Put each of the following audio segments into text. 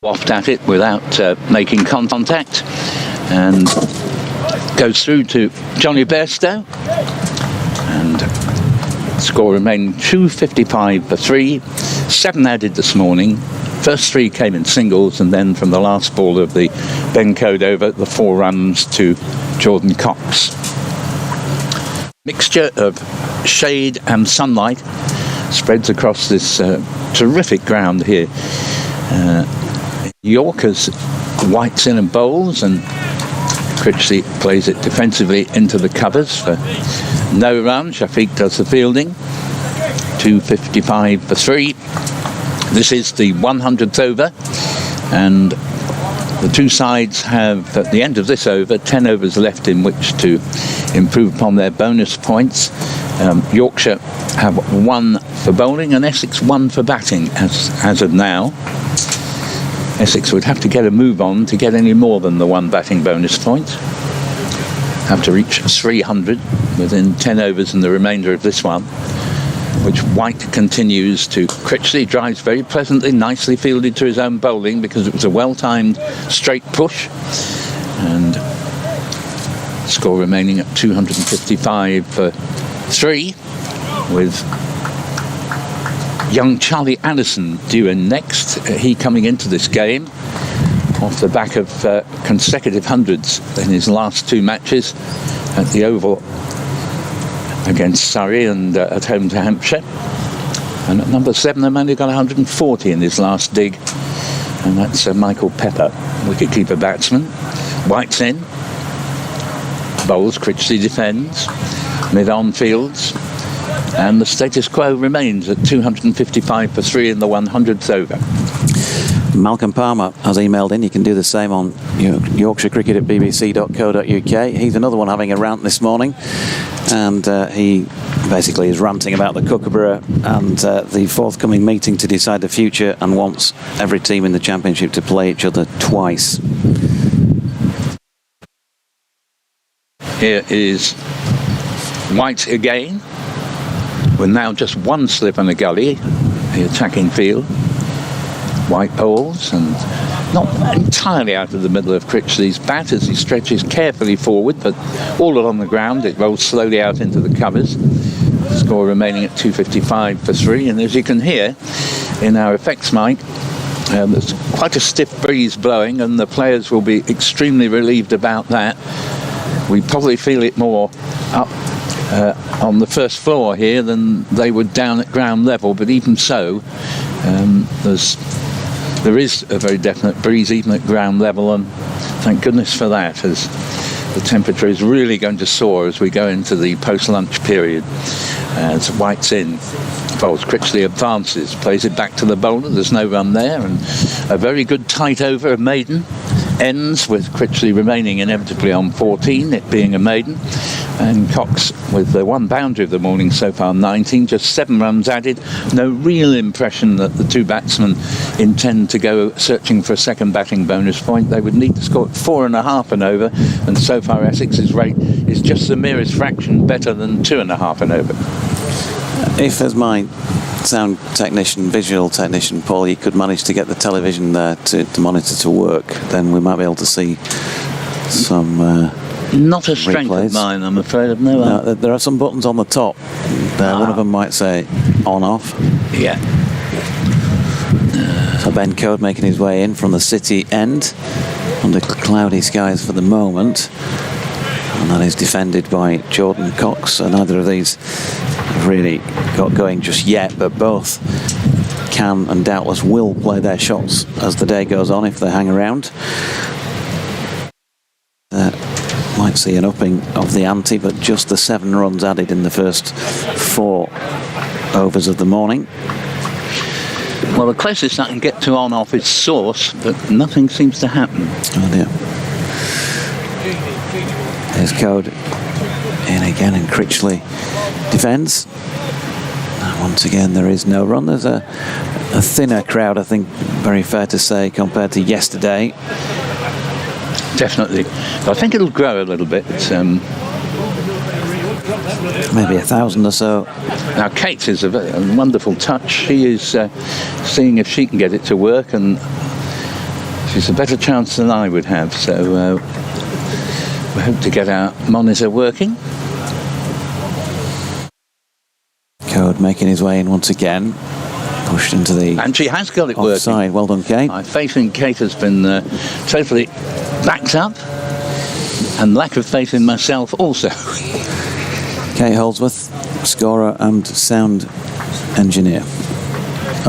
waft at it without making contact, and goes through to Johnny Bairstow, and score remaining 255 for 3. 7 added this morning. First 3 came in singles, and then from the last ball of the Ben Code over, the 4 runs to Jordan Cox. Mixture of shade and sunlight spreads across this terrific ground here. Yorkers whites in and bowls, and Critchley plays it defensively into the covers for no run. Shafiq does the fielding. 255 for 3. This is the 100th over, and the two sides have, at the end of this over, 10 overs left in which to improve upon their bonus points. Yorkshire have 1 for bowling and Essex 1 for batting as of now. Essex would have to get a move on to get any more than the 1 batting bonus point. Have to reach 300 within 10 overs in the remainder of this one, which White continues to. Critchley drives very pleasantly, nicely fielded to his own bowling because it was a well-timed straight push, and score remaining at 255 for 3, with young Charlie Addison due in next. He coming into this game off the back of consecutive hundreds in his last 2 matches at the Oval against Surrey and at home to Hampshire. And at number 7, the man who got 140 in his last dig, and that's Michael Pepper, wicketkeeper batsman. White's in, bowls, Critchley defends, mid-on fields, and the status quo remains at 255 for 3 in the 100th over. Malcolm Palmer has emailed in. You can do the same on Yorkshire Cricket at bbc.co.uk. He's another one having a rant this morning, and he basically is ranting about the Kookaburra and the forthcoming meeting to decide the future, and wants every team in the Championship to play each other twice. Here is White again, with now just 1 slip and a gully, the attacking field. White bowls, and not entirely out of the middle of Critchley's bat as he stretches carefully forward, but all along the ground. It rolls slowly out into the covers. Score remaining at 255 for 3, and as you can hear in our effects mic, there's quite a stiff breeze blowing, and the players will be extremely relieved about that. We probably feel it more up on the first floor here than they would down at ground level, but even so, there is a very definite breeze even at ground level, and thank goodness for that, as the temperature is really going to soar as we go into the post-lunch period. As White's in, bowls, Critchley advances, plays it back to the bowler, there's no run there, and a very good tight over, a maiden, ends with Critchley remaining inevitably on 14, it being a maiden, and Cox with the 1 boundary of the morning so far, 19, just 7 runs added. No real impression that the 2 batsmen intend to go searching for a second batting bonus point. They would need to score at 4.5 and over, and so far Essex's rate is just the merest fraction better than 2.5 and over. If, as my sound technician, visual technician, Paul, you could manage to get the television there to monitor to work, then we might be able to see some not a strength replays. Of mine, I'm afraid. No, there are some buttons on the top. One of them might say on off. Yeah. So Ben Code making his way in from the city end under cloudy skies for the moment, and that is defended by Jordan Cox. And neither of these have really got going just yet, but both can and doubtless will play their shots as the day goes on if they hang around. Might see an upping of the ante, but just the 7 runs added in the first 4 overs of the morning. Well, the closest I can get to on-off is Source, but nothing seems to happen. Oh dear. There's Code in again, and Critchley defends. And once again, there is no run. There's a thinner crowd, I think, very fair to say, compared to yesterday. Definitely. I think it'll grow a little bit. Maybe 1,000 or so. Now, Kate is a wonderful touch. She is seeing if she can get it to work, and It's a better chance than I would have, so we hope to get our monitor working. Code making his way in once again. Pushed into the And she has got it offside. working. Well done, Kate. My faith in Kate has been totally backed up, and lack of faith in myself also. Kate Holdsworth, scorer and sound engineer.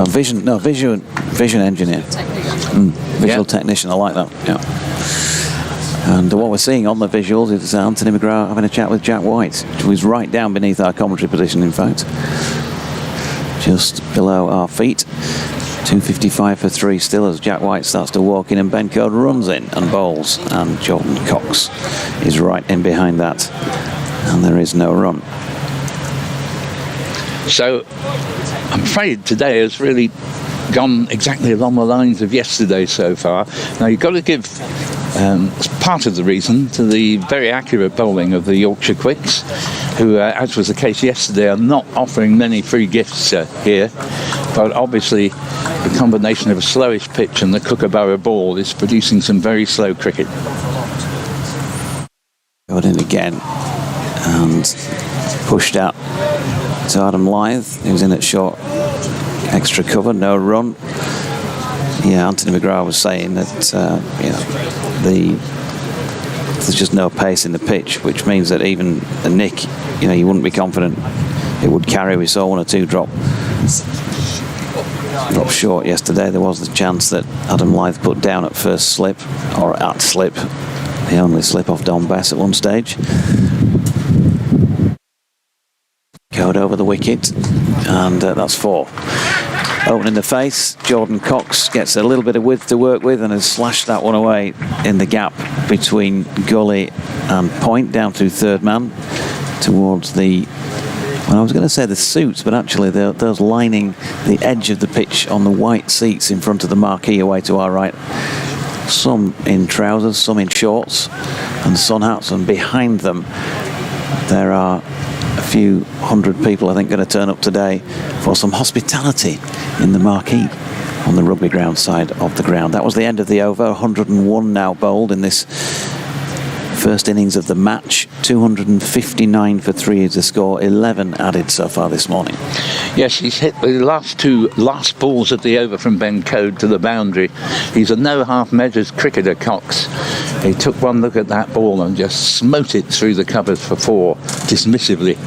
Vision engineer. Visual technician, I like that. Yeah. And what we're seeing on the visuals is Anthony McGrath having a chat with Jack White, who is right down beneath our commentary position, in fact. Just below our feet. 2.55 for 3 still as Jack White starts to walk in and Ben Code runs in and bowls. And Jordan Cox is right in behind that. And there is no run. So I'm afraid today has really gone exactly along the lines of yesterday so far. Now you've got to give part of the reason to the very accurate bowling of the Yorkshire Quicks, who, as was the case yesterday, are not offering many free gifts here. But obviously the combination of a slowish pitch and the Kookaburra ball is producing some very slow cricket. Got in again and pushed out to Adam Lythe, who's in at short extra cover, no run. Yeah, Anthony McGrath was saying that there's just no pace in the pitch, which means that even a nick, you wouldn't be confident it would carry. We saw 1 or 2 drop short yesterday. There was the chance that Adam Lythe put down at first slip, or at slip, the only slip off Don Bess at one stage. Code over the wicket, and that's 4. Opening the face, Jordan Cox gets a little bit of width to work with and has slashed that one away in the gap between gully and point, down through third man towards the, well, I was going to say the suits, but actually those lining the edge of the pitch on the white seats in front of the marquee away to our right. Some in trousers, some in shorts and sun hats, and behind them there are a few hundred people, I think, going to turn up today for some hospitality in the marquee on the rugby ground side of the ground. That was the end of the over. 101 now bowled in this first innings of the match. 259 for 3 is the score. 11 added so far this morning. Yes, he's hit the last balls of the over from Ben Code to the boundary. He's a no half measures cricketer, Cox. He took one look at that ball and just smote it through the covers for 4 dismissively.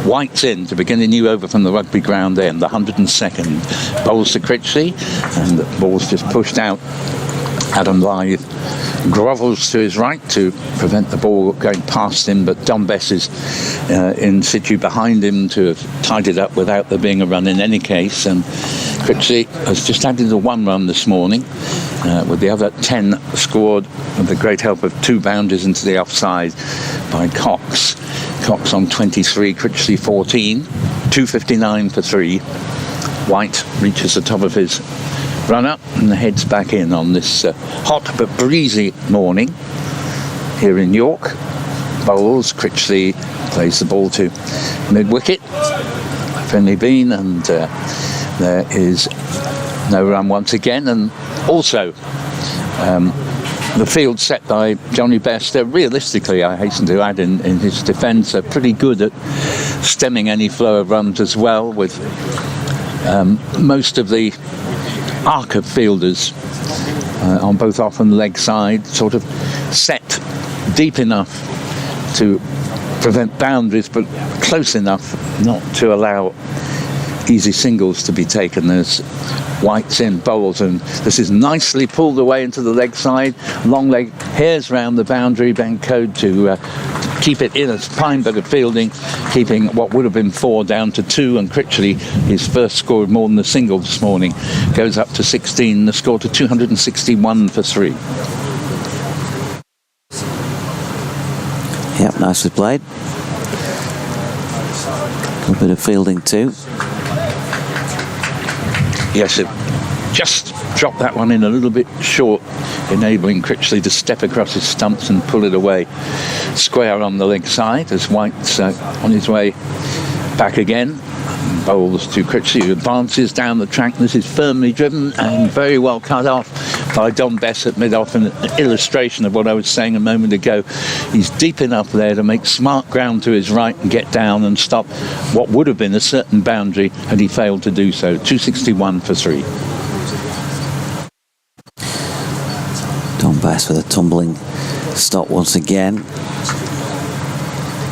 White's in to begin a new over from the rugby ground end, the 102nd. Bowls to Critchley, and the ball's just pushed out. Adam Lythe grovels to his right to prevent the ball going past him, but Don Bess is in situ behind him to have tied it up without there being a run in any case. And Critchley has just added the 1 run this morning, with the other 10 scored with the great help of 2 boundaries into the offside by Cox. Cox on 23, Critchley 14, 259 for 3. White reaches the top of his run up and heads back in on this hot but breezy morning here in York. Bowls, Critchley plays the ball to mid-wicket, Finley Bean, and there is no run once again. And also the field set by Johnny Best, realistically, I hasten to add, in his defence, are pretty good at stemming any flow of runs as well, with most of the arc of fielders on both off and leg side sort of set deep enough to prevent boundaries, but close enough not to allow easy singles to be taken. There's White's in, bowls, and this is nicely pulled away into the leg side. Long leg hairs round the boundary. Ben Code to keep it in. A fine bit of fielding, keeping what would have been 4 down to 2, and Critchley, his first score of more than a single this morning, goes up to 16, the score to 261 for 3. Yep, nicely played. A bit of fielding too. Yes, it just dropped that one in a little bit short, enabling Critchley to step across his stumps and pull it away square on the leg side as White's on his way back again. Bowls to Critchley, who advances down the track. This is firmly driven and very well cut off by Don Bess at mid-off, an illustration of what I was saying a moment ago. He's deep enough there to make smart ground to his right and get down and stop what would have been a certain boundary had he failed to do so. 261 for 3. Don Bess with a tumbling stop once again.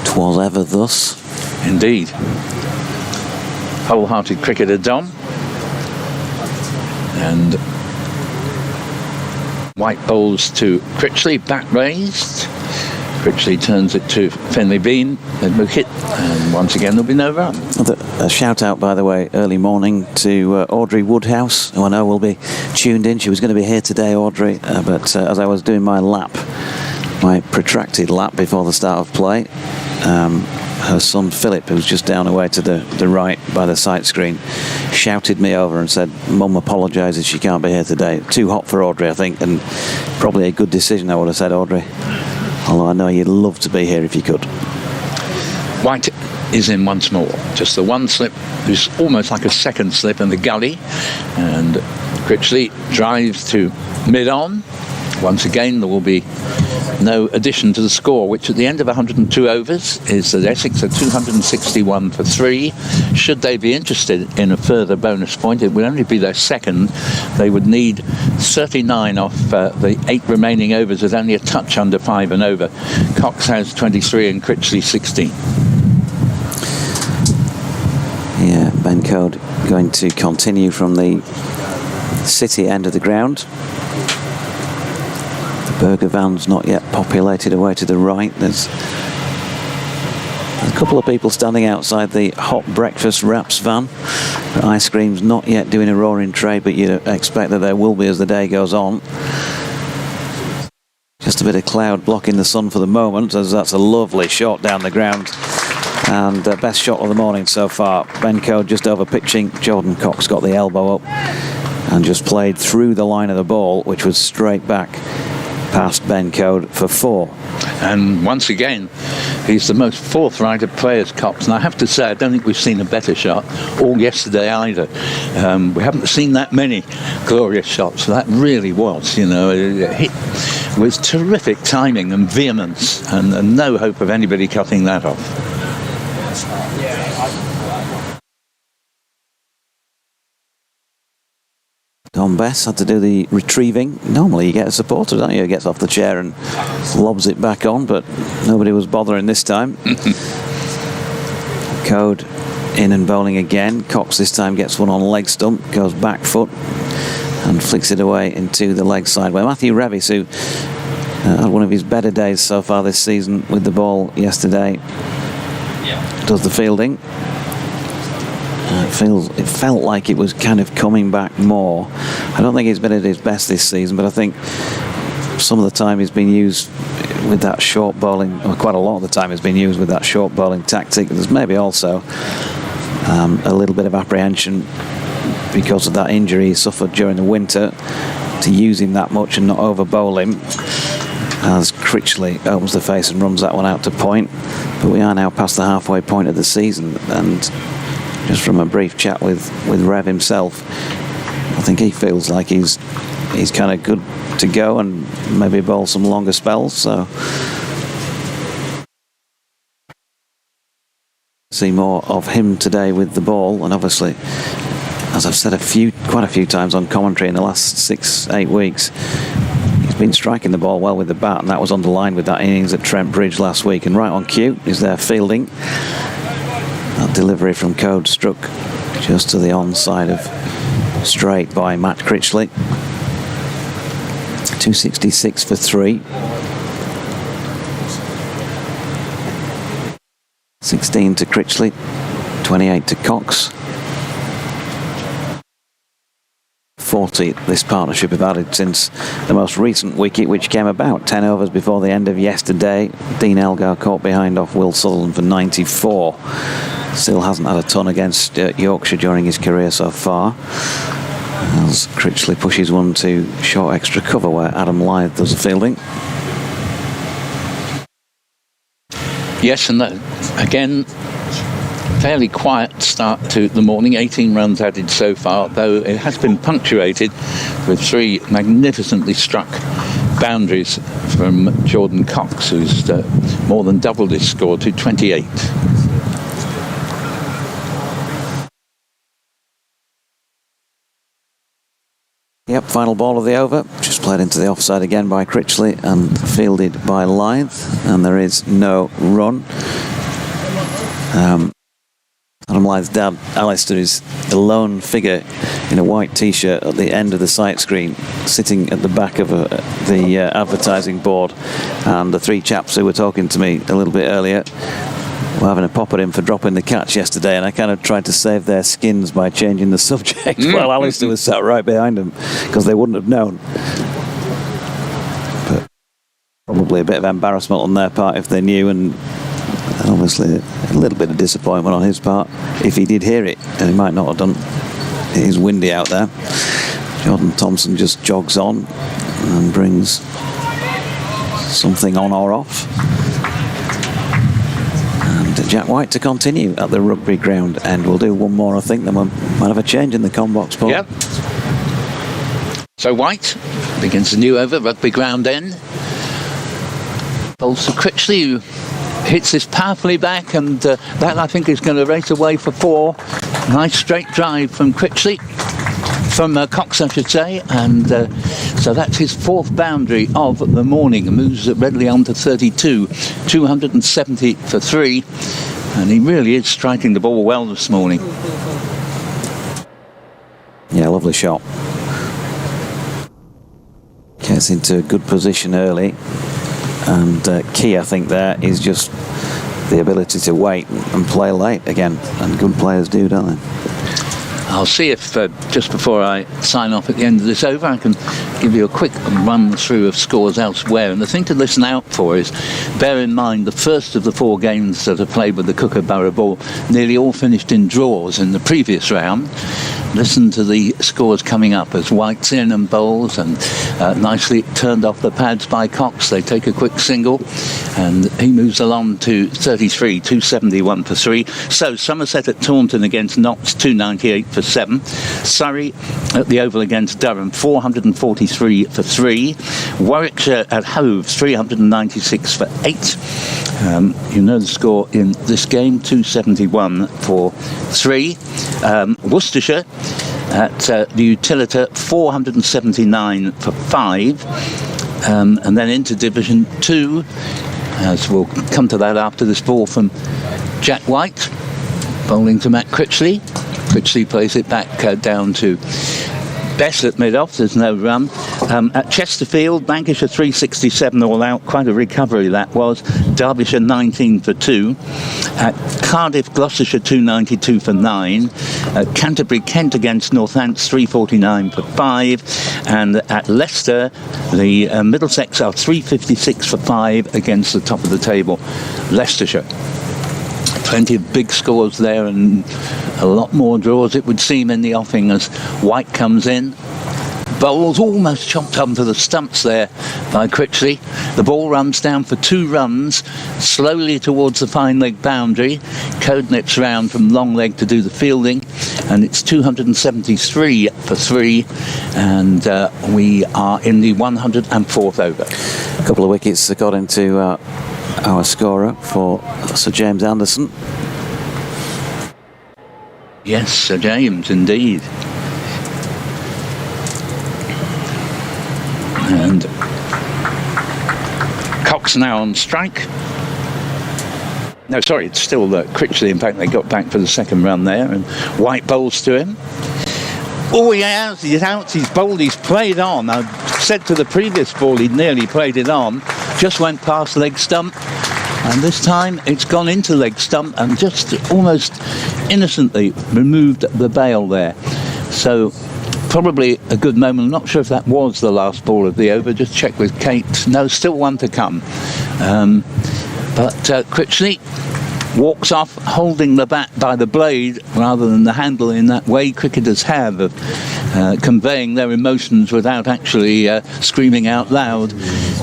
'Twas ever thus. Indeed. Wholehearted cricketer Don. And white bowls to Critchley, bat raised. Critchley turns it to Finlay Bean, then Mukit, and once again there'll be no run. A shout out, by the way, early morning to Audrey Woodhouse, who I know will be tuned in. She was going to be here today, Audrey, but as I was doing my protracted lap before the start of play, her son Philip, who's just down away to the right by the sight screen, shouted me over and said, "Mum apologises she can't be here today." Too hot for Audrey, I think, and probably a good decision, I would have said, Audrey. Although I know you'd love to be here if you could. White is in once more. Just the one slip, who's almost like a second slip in the gully. And Critchley drives to mid-on. Once again, there will be no addition to the score, which at the end of 102 overs is that Essex are 261 for 3. Should they be interested in a further bonus point, it would only be their second. They would need 39 off the 8 remaining overs with only a touch under 5 and over. Cox has 23 and Critchley 16. Yeah, Ben Code going to continue from the city end of the ground. Burger van's not yet populated away to the right. There's a couple of people standing outside the hot breakfast wraps van. The ice cream's not yet doing a roaring trade, but you'd expect that there will be as the day goes on. Just a bit of cloud blocking the sun for the moment, as that's a lovely shot down the ground. And best shot of the morning so far. Ben Code just over pitching. Jordan Cox got the elbow up and just played through the line of the ball, which was straight back past Ben Code for 4. And once again, he's the most forthright of players, Cox. And I have to say, I don't think we've seen a better shot all yesterday either. We haven't seen that many glorious shots. That really was, it was terrific timing and vehemence, and no hope of anybody cutting that off. Don Bess had to do the retrieving. Normally you get a supporter, don't you? He gets off the chair and lobs it back on, but nobody was bothering this time. Code in and bowling again. Cox this time gets one on leg stump, goes back foot and flicks it away into the leg side. Where Matthew Revis, who had one of his better days so far this season with the ball yesterday, does the fielding. It felt like it was kind of coming back more. I don't think he's been at his best this season, but I think some of the time he's been used with that short bowling, or quite a lot of the time he's been used with that short bowling tactic. There's maybe also a little bit of apprehension because of that injury he suffered during the winter to use him that much and not over bowl him, as Critchley opens the face and runs that one out to point. But we are now past the halfway point of the season, and just from a brief chat with Rev himself, I think he feels like he's kind of good to go and maybe bowl some longer spells. So see more of him today with the ball, and obviously, as I've said quite a few times on commentary in the last 6-8 weeks, he's been striking the ball well with the bat, and that was underlined with that innings at Trent Bridge last week. And right on cue is their fielding. That delivery from Code struck just to the onside of straight by Matt Critchley. 266 for 3. 16 to Critchley, 28 to Cox. 40 this partnership have added since the most recent wicket, which came about 10 overs before the end of yesterday. Dean Elgar caught behind off Will Sutherland for 94. Still hasn't had a ton against Yorkshire during his career so far, as Critchley pushes one to short extra cover where Adam Lyth does the fielding. Yes, and again, fairly quiet start to the morning, 18 runs added so far, though it has been punctuated with 3 magnificently struck boundaries from Jordan Cox, who's more than doubled his score to 28. Yep, final ball of the over, just played into the offside again by Critchley and fielded by Lythe, and there is no run. Adam Lythe's dad, Alistair, is a lone figure in a white t-shirt at the end of the sight screen, sitting at the back of the advertising board, and the 3 chaps who were talking to me a little bit earlier were having a pop at him for dropping the catch yesterday, and I kind of tried to save their skins by changing the subject while Alistair was sat right behind them, because they wouldn't have known. But probably a bit of embarrassment on their part if they knew, and obviously a little bit of disappointment on his part if he did hear it, and he might not have done. It is windy out there. Jordan Thompson just jogs on and brings something on or off. And Jack White to continue at the rugby ground, and we'll do one more, I think, then we might have a change in the combox, Paul. Yep. So White begins the new over, rugby ground end. Bowls to Critchley, who hits this powerfully back, and that I think is going to race away for 4. Nice straight drive from Critchley, from Cox I should say, and so that's his 4th boundary of the morning. Moves readily on to 32, 270 for 3, and he really is striking the ball well this morning. Yeah, lovely shot. Gets into a good position early. And key, I think, there is just the ability to wait and play late again. And good players do, don't they? I'll see if just before I sign off at the end of this over, I can give you a quick run through of scores elsewhere. And the thing to listen out for is, bear in mind, the first of the 4 games that are played with the Kookaburra ball nearly all finished in draws in the previous round. Listen to the scores coming up as White's in and bowls, and nicely turned off the pads by Cox. They take a quick single, and he moves along to 33, 271 for 3. So Somerset at Taunton against Notts, 298 for 7. Surrey at the Oval against Durham, 443 for 3. Warwickshire at Hove, 396 for 8. You know the score in this game, 271 for 3. Worcestershire at the Utilita, 479 for 5. And then into Division 2, as we'll come to that after this ball from Jack White, bowling to Matt Critchley. Critchley plays it back down to Bess at mid-off. There's no run. At Chesterfield, Lancashire 367 all out. Quite a recovery that was. Derbyshire 19 for 2. At Cardiff, Gloucestershire 292 for 9. At Canterbury, Kent against Northants 349 for 5. And at Leicester, the Middlesex are 356 for 5 against the top of the table, Leicestershire. Plenty of big scores there, and a lot more draws, it would seem, in the offing as White comes in. Bowls almost chopped onto the stumps there by Critchley. The ball runs down for 2 runs, slowly towards the fine leg boundary. Code nips round from long leg to do the fielding, and it's 273 for 3, and we are in the 104th over. A couple of wickets according to our scorer for Sir James Anderson. Yes, Sir James, indeed. And Cox now on strike. No, sorry, it's still Critchley. In fact, they got back for the second run there, and White bowls to him. Oh, yeah, he's out, he's bowled, he's played on. I said to the previous ball he'd nearly played it on, just went past leg stump, and this time it's gone into leg stump and just almost innocently removed the bail there. So probably a good moment. I'm not sure if that was the last ball of the over. Just check with Kate. No, still one to come. But Critchley walks off holding the bat by the blade rather than the handle in that way cricketers have of conveying their emotions without actually screaming out loud.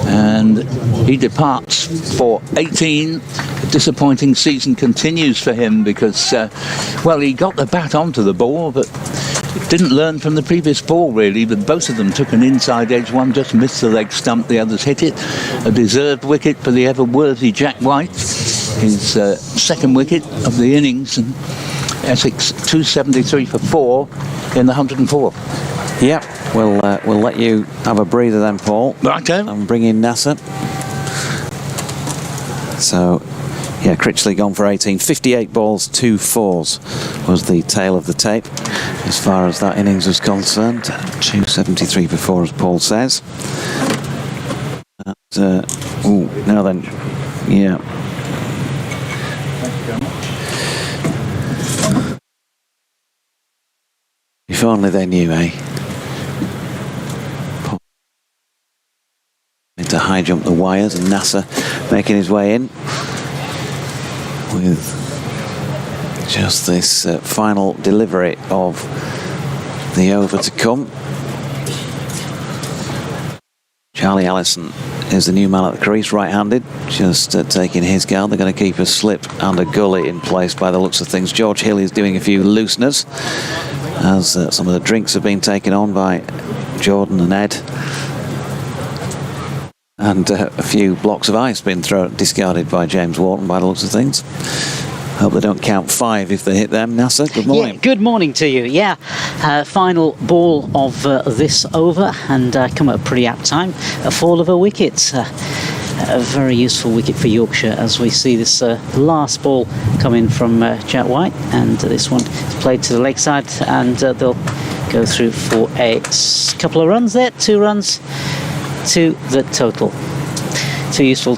And he departs for 18. A disappointing season continues for him because, well, he got the bat onto the ball, but didn't learn from the previous ball, really. But both of them took an inside edge. One just missed the leg stump, the others hit it. A deserved wicket for the ever-worthy Jack White. His second wicket of the innings, and Essex 273 for 4 in the 104th. Yep, we'll let you have a breather then, Paul. Righto. And bring in Nasser. So, yeah, Critchley gone for 18. 58 balls, 2 fours was the tail of the tape as far as that innings was concerned. 273 for 4, as Paul says. And, now then, yeah. If only they knew, eh? To high jump the wires, and Nasser making his way in with just this final delivery of the over to come. Charlie Allison is the new man at the crease, right-handed, just taking his guard. They're going to keep a slip and a gully in place by the looks of things. George Hill is doing a few looseners as some of the drinks have been taken on by Jordan and Ed. And a few blocks of ice been discarded by James Wharton by the looks of things. Hope they don't count 5 if they hit them. Nasser, good morning. Yeah, good morning to you. Yeah, final ball of this over, and come at a pretty apt time. A fall of a wicket. A very useful wicket for Yorkshire as we see this last ball coming from Jack White, and this one is played to the leg side, and they'll go through for a couple of runs there. 2 runs to the total. 2 useful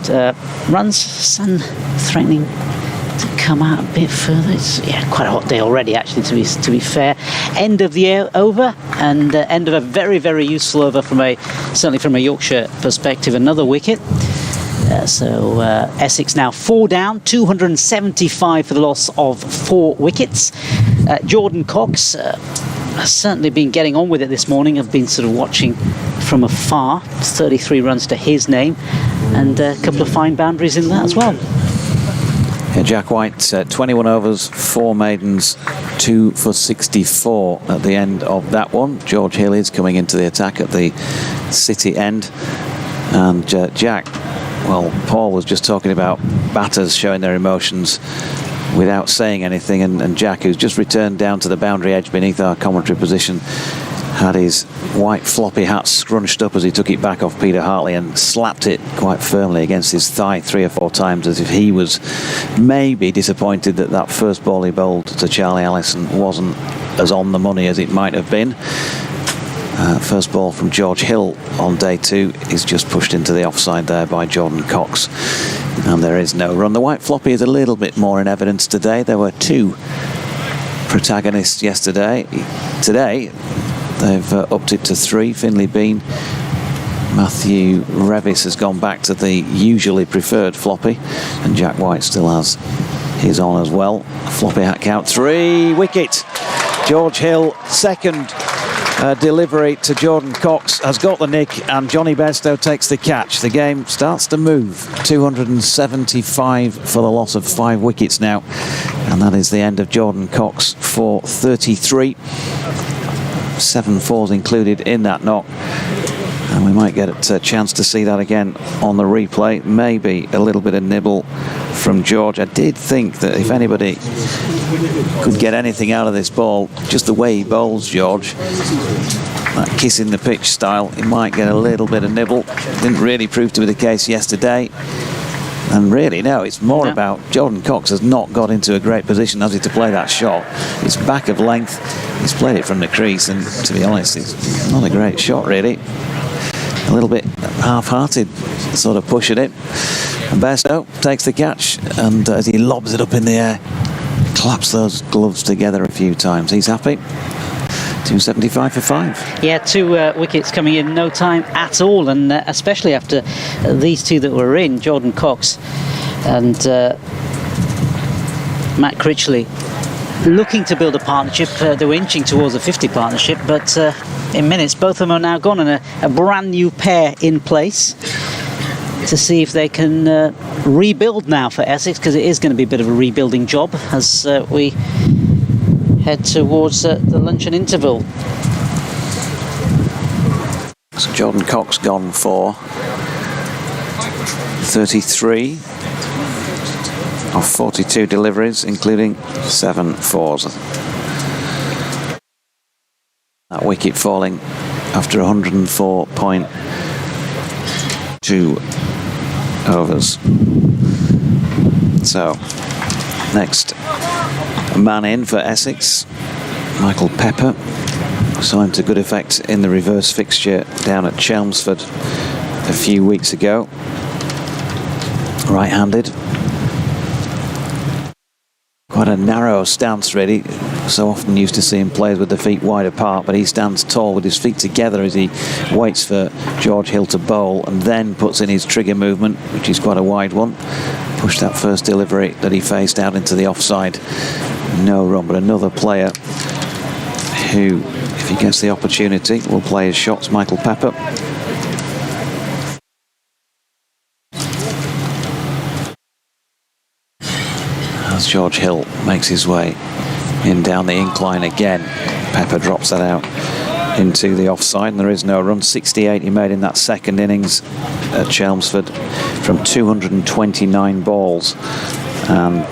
runs. Sun threatening to come out a bit further. It's quite a hot day already, actually, to be fair. End of the over, and end of a very, very useful over certainly from a Yorkshire perspective. Another wicket. So Essex now 4 down, 275 for the loss of 4 wickets. Jordan Cox has certainly been getting on with it this morning. I've been sort of watching from afar. 33 runs to his name, and a couple of fine boundaries in that as well. Yeah, Jack White, 21 overs, 4 maidens, 2 for 64 at the end of that one. George Hill is coming into the attack at the City end, and Jack, well, Paul was just talking about batters showing their emotions without saying anything, and Jack, who's just returned down to the boundary edge beneath our commentary position, had his white floppy hat scrunched up as he took it back off Peter Hartley and slapped it quite firmly against his thigh 3 or 4 times, as if he was maybe disappointed that first ball he bowled to Charlie Allison wasn't as on the money as it might have been. First ball from George Hill on day 2 is just pushed into the offside there by Jordan Cox, and there is no run. The white floppy is a little bit more in evidence today. There were 2 protagonists yesterday. Today they've upped it to 3. Finlay Bean, Matthew Revis has gone back to the usually preferred floppy, and Jack White still has his on as well. Floppy hat count 3, wicket. George Hill, second delivery to Jordan Cox has got the nick, and Johnny Bairstow takes the catch. The game starts to move. 275 for the loss of 5 wickets now, and that is the end of Jordan Cox for 33. 7 fours included in that knock, and we might get a chance to see that again on the replay. Maybe a little bit of nibble from George. I did think that if anybody could get anything out of this ball, just the way he bowls, George, that kissing the pitch style, he might get a little bit of nibble. Didn't really prove to be the case yesterday. And really, no, it's more about Jordan Cox has not got into a great position, has he, to play that shot. It's back of length. He's played it from the crease, and to be honest, it's not a great shot, really. A little bit half-hearted sort of push at it. And Bairstow takes the catch, and as he lobs it up in the air, claps those gloves together a few times. He's happy. 275 for 5. Yeah, 2 wickets coming in no time at all, and especially after these 2 that were in, Jordan Cox and Matt Critchley looking to build a partnership. They were inching towards a 50 partnership, but in minutes both of them are now gone, and a brand new pair in place to see if they can rebuild now for Essex, because it is going to be a bit of a rebuilding job as we head towards the luncheon interval. So Jordan Cox gone for 33 of 42 deliveries, including 7 fours. That wicket falling after 104.2 overs. So, next man in for Essex, Michael Pepper. Saw him to good effect in the reverse fixture down at Chelmsford a few weeks ago. Right-handed. Quite a narrow stance, really. So often used to seeing players with their feet wide apart, but he stands tall with his feet together as he waits for George Hill to bowl, and then puts in his trigger movement, which is quite a wide one. Pushed that first delivery that he faced out into the offside. No run, but another player who, if he gets the opportunity, will play his shots, Michael Pepper. As George Hill makes his way in down the incline again, Pepper drops that out into the offside, and there is no run. 68 he made in that second innings at Chelmsford from 229 balls, and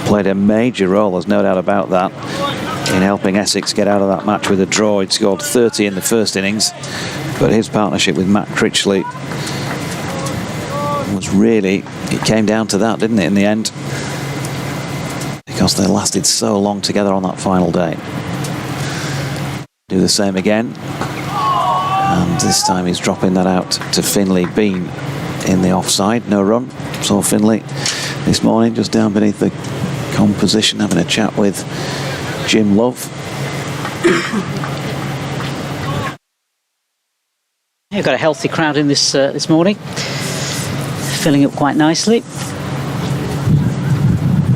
played a major role, there's no doubt about that, in helping Essex get out of that match with a draw. He'd scored 30 in the first innings, but his partnership with Matt Critchley was really, it came down to that, didn't it, in the end? Because they lasted so long together on that final day. Do the same again, and this time he's dropping that out to Finlay Bean in the offside. No run. Saw Finlay this morning just down beneath the composition having a chat with Jim Love. You've got a healthy crowd in this morning, filling up quite nicely.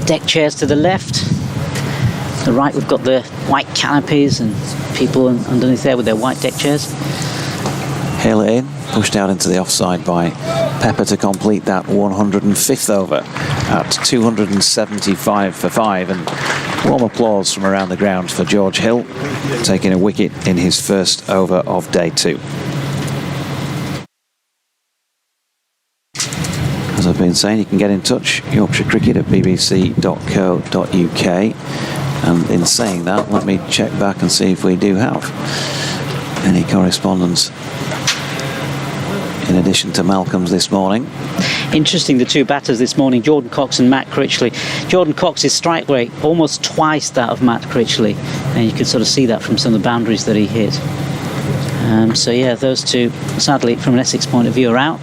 Deck chairs to the left. To the right we've got the white canopies and people underneath there with their white deck chairs. Hill in, pushed out into the offside by Pepper to complete that 105th over at 275 for 5, and warm applause from around the ground for George Hill taking a wicket in his first over of day 2. As I've been saying, you can get in touch, Yorkshire Cricket at bbc.co.uk, and in saying that, let me check back and see if we do have any correspondence in addition to Malcolm's this morning. Interesting, the two batters this morning, Jordan Cox and Matt Critchley. Jordan Cox's strike rate almost twice that of Matt Critchley, and you could sort of see that from some of the boundaries that he hit. So yeah, those two, sadly from an Essex point of view, are out,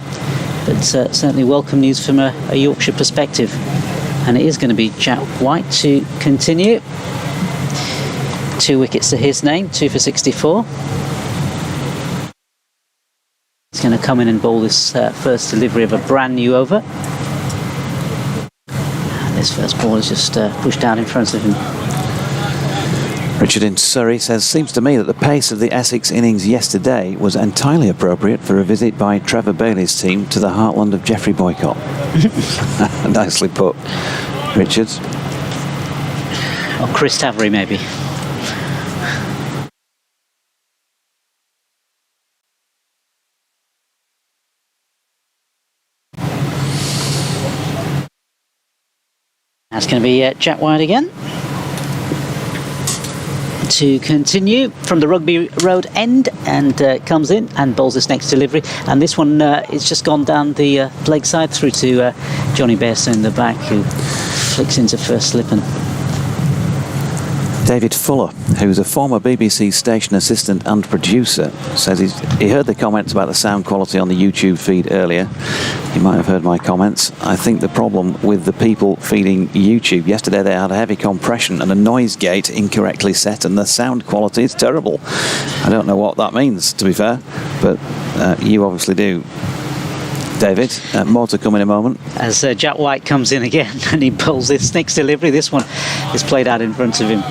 but certainly welcome news from a Yorkshire perspective. And it is going to be Jack White to continue. 2 wickets to his name, 2 for 64. He's going to come in and bowl this first delivery of a brand new over. And this first ball is just pushed out in front of him. Richard in Surrey says, seems to me that the pace of the Essex innings yesterday was entirely appropriate for a visit by Trevor Bailey's team to the heartland of Geoffrey Boycott. Nicely put, Richard. Or Chris Tavery, maybe. That's going to be Jack White again. To continue from the Rugby Road end, and comes in and bowls this next delivery, and this one it's just gone down the leg side through to Johnny Bairstow in the back, who flicks into first slip. And David Fuller, who's a former BBC station assistant and producer, says he heard the comments about the sound quality on the YouTube feed earlier. You might have heard my comments. I think the problem with the people feeding YouTube, yesterday they had a heavy compression and a noise gate incorrectly set, and the sound quality is terrible. I don't know what that means, to be fair, but you obviously do. David. More to come in a moment. As Jack White comes in again and he pulls this next delivery. This one is played out in front of him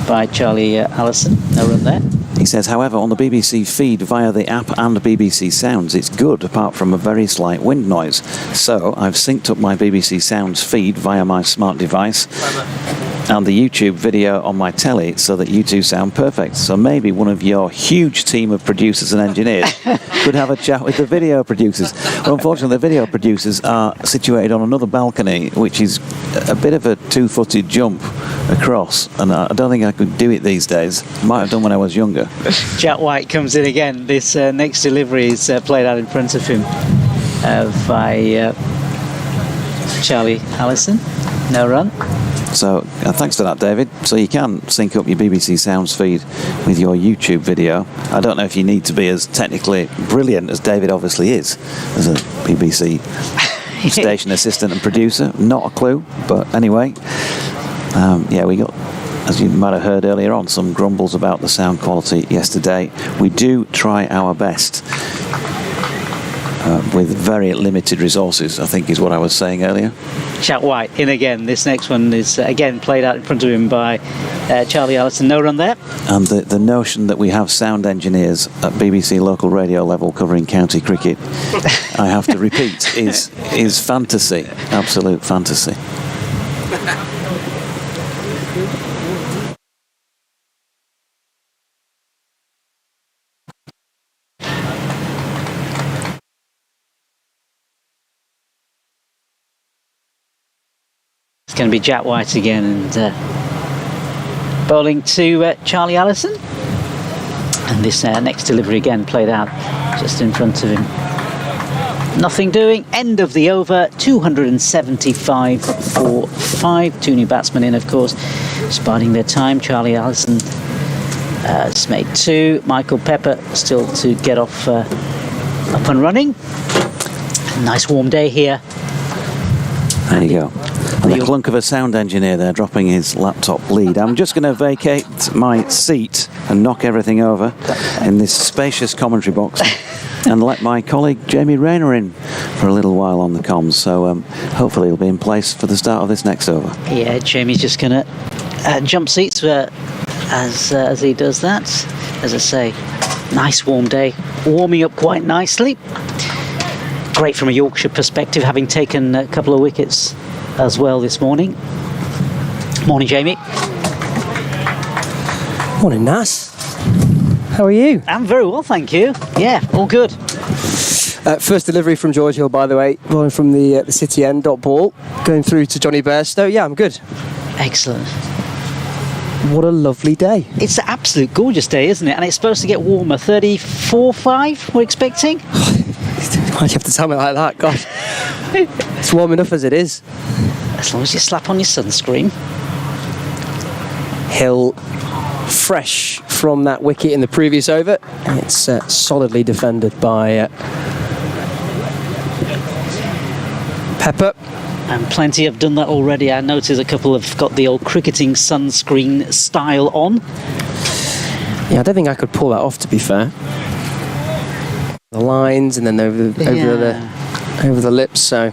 by Charlie Allison. No run there. He says, however, on the BBC feed via the app and BBC Sounds, it's good, apart from a very slight wind noise. So I've synced up my BBC Sounds feed via my smart device and the YouTube video on my telly so that you two sound perfect. So maybe one of your huge team of producers and engineers could have a chat with the video producers. Well, unfortunately, the video producers are situated on another balcony, which is a bit of a two-footed jump across, and I don't think I could do it these days. Might have done when I was younger. Jack White comes in again. This next delivery is played out in front of him by Charlie Allison. No run. So thanks for that, David. So you can sync up your BBC Sounds feed with your YouTube video. I don't know if you need to be as technically brilliant as David obviously is as a BBC station assistant and producer. Not a clue, but anyway. Yeah, we got, as you might have heard earlier on, some grumbles about the sound quality yesterday. We do try our best with very limited resources, I think is what I was saying earlier. Jack White in again. This next one is again played out in front of him by Charlie Allison. No run there. And the notion that we have sound engineers at BBC local radio level covering county cricket, I have to repeat, is fantasy, absolute fantasy. It's going to be Jack White again, and bowling to Charlie Allison. And this next delivery again played out just in front of him. Nothing doing. End of the over. 275 for 5. 2 new batsmen in, of course, just biding their time. Charlie Allison has made 2. Michael Pepper still to get off up and running. Nice warm day here. There you go. The clunk of a sound engineer there dropping his laptop lead. I'm just going to vacate my seat and knock everything over in this spacious commentary box and let my colleague Jamie Rayner in for a little while on the comms. So hopefully he'll be in place for the start of this next over. Yeah, Jamie's just going to jump seats as he does that. As I say, nice warm day, warming up quite nicely. Great from a Yorkshire perspective, having taken a couple of wickets as well this morning. Morning, Jamie. Morning, Nas. How are you? I'm very well, thank you. Yeah, all good. First delivery from George Hill, by the way, rolling from the City End dot ball, going through to Johnny Bairstow. Yeah, I'm good. Excellent. What a lovely day. It's an absolute gorgeous day, isn't it? And it's supposed to get warmer. 34.5 we're expecting. Why'd you have to tell me like that? God. It's warm enough as it is. As long as you slap on your sunscreen. Hill fresh from that wicket in the previous over. And it's solidly defended by Pepper. And plenty have done that already. I noticed a couple have got the old cricketing sunscreen style on. Yeah, I don't think I could pull that off, to be fair. The lines and then over the lips. So,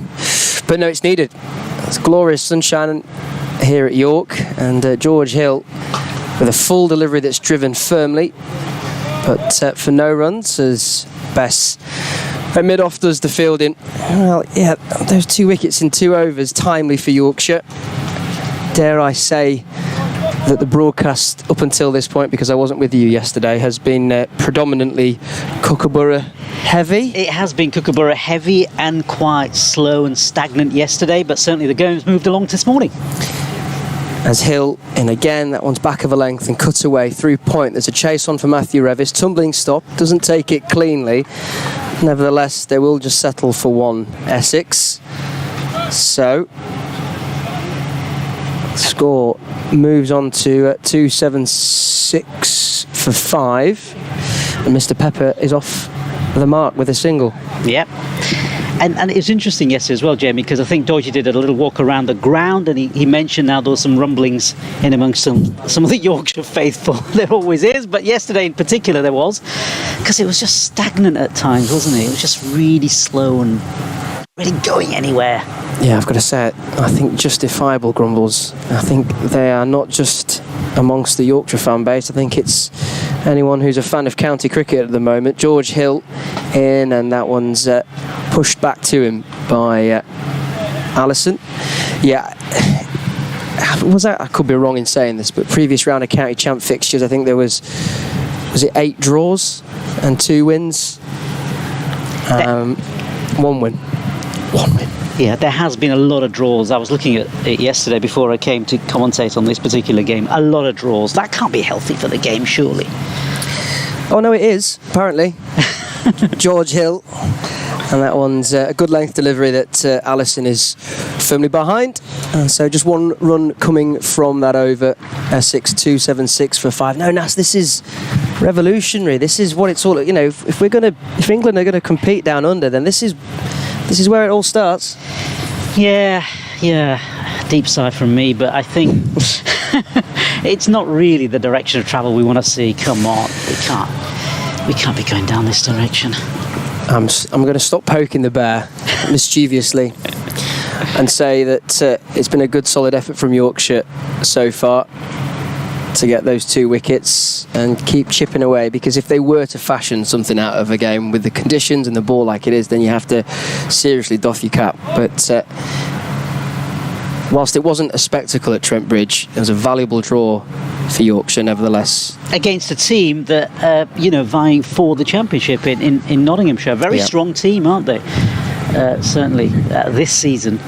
but no, it's needed. It's glorious sunshine here at York, and George Hill with a full delivery that's driven firmly, but for no runs as Bess at mid-off does the fielding. Well, yeah, those 2 wickets in 2 overs, timely for Yorkshire. Dare I say that the broadcast up until this point, because I wasn't with you yesterday, has been predominantly Kookaburra heavy. It has been Kookaburra heavy and quite slow and stagnant yesterday, but certainly the game's moved along this morning. As Hill in again, that one's back of a length and cut away through point. There's a chase on for Matthew Revis, tumbling stop, doesn't take it cleanly. Nevertheless, they will just settle for 1 Essex. So score moves on to 276 for 5, and Mr. Pepper is off the mark with a single. Yep. And it was interesting yesterday as well, Jamie, because I think Doige did a little walk around the ground, and he mentioned now there was some rumblings in amongst some of the Yorkshire faithful. There always is, but yesterday in particular there was, because it was just stagnant at times, wasn't it? It was just really slow and really going anywhere. Yeah, I've got to say it. I think justifiable grumbles. I think they are not just amongst the Yorkshire fan base. I think it's anyone who's a fan of county cricket at the moment. George Hill in, and that one's pushed back to him by Allison. Yeah, I could be wrong in saying this, but previous round of county champ fixtures, I think there was it 8 draws and 2 wins? 1 win. 1 win. Yeah, there has been a lot of draws. I was looking at it yesterday before I came to commentate on this particular game. A lot of draws. That can't be healthy for the game, surely. Oh no, it is, apparently. George Hill, and that one's a good length delivery that Allison is firmly behind. And so just 1 run coming from that over. Essex 276 for 5. No, Nas, this is revolutionary. This is what it's all. You know, if England are going to compete down under, then this is where it all starts. Yeah, deep sigh from me, but I think it's not really the direction of travel we want to see. Come on, we can't be going down this direction. I'm going to stop poking the bear mischievously and say that it's been a good solid effort from Yorkshire so far to get those 2 wickets and keep chipping away, because if they were to fashion something out of a game with the conditions and the ball like it is, then you have to seriously doff your cap. But whilst it wasn't a spectacle at Trent Bridge, it was a valuable draw for Yorkshire nevertheless. Against a team that, vying for the championship in Nottinghamshire. Very strong team, aren't they? Certainly this season.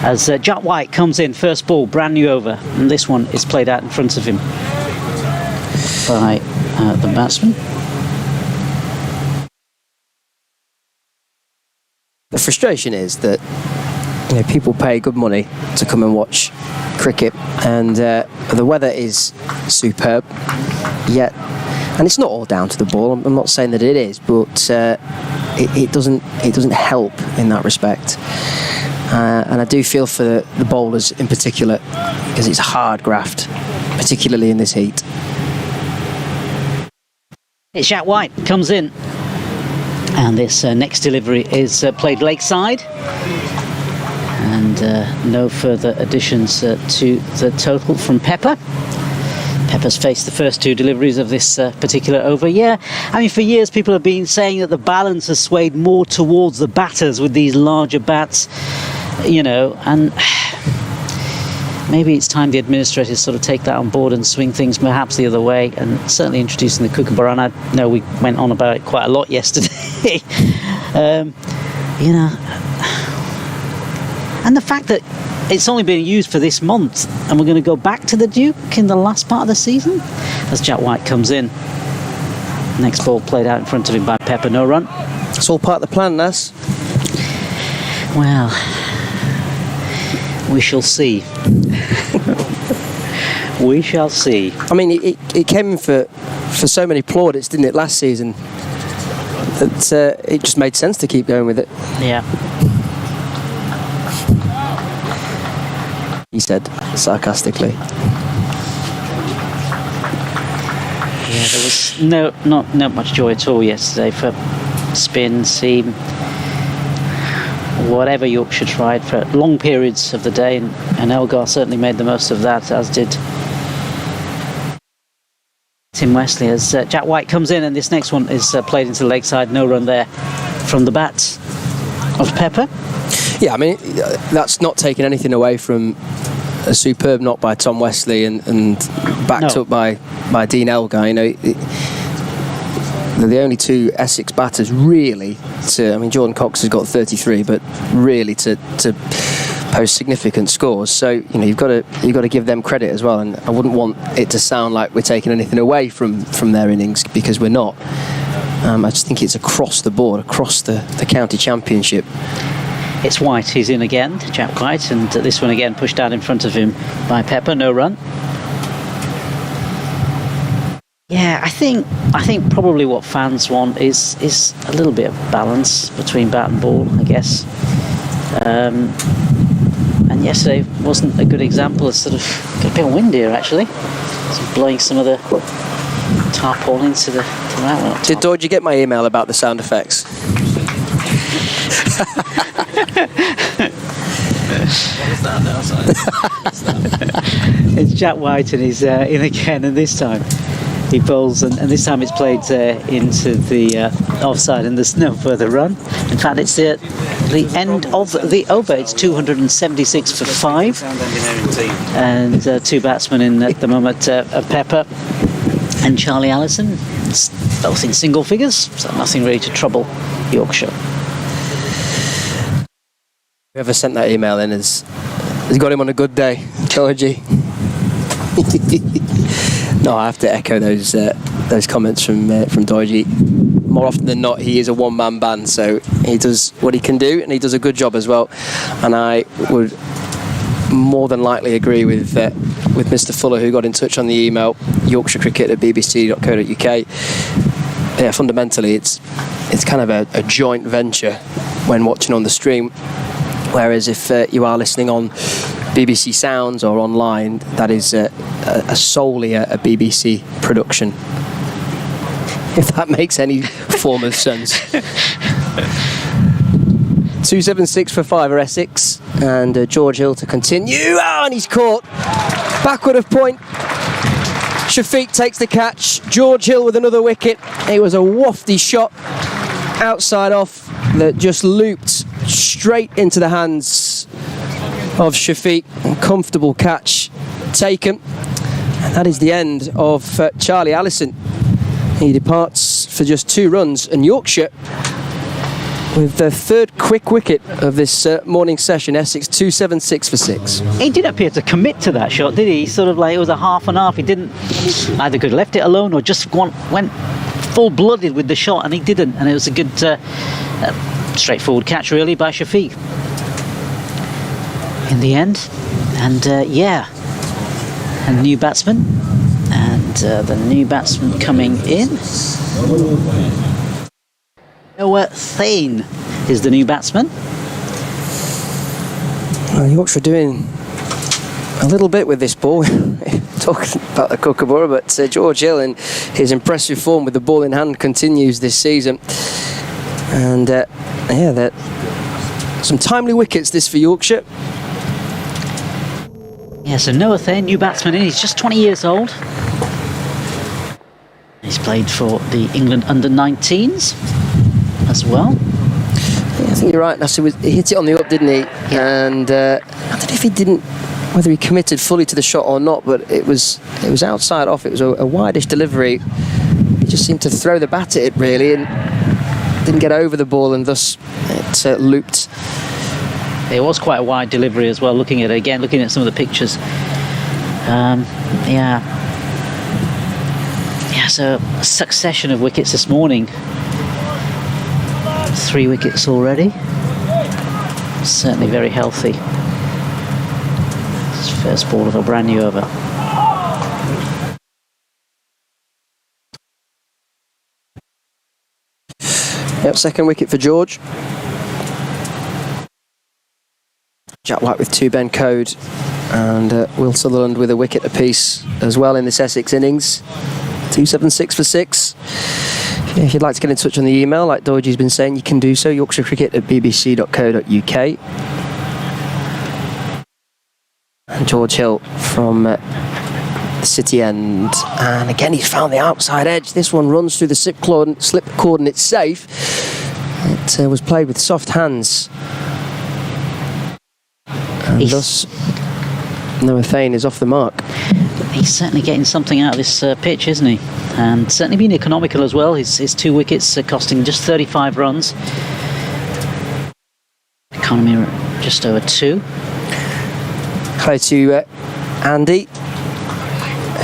As Jack White comes in, first ball, brand new over, and this one is played out in front of him by the batsman. The frustration is that people pay good money to come and watch cricket, and the weather is superb. Yet, and it's not all down to the ball. I'm not saying that it is, but it doesn't help in that respect. And I do feel for the bowlers in particular, because it's hard graft, particularly in this heat. It's Jack White, comes in. And this next delivery is played lakeside. And no further additions to the total from Pepper. Pepper's faced the first 2 deliveries of this particular over. Yeah, I mean, for years people have been saying that the balance has swayed more towards the batters with these larger bats. And maybe it's time the administrators sort of take that on board and swing things perhaps the other way, and certainly introducing the Kookaburra. And I know we went on about it quite a lot yesterday. And the fact that it's only being used for this month, and we're going to go back to the Duke in the last part of the season, as Jack White comes in. Next ball played out in front of him by Pepper, no run. It's all part of the plan, Nas. Well, we shall see. We shall see. I mean, it came in for so many plaudits, didn't it, last season, that it just made sense to keep going with it. Yeah. He said sarcastically. Yeah, there was not much joy at all yesterday for spin, seam, whatever Yorkshire tried for long periods of the day, and Elgar certainly made the most of that, as did Tim Wesley. As Jack White comes in, and this next one is played into the lakeside, no run there from the bats of Pepper. Yeah, I mean, that's not taking anything away from a superb knock by Tom Wesley and backed up by Dean Elgar. They're the only 2 Essex batters really Jordan Cox has got 33, but really to post significant scores. So you've got to give them credit as well. And I wouldn't want it to sound like we're taking anything away from their innings, because we're not. I just think it's across the board, across the county championship. It's White, he's in again, Jack White, and this one again pushed out in front of him by Pepper, no run. Yeah, Yeah, I think probably what fans want is a little bit of balance between bat and ball, I guess. And yesterday wasn't a good example. It's sort of got a bit of wind here actually. It's blowing some of the tarpaulin to the right. Did George, you get my email about the sound effects? It's Jack White and he's in again, and this time he bowls, and this time it's played into the offside, and there's no further run. In fact, it's the end of the over. It's 276 for 5, and two batsmen in at the moment, Pepper and Charlie Allison, both in single figures, so nothing really to trouble Yorkshire. Whoever sent that email in has got him on a good day, Georgie. No, I have to echo those comments from Doige. More often than not, he is a one-man band, so he does what he can do, and he does a good job as well. And I would more than likely agree with Mr. Fuller, who got in touch on the email, yorkshirecricket@bbc.co.uk. Yeah, fundamentally, it's kind of a joint venture when watching on the stream. Whereas if you are listening on BBC Sounds or online, that is solely a BBC production. If that makes any form of sense. 276 for 5 are Essex, and George Hill to continue. And he's caught. Backward of point. Shafiq takes the catch. George Hill with another wicket. It was a wafty shot outside off that just looped straight into the hands of Shafiq. A comfortable catch taken. And that is the end of Charlie Allison. He departs for just 2 runs, and Yorkshire with the third quick wicket of this morning session. Essex 276 for 6. He didn't appear to commit to that shot, did he? Sort of like it was a half and half. He didn't either could have left it alone or just went full-blooded with the shot, and he didn't. And it was a good, straightforward catch really by Shafiq in the end. And a new batsman, and the new batsman coming in. Noah Thane is the new batsman. Well, Yorkshire doing a little bit with this ball. Talking about the Kookaburra, but George Hill in his impressive form with the ball in hand continues this season. And some timely wickets this for Yorkshire. Yeah, so Noah Thane, new batsman in. He's just 20 years old. He's played for the England under-19s as well. Yeah, I think you're right, Nasser. He hit it on the up, didn't he? Yeah. And I don't know if he didn't, whether he committed fully to the shot or not, but it was outside off. It was a wideish delivery. He just seemed to throw the bat at it really, and didn't get over the ball, and thus it looped. It was quite a wide delivery as well. Looking at some of the pictures. So a succession of wickets this morning. 3 wickets already. Certainly very healthy. It's first ball of a brand new over. Yep, second wicket for George. Jack White with 2 Ben Code, and Will Sutherland with a wicket apiece as well in this Essex innings. 276 for 6. If you'd like to get in touch on the email, like Doige's been saying, you can do so. yorkshirecricket@bbc.co.uk. And George Hill from the City end, and again he's found the outside edge. This one runs through the slip cord and it's safe. It was played with soft hands, and thus Noah Thane is off the mark. He's certainly getting something out of this pitch, isn't he? And certainly been economical as well. His 2 wickets costing just 35 runs. Economy just over 2. Hello to Andy,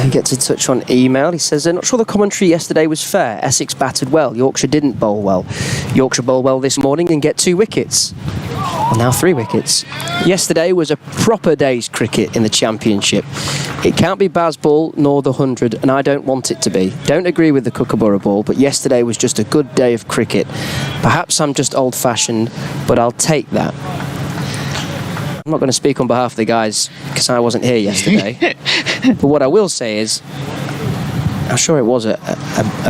who gets in touch on email. He says, not sure the commentary yesterday was fair. Essex batted well. Yorkshire didn't bowl well. Yorkshire bowl well this morning and get 2 wickets. Well, now 3 wickets. Yesterday was a proper day's cricket in the Championship. It can't be Baz ball nor the 100, and I don't want it to be. Don't agree with the Kookaburra ball, but yesterday was just a good day of cricket. Perhaps I'm just old-fashioned, but I'll take that. I'm not going to speak on behalf of the guys because I wasn't here yesterday. But what I will say is, I'm sure it was a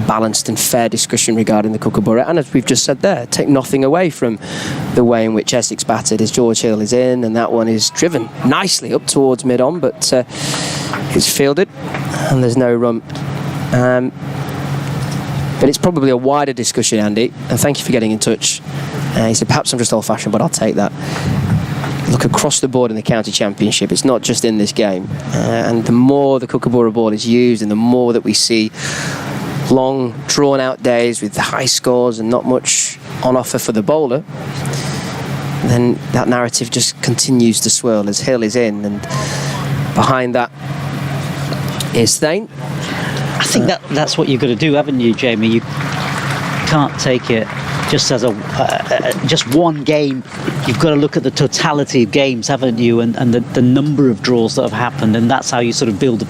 balanced and fair discussion regarding the Kookaburra, and as we've just said there, take nothing away from the way in which Essex batted as George Hill is in, and that one is driven nicely up towards mid-on, but it's fielded and there's no run. But it's probably a wider discussion, Andy, and thank you for getting in touch. He said, perhaps I'm just old-fashioned, but I'll take that. Look across the board in the county championship, it's not just in this game, and the more the Kookaburra ball is used and the more that we see long drawn out days with high scores and not much on offer for the bowler, then that narrative just continues to swirl as Hill is in, and behind that is Thane. I think that's what you've got to do, haven't you, Jamie? You can't take it just as just one game. You've got to look at the totality of games, haven't you, and the number of draws that have happened, and that's how you sort of build up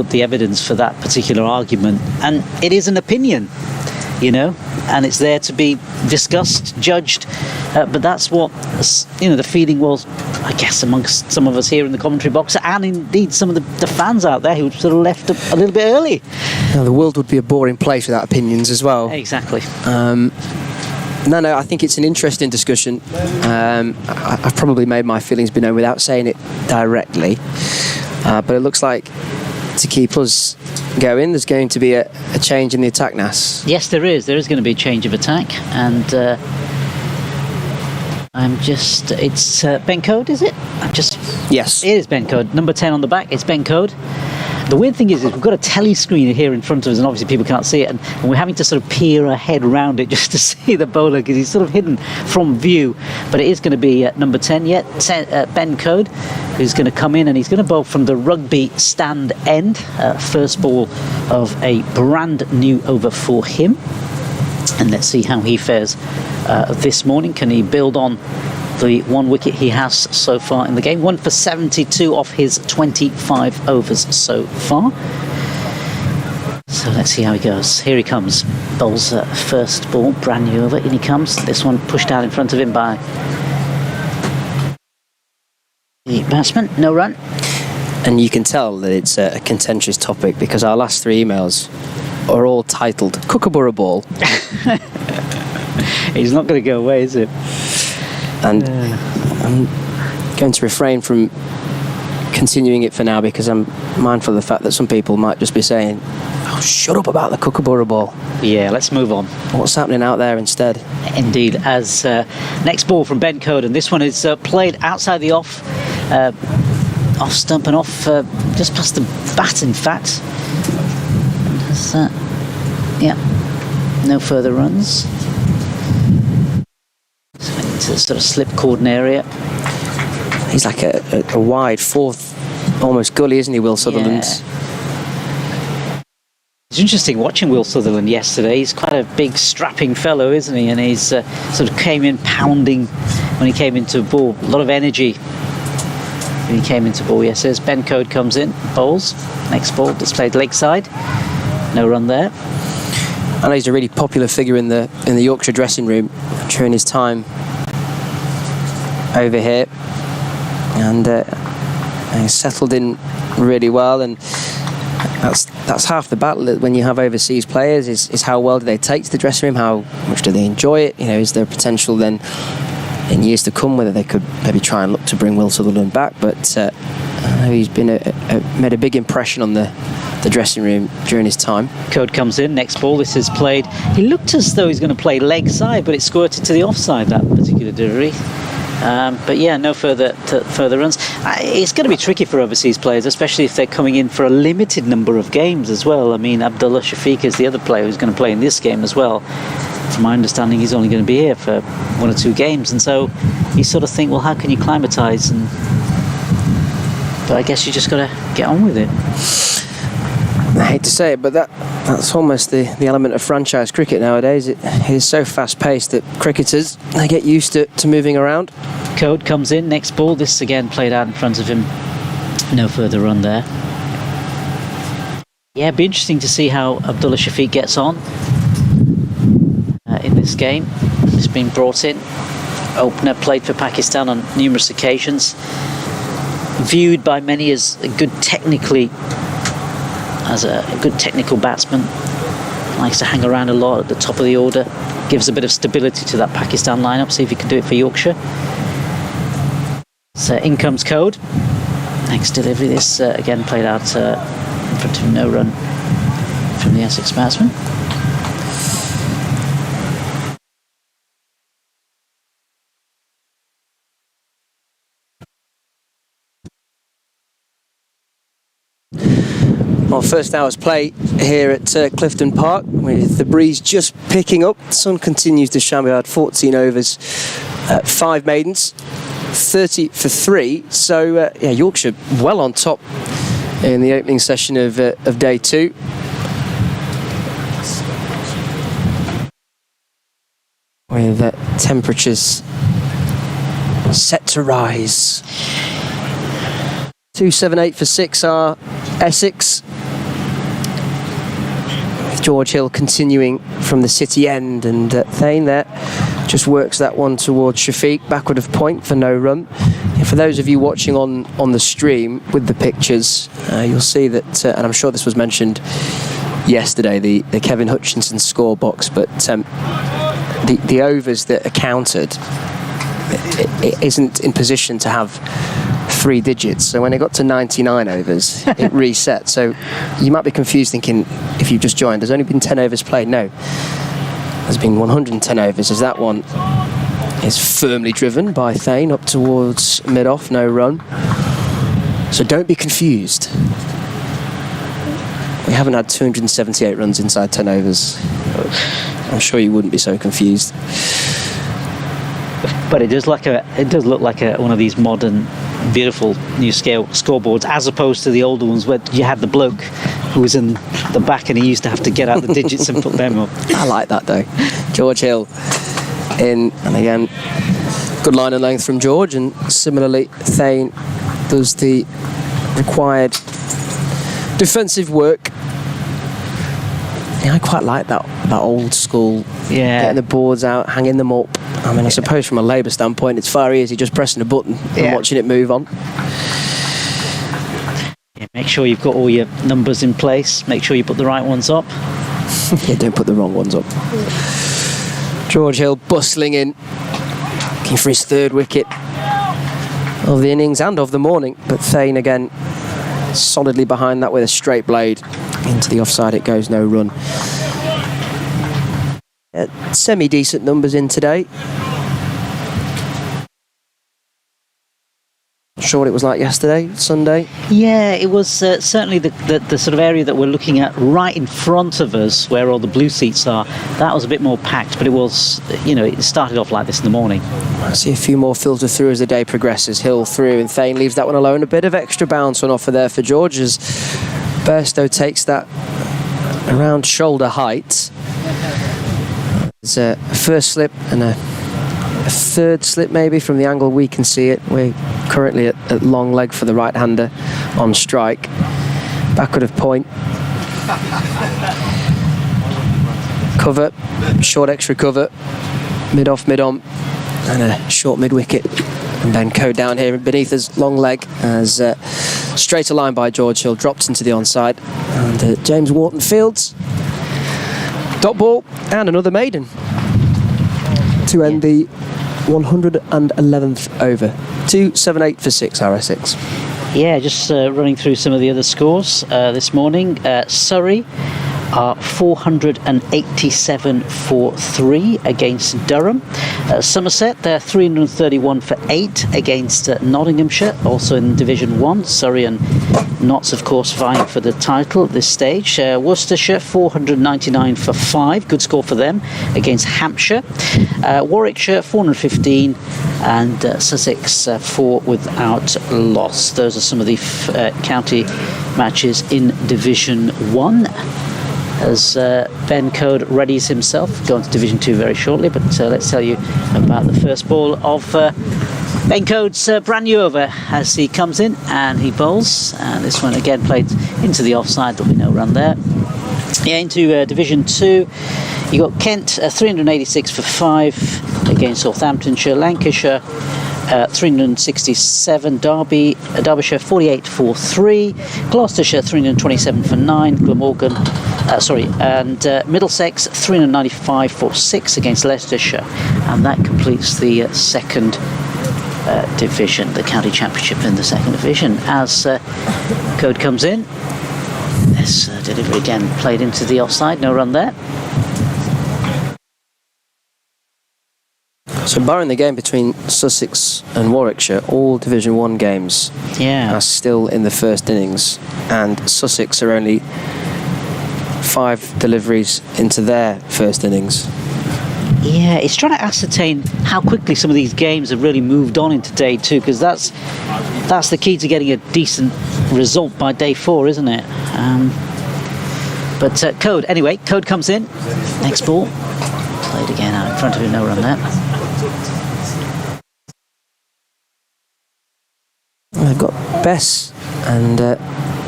the evidence for that particular argument. And it is an opinion, and it's there to be discussed, judged, but that's what the feeling was, I guess, amongst some of us here in the commentary box, and indeed some of the fans out there who sort of left a little bit early. Now, the world would be a boring place without opinions as well. Exactly. No, I think it's an interesting discussion. I've probably made my feelings be known without saying it directly, but it looks like to keep us going, there's going to be a change in the attack, Nas. Yes, there is. There is going to be a change of attack, and it's Ben Code, is it? Yes. It is Ben Code. Number 10 on the back, it's Ben Code. The weird thing is we've got a telly screen here in front of us, and obviously people can't see it, and we're having to sort of peer our head around it just to see the bowler because he's sort of hidden from view. But it is going to be number 10, Ben Code, who's going to come in, and he's going to bowl from the rugby stand end. First ball of a brand new over for him. And let's see how he fares this morning. Can he build on the 1 wicket he has so far in the game? 1 for 72 off his 25 overs so far. So let's see how he goes. Here he comes. Bowls first ball, brand new over. In he comes. This one pushed out in front of him by the batsman. No run. And you can tell that it's a contentious topic because our last 3 emails are all titled Kookaburra ball. He's not going to go away, is it? And I'm going to refrain from continuing it for now because I'm mindful of the fact that some people might just be saying, oh, shut up about the Kookaburra ball. Yeah, let's move on. What's happening out there instead? Indeed, as next ball from Ben Code, and this one is played outside the off stump and off just past the bat, in fact. No further runs. So into the sort of slip cordon area. He's like a wide fourth, almost gully, isn't he, Will Sutherland? Yeah. It's interesting watching Will Sutherland yesterday. He's quite a big, strapping fellow, isn't he? And he's sort of came in pounding when he came into ball. A lot of energy when he came into ball yesterday. As Ben Code comes in, bowls. Next ball, displayed leg side. No run there. I know he's a really popular figure in the Yorkshire dressing room during his time over here, and he's settled in really well, and that's half the battle when you have overseas players is how well do they take to the dressing room, how much do they enjoy it, is there potential then in years to come whether they could maybe try and look to bring Will Sutherland back, but he's been made a big impression on the dressing room during his time. Code comes in, next ball, this is played. He looked as though he's going to play leg side, but it squirted to the offside, that particular delivery. But yeah, no further runs. It's going to be tricky for overseas players, especially if they're coming in for a limited number of games as well. I mean, Abdullah Shafiq is the other player who's going to play in this game as well. From my understanding, he's only going to be here for 1 or 2 games, and so you sort of think, well, how can you climatise? But I guess you just got to get on with it. I hate to say it, but that's almost the element of franchise cricket nowadays. It is so fast-paced that cricketers, they get used to moving around. Code comes in, next ball. This again played out in front of him. No further run there. Yeah, it'd be interesting to see how Abdullah Shafiq gets on in this game. He's been brought in. Opener, played for Pakistan on numerous occasions. Viewed by many as a good technical batsman. Likes to hang around a lot at the top of the order. Gives a bit of stability to that Pakistan lineup. See if he can do it for Yorkshire. So in comes Code. Next delivery. This again played out in front of no run from the Essex batsman. Well, first hour's play here at Clifton Park, with the breeze just picking up. The sun continues to shine. We had 14 overs, 5 maidens, 30 for 3. So, Yorkshire well on top in the opening session of day 2. With temperatures set to rise. 278 for 6 are Essex. George Hill continuing from the city end, and Thane there just works that one towards Shafiq, backward of point for no run. For those of you watching on the stream with the pictures, you'll see that, and I'm sure this was mentioned yesterday, the Kevin Hutchinson score box, but the overs that are counted, it isn't in position to have 3 digits, so when it got to 99 overs it reset. So you might be confused thinking, if you've just joined, there's only been 10 overs played. No, there's been 110 overs, as that one is firmly driven by Thane up towards mid-off, no run. So don't be confused. We haven't had 278 runs inside 10 overs. I'm sure you wouldn't be so confused. But it does look like one of these modern, beautiful new scale scoreboards, as opposed to the older ones where you had the bloke who was in the back and he used to have to get out the digits and put them up. I like that though. George Hill in, and again, good line and length from George, and similarly Thane does the required defensive work. Yeah, I quite like that old school, getting the boards out, hanging them up. I mean, I suppose from a Labour standpoint, it's far easier just pressing a button and watching it move on. Yeah, make sure you've got all your numbers in place. Make sure you put the right ones up. Yeah, don't put the wrong ones up. George Hill bustling in, looking for his 3rd wicket of the innings and of the morning. But Thane again solidly behind that with a straight blade. Into the offside it goes, no run. Semi-decent numbers in today. Not sure what it was like yesterday, Sunday. Yeah, it was certainly the sort of area that we're looking at right in front of us, where all the blue seats are. That was a bit more packed, but it was, it started off like this in the morning. I see a few more filter through as the day progresses. Hill through, and Thane leaves that one alone. A bit of extra bounce on offer there for George, as Bairstow takes that around shoulder height. There's a first slip and a 3rd slip maybe from the angle we can see it. We're currently at long leg for the right-hander on strike. Backward of point. Cover, short extra cover. Mid-off, mid-on, and a short mid-wicket. And then Code down here beneath his long leg as straight a line by George Hill, dropped into the onside. And James Wharton fields. Dot ball and another maiden to end the 111th over. 278 for 6 are Essex. Yeah, just running through some of the other scores this morning. Surrey are 487 for 3 against Durham. Somerset, they're 331 for 8 against Nottinghamshire, also in Division 1. Surrey and Notts, of course, vying for the title at this stage. Worcestershire, 499 for 5, good score for them against Hampshire. Warwickshire, 415, and Sussex, 4 without loss. Those are some of the county matches in Division 1. As Ben Code readies himself, going to Division 2 very shortly, but let's tell you about the first ball of Ben Code's brand new over as he comes in and he bowls. And this one again played into the offside, there'll be no run there. Yeah, into Division 2, you got Kent 386 for 5 against Northamptonshire. Lancashire 367, Derbyshire 48 for 3, Gloucestershire 327 for 9, Glamorgan, and Middlesex 395 for 6 against Leicestershire, and that completes the second division, the county championship in the second division. As Code comes in, this delivery again played into the offside, no run there. So barring the game between Sussex and Warwickshire, all Division 1 games are still in the first innings, and Sussex are only 5 deliveries into their first innings. Yeah, it's trying to ascertain how quickly some of these games have really moved on into day 2, because that's the key to getting a decent result by day 4, isn't it? But Code comes in, next ball, played again out in front of him, no run there. They've got Bess and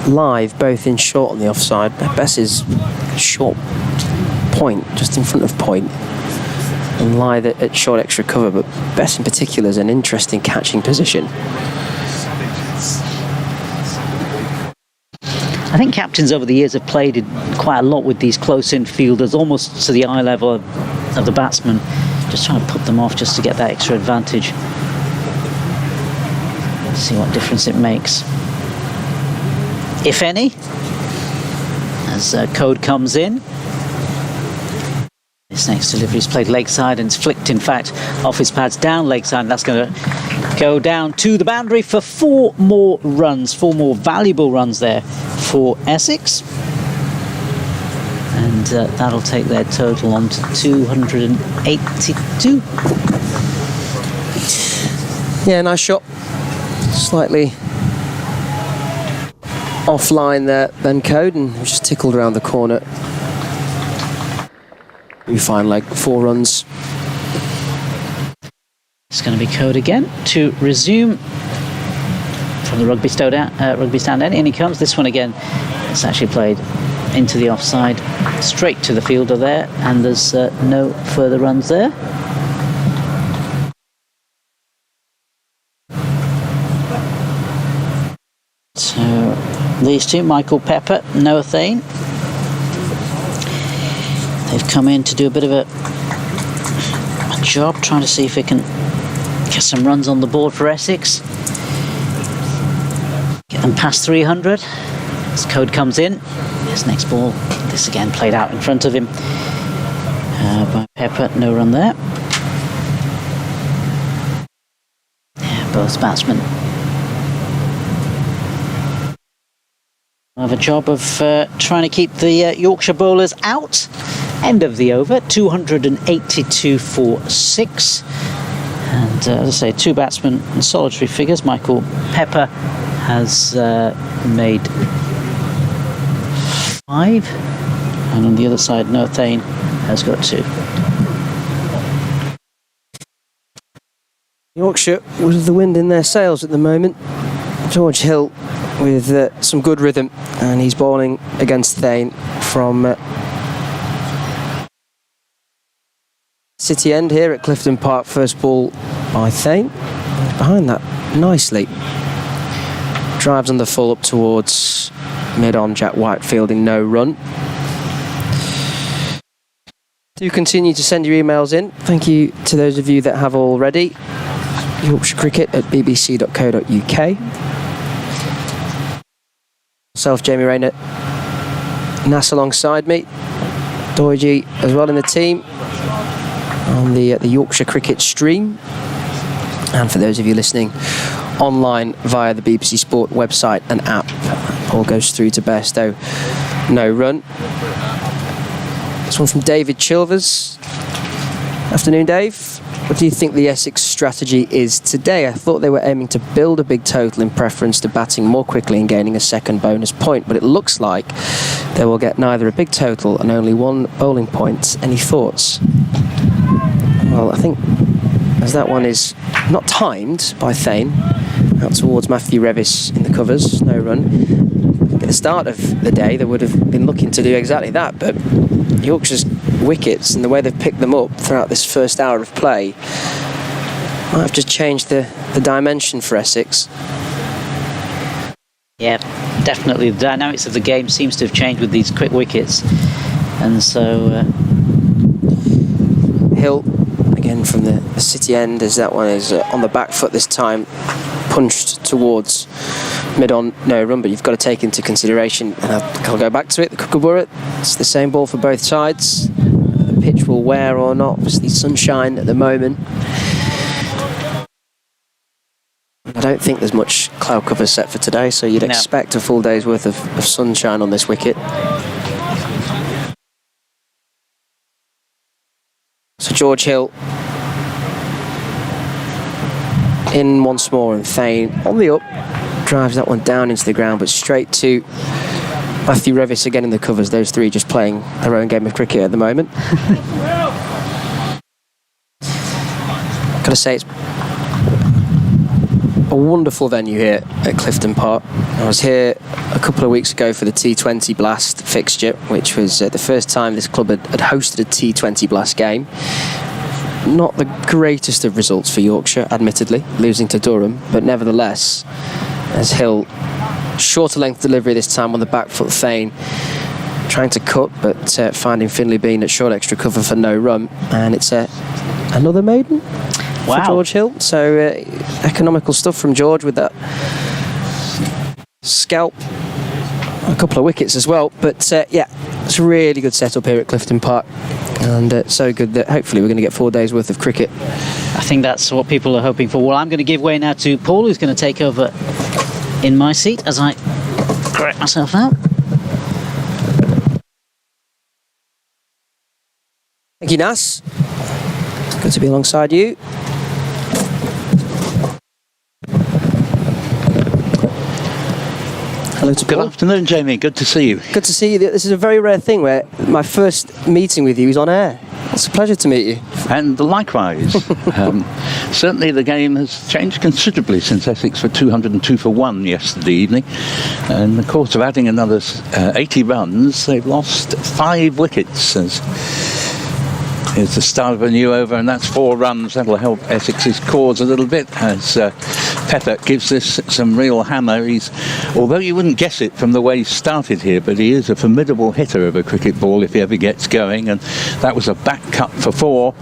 Live both in short on the offside. Bess is short point, just in front of point, and Live at short extra cover, but Bess in particular is an interesting catching position. I think captains over the years have played quite a lot with these close-in fielders, almost to the eye level of the batsman, just trying to put them off just to get that extra advantage. See what difference it makes, if any, as Code comes in. This next delivery is played leg side and it's flicked, in fact, off his pads down leg side, and that's going to go down to the boundary for 4 more runs, 4 more valuable runs there for Essex, and that'll take their total on to 282. Yeah, nice shot. Slightly offline there, Ben Code, and just tickled around the corner. We find like 4 runs. It's going to be Code again to resume from the rugby stand end. In he comes. This one again, it's actually played into the offside, straight to the fielder there, and there's no further runs there. So these two, Michael Pepper, Noah Thane, they've come in to do a bit of a job, trying to see if they can get some runs on the board for Essex, get them past 300. This Code comes in. His next ball, this again played out in front of him by Pepper, no run there. Yeah, both batsmen have a job of trying to keep the Yorkshire bowlers out. End of the over, 282 for 6. And as I say, 2 batsmen in solitary figures. Michael Pepper has made 5. And on the other side, Noah Thane has got 2. Yorkshire with the wind in their sails at the moment. George Hill with some good rhythm, and he's bowling against Thane from City End here at Clifton Park. First ball by Thane. He's behind that nicely. Drives on the full up towards mid-on. Jack White fielding no run. Do continue to send your emails in. Thank you to those of you that have already. Yorkshire Cricket at bbc.co.uk. Myself, Jamie Rayner, Nass alongside me. Doigi as well in the team on the Yorkshire Cricket stream. And for those of you listening online via the BBC Sport website and app, all goes through to Bairstow, no run. This one from David Chilvers. Afternoon, Dave. What do you think the Essex strategy is today? I thought they were aiming to build a big total in preference to batting more quickly and gaining a second bonus point, but it looks like they will get neither a big total and only one bowling point. Any thoughts? Well, I think as that one is not timed by Thane, out towards Matthew Revis in the covers, no run. At the start of the day, they would have been looking to do exactly that, but Yorkshire's wickets and the way they've picked them up throughout this first hour of play might have just changed the dimension for Essex. Yeah, definitely. The dynamics of the game seems to have changed with these quick wickets. And so... Hill, again from the city end, as that one is on the back foot this time, punched towards mid-on, no run, but you've got to take into consideration, and I'll go back to it, the Kookaburra, it's the same ball for both sides. The pitch will wear or not, obviously sunshine at the moment. I don't think there's much cloud cover set for today, so you'd expect a full day's worth of sunshine on this wicket. So George Hill in once more, and Thane on the up, drives that one down into the ground, but straight to Matthew Revis again in the covers. Those three just playing their own game of cricket at the moment. Gotta say, it's a wonderful venue here at Clifton Park. I was here a couple of weeks ago for the T20 Blast fixture, which was the first time this club had hosted a T20 Blast game. Not the greatest of results for Yorkshire, admittedly, losing to Durham, but nevertheless, as Hill, shorter length delivery this time on the back foot. Thane trying to cut, but finding Finlay Bean at short extra cover for no run, and it's another maiden for George Hill. So economical stuff from George with that scalp, a couple of wickets as well. But yeah, it's a really good setup here at Clifton Park, and so good that hopefully we're going to get 4 days worth of cricket. I think that's what people are hoping for. Well, I'm going to give way now to Paul, who's going to take over in my seat as I correct myself out. Thank you, Nas. Good to be alongside you. Hello to Paul. Good afternoon, Jamie. Good to see you. Good to see you. This is a very rare thing where my first meeting with you is on air. It's a pleasure to meet you. And likewise. Certainly the game has changed considerably since Essex were 202 for 1 yesterday evening. And of course, of adding another 80 runs, they've lost 5 wickets. It's the start of a new over, and that's 4 runs. That'll help Essex's cause a little bit as Pepper gives this some real hammer. Although you wouldn't guess it from the way he started here, but he is a formidable hitter of a cricket ball if he ever gets going, and that was a back cut for 4.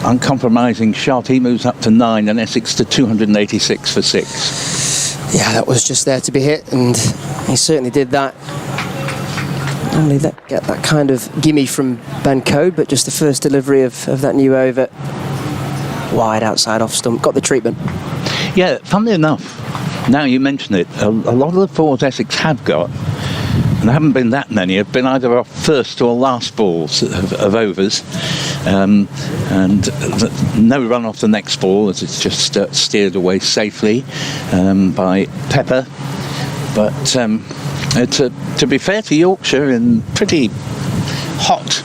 Uncompromising shot. He moves up to 9, and Essex to 286 for 6. Yeah, that was just there to be hit, and he certainly did that. Only get that kind of gimme from Ben Code, but just the first delivery of that new over, wide outside off stump, got the treatment. Yeah, funnily enough, now you mention it, a lot of the fours Essex have got, and there haven't been that many, have been either off first or last balls of overs, and no run off the next ball as it's just steered away safely by Pepper. But to be fair to Yorkshire, in pretty hot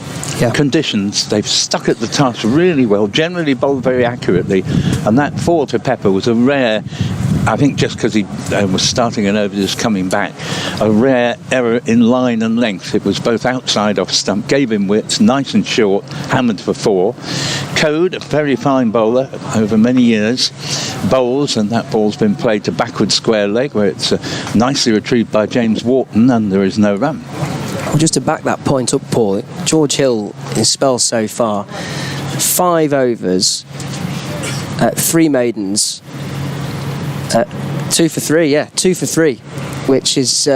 conditions, they've stuck at the task really well, generally bowled very accurately, and that 4 to Pepper was a rare, I think just because he was starting and over just coming back, a rare error in line and length. It was both outside off stump, gave him width, nice and short, hammered for 4. Code, a very fine bowler over many years, bowls, and that ball's been played to backward square leg where it's nicely retrieved by James Wharton, and there is no run. Well, just to back that point up, Paul, George Hill, his spell so far, 5 overs, 3 maidens, 2 for 3, 2 for 3, which is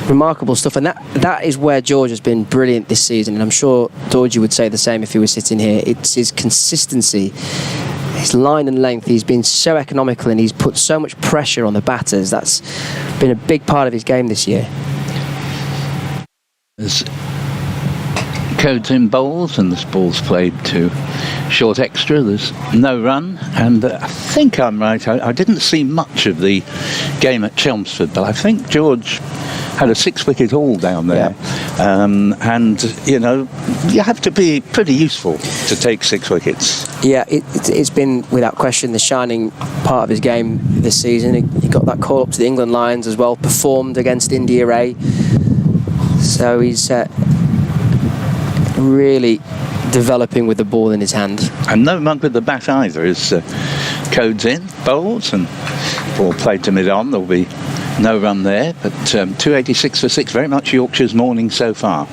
remarkable stuff, and that is where George has been brilliant this season, and I'm sure Georgie would say the same if he was sitting here. It's his consistency, his line and length. He's been so economical and he's put so much pressure on the batters. That's been a big part of his game this year. There's Codes in bowls, and this ball's played to short extra. There's no run, and I think I'm right. I didn't see much of the game at Chelmsford, but I think George had a 6-wicket haul down there. And you know, you have to be pretty useful to take 6 wickets. Yeah, it's been without question the shining part of his game this season. He got that call up to the England Lions as well, performed against India A, so he's really developing with the ball in his hand. And no mug with the bat either. As Codes in bowls and ball played to mid-on, there'll be no run there, but 286 for 6, very much Yorkshire's morning so far.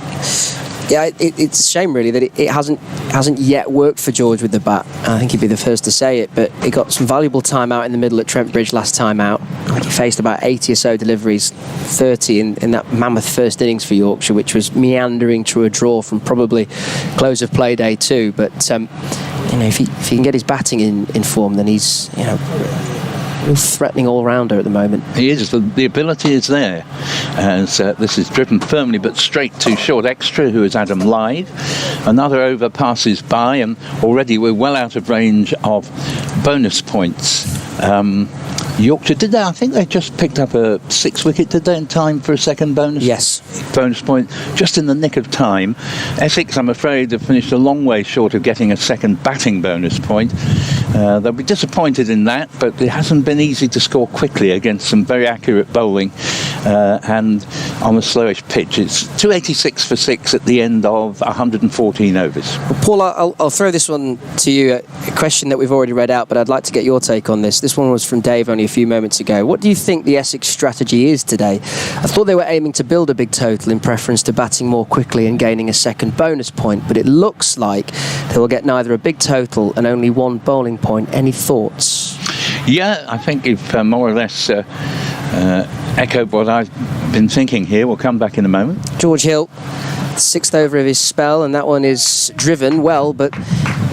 Yeah, it's a shame really that it hasn't yet worked for George with the bat. I think he'd be the first to say it, but he got some valuable time out in the middle at Trent Bridge last time out. I think he faced about 80 or so deliveries, 30 in that mammoth first innings for Yorkshire, which was meandering through a draw from probably close of play day 2. But you know, if he can get his batting in form, then he's, you know, real threatening all-rounder at the moment. He is. The ability is there. As this is driven firmly but straight to short extra, who is Adam Lyde. Another over passes by, and already we're well out of range of bonus points. Yorkshire, did they? I think they just picked up a 6-wicket, did they, in time for a second bonus? Yes. Bonus point, just in the nick of time. Essex, I'm afraid, have finished a long way short of getting a second batting bonus point. They'll be disappointed in that, but it hasn't been easy to score quickly against some very accurate bowling and on a slowish pitch. It's 286 for 6 at the end of 114 overs. Well, Paul, I'll throw this one to you, a question that we've already read out, but I'd like to get your take on this. This one was from Dave only a few moments ago. What do you think the Essex strategy is today? I thought they were aiming to build a big total in preference to batting more quickly and gaining a second bonus point, but it looks like they will get neither a big total and only one bowling point. Any thoughts? Yeah, I think you've more or less echoed what I've been thinking here. We'll come back in a moment. George Hill, 6th over of his spell, and that one is driven well, but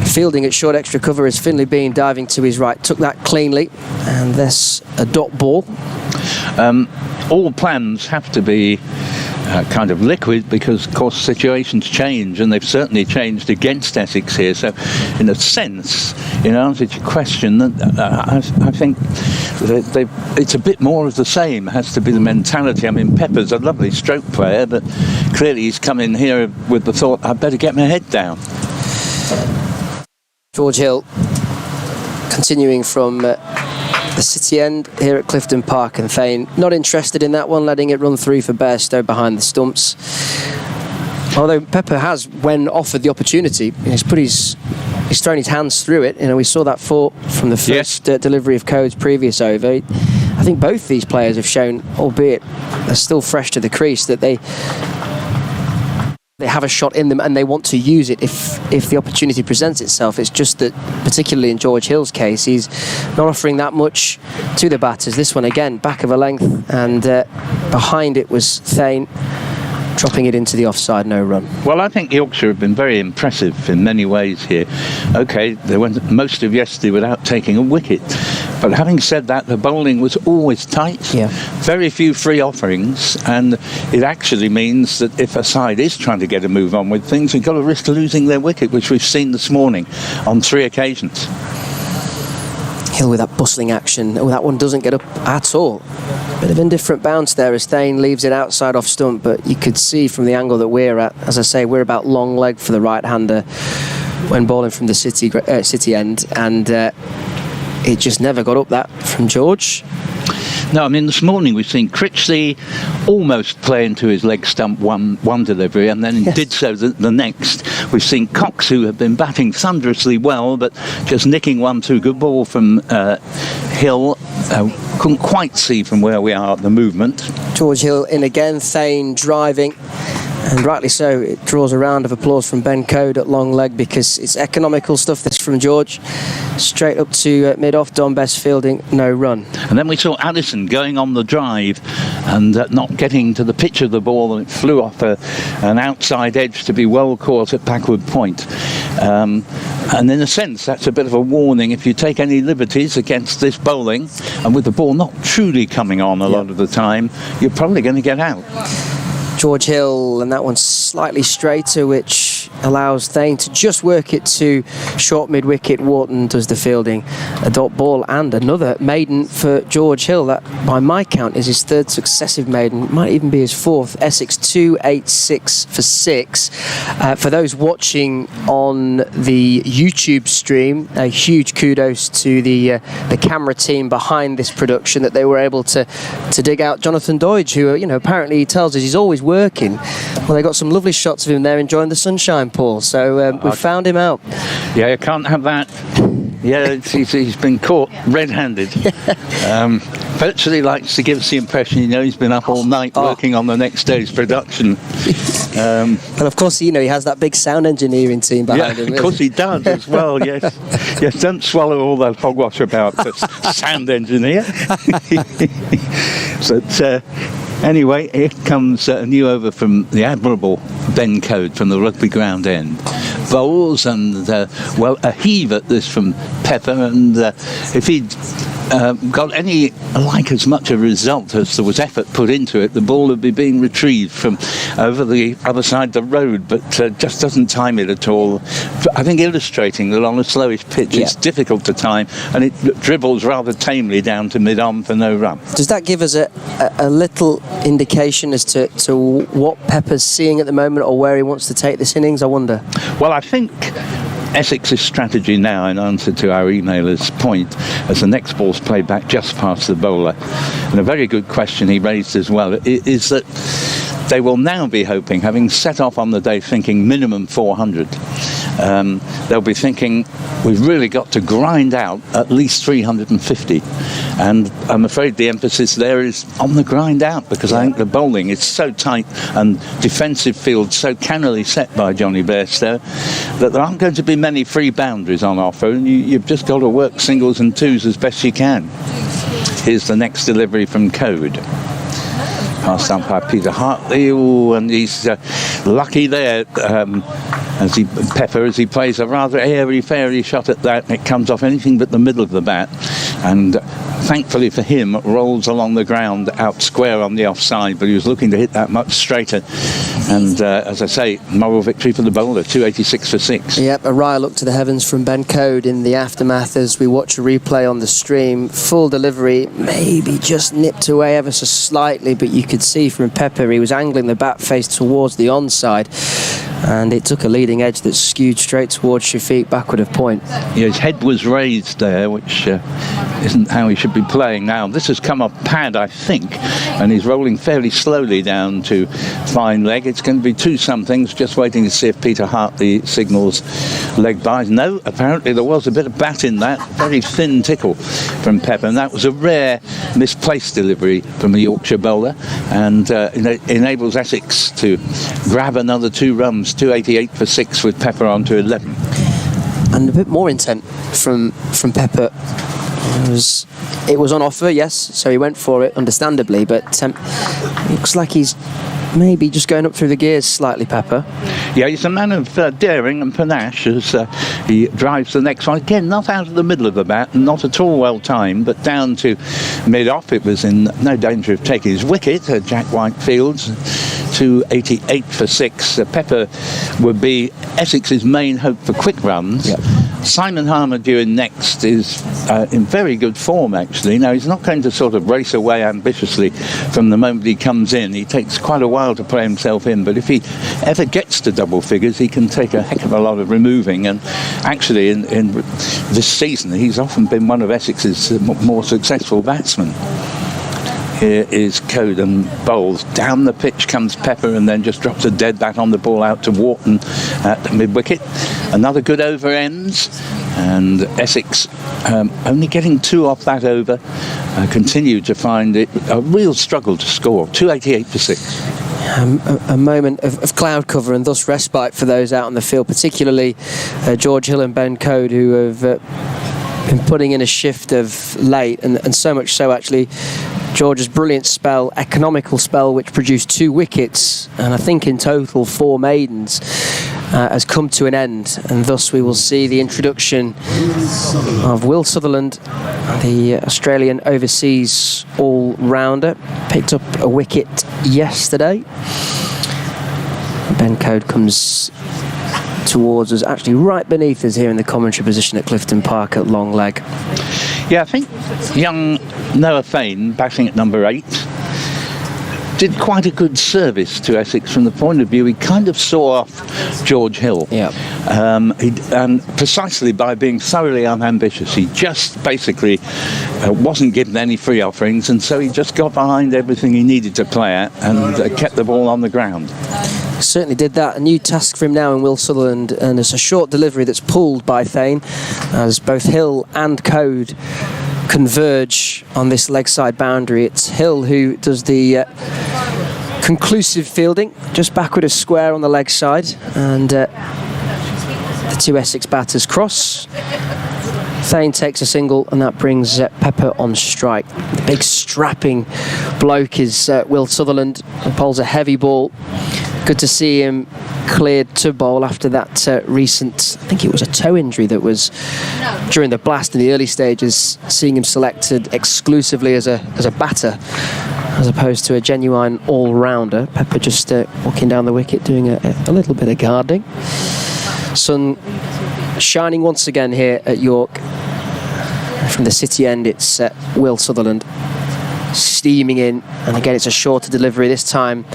fielding at short extra cover as Finlay Bean diving to his right took that cleanly, and that's a dot ball. All plans have to be kind of liquid because, of course, situations change, and they've certainly changed against Essex here. So, in a sense, in answer to your question, I think it's a bit more of the same. It has to be the mentality. I mean, Pepper's a lovely stroke player, but clearly he's come in here with the thought, I'd better get my head down. George Hill continuing from the city end here at Clifton Park, and Thane not interested in that one, letting it run through for Bairstow behind the stumps. Although Pepper has, when offered the opportunity, he's thrown his hands through it. You know, we saw that from the first delivery of Code's previous over. I think both these players have shown, albeit they're still fresh to the crease, that they have a shot in them and they want to use it if the opportunity presents itself. It's just that, particularly in George Hill's case, he's not offering that much to the batters. This one again, back of a length, and behind it was Thane, dropping it into the offside, no run. Well, I think Yorkshire have been very impressive in many ways here. OK, they went most of yesterday without taking a wicket. But having said that, the bowling was always tight. Yeah. Very few free offerings, and it actually means that if a side is trying to get a move on with things, they've got to risk losing their wicket, which we've seen this morning on 3 occasions. Hill with that bustling action. Oh, that one doesn't get up at all. Bit of indifferent bounce there as Thane leaves it outside off stump, but you could see from the angle that we're at, as I say, we're about long leg for the right-hander when bowling from the city end, and it just never got up that from George. No, I mean, this morning we've seen Critchley almost play into his leg stump one delivery, and then did so the next. We've seen Cox, who have been batting thunderously well, but just nicking one too. Good ball from Hill. Couldn't quite see from where we are the movement. George Hill in again, Thane driving, And rightly so, it draws a round of applause from Ben Code at long leg, because it's economical stuff, this from George. Straight up to mid-off, Don Best fielding, no run. And then we saw Addison going on the drive and not getting to the pitch of the ball, and it flew off an outside edge to be well caught at backward point. And in a sense, that's a bit of a warning. If you take any liberties against this bowling, and with the ball not truly coming on a lot of the time, you're probably going to get out. George Hill, and that one's slightly straighter, which allows Thane to just work it to short mid-wicket. Wharton does the fielding. A dot ball and another maiden for George Hill. That, by my count, is his third successive maiden. It might even be his fourth. Essex 286 for 6. For those watching on the YouTube stream, a huge kudos to the camera team behind this production, that they were able to dig out Jonathan Doidge, who, apparently he tells us he's always working. Well, they got some lovely shots of him there enjoying the sunshine, Paul. So we found him out. Yeah, you can't have that. Yeah, he's been caught red-handed. Virtually likes to give us the impression, he's been up all night working on the next day's production. And of course, he has that big sound engineering team behind him. Of course he does as well, yes. Yes, don't swallow all that hogwash about the sound engineer. But anyway, here comes a new over from the admirable Ben Code from the rugby ground end. Bowls and, a heave at this from Pepper, and if he'd got as much a result as there was effort put into it, the ball would be being retrieved from over the other side of the road, but just doesn't time it at all. I think illustrating that on a slowish pitch it's difficult to time, and it dribbles rather tamely down to mid-on for no run. Does that give us a little indication as to what Pepper's seeing at the moment, or where he wants to take this innings, I wonder? Well, I think Essex's strategy now, in answer to our emailer's point, as the next ball's played back just past the bowler, and a very good question he raised as well, is that they will now be hoping, having set off on the day thinking minimum 400, they'll be thinking we've really got to grind out at least 350. And I'm afraid the emphasis there is on the grind out, because I think the bowling is so tight and defensive field so cannily set by Johnny Bairstow that there aren't going to be many free boundaries on offer, and you've just got to work singles and twos as best you can. Here's the next delivery from Code. Passed on by Peter Hartley, and he's lucky there. As he plays a rather airy-fairy shot at that, and it comes off anything but the middle of the bat, and thankfully for him, rolls along the ground out square on the offside, but he was looking to hit that much straighter. And as I say, moral victory for the bowler, 286 for 6. Yep, a wry look to the heavens from Ben Code in the aftermath as we watch a replay on the stream. Full delivery, maybe just nipped away ever so slightly, but you could see from Pepper he was angling the bat face towards the onside, and it took a leading edge that skewed straight towards Shafiq backward of point. Yeah, his head was raised there, which isn't how he should be playing now. This has come off pad, I think, and he's rolling fairly slowly down to fine leg. It's going to be 2-somethings, just waiting to see if Peter Hartley signals leg byes. No, apparently there was a bit of bat in that, very thin tickle from Pepper, and that was a rare misplaced delivery from the Yorkshire bowler, and enables Essex to grab another 2 runs, 288 for 6 with Pepper on to 11. And a bit more intent from Pepper. It was on offer, yes, so he went for it, understandably, but looks like he's maybe just going up through the gears slightly, Pepper. Yeah, he's a man of daring and panache as he drives the next one. Again, not out of the middle of the bat, not at all well timed, but down to mid-off. It was in no danger of taking his wicket, Jack Whitefield's. 288 for 6. Pepper would be Essex's main hope for quick runs. Yep. Simon Harmer due in next is in very good form, actually. Now, he's not going to sort of race away ambitiously from the moment he comes in. He takes quite a while to play himself in, but if he ever gets to double figures, he can take a heck of a lot of removing. And actually, in this season, he's often been one of Essex's more successful batsmen. Here is Code and bowls. Down the pitch comes Pepper, and then just drops a dead bat on the ball out to Wharton at the mid-wicket. Another good over ends, and Essex only getting 2 off that over, continue to find it a real struggle to score. 288 for 6. a moment of cloud cover and thus respite for those out on the field, particularly George Hill and Ben Code, who have been putting in a shift of late, and so much so actually George's brilliant spell, economical spell, which produced 2 wickets and I think in total 4 maidens, has come to an end, and thus we will see the introduction of Will Sutherland, the Australian overseas all-rounder. Picked up a wicket yesterday. Ben Code comes towards us, actually right beneath us here in the commentary position at Clifton Park at long leg. Yeah, I think young Noah Fane, batting at number 8, did quite a good service to Essex from the point of view he kind of saw off George Hill. Yeah. And precisely by being thoroughly unambitious. He just basically wasn't given any free offerings, and so he just got behind everything he needed to play at and kept the ball on the ground. Certainly did that. A new task for him now in Will Sutherland, and it's a short delivery that's pulled by Fane as both Hill and Code converge on this leg side boundary. It's Hill who does the conclusive fielding, just backward of square on the leg side, and the 2 Essex batters cross. Fane takes a single, and that brings Pepper on strike. The big strapping bloke is Will Sutherland, who bowls a heavy ball. Good to see him cleared to bowl after that recent, I think it was a toe injury that was during the blast in the early stages, seeing him selected exclusively as a batter as opposed to a genuine all-rounder. Pepper just walking down the wicket doing a little bit of guarding. Sun shining once again here at York. From the city end, it's Will Sutherland steaming in, and again it's a shorter delivery. This time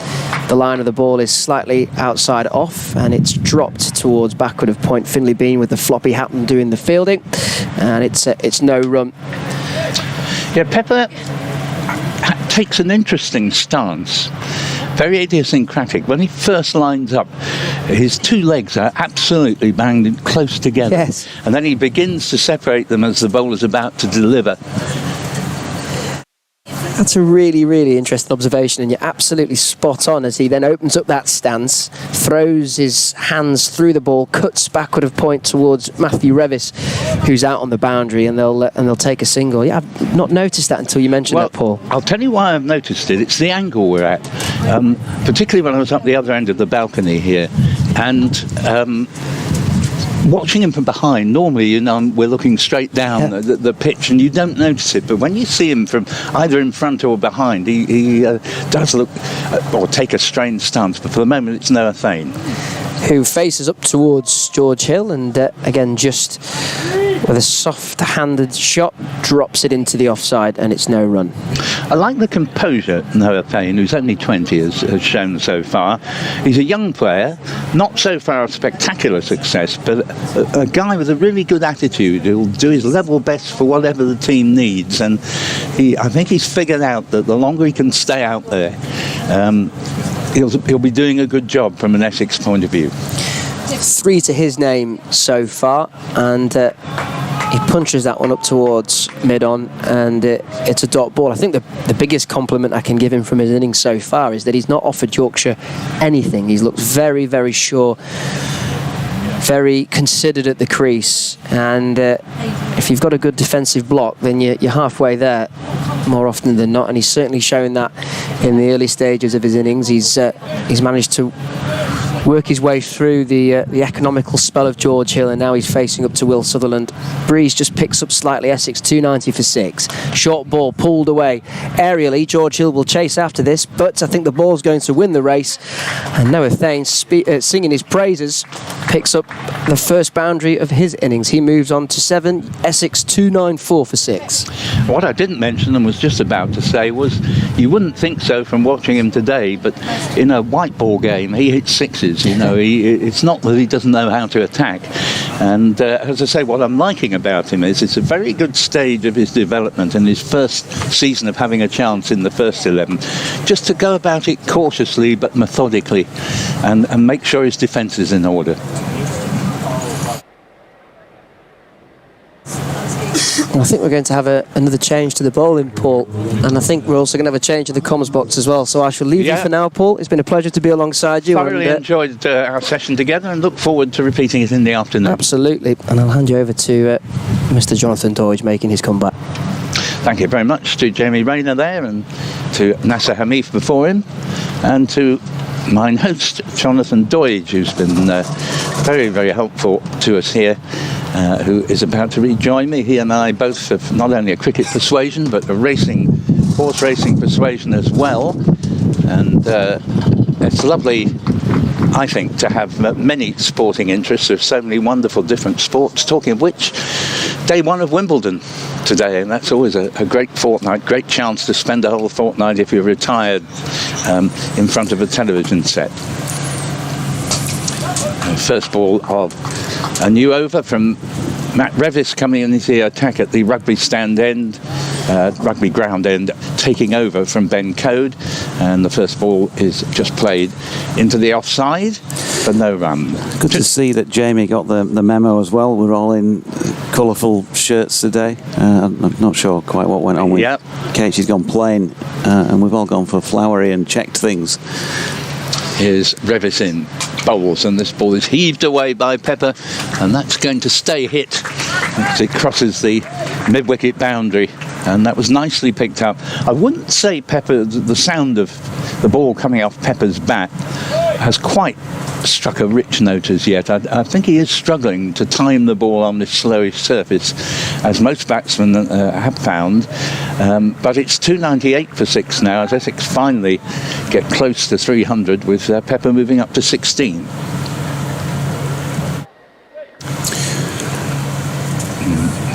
the line of the ball is slightly outside off, and it's dropped towards backward of point. Finlay Bean with the floppy Hatton doing the fielding, and it's no run. Yeah, Pepper takes an interesting stance, very idiosyncratic. When he first lines up, his 2 legs are absolutely banged close together. Yes. And then he begins to separate them as the bowler's about to deliver. That's a really, really interesting observation, and you're absolutely spot on as he then opens up that stance, throws his hands through the ball, cuts backward of point towards Matthew Revis, who's out on the boundary, and they'll take a single. Yeah, I've not noticed that until you mentioned that, Paul. I'll tell you why I've noticed it. It's the angle we're at, particularly when I was up the other end of the balcony here, and watching him from behind, normally, we're looking straight down the pitch and you don't notice it, but when you see him from either in front or behind, he does look or take a strange stance, but for the moment it's Noah Fane, who faces up towards George Hill, and again just with a soft-handed shot drops it into the offside, and it's no run. I like the composure Noah Fane, who's only 20, has shown so far. He's a young player, not so far a spectacular success, but a guy with a really good attitude who'll do his level best for whatever the team needs, and I think he's figured out that the longer he can stay out there, he'll be doing a good job from an Essex point of view. 3 to his name so far, and he punches that one up towards mid-on, and it's a dot ball. I think the biggest compliment I can give him from his innings so far is that he's not offered Yorkshire anything. He's looked very, very sure, very considered at the crease, and if you've got a good defensive block, then you're halfway there more often than not, and he's certainly shown that in the early stages of his innings. He's managed to work his way through the economical spell of George Hill, and now he's facing up to Will Sutherland. Breeze just picks up slightly. Essex 290 for 6. Short ball pulled away aerially. George Hill will chase after this, but I think the ball's going to win the race, and Noah Fane singing his praises picks up the first boundary of his innings. He moves on to 7. Essex 294 for 6. What I didn't mention and was just about to say was, you wouldn't think so from watching him today, but in a white ball game he hits 6s. It's not that he doesn't know how to attack, and as I say, what I'm liking about him is it's a very good stage of his development in his first season of having a chance in the first 11, just to go about it cautiously but methodically and make sure his defence is in order. I think we're going to have another change to the bowling, Paul, and I think we're also going to have a change in the comms box as well. So I shall leave you for now, Paul. It's been a pleasure to be alongside you. Thoroughly enjoyed our session together and look forward to repeating it in the afternoon. Absolutely, and I'll hand you over to Mr. Jonathan Doidge making his comeback. Thank you very much to Jamie Rayner there, and to Nasser Hamif before him, and to my host Jonathan Doidge, who's been very, very helpful to us here, who is about to rejoin me. He and I both have not only a cricket persuasion but a horse racing persuasion as well, and it's lovely, I think, to have many sporting interests. There's so many wonderful different sports. Talking of which, day one of Wimbledon today, and that's always a great fortnight, great chance to spend a whole fortnight if you're retired in front of a television set. First ball of a new over from Matt Revis coming in the attack at the rugby ground end, taking over from Ben Code, and the first ball is just played into the offside for no run. Good to see that Jamie got the memo as well. We're all in colourful shirts today. I'm not sure quite what went on with Kate. She's gone plain, and we've all gone for flowery and checked things. Here's Revis in bowls, and this ball is heaved away by Pepper, and that's going to stay hit as it crosses the mid-wicket boundary, and that was nicely picked up. I wouldn't say Pepper, the sound of the ball coming off Pepper's bat has quite struck a rich note as yet. I think he is struggling to time the ball on this slowish surface, as most batsmen have found, but it's 298 for 6 now, as Essex finally get close to 300 with Pepper moving up to 16.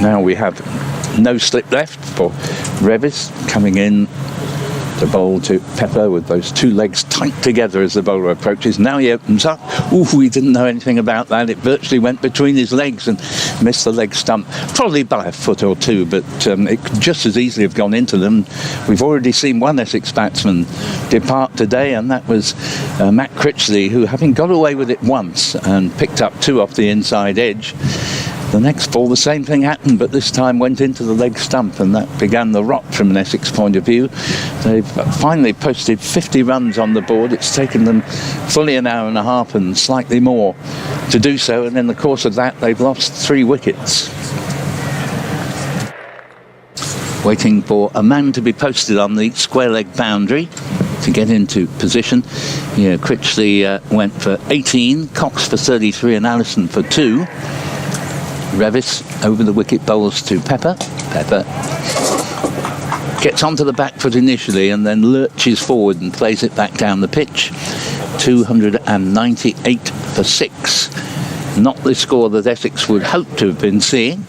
Now we have no slip left for Revis, coming in to bowl to Pepper with those two legs tight together as the bowler approaches. Now he opens up. Ooh, we didn't know anything about that. It virtually went between his legs and missed the leg stump, probably by a foot or two, but it could just as easily have gone into them. We've already seen one Essex batsman depart today, and that was Matt Critchley, who, having got away with it once and picked up 2 off the inside edge, the next ball, the same thing happened, but this time went into the leg stump, and that began the rot from an Essex point of view. They've finally posted 50 runs on the board. It's taken them fully an hour and a half and slightly more to do so, and in the course of that, they've lost 3 wickets. Waiting for a man to be posted on the square leg boundary to get into position. Yeah, Critchley went for 18, Cox for 33, and Allison for 2. Revis over the wicket bowls to Pepper. Pepper gets onto the back foot initially and then lurches forward and plays it back down the pitch. 298 for 6. Not the score that Essex would hope to have been seeing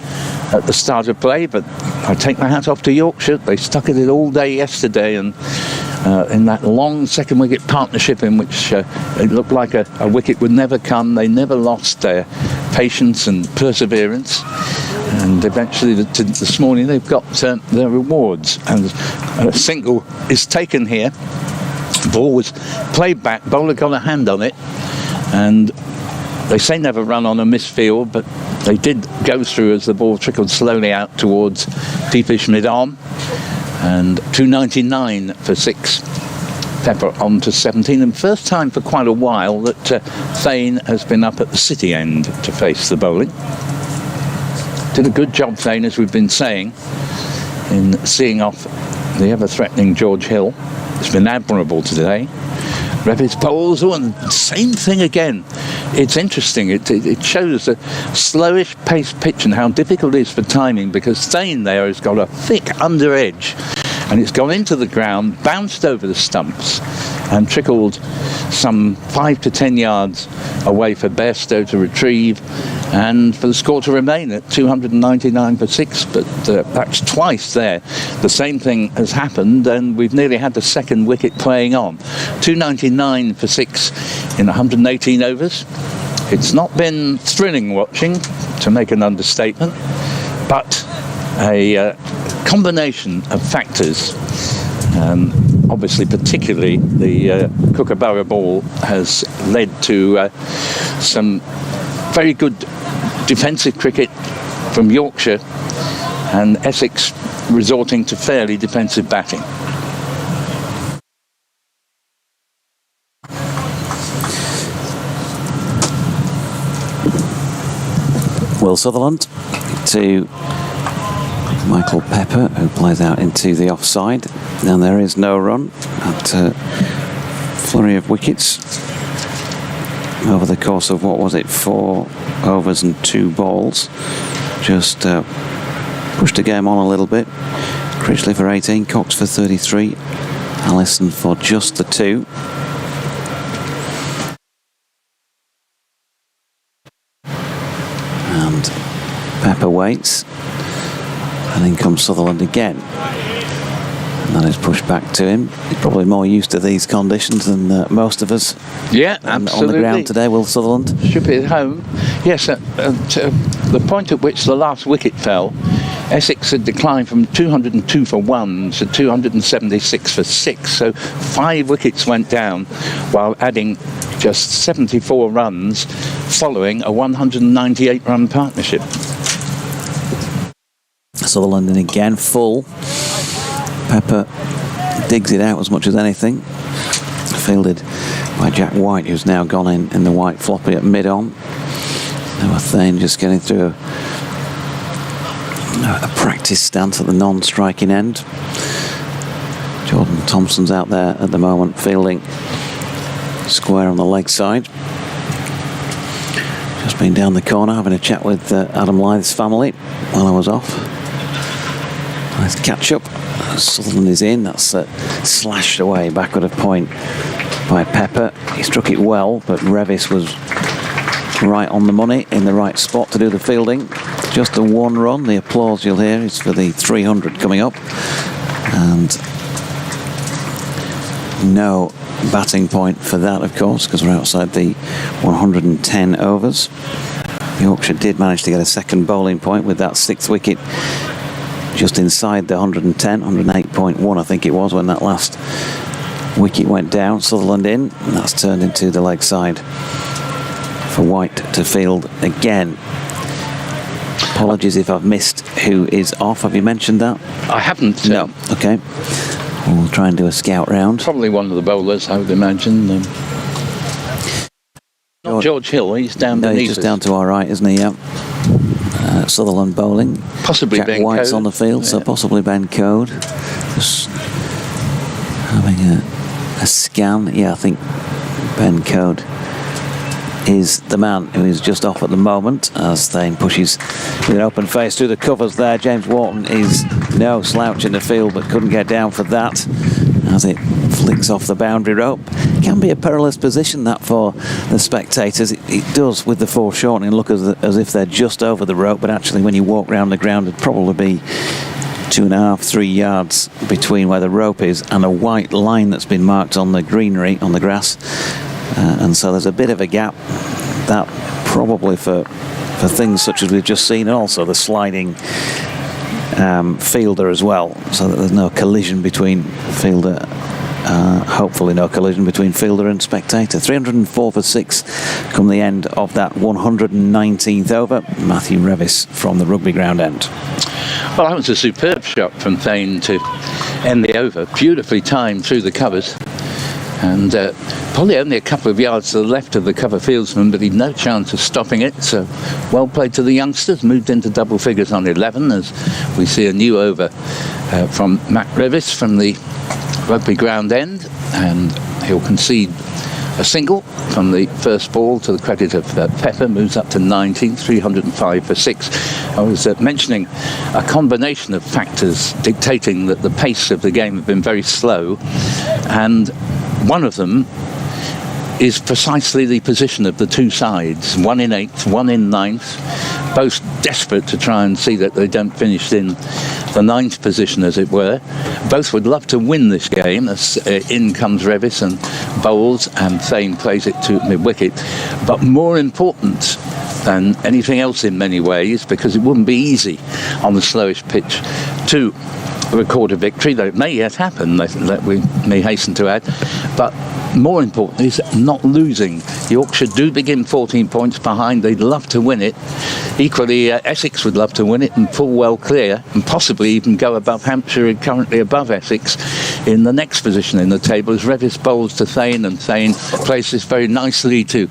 at the start of play, but I take my hat off to Yorkshire. They stuck at it all day yesterday, and in that long second wicket partnership in which it looked like a wicket would never come, they never lost their patience and perseverance, and eventually this morning they've got their rewards, and a single is taken here. Ball was played back, bowler got a hand on it, and they say never run on a misfield, but they did go through as the ball trickled slowly out towards deepish mid-on, and 299 for 6. Pepper on to 17, and first time for quite a while that Thane has been up at the city end to face the bowling. Did a good job, Thane, as we've been saying, in seeing off the ever-threatening George Hill. It's been admirable today. Revis bowls, and same thing again. It's interesting. It shows a slowish pace pitch and how difficult it is for timing, because Thane there has got a thick under edge, and it's gone into the ground, bounced over the stumps, and trickled some 5 to 10 yards away for Bairstow to retrieve, and for the score to remain at 299 for 6. But that's twice there. The same thing has happened, and we've nearly had the second wicket playing on. 299 for 6 in 118 overs. It's not been thrilling watching, to make an understatement, but a combination of factors, obviously particularly the Kookaburra ball, has led to some very good defensive cricket from Yorkshire, and Essex resorting to fairly defensive batting. Will Sutherland to Michael Pepper, who plays out into the offside. Now there is no run at flurry of wickets over the course of, what was it, 4 overs and 2 balls. Just pushed the game on a little bit. Critchley for 18, Cox for 33, Allison for just the 2. And Pepper waits, and in comes Sutherland again. And that is pushed back to him. He's probably more used to these conditions than most of us. Yeah, absolutely. On the ground today, Will Sutherland. Should be at home. Yes, at the point at which the last wicket fell, Essex had declined from 202 for 1 to 276 for 6. So 5 wickets went down while adding just 74 runs following a 198-run partnership. Sutherland in again, full. Pepper digs it out as much as anything. Fielded by Jack White, who's now gone in the white floppy at mid-on. Noah Thane just getting through a practice stance at the non-striking end. Jordan Thompson's out there at the moment, fielding square on the leg side. Just been down the corner having a chat with Adam Lythe's family while I was off. Nice catch up. Sutherland is in. That's slashed away backward of point by Pepper. He struck it well, but Revis was right on the money, in the right spot to do the fielding. Just the 1 run. The applause you'll hear is for the 300 coming up, and no batting point for that, of course, because we're outside the 110 overs. Yorkshire did manage to get a second bowling point with that 6th wicket just inside the 110, 108.1 I think it was when that last wicket went down. Sutherland in, and that's turned into the leg side for White to field again. Apologies if I've missed who is off. Have you mentioned that? I haven't. No. Okay. We'll try and do a scout round. Probably one of the bowlers, I would imagine. Not George Hill, he's down beneath. No, he's just down to our right, isn't he? Yeah. Sutherland bowling. Possibly Jack Ben White's Code on the field, yeah. so possibly Ben Code. Just having a scan. Yeah, I think Ben Code is the man who is just off at the moment as Thane pushes with an open face through the covers there. James Wharton is no slouch in the field, but couldn't get down for that as it flicks off the boundary rope. It can be a perilous position, that, for the spectators. It does, with the foreshortening, look as if they're just over the rope, but actually when you walk round the ground it'd probably be 2.5, 3 yards between where the rope is and a white line that's been marked on the greenery, on the grass. And so there's a bit of a gap, that probably for things such as we've just seen, and also the sliding fielder as well, so that there's no collision between fielder, hopefully no collision between fielder and spectator. 304 for 6 come the end of that 119th over. Matthew Revis from the rugby ground end. Well, that was a superb shot from Thane to end the over. Beautifully timed through the covers. And probably only a couple of yards to the left of the cover fieldsman, but he'd no chance of stopping it. So well played to the youngsters. Moved into double figures on 11 as we see a new over from Matt Revis from the rugby ground end, and he'll concede a single from the first ball to the credit of Pepper. Moves up to 19, 305 for 6. I was mentioning a combination of factors dictating that the pace of the game had been very slow, and one of them is precisely the position of the two sides. One in 8th, one in 9th, both desperate to try and see that they don't finish in the 9th position, as it were. Both would love to win this game, as in comes Revis and bowls, and Thane plays it to mid-wicket. But more important than anything else in many ways, because it wouldn't be easy on the slowish pitch to record a victory, though it may yet happen, that we may hasten to add. But more important is not losing. Yorkshire do begin 14 points behind. They'd love to win it. Equally, Essex would love to win it and pull well clear, and possibly even go above Hampshire, currently above Essex, in the next position in the table as Revis bowls to Thane, and Thane plays this very nicely to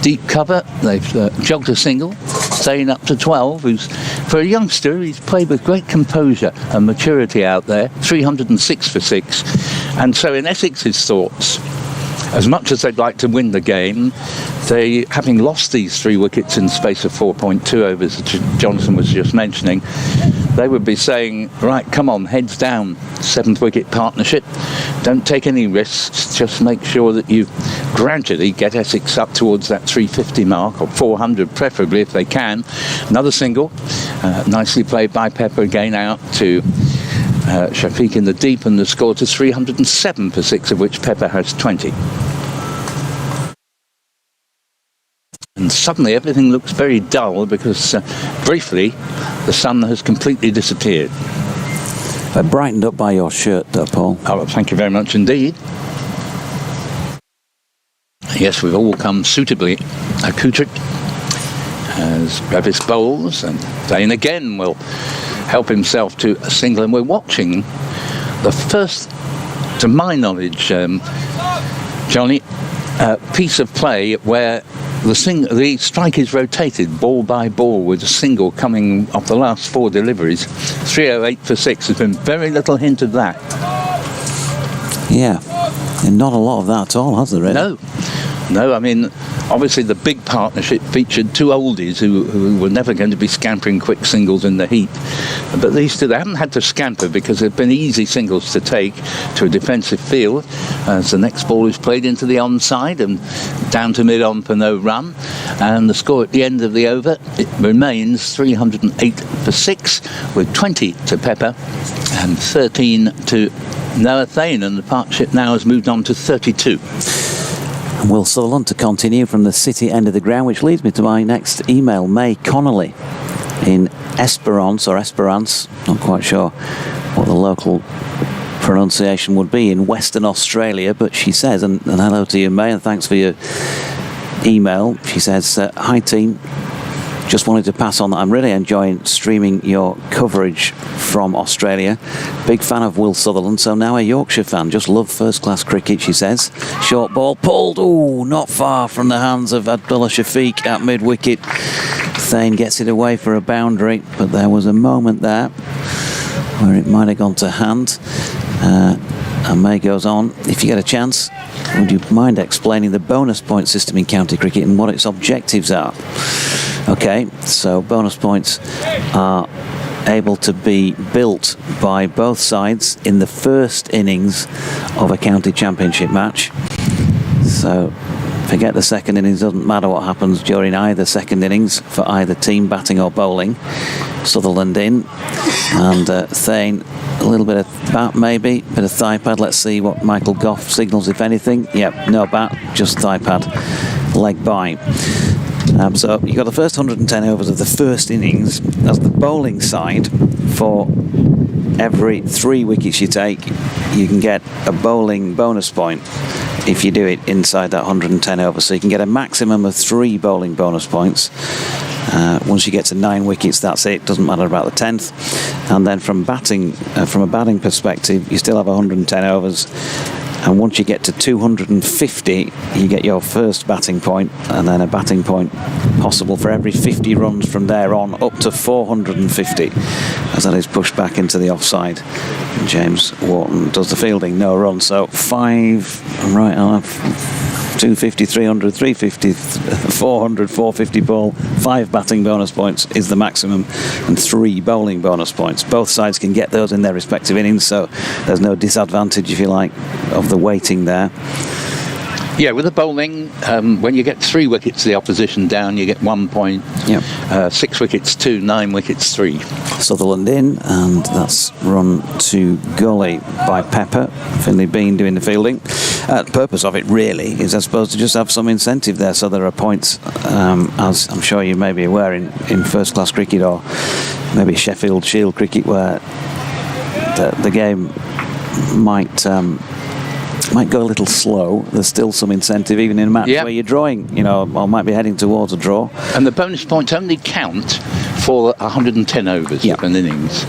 deep cover. They've jogged a single. Thane up to 12, who's, for a youngster, he's played with great composure and maturity out there. 306 for 6. And so in Essex's thoughts, as much as they'd like to win the game, they, having lost these 3 wickets in the space of 4.2 overs that Johnson was just mentioning, they would be saying, right, come on, heads down, 7th wicket partnership, don't take any risks, just make sure that you gradually get Essex up towards that 350 mark, or 400 preferably if they can. Another single, nicely played by Pepper, again out to Shafiq in the deep, and the score to 307 for 6, of which Pepper has 20. And suddenly everything looks very dull because briefly the sun has completely disappeared. Brightened up by your shirt though, Paul. Oh, well, thank you very much indeed. Yes, we've all come suitably accoutred as Revis bowls, and Dane again will help himself to a single, and we're watching the first, to my knowledge, Johnny, piece of play where the strike is rotated ball by ball, with a single coming off the last 4 deliveries. 308 for 6. There's been very little hint of that. Yeah, and not a lot of that at all, has there, really? No, I mean, obviously the big partnership featured 2 oldies who were never going to be scampering quick singles in the heat. But these 2, they haven't had to scamper because they've been easy singles to take to a defensive field, as the next ball is played into the onside and down to mid-on for no run. And the score at the end of the over, it remains 308 for 6, with 20 to Pepper and 13 to Noah Thane, and the partnership now has moved on to 32. And Will Sutherland to continue from the city end of the ground, which leads me to my next email. May Connolly in Esperance, not quite sure what the local pronunciation would be in Western Australia, but she says, and hello to you, May, and thanks for your email. She says, hi team, just wanted to pass on that I'm really enjoying streaming your coverage from Australia. Big fan of Will Sutherland, so now a Yorkshire fan. Just love first-class cricket, she says. Short ball pulled, not far from the hands of Abdullah Shafiq at mid-wicket. Thane gets it away for a boundary, but there was a moment there where it might have gone to hand. And May goes on, if you get a chance, would you mind explaining the bonus point system in county cricket and what its objectives are? Okay, so bonus points are able to be built by both sides in the first innings of a county championship match. So forget the second innings, doesn't matter what happens during either second innings for either team, batting or bowling. Sutherland in, and Thane, a little bit of bat maybe, bit of thigh pad. Let's see what Michael Goff signals, if anything. Yep, no bat, just thigh pad, leg by. So you've got the first 110 overs of the first innings as the bowling side. For every 3 wickets you take, you can get a bowling bonus point if you do it inside that 110 overs. So you can get a maximum of 3 bowling bonus points. Once you get to 9 wickets, that's it. Doesn't matter about the 10th. And then from a batting perspective, you still have 110 overs. And once you get to 250, you get your first batting point, and then a batting point possible for every 50 runs from there on, up to 450, as that is pushed back into the offside. And James Wharton does the fielding, no run. So 5, right, I'll have 250, 300, 350, 400, 450 ball, 5 batting bonus points is the maximum, and 3 bowling bonus points. Both sides can get those in their respective innings, so there's no disadvantage, if you like, of the weighting there. Yeah, with the bowling, when you get 3 wickets the opposition down, you get 1 point. Yep. 6 wickets 2, 9 wickets 3. Sutherland in, and that's run to gully by Pepper. Finlay Bean doing the fielding. The purpose of it really is, I suppose, to just have some incentive there, so there are points, as I'm sure you may be aware, in first class cricket or maybe Sheffield Shield cricket, where the game might might go a little slow. There's still some incentive, even in a match where you're drawing, you know, or might be heading towards a draw. And the bonus points only count for 110 overs of an innings.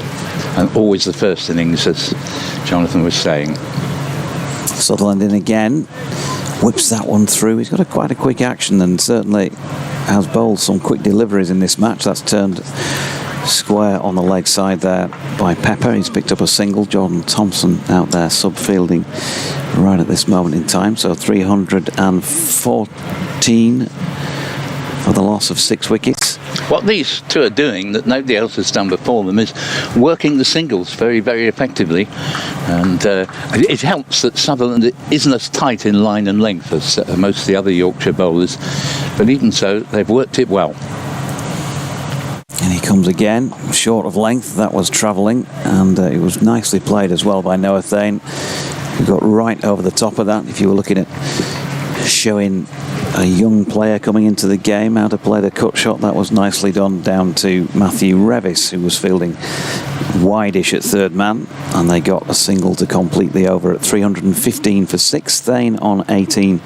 And always the first innings, as Jonathan was saying. Sutherland in again. Whips that one through. He's got quite a quick action and certainly has bowled some quick deliveries in this match. That's turned square on the leg side there by Pepper. He's picked up a single. Jordan Thompson out there sub-fielding right at this moment in time. So 314 for the loss of 6 wickets. What these two are doing that nobody else has done before them is working the singles very, very effectively. And it helps that Sutherland isn't as tight in line and length as most of the other Yorkshire bowlers. But even so, they've worked it well. And he comes again, short of length. That was travelling, and it was nicely played as well by Noah Thane. He got right over the top of that. If you were looking at showing a young player coming into the game how to play the cut shot, that was nicely done down to Matthew Revis, who was fielding wide-ish at third man, and they got a single to complete the over at 315 for 6. Thane on 18.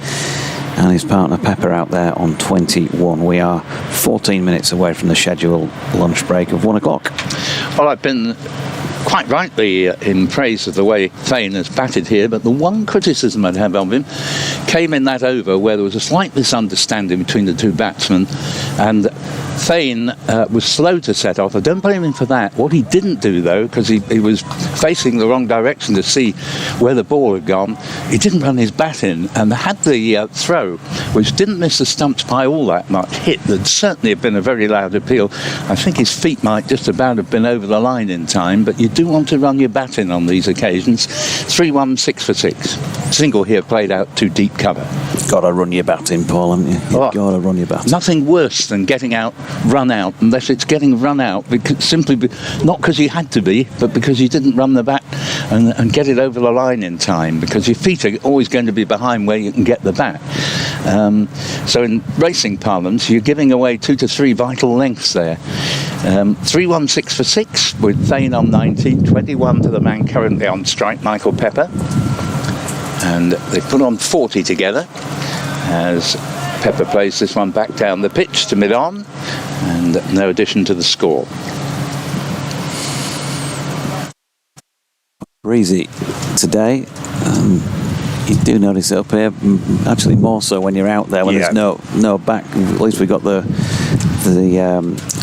And his partner Pepper out there on 21. We are 14 minutes away from the scheduled lunch break of 1 o'clock. Well, I've been quite rightly in praise of the way Thane has batted here, but the one criticism I'd have of him came in that over where there was a slight misunderstanding between the two batsmen, and Thane was slow to set off. I don't blame him for that. What he didn't do, though, because he was facing the wrong direction to see where the ball had gone, he didn't run his bat in, and had the throw, which didn't miss the stumps by all that much, hit, there'd certainly have been a very loud appeal. I think his feet might just about have been over the line in time, but you do want to run your bat in on these occasions. 3-1-6 for 6. Single here played out to deep cover. Got to run your bat in, Paul, haven't you? You've got to run your bat. Nothing worse than getting out, run out, unless it's getting run out because not because you had to be, but because you didn't run the bat and get it over the line in time, because your feet are always going to be behind where you can get the bat. So in racing parlance, you're giving away 2 to 3 vital lengths there. 3-1-6 for 6 with Thane on 19, 21 to the man currently on strike, Michael Pepper. And they put on 40 together as Pepper plays this one back down the pitch to mid-on, and no addition to the score. Breezy today. You do notice it up here, actually more so when you're out there, when there's no back. At least we've got the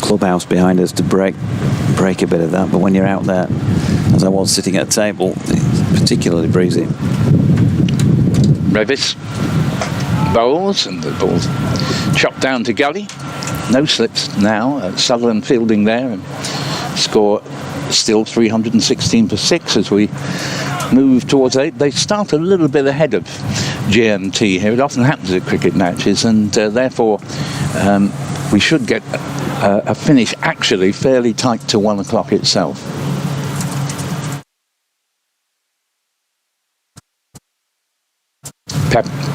clubhouse behind us to break a bit of that, but when you're out there, as I was sitting at a table, it's particularly breezy. Revis bowls, and the ball's chopped down to gully. No slips now. Sutherland fielding there, and score still 316 for 6 as we move towards 8. They start a little bit ahead of GMT here. It often happens at cricket matches, and therefore we should get a finish actually fairly tight to 1 o'clock itself.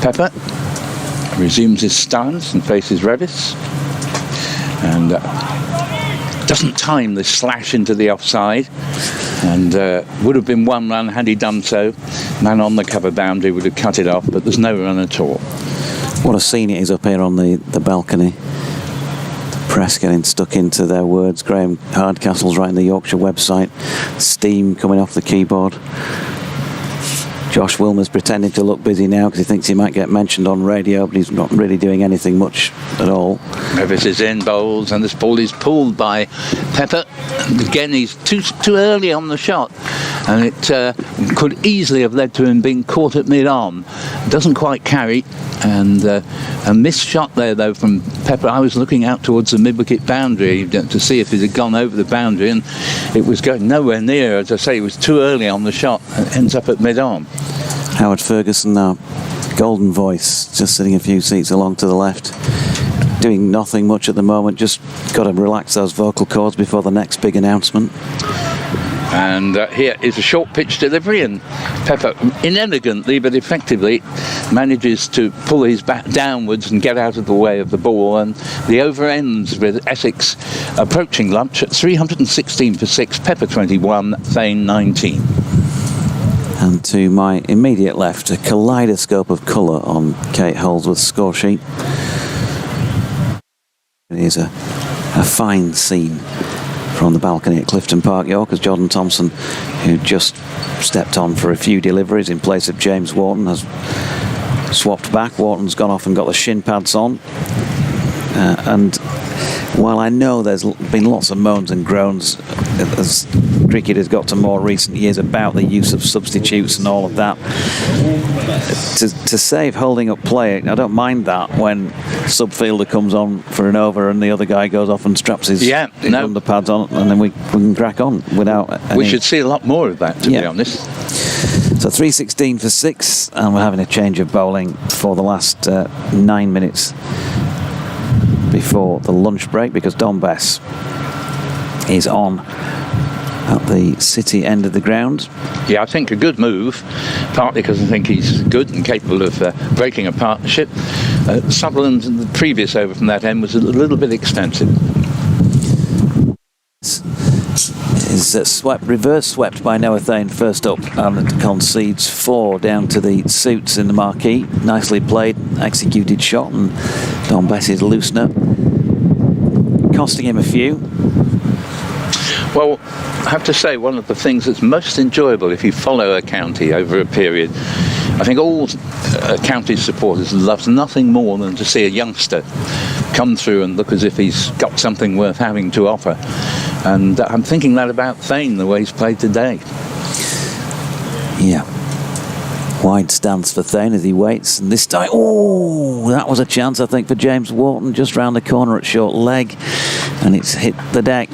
Pepper resumes his stance and faces Revis, and doesn't time the slash into the offside, and would have been 1 run had he done so. Man on the cover boundary would have cut it off, but there's no run at all. What a scene it is up here on the balcony. The press getting stuck into their words. Graham Hardcastle's writing the Yorkshire website. Steam coming off the keyboard. Josh Wilmer's pretending to look busy now because he thinks he might get mentioned on radio, but he's not really doing anything much at all. Revis is in, bowls, and this ball is pulled by Pepper. Again, he's too early on the shot, and it could easily have led to him being caught at mid-arm. Doesn't quite carry, and a missed shot there, though, from Pepper. I was looking out towards the mid-wicket boundary to see if it had gone over the boundary, and it was going nowhere near. As I say, it was too early on the shot, and ends up at mid-arm. Howard Ferguson now, golden voice, just sitting a few seats along to the left, doing nothing much at the moment, just got to relax those vocal cords before the next big announcement. And here is a short pitch delivery, and Pepper inelegantly but effectively manages to pull his bat downwards and get out of the way of the ball, and the over ends with Essex approaching lunch at 316 for 6, Pepper 21, Thane 19. And to my immediate left, a kaleidoscope of colour on Kate Holdsworth's score sheet. It is a fine scene from the balcony at Clifton Park, York, as Jordan Thompson, who just stepped on for a few deliveries in place of James Wharton, has swapped back. Wharton's gone off and got the shin pads on. And while I know there's been lots of moans and groans as cricket has got to more recent years about the use of substitutes and all of that, to save holding up play, I don't mind that when subfielder comes on for an over and the other guy goes off and straps his underpads on, and then we can crack on without any... We should see a lot more of that, to be honest. So 3:16 for 6, and we're having a change of bowling for the last 9 minutes before the lunch break, because Don Bess is on at the City end of the ground. Yeah, I think a good move, partly because I think he's good and capable of breaking a partnership. Sutherland, in the previous over from that end, was a little bit expensive. Is reverse swept by Noah Thane first up, and concedes 4 down to the suits in the marquee. Nicely played, executed shot, and Don Bess's loosener costing him a few. Well, I have to say, one of the things that's most enjoyable if you follow a county over a period, I think all county supporters love nothing more than to see a youngster come through and look as if he's got something worth having to offer. And I'm thinking that about Thane, the way he's played today. Yeah. Wide stance for Thane as he waits, and this time, that was a chance, I think, for James Wharton, just round the corner at short leg, and it's hit the deck.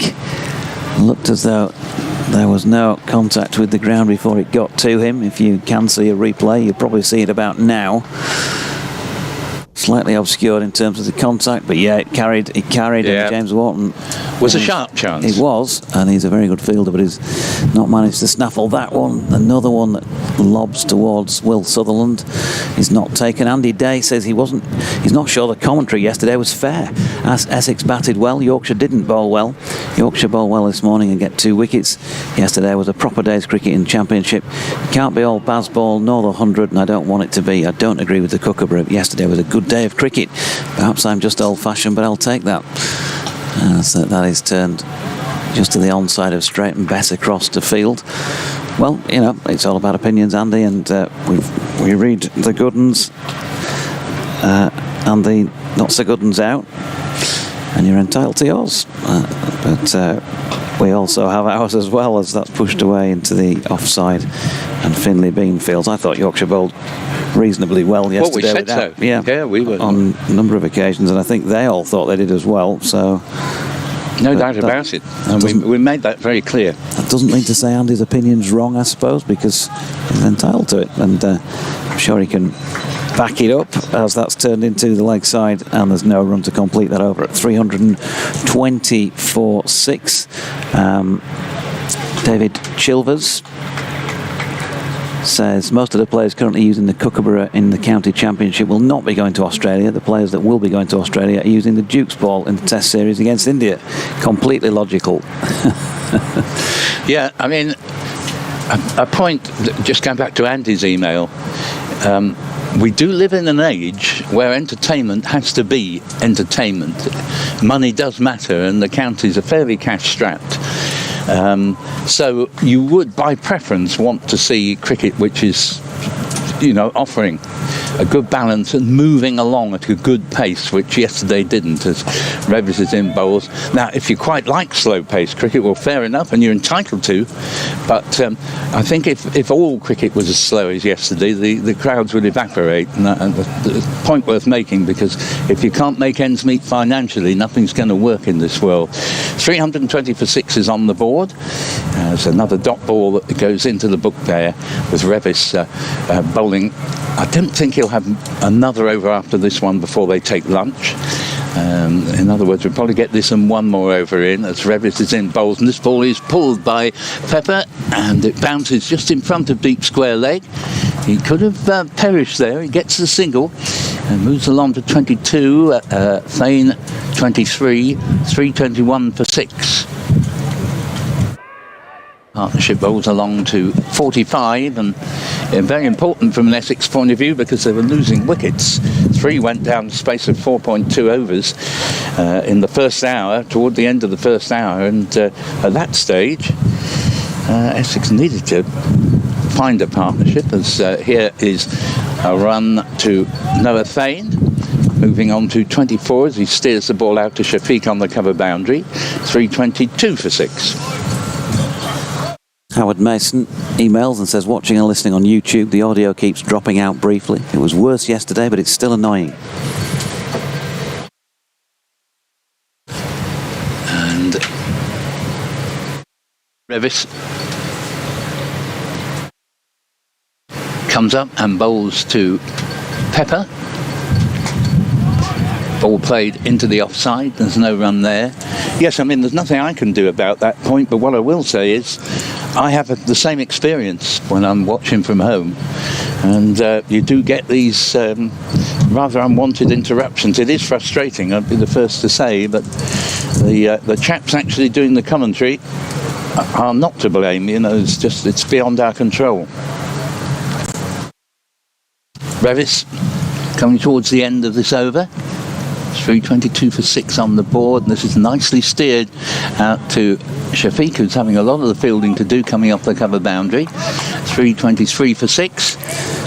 Looked as though there was no contact with the ground before it got to him. If you can see a replay, you'll probably see it about now. Slightly obscured in terms of the contact, but yeah, it carried, and James Wharton was a sharp chance. It was, and he's a very good fielder, but he's not managed to snaffle that one. Another one that lobs towards Will Sutherland is not taken. Andy Day says he's not sure the commentary yesterday was fair. As Essex batted well, Yorkshire didn't bowl well. Yorkshire bowled well this morning and get 2 wickets. Yesterday was a proper day's cricket in Championship. It can't be all Bazball nor the 100, and I don't want it to be. I don't agree with the Kookaburra. Yesterday was a good day of cricket. Perhaps I'm just old-fashioned, but I'll take that. So that is turned just to the onside of Straight and Bess across to field. Well, it's all about opinions, Andy, and we read the good uns and the not so good uns out, and you're entitled to yours. But we also have ours as well, as that's pushed away into the offside and Finlay Bean fields. I thought Yorkshire bowled reasonably well yesterday. Well, we said so. Yeah, we were on a number of occasions, and I think they all thought they did as well. So, no doubt about it. And we made that very clear. That doesn't mean to say Andy's opinion's wrong, I suppose, because he's entitled to it, and I'm sure he can back it up as that's turned into the leg side, and there's no run to complete that over at 320 for 6. David Chilvers says most of the players currently using the Kookaburra in the County Championship will not be going to Australia. The players that will be going to Australia are using the Duke's ball in the Test series against India. Completely logical. Yeah, I mean, a point, just going back to Andy's email, we do live in an age where entertainment has to be entertainment. Money does matter, and the counties are fairly cash-strapped. So you would, by preference, want to see cricket which is, offering a good balance and moving along at a good pace, which yesterday didn't, as Revers is in bowls. Now, if you quite like slow-paced cricket, well, fair enough, and you're entitled to, but I think if all cricket was as slow as yesterday, the crowds would evaporate, and the point worth making, because if you can't make ends meet financially, nothing's going to work in this world. 320 for 6 is on the board. There's another dot ball that goes into the book there, with Revis bowling. I don't think he'll have another over after this one before they take lunch. In other words, we'll probably get this and one more over in as Revis is in bowls, and this ball is pulled by Pepper, and it bounces just in front of deep square leg. He could have perished there. He gets the single and moves along to 22. Thane 23, 321 for 6. Partnership rolls along to 45, and very important from an Essex point of view because they were losing wickets. 3 went down the space of 4.2 overs in the first hour, toward the end of the first hour, and at that stage Essex needed to find a partnership, as here is a run to Noah Thane, moving on to 24 as he steers the ball out to Shafiq on the cover boundary. 322 for 6. Howard Mason emails and says, watching and listening on YouTube, the audio keeps dropping out briefly. It was worse yesterday, but it's still annoying. And Revis comes up and bowls to Pepper. Ball played into the offside. There's no run there. Yes, I mean, there's nothing I can do about that point, but what I will say is I have the same experience when I'm watching from home, and you do get these rather unwanted interruptions. It is frustrating, I'd be the first to say, but the chaps actually doing the commentary are not to blame. You know, it's beyond our control. Revis coming towards the end of this over. 322 for 6 on the board, and this is nicely steered out to Shafiq, who's having a lot of the fielding to do coming off the cover boundary. 323 for 6.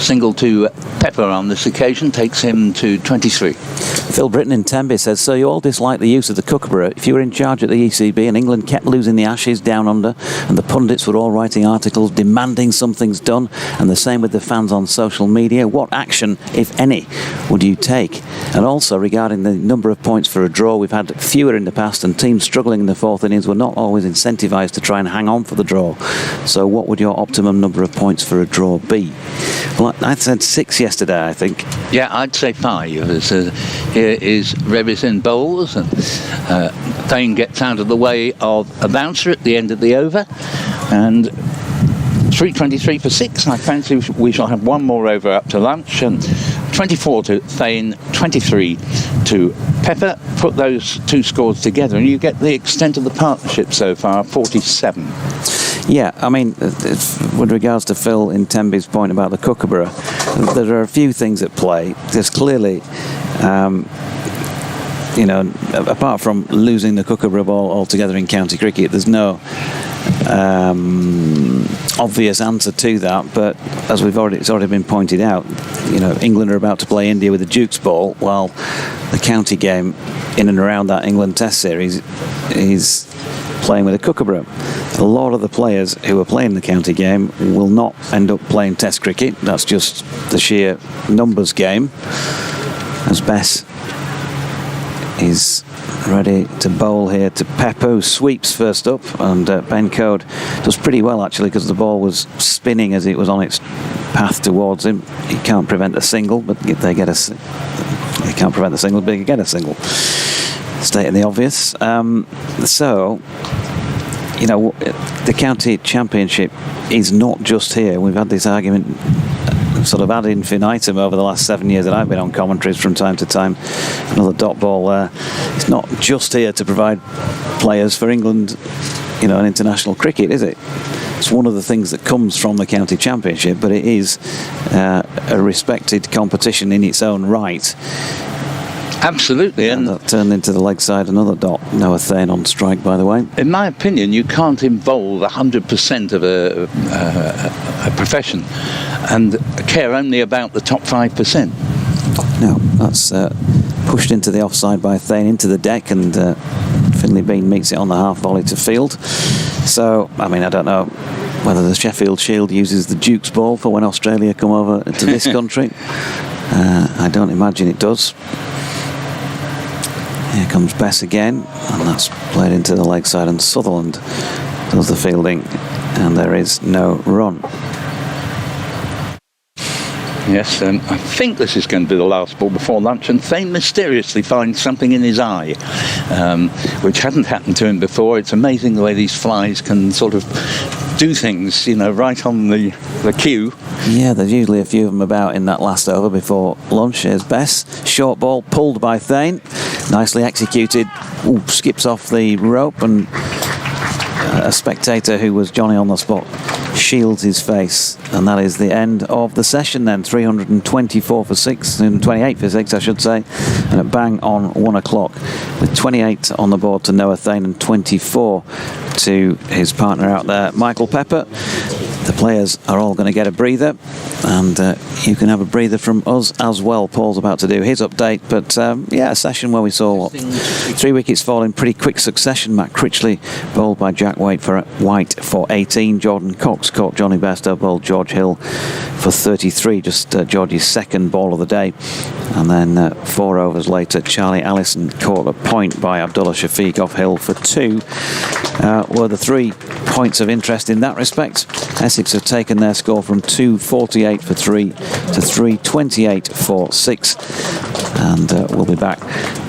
Single to Pepper on this occasion takes him to 23. Phil Britton in Tenby says, so you all dislike the use of the kookaburra. If you were in charge at the ECB and England kept losing the Ashes down under, and the pundits were all writing articles demanding something's done, and the same with the fans on social media, what action, if any, would you take? And also regarding the number of points for a draw, we've had fewer in the past, and teams struggling in the fourth innings were not always incentivised to try and hang on for the draw. So what would your optimum number of points for a draw be? Well, I said 6 yesterday, I think. Yeah, I'd say 5. Here is Revis in bowls, and Thane gets out of the way of a bouncer at the end of the over, and 323 for 6. I fancy we shall have one more over up to lunch, and 24 to Thane, 23 to Pepper. Put those two scores together and you get the extent of the partnership so far, 47. Yeah, I mean, with regards to Phil in Tenby's point about the kookaburra, there are a few things at play. There's clearly, you know, apart from losing the kookaburra ball altogether in county cricket, there's no obvious answer to that. But as it's already been pointed out, you know, England are about to play India with a Duke's ball, while the county game in and around that England Test series is playing with a kookaburra. A lot of the players who are playing the county game will not end up playing Test cricket. That's just the sheer numbers game. As Bess is ready to bowl here to Pepper, who sweeps first up, and Ben Code does pretty well actually, because the ball was spinning as it was on its path towards him. He can't prevent a single, but he can't prevent the single, but he can get a single. Stating the obvious. So, you know, the county championship is not just here. We've had this argument sort of ad infinitum over the last 7 years that I've been on commentaries from time to time. Another dot ball there. It's not just here to provide players for England, you know, in international cricket, is it? It's one of the things that comes from the county championship, but it is a respected competition in its own right. Absolutely. And that turned into the leg side, another dot. Noah Thane on strike, by the way. In my opinion, you can't involve 100% of a profession and care only about the top 5%. No, that's pushed into the offside by Thane into the deck, and Finlay Bean meets it on the half volley to field. So, I mean, I don't know whether the Sheffield Shield uses the Duke's ball for when Australia come over to this country. I don't imagine it does. Here comes Bess again, and that's played into the leg side, and Sutherland does the fielding, and there is no run. Yes, I think this is going to be the last ball before lunch, and Thane mysteriously finds something in his eye, which hadn't happened to him before. It's amazing the way these flies can sort of do things, you know, right on the cue. Yeah, there's usually a few of them about in that last over before lunch. Here's Bess. Short ball pulled by Thane. Nicely executed. Ooh, skips off the rope, and a spectator who was Johnny on the spot shields his face, and that is the end of the session then. 324 for 6, and 28 for 6 I should say, and a bang on 1 o'clock with 28 on the board to Noah Thane and 24 to his partner out there, Michael Pepper. The players are all going to get a breather, and you can have a breather from us as well. Paul's about to do his update, but yeah, a session where we saw 3 wickets fall in pretty quick succession. Matt Critchley bowled by Jack White for 18. Jordan Cox caught Johnny Bairstow, bowled George Hill for 33, just George's second ball of the day. And then 4 overs later, Charlie Allison caught a point by Abdullah Shafiq off Hill for 2. Were the 3 points of interest in that respect. Essex have taken their score from 248 for 3 to 328 for 6. And we'll be back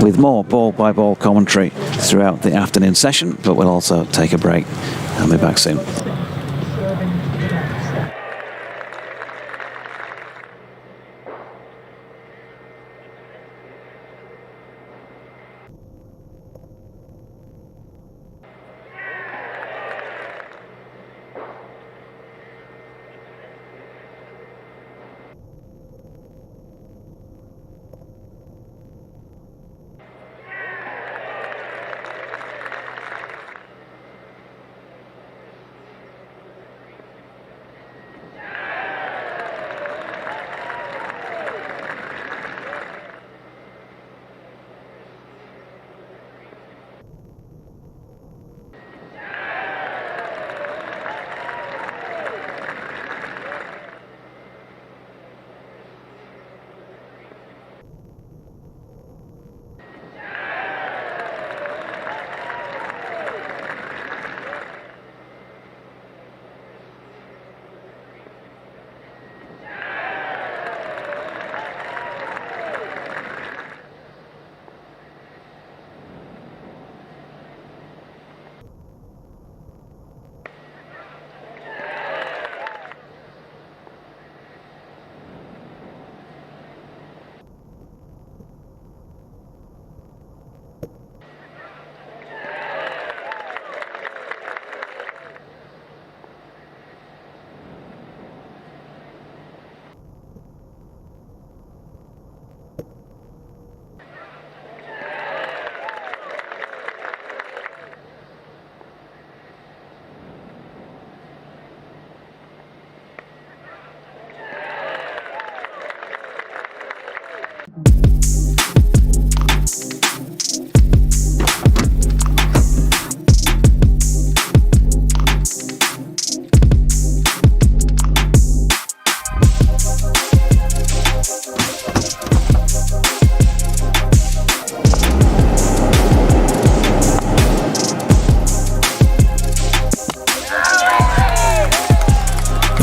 with more ball-by-ball commentary throughout the afternoon session, but we'll also take a break and be back soon.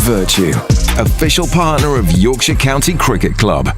Vertu, official partner of Yorkshire County Cricket Club.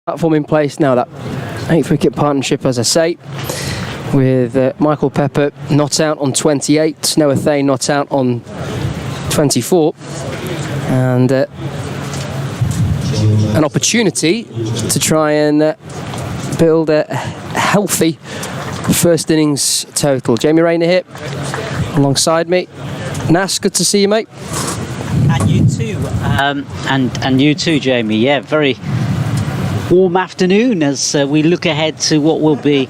Platform in place now, that 8th wicket partnership, as I say, with Michael Pepper not out on 28, Noah Thay not out on 24, and an opportunity to try and build a healthy first innings total. Jamie Rayner here alongside me. Nas, good to see you, mate. And you too, and you too, Jamie. Yeah, very warm afternoon as we look ahead to what will be,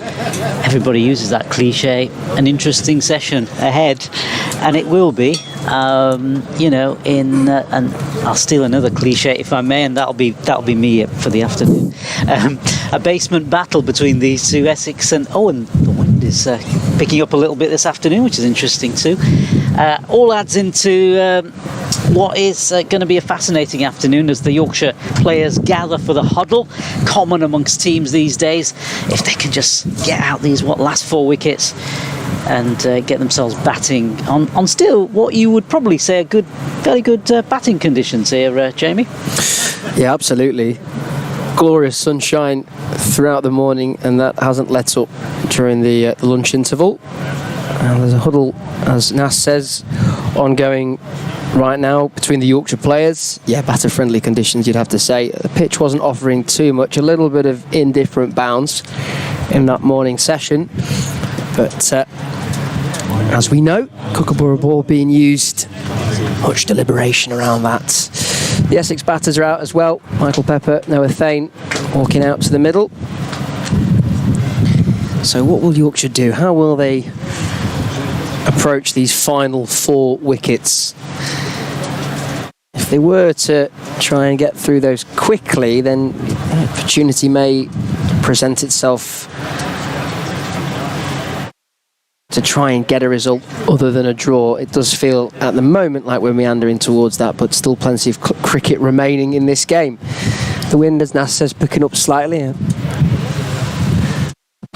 everybody uses that cliche, an interesting session ahead, and it will be. And I'll steal another cliche if I may, and that'll be me for the afternoon. A basement battle between these two, Essex and the wind is picking up a little bit this afternoon, which is interesting too. All adds into what is going to be a fascinating afternoon as the Yorkshire players gather for the huddle, common amongst teams these days. If they can just get out these last 4 wickets and get themselves batting on still what you would probably say are fairly good batting conditions here, Jamie. Yeah, absolutely. Glorious sunshine throughout the morning, and that hasn't let up during the lunch interval. And there's a huddle, as Nas says, ongoing right now between the Yorkshire players. Yeah, batter-friendly conditions, you'd have to say. The pitch wasn't offering too much, a little bit of indifferent bounce in that morning session. But as we know, Kookaburra ball being used, much deliberation around that. The Essex batters are out as well. Michael Pepper, Noah Thay walking out to the middle. So what will Yorkshire do? How will they approach these final 4 wickets? If they were to try and get through those quickly, then an opportunity may present itself to try and get a result other than a draw. It does feel at the moment like we're meandering towards that, but still plenty of cricket remaining in this game. The wind, as Nas says, picking up slightly. The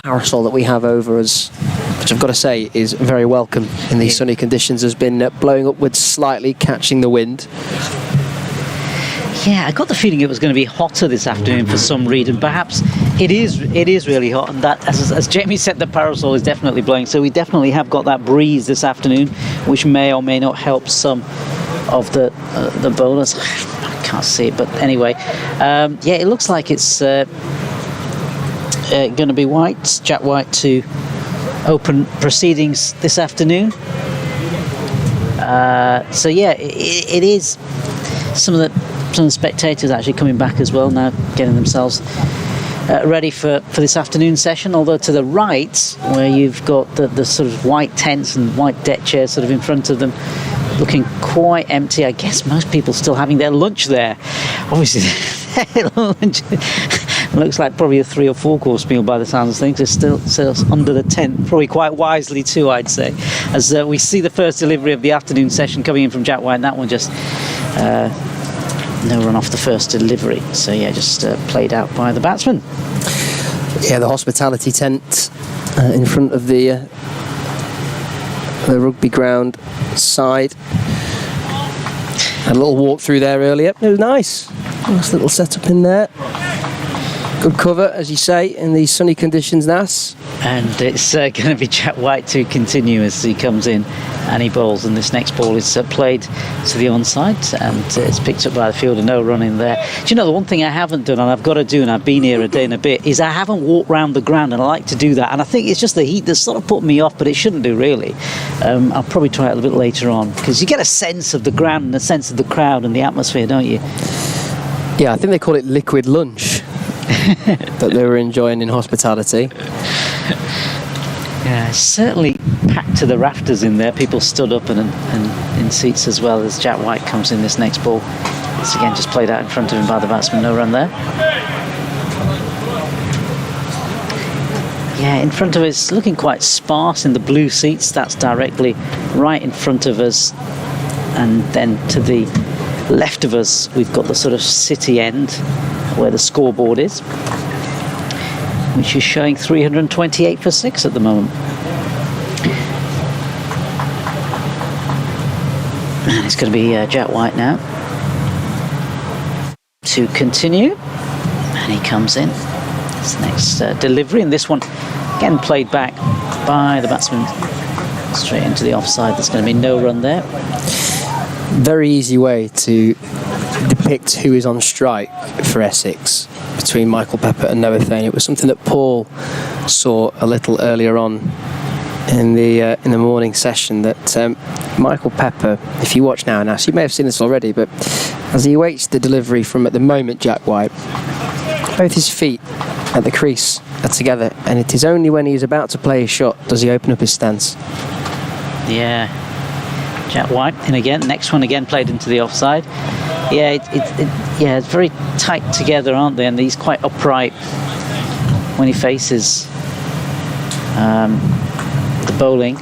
parasol that we have over us, which I've got to say is very welcome in these sunny conditions, has been blowing upwards slightly, catching the wind. Yeah, I got the feeling it was going to be hotter this afternoon for some reason. Perhaps it is really hot, and that, as Jamie said, the parasol is definitely blowing. So we definitely have got that breeze this afternoon, which may or may not help some of the bowlers. I can't see it, but anyway, it looks like it's going to be Jack White to open proceedings this afternoon. It is some of the spectators actually coming back as well now, getting themselves ready for this afternoon session. Although to the right, where you've got the sort of white tents and white deck chairs sort of in front of them, looking quite empty. I guess most people still having their lunch there. Obviously, their lunch looks like probably a 3 or 4 course meal by the sounds of things. It's still under the tent, probably quite wisely too, I'd say, as we see the first delivery of the afternoon session coming in from Jack White, and that one just no run off the first delivery. So yeah, just played out by the batsman. Yeah, the hospitality tent in front of the rugby ground side. Had a little walk through there earlier. It was nice. Nice little setup in there. Good cover, as you say, in these sunny conditions, Nas. And it's going to be Jack White to continue as he comes in and he bowls. And this next ball is played to the onside, and it's picked up by the fielder. No run in there. Do you know, the one thing I haven't done, and I've got to do, and I've been here a day and a bit, is I haven't walked round the ground, and I like to do that. And I think it's just the heat that's sort of put me off, but it shouldn't do, really. I'll probably try it a little bit later on, because you get a sense of the ground and a sense of the crowd and the atmosphere, don't you? Yeah, I think they call it liquid lunch. That they were enjoying in hospitality. Yeah, certainly packed to the rafters in there. People stood up and in seats as well as Jack White comes in this next ball. It's again just played out in front of him by the batsman. No run there. Yeah, in front of us, looking quite sparse in the blue seats. That's directly right in front of us, and then to the left of us, we've got the sort of city end where the scoreboard is, which is showing 328 for 6 at the moment. And it's going to be Jack White now to continue. And he comes in. His next delivery, and this one again played back by the batsman straight into the offside. There's going to be no run there. Very easy way to depict who is on strike for Essex between Michael Pepper and Noah Thane. It was something that Paul saw a little earlier on in the morning session, that Michael Pepper, if you watch now, so you may have seen this already, but as he awaits the delivery from, at the moment, Jack White, both his feet at the crease are together, and it is only when he is about to play his shot does he open up his stance. Yeah, Jack White in again. Next one again played into the offside. Yeah, it's very tight together, aren't they? And he's quite upright when he faces the bowling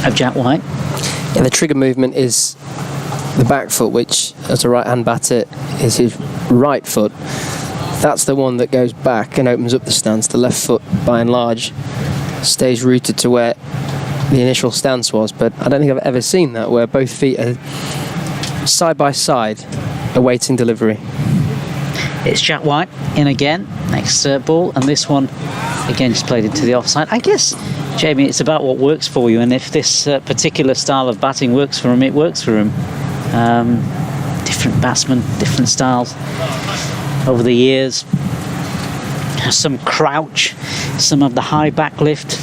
of Jack White. Yeah, the trigger movement is the back foot, which as a right-hand batter is his right foot. That's the one that goes back and opens up the stance. The left foot, by and large, stays rooted to where the initial stance was, but I don't think I've ever seen that, where both feet are side by side awaiting delivery. It's Jack White in again, next ball, and this one again just played into the offside. I guess, Jamie, it's about what works for you, and if this particular style of batting works for him, it works for him. Different batsmen, different styles over the years. Some crouch, some of the high back lift.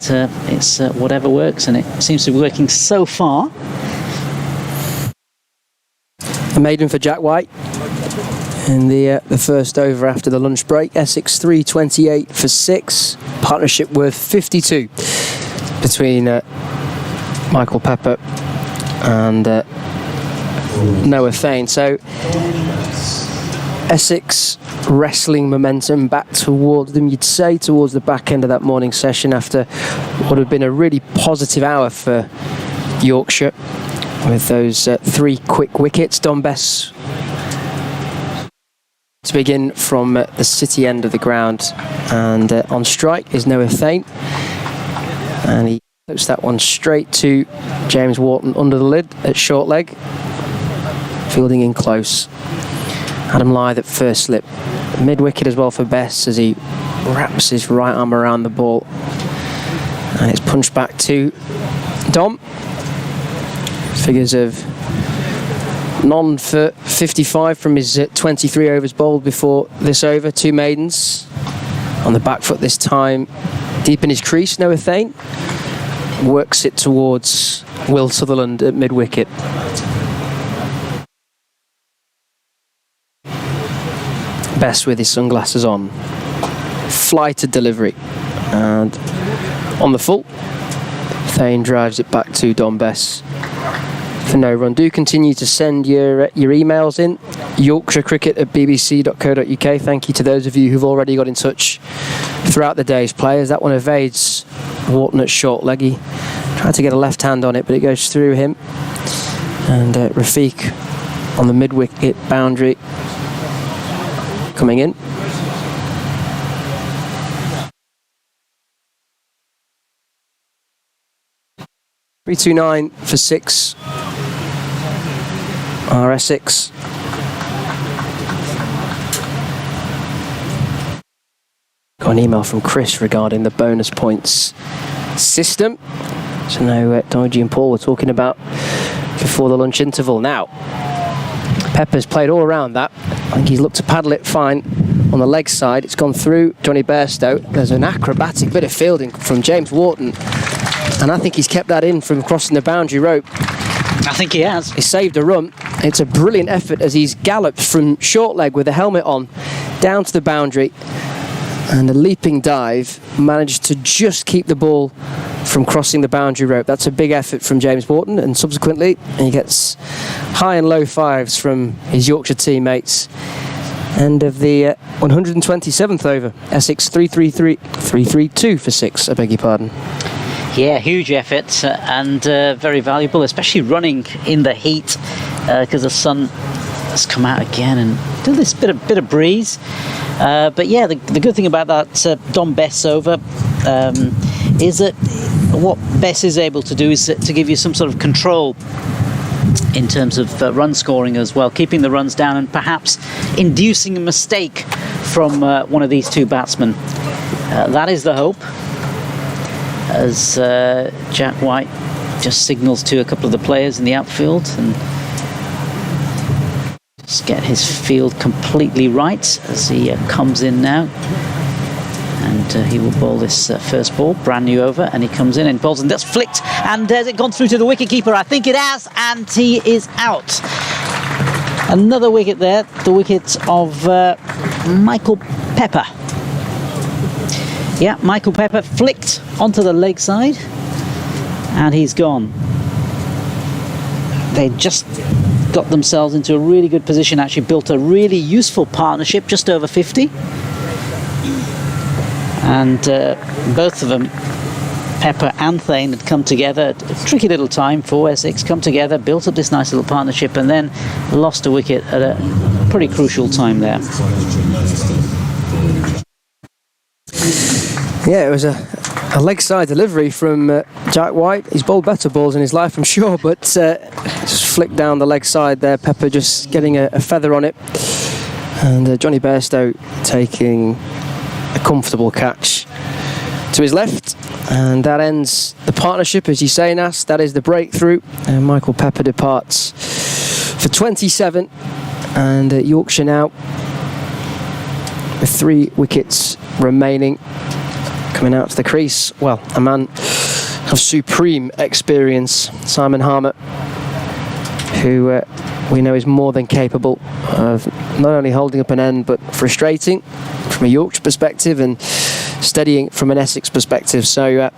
It's whatever works, and it seems to be working so far. A maiden for Jack White in the first over after the lunch break. Essex 328 for 6. Partnership worth 52 between Michael Pepper and Noah Thane. So Essex wrestling momentum back towards them, you'd say, towards the back end of that morning session after what would have been a really positive hour for Yorkshire with those 3 quick wickets. Don Bess to begin from the city end of the ground, and on strike is Noah Thane, and he puts that one straight to James Wharton under the lid at short leg, fielding in close. Adam Lyth at first slip, mid wicket as well for Bess as he wraps his right arm around the ball, and it's punched back to Dom. Figures of none for 55 from his 23 overs bowled before this over. 2 maidens on the back foot this time, deep in his crease. Noah Thane works it towards Will Sutherland at mid wicket. Best with his sunglasses on, flighted delivery, and on the full, Thane drives it back to Don Bess for no run. Do continue to send your emails in, yorkshirecricket@bbc.co.uk. Thank you to those of you who've already got in touch throughout the day's players. That one evades Wharton at short leg. He tried to get a left hand on it, but it goes through him, and Rafiq on the mid wicket boundary coming in. .329 for 6 are Essex. Got an email from Chris regarding the bonus points system. So now Doji and Paul were talking about before the lunch interval. Now, Pepper's played all around that. I think he's looked to paddle it fine on the leg side. It's gone through Johnny Bairstow. There's an acrobatic bit of fielding from James Wharton, and I think he's kept that in from crossing the boundary rope. I think he has. He saved a run. It's a brilliant effort as he's galloped from short leg with the helmet on down to the boundary, and a leaping dive managed to just keep the ball from crossing the boundary rope. That's a big effort from James Wharton, and subsequently he gets high and low fives from his Yorkshire teammates. End of the 127th over. Essex 332 for 6, I beg your pardon. Yeah, huge effort and very valuable, especially running in the heat because the sun has come out again and do this bit of breeze. But yeah, the good thing about that Don Bess over is that what Bess is able to do is to give you some sort of control in terms of run scoring as well, keeping the runs down and perhaps inducing a mistake from one of these two batsmen. That is the hope, as Jack White just signals to a couple of the players in the outfield and just get his field completely right as he comes in now. And he will bowl this first ball, brand new over, and he comes in and bowls, and that's flicked. And has it gone through to the wicketkeeper? I think it has, and he is out. Another wicket there, the wicket of Michael Pepper. Yeah, Michael Pepper flicked onto the leg side, and he's gone. They just got themselves into a really good position, actually built a really useful partnership, just over 50. And both of them, Pepper and Thane, had come together. A tricky little time for Essex, come together, built up this nice little partnership, and then lost a wicket at a pretty crucial time there. Yeah, it was a leg side delivery from Jack White. He's bowled better balls in his life, I'm sure, but just flicked down the leg side there. Pepper just getting a feather on it, and Johnny Bairstow taking a comfortable catch to his left, and that ends the partnership, as you say, Nas. That is the breakthrough, and Michael Pepper departs for 27, and Yorkshire now with 3 wickets remaining. Coming out to the crease, well, a man of supreme experience, Simon Harmer, who we know is more than capable of not only holding up an end but frustrating from a Yorkshire perspective and steadying from an Essex perspective. So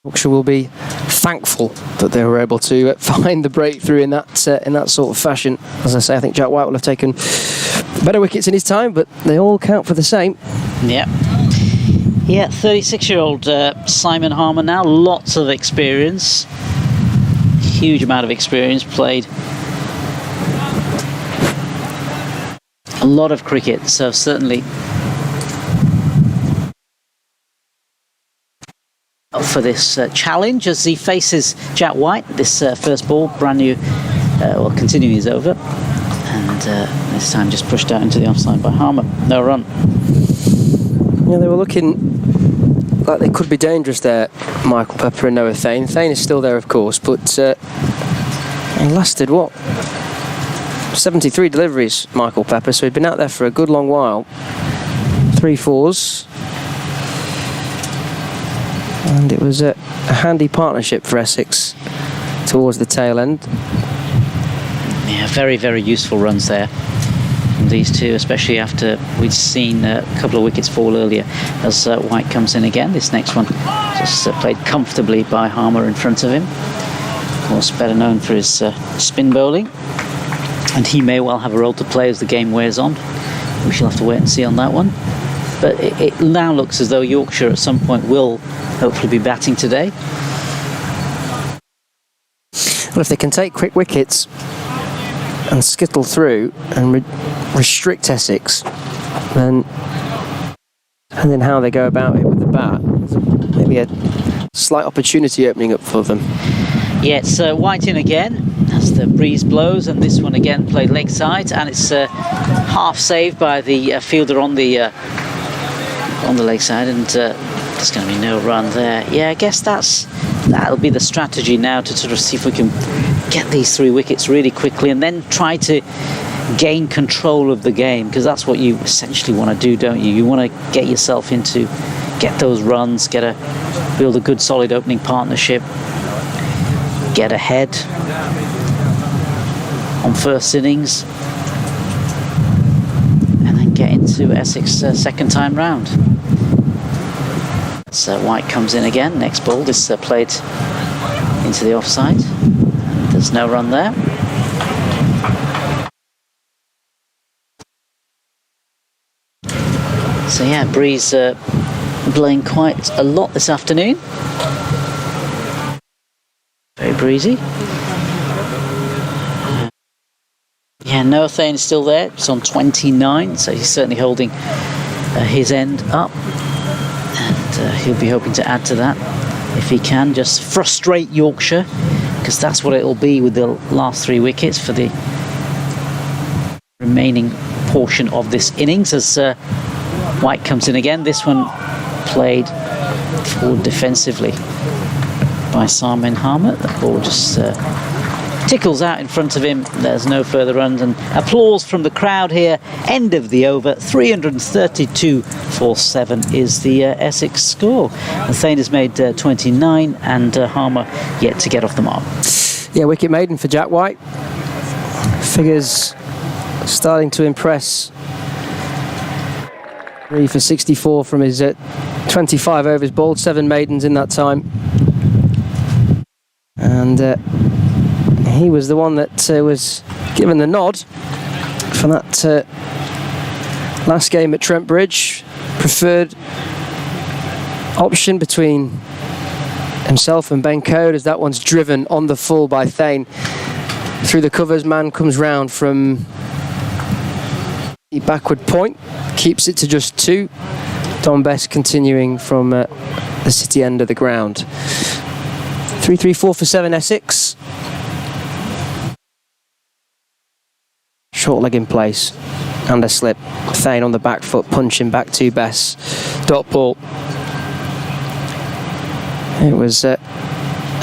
Yorkshire will be thankful that they were able to find the breakthrough in that sort of fashion. As I say, I think Jack White will have taken better wickets in his time, but they all count for the same. Yeah. Yeah, 36-year-old Simon Harmer now, lots of experience, huge amount of experience, played a lot of cricket, so certainly up for this challenge as he faces Jack White. This first ball, brand new, continuing his over, and this time just pushed out into the offside by Harmer. No run. Yeah, they were looking like they could be dangerous there, Michael Pepper and Noah Thane. Thane is still there, of course, but he lasted, what, 73 deliveries, Michael Pepper, so he'd been out there for a good long while. 3 fours. And it was a handy partnership for Essex towards the tail end. Yeah, very, very useful runs there from these two, especially after we'd seen a couple of wickets fall earlier as White comes in again. This next one just played comfortably by Harmer in front of him. Of course, better known for his spin bowling, and he may well have a role to play as the game wears on. We shall have to wait and see on that one. But it now looks as though Yorkshire at some point will hopefully be batting today. Well, if they can take quick wickets and skittle through and restrict Essex, then depending how they go about it with the bat, maybe a slight opportunity opening up for them. Yeah, it's White in again as the breeze blows, and this one again played leg side, and it's half saved by the fielder on the leg side, and there's going to be no run there. Yeah, I guess that'll be the strategy now, to sort of see if we can get these 3 wickets really quickly and then try to gain control of the game, because that's what you essentially want to do, don't you? You want to get yourself into, get those runs, build a good solid opening partnership, get ahead on first innings, and then get into Essex second time round. So White comes in again. Next ball, this played into the offside. There's no run there. So yeah, breeze blowing quite a lot this afternoon. Very breezy. Yeah, Noah Thane is still there. It's on 29, so he's certainly holding his end up. And he'll be hoping to add to that if he can just frustrate Yorkshire, because that's what it'll be with the last 3 wickets for the remaining portion of this innings, as White comes in again. This one played forward defensively by Simon Harmer. The ball just tickles out in front of him. There's no further runs, and applause from the crowd here. End of the over. 332 for 7 is the Essex score. Thane has made 29, and Harmer yet to get off the mark. Yeah, wicket maiden for Jack White. Figures starting to impress. 3 for 64 from his 25 overs bowled, 7 maidens in that time. And he was the one that was given the nod for that last game at Trent Bridge. Preferred option between himself and Ben Code, as that one's driven on the full by Thane. Through the covers, man comes round from the backward point, keeps it to just 2. Don Best continuing from the city end of the ground. 3-3-4 for 7 Essex. Short leg in place and a slip. Thane on the back foot, punching back to Best. Dot ball. It was a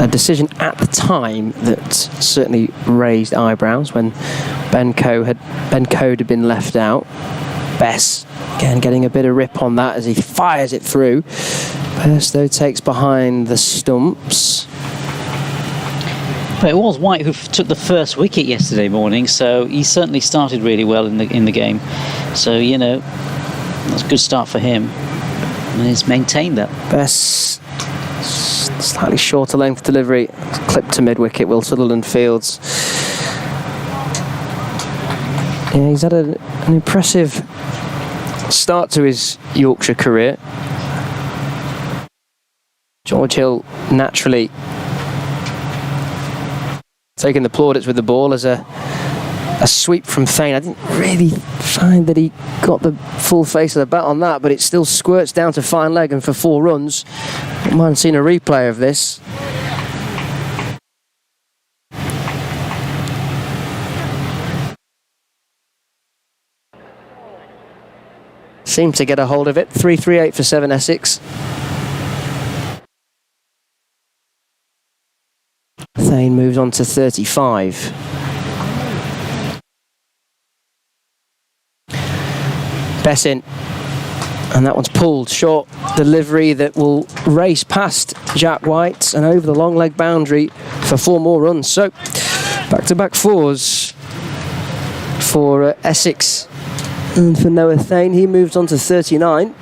decision at the time that certainly raised eyebrows when Ben Code had been left out. Bess again getting a bit of rip on that as he fires it through. Bess though takes behind the stumps. But it was White who took the first wicket yesterday morning, so he certainly started really well in the game. So that's a good start for him, and he's maintained that. Bess slightly shorter length delivery, clipped to mid wicket. Will Sutherland fields. Yeah, he's had an impressive start to his Yorkshire career. George Hill naturally taking the plaudits with the ball as a sweep from Thane. I didn't really find that he got the full face of the bat on that, but it still squirts down to fine leg and for 4 runs. I might have seen a replay of this. Seemed to get a hold of it. 3-3-8 for 7 Essex. Thane moves on to 35. Bess in, and that one's pulled short. Delivery that will race past Jack White and over the long leg boundary for 4 more runs. So back-to-back 4s for Essex and for Noah Thane. He moves on to 39,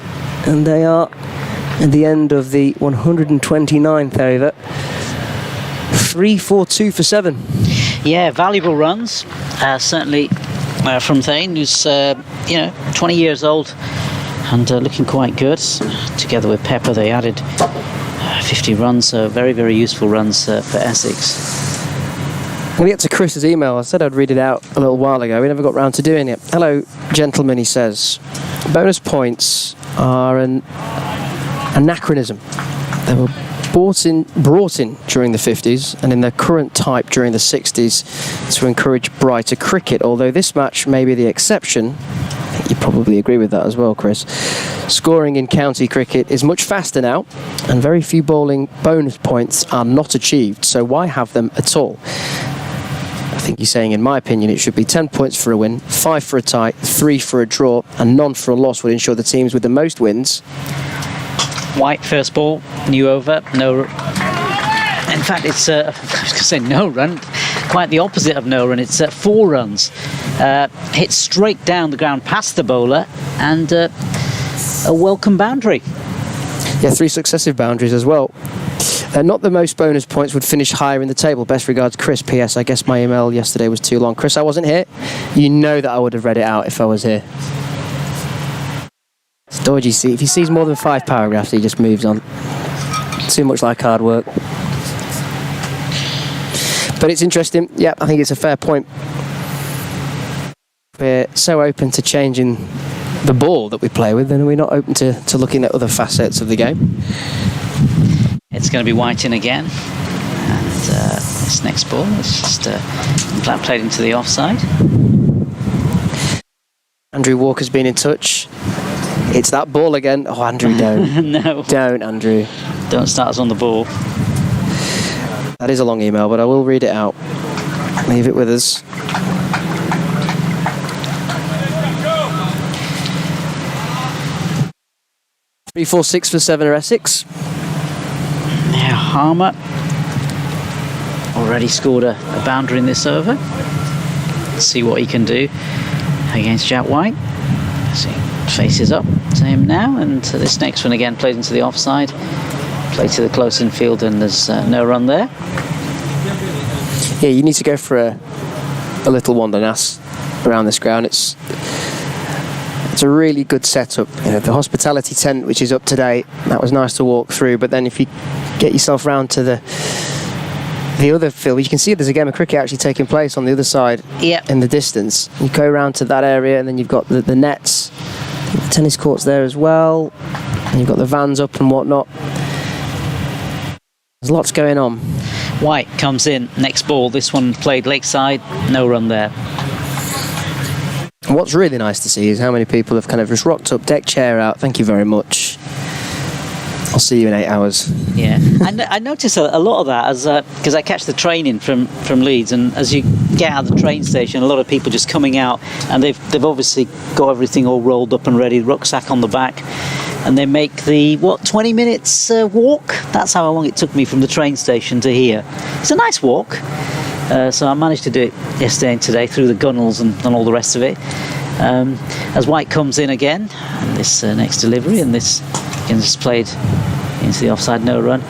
and they are at the end of the 129th over. 3-4-2 for 7. Yeah, valuable runs, certainly from Thane, who's 20 years old and looking quite good. Together with Pepper, they added 50 runs, so very, very useful runs for Essex. I'm going to get to Chris's email. I said I'd read it out a little while ago. We never got round to doing it. Hello, gentlemen, he says. Bonus points are an anachronism. They were brought in during the 50s and in their current type during the 60s to encourage brighter cricket, although this match may be the exception. I think you probably agree with that as well, Chris. Scoring in county cricket is much faster now, and very few bowling bonus points are not achieved, so why have them at all? I think he's saying, in my opinion, it should be 10 points for a win, 5 for a tie, 3 for a draw, and none for a loss would ensure the teams with the most wins. White first ball, new over, no. In fact, it's I was going to say no run, quite the opposite of no run. It's 4 runs, hit straight down the ground past the bowler, and a welcome boundary. Yeah, 3 successive boundaries as well. Not the most bonus points would finish higher in the table. Best regards, Chris. P.S. I guess my email yesterday was too long. Chris, I wasn't here. You know that I would have read it out if I was here. It's dodgy. If he sees more than 5 paragraphs, he just moves on. Too much like hard work. But it's interesting. Yeah, I think it's a fair point. We're so open to changing the ball that we play with, then we're not open to looking at other facets of the game. it's going to be White in again. And this next ball is just played into the offside. Andrew Walker's been in touch. It's that ball again. Oh, Andrew, don't. No. Don't, Andrew. Don't start us on the ball. That is a long email, but I will read it out. Leave it with us. Three, 4, 6 for 7 are Essex. Now Harmer already scored a boundary in this over. Let's see what he can do against Jack White. So he faces up to him now, and this next one again played into the offside. Played to the close infield, and there's no run there. Yeah, you need to go for a little wandernass around this ground. It's a really good setup. You know, the hospitality tent, which is up to date, that was nice to walk through. But then if you get yourself round to the other field, you can see there's a game of cricket actually taking place on the other side. Yep. In the distance. You go around to that area, and then you've got the nets, the tennis courts there as well, and you've got the vans up and whatnot. There's lots going on. White comes in, next ball. This one played lakeside, no run there. What's really nice to see is how many people have kind of just rocked up, deck chair out. Thank you very much. I'll see you in 8 hours. Yeah, I notice a lot of that as because I catch the train in from Leeds, and as you get out of the train station, a lot of people just coming out, and they've obviously got everything all rolled up and ready, rucksack on the back, and they make the 20 minutes walk. That's how long it took me from the train station to here. It's a nice walk. So I managed to do it yesterday and today through the gunnels and all the rest of it. As White comes in again, and this next delivery, and this again just played into the offside, no run.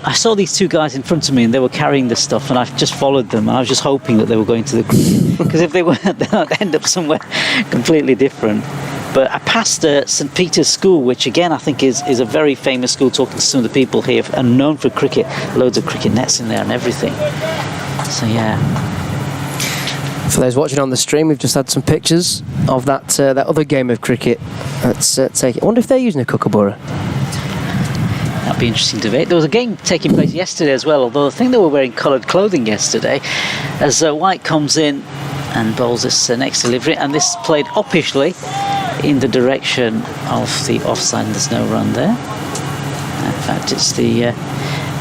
I saw these two guys in front of me, and they were carrying this stuff, and I've just followed them, and I was just hoping that they were going to the cricket, because if they weren't, they'd end up somewhere completely different. But I passed St Peter's School, which again I think is a very famous school, talking to some of the people here, and known for cricket, loads of cricket nets in there and everything. So yeah. For those watching on the stream, we've just had some pictures of that other game of cricket. Let's take it. I wonder if they're using a kookaburra. That'd be interesting to debate. There was a game taking place yesterday as well, although I think they were wearing coloured clothing yesterday. As White comes in and bowls this next delivery, and this played uppishly in the direction of the offside, and there's no run there. In fact, it's the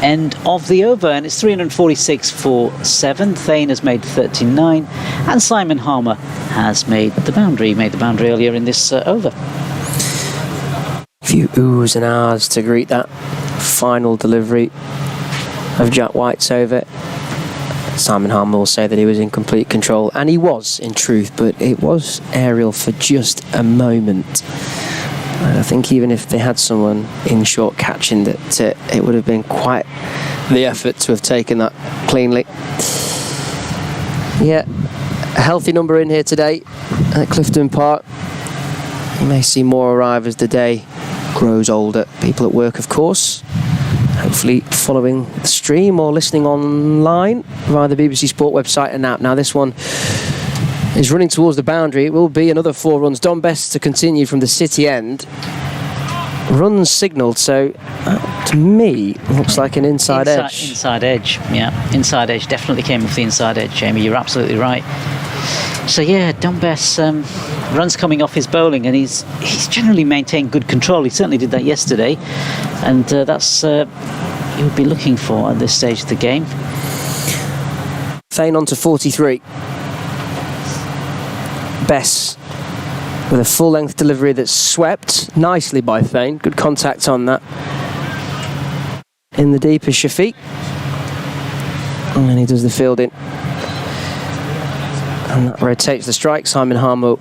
end of the over, and it's 346 for 7. Thane has made 39, and Simon Harmer has made the boundary. He made the boundary earlier in this over. A few oohs and ahs to greet that final delivery of Jack White's over. Simon Harmer will say that he was in complete control, and he was in truth, but it was aerial for just a moment. And I think even if they had someone in short catching that, it would have been quite the effort to have taken that cleanly. Yeah, a healthy number in here today at Clifton Park. You may see more arrive as the day grows older. People at work, of course, hopefully following the stream or listening online via the BBC Sport website and app. Now this one is running towards the boundary. It will be another 4 runs. Don Best to continue from the city end. Runs signalled, so to me looks like an inside edge. Inside edge, yeah. Inside edge, definitely came off the inside edge, Jamie. You're absolutely right. So yeah, Don Best runs coming off his bowling, and he's generally maintained good control. He certainly did that yesterday, and that's you would be looking for at this stage of the game. Thane on to 43. Bess with a full-length delivery that's swept nicely by Thane. Good contact on that. In the deep is Shafiq. And then he does the fielding. And that rotates the strike. Simon Harmer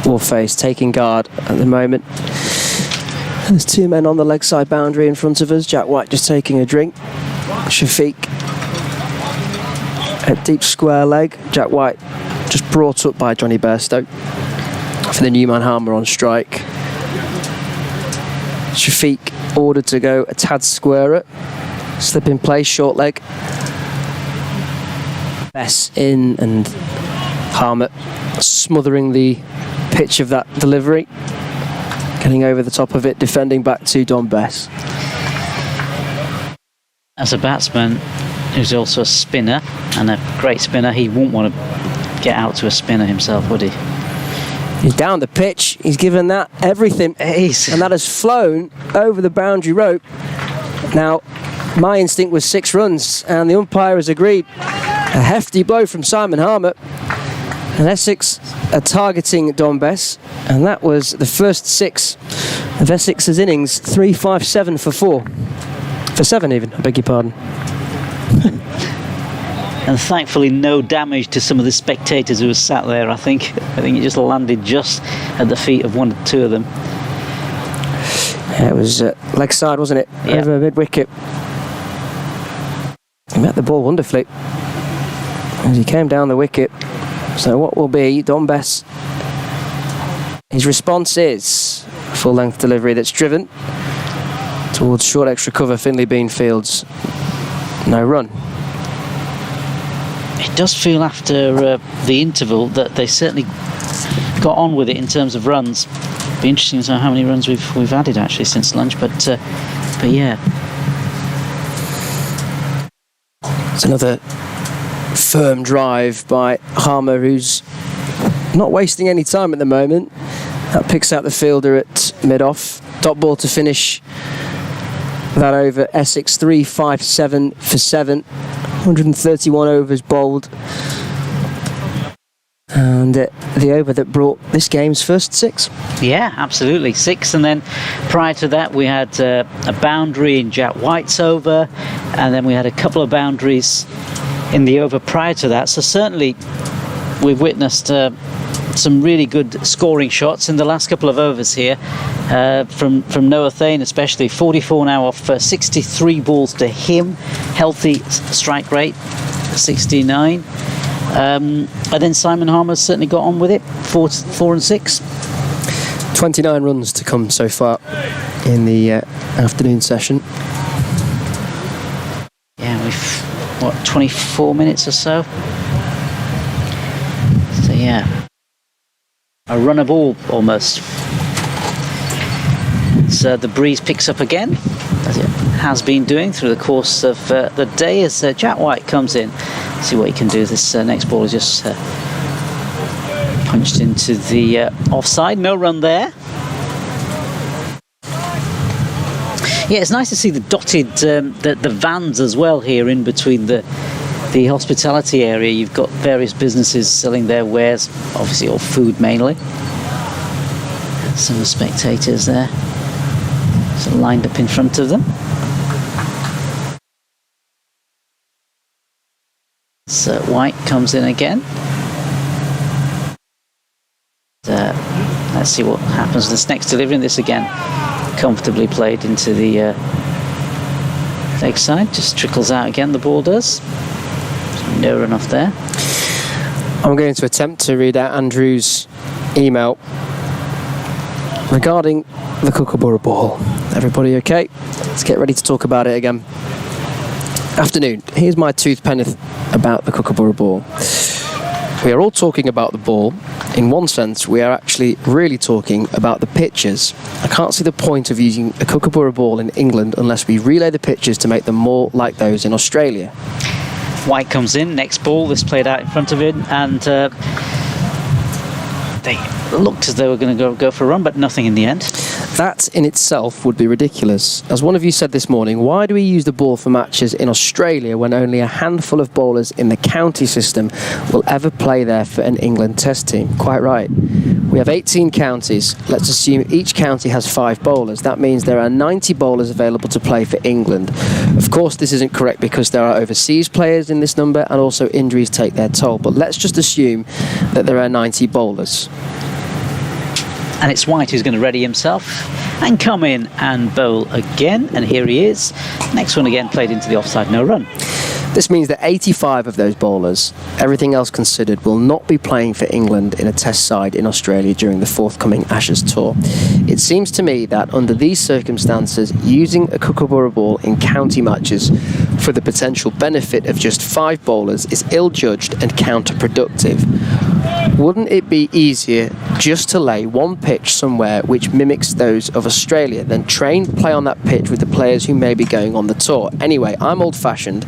will face, taking guard at the moment. There's 2 men on the leg side boundary in front of us. Jack White just taking a drink. Shafiq at deep square leg. Jack White just brought up by Johnny Bairstow for the new man Harmer on strike. Shafiq ordered to go a tad squarer. Slip in place, short leg. Bess in, and Harmer smothering the pitch of that delivery. Getting over the top of it, defending back to Don Bess. As a batsman who's also a spinner, and a great spinner, he wouldn't want to get out to a spinner himself, would he? He's down the pitch. He's given that everything. And that has flown over the boundary rope. Now, my instinct was 6 runs, and the umpire has agreed. A hefty blow from Simon Harmer. And Essex are targeting Don Bess, and that was the first 6 of Essex's innings. 3, 5, 7 for 4. For 7 even, I beg your pardon. And thankfully no damage to some of the spectators who were sat there, I think. I think it just landed just at the feet of 1 or 2 of them. Yeah, it was leg side, wasn't it? Yeah. Over mid-wicket. He met the ball wonderfully as he came down the wicket. So what will be Don Bess? His response is a full-length delivery that's driven towards short extra cover Finley Bean Fields. No run. It does feel after the interval that they certainly got on with it in terms of runs. Be interesting to know how many runs we've added actually since lunch, but yeah. It's another firm drive by Harmer, who's not wasting any time at the moment. That picks out the fielder at mid-off. Dot ball to finish that over. Essex 3, 5, 7 for 7. 131 overs bowled. And the over that brought this game's first 6. Yeah, absolutely. 6, and then prior to that we had a boundary in Jack White's over, and then we had a couple of boundaries in the over prior to that. So certainly we've witnessed some really good scoring shots in the last couple of overs here from Noah Thane, especially. 44 now off 63 balls to him. Healthy strike rate 69. And then Simon Harmer's certainly got on with it. 4 and 6. 29 runs to come so far in the afternoon session. Yeah, we've 24 minutes or so. So yeah, a run a ball almost. So the breeze picks up again, as it has been doing through the course of the day, as Jack White comes in. See what he can do. This next ball is just punched into the offside. No run there. Yeah, it's nice to see the dotted the vans as well here in between the hospitality area. You've got various businesses selling their wares, obviously all food mainly. Some spectators there, so lined up in front of them. So White comes in again. Let's see what happens with this next delivery. And this again, comfortably played into the leg side. Just trickles out again, the ball does. No run off there. I'm going to attempt to read out Andrew's email regarding the Kookaburra ball. Everybody okay? Let's get ready to talk about it again. Afternoon. Here's my tooth penneth about the Kookaburra ball. We are all talking about the ball. In one sense, we are actually really talking about the pitches. I can't see the point of using a Kookaburra ball in England unless we relay the pitches to make them more like those in Australia. White comes in, next ball, this played out in front of him, and they looked as though they were going to go for a run, but nothing in the end. That in itself would be ridiculous. As one of you said this morning, why do we use the ball for matches in Australia when only a handful of bowlers in the county system will ever play there for an England test team? Quite right. We have 18 counties. Let's assume each county has 5 bowlers. That means there are 90 bowlers available to play for England. Of course, this isn't correct because there are overseas players in this number and also injuries take their toll. But let's just assume that there are 90 bowlers. And it's White who's going to ready himself and come in and bowl again. And here he is. Next one again, played into the offside, no run. This means that 85 of those bowlers, everything else considered, will not be playing for England in a test side in Australia during the forthcoming Ashes tour. It seems to me that under these circumstances, using a Kookaburra ball in county matches for the potential benefit of just 5 bowlers is ill-judged and counterproductive. Wouldn't it be easier just to lay one pitch somewhere which mimics those of Australia, then train play on that pitch with the players who may be going on the tour? Anyway, I'm old-fashioned.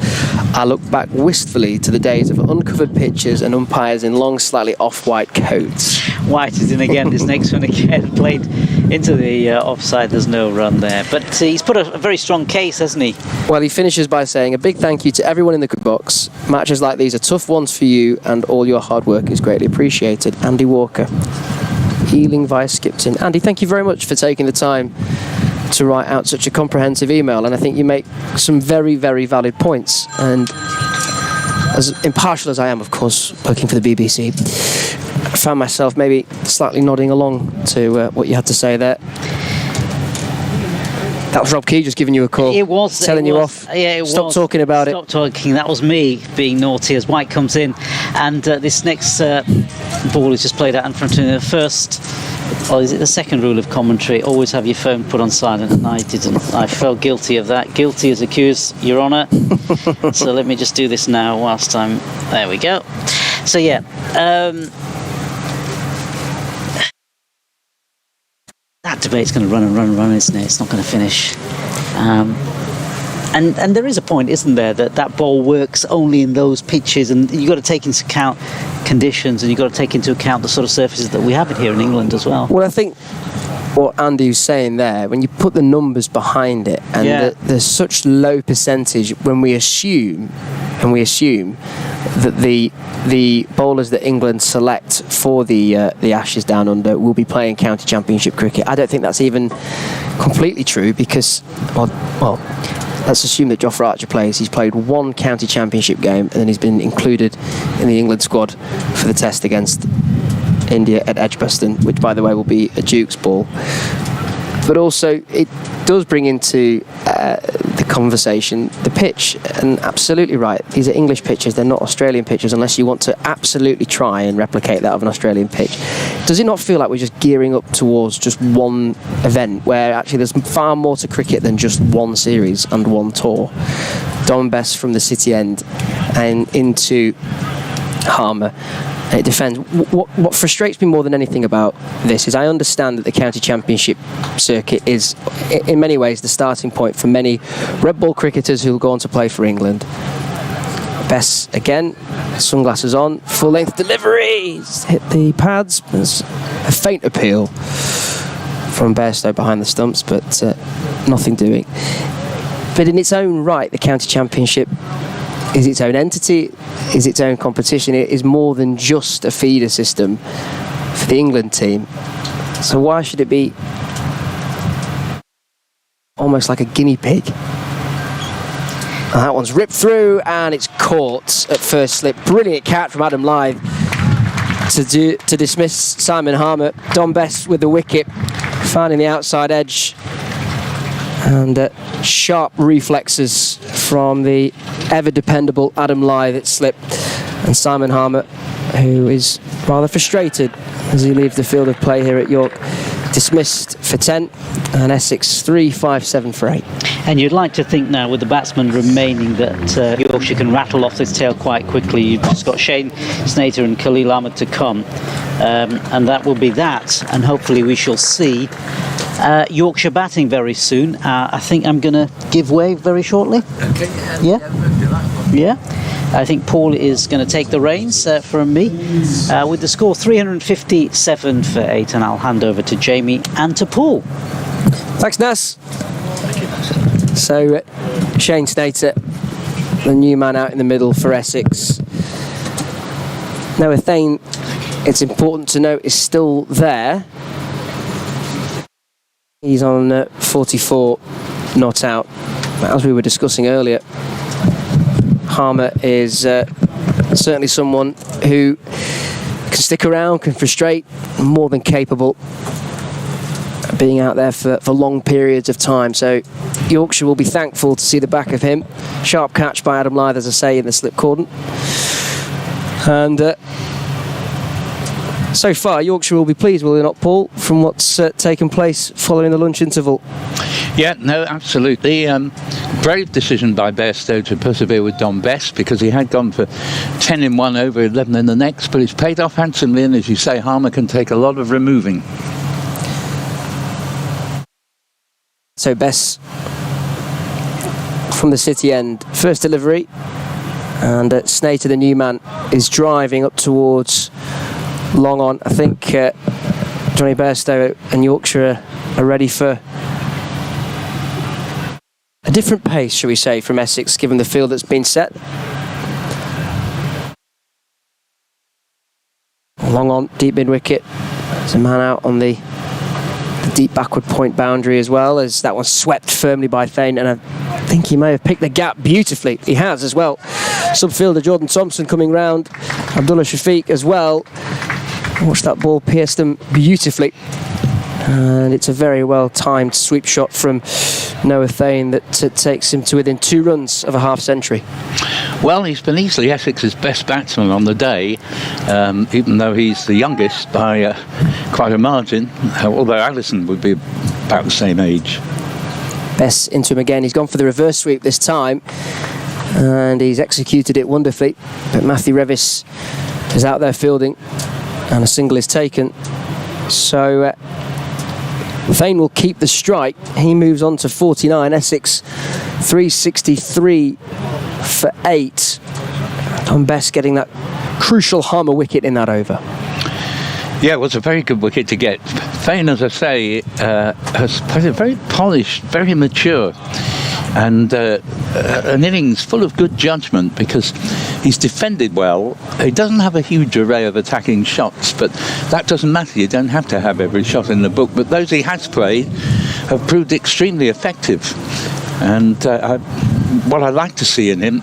I look back wistfully to the days of uncovered pitches and umpires in long, slightly off-white coats. White is in again, this next one again, played into the offside. There's no run there. But he's put a very strong case, hasn't he? Well, he finishes by saying, a big thank you to everyone in the box. Matches like these are tough ones for you, and all your hard work is greatly appreciated. Andy Walker, Ealing via Skipton. Andy, thank you very much for taking the time to write out such a comprehensive email, and I think you make some very, very valid points. And as impartial as I am, of course, working for the BBC, I found myself maybe slightly nodding along to what you had to say there. That was Rob Key just giving you a call. It was. Telling you off. Yeah, it was. Stop talking about it. Stop talking. That was me being naughty as White comes in. And this next ball is just played out in front of the first, or is it the second rule of commentary? Always have your phone put on silent, and I didn't. I felt guilty of that. Guilty as accused, Your Honour. So let me just do this now whilst I'm... There we go. So yeah. That debate's going to run and run and run, isn't it? It's not going to finish. And there is a point, isn't there, that ball works only in those pitches, and you've got to take into account conditions, and you've got to take into account the sort of surfaces that we have here in England as well. Well, I think what Andy's saying there, when you put the numbers behind it, and there's such low percentage when we assume that the bowlers that England select for the Ashes Down Under will be playing county championship cricket. I don't think that's even completely true, because well, let's assume that Jofra Archer plays. He's played one county championship game, and then he's been included in the England squad for the test against India at Edgbaston, which by the way will be a Duke's ball. But also it does bring into the conversation the pitch, and absolutely right, these are English pitches, they're not Australian pitches, unless you want to absolutely try and replicate that of an Australian pitch. Does it not feel like we're just gearing up towards just one event, where actually there's far more to cricket than just one series and one tour? Dom Bess from the City End and into Harmer. It defends. What frustrates me more than anything about this is I understand that the county championship circuit is in many ways the starting point for many red ball cricketers who will go on to play for England. Bess again, sunglasses on, full length deliveries, hit the pads. There's a faint appeal from Bairstow behind the stumps, but nothing doing. But in its own right, the county championship is its own entity, is its own competition. It is more than just a feeder system for the England team. So why should it be almost like a guinea pig? And that one's ripped through, and it's caught at first slip. Brilliant catch from Adam Lythe to dismiss Simon Harmer. Dom Bess with the wicket, finding the outside edge, and sharp reflexes from the ever dependable Adam Lythe at slip, and Simon Harmer, who is rather frustrated as he leaves the field of play here at York, dismissed for 10, and Essex 3, 5, 7 for 8. And you'd like to think now, with the batsmen remaining, that Yorkshire can rattle off this tail quite quickly. You've just got Shane Snater and Khalil Ahmed to come, and that will be that, and hopefully we shall see Yorkshire batting very soon. I think I'm going to give way very shortly. Okay. Yeah. I think Paul is going to take the reins from me with the score 357 for 8, and I'll hand over to Jamie and to Paul. Thanks, Nas. So Shane Snater, the new man out in the middle for Essex. Noah Thane, it's important to note, is still there. He's on 44 not out. As we were discussing earlier, Harmer is certainly someone who can stick around, can frustrate, more than capable of being out there for long periods of time. So Yorkshire will be thankful to see the back of him. Sharp catch by Adam Lythe, as I say, in the slip cordon. And So far, Yorkshire will be pleased, will they not, Paul, from what's taken place following the lunch interval? Yeah, no, absolutely. Brave decision by Bairstow to persevere with Don Best, because he had gone for 10 in one over 11 in the next, but it's paid off handsomely, and as you say, Harmer can take a lot of removing. So Best from the city end, first delivery, and Snater, the new man, is driving up towards long on. I think Johnny Bairstow and Yorkshire are ready for a different pace, shall we say, from Essex, given the field that's been set. Long on, deep mid wicket. There's a man out on the deep backward point boundary, as well as that one swept firmly by Thane, and I think he may have picked the gap beautifully. He has as well. Subfielder Jordan Thompson coming round, Abdullah Shafiq as well. Watch that ball pierce them beautifully, and it's a very well timed sweep shot from Noah Thane that takes him to within 2 runs of a half century. Well, he's been easily Essex's best batsman on the day, even though he's the youngest by quite a margin, although Allison would be about the same age. Best into him again. He's gone for the reverse sweep this time, and he's executed it wonderfully, but Matthew Revis is out there fielding, and a single is taken. So Thane will keep the strike. He moves on to 49. Essex 363 for 8. And Best getting that crucial Harmer wicket in that over. Yeah, it was a very good wicket to get. Thane, as I say, has played a very polished, very mature, and an innings full of good judgment, because he's defended well. He doesn't have a huge array of attacking shots, but that doesn't matter. You don't have to have every shot in the book, but those he has played have proved extremely effective. And what I like to see in him,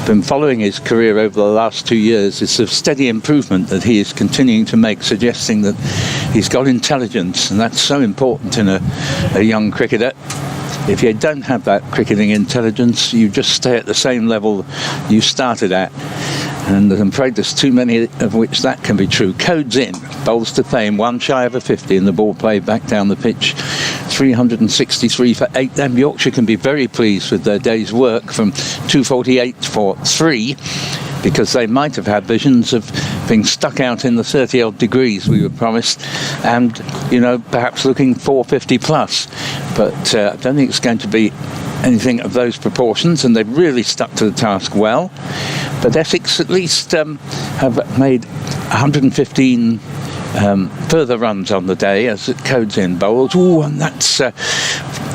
been following his career over the last 2 years, is the steady improvement that he is continuing to make, suggesting that he's got intelligence, and that's so important in a young cricketer. If you don't have that cricketing intelligence, you just stay at the same level you started at. And I'm afraid there's too many of which that can be true. Codes in, bowls to Thane, 1 shy of a 50, and the ball played back down the pitch. 363 for 8. Then Yorkshire can be very pleased with their day's work from 248 for 3, because they might have had visions of being stuck out in the 30-odd degrees we were promised, and, you know, perhaps looking 450 plus. But I don't think it's going to be anything of those proportions, and they've really stuck to the task well. But Essex at least have made 115 further runs on the day as it codes in bowls. Ooh, and that's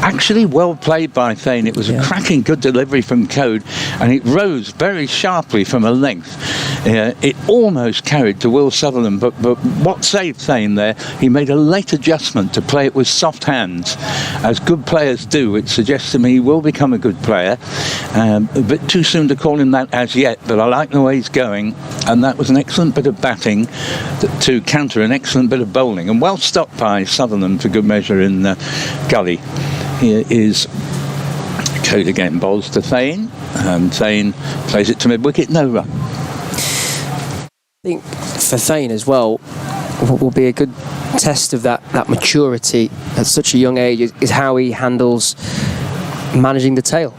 actually well played by Thane. It was a cracking good delivery from Code, and it rose very sharply from a length. It almost carried to Will Sutherland, but what saved Thane there, he made a late adjustment to play it with soft hands, as good players do. It suggests to me he will become a good player. A bit too soon to call him that as yet, but I like the way he's going, and that was an excellent bit of batting to counter an excellent bit of bowling, and well stopped by Sutherland for good measure in Gully. Here is Code again, bowls to Thane, and Thane plays it to mid-wicket, no run. I think for Thane as well, what will be a good test of that maturity at such a young age is how he handles managing the tail.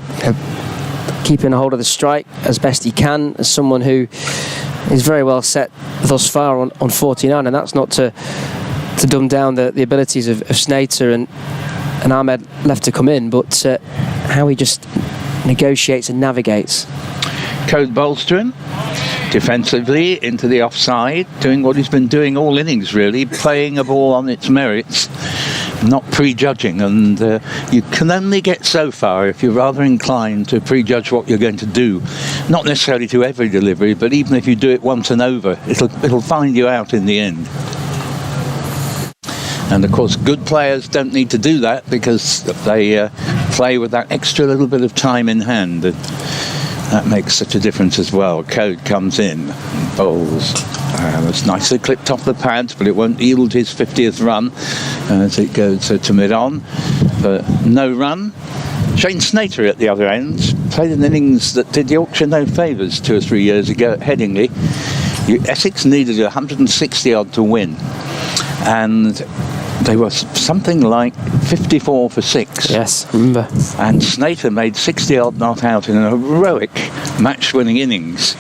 Keeping a hold of the strike as best he can, as someone who is very well set thus far on 49, and that's not to dumb down the abilities of Snater and Ahmed left to come in, but how he just negotiates and navigates. Code bowls to him defensively into the offside, doing what he's been doing all innings really, playing a ball on its merits, not prejudging, and you can only get so far if you're rather inclined to prejudge what you're going to do. Not necessarily to every delivery, but even if you do it once and over, it'll find you out in the end. And of course good players don't need to do that, because they play with that extra little bit of time in hand, and that makes such a difference as well. Code comes in, bowls. It's nicely clipped off the pads, but it won't yield his 50th run as it goes to mid-on. But no run. Shane Snater at the other end played an innings that did Yorkshire no favours 2 or 3 years ago at Headingley. Essex needed 160 odd to win, and they were something like 54 for 6. Yes, remember. And Snater made 60 odd not out in an heroic match-winning innings.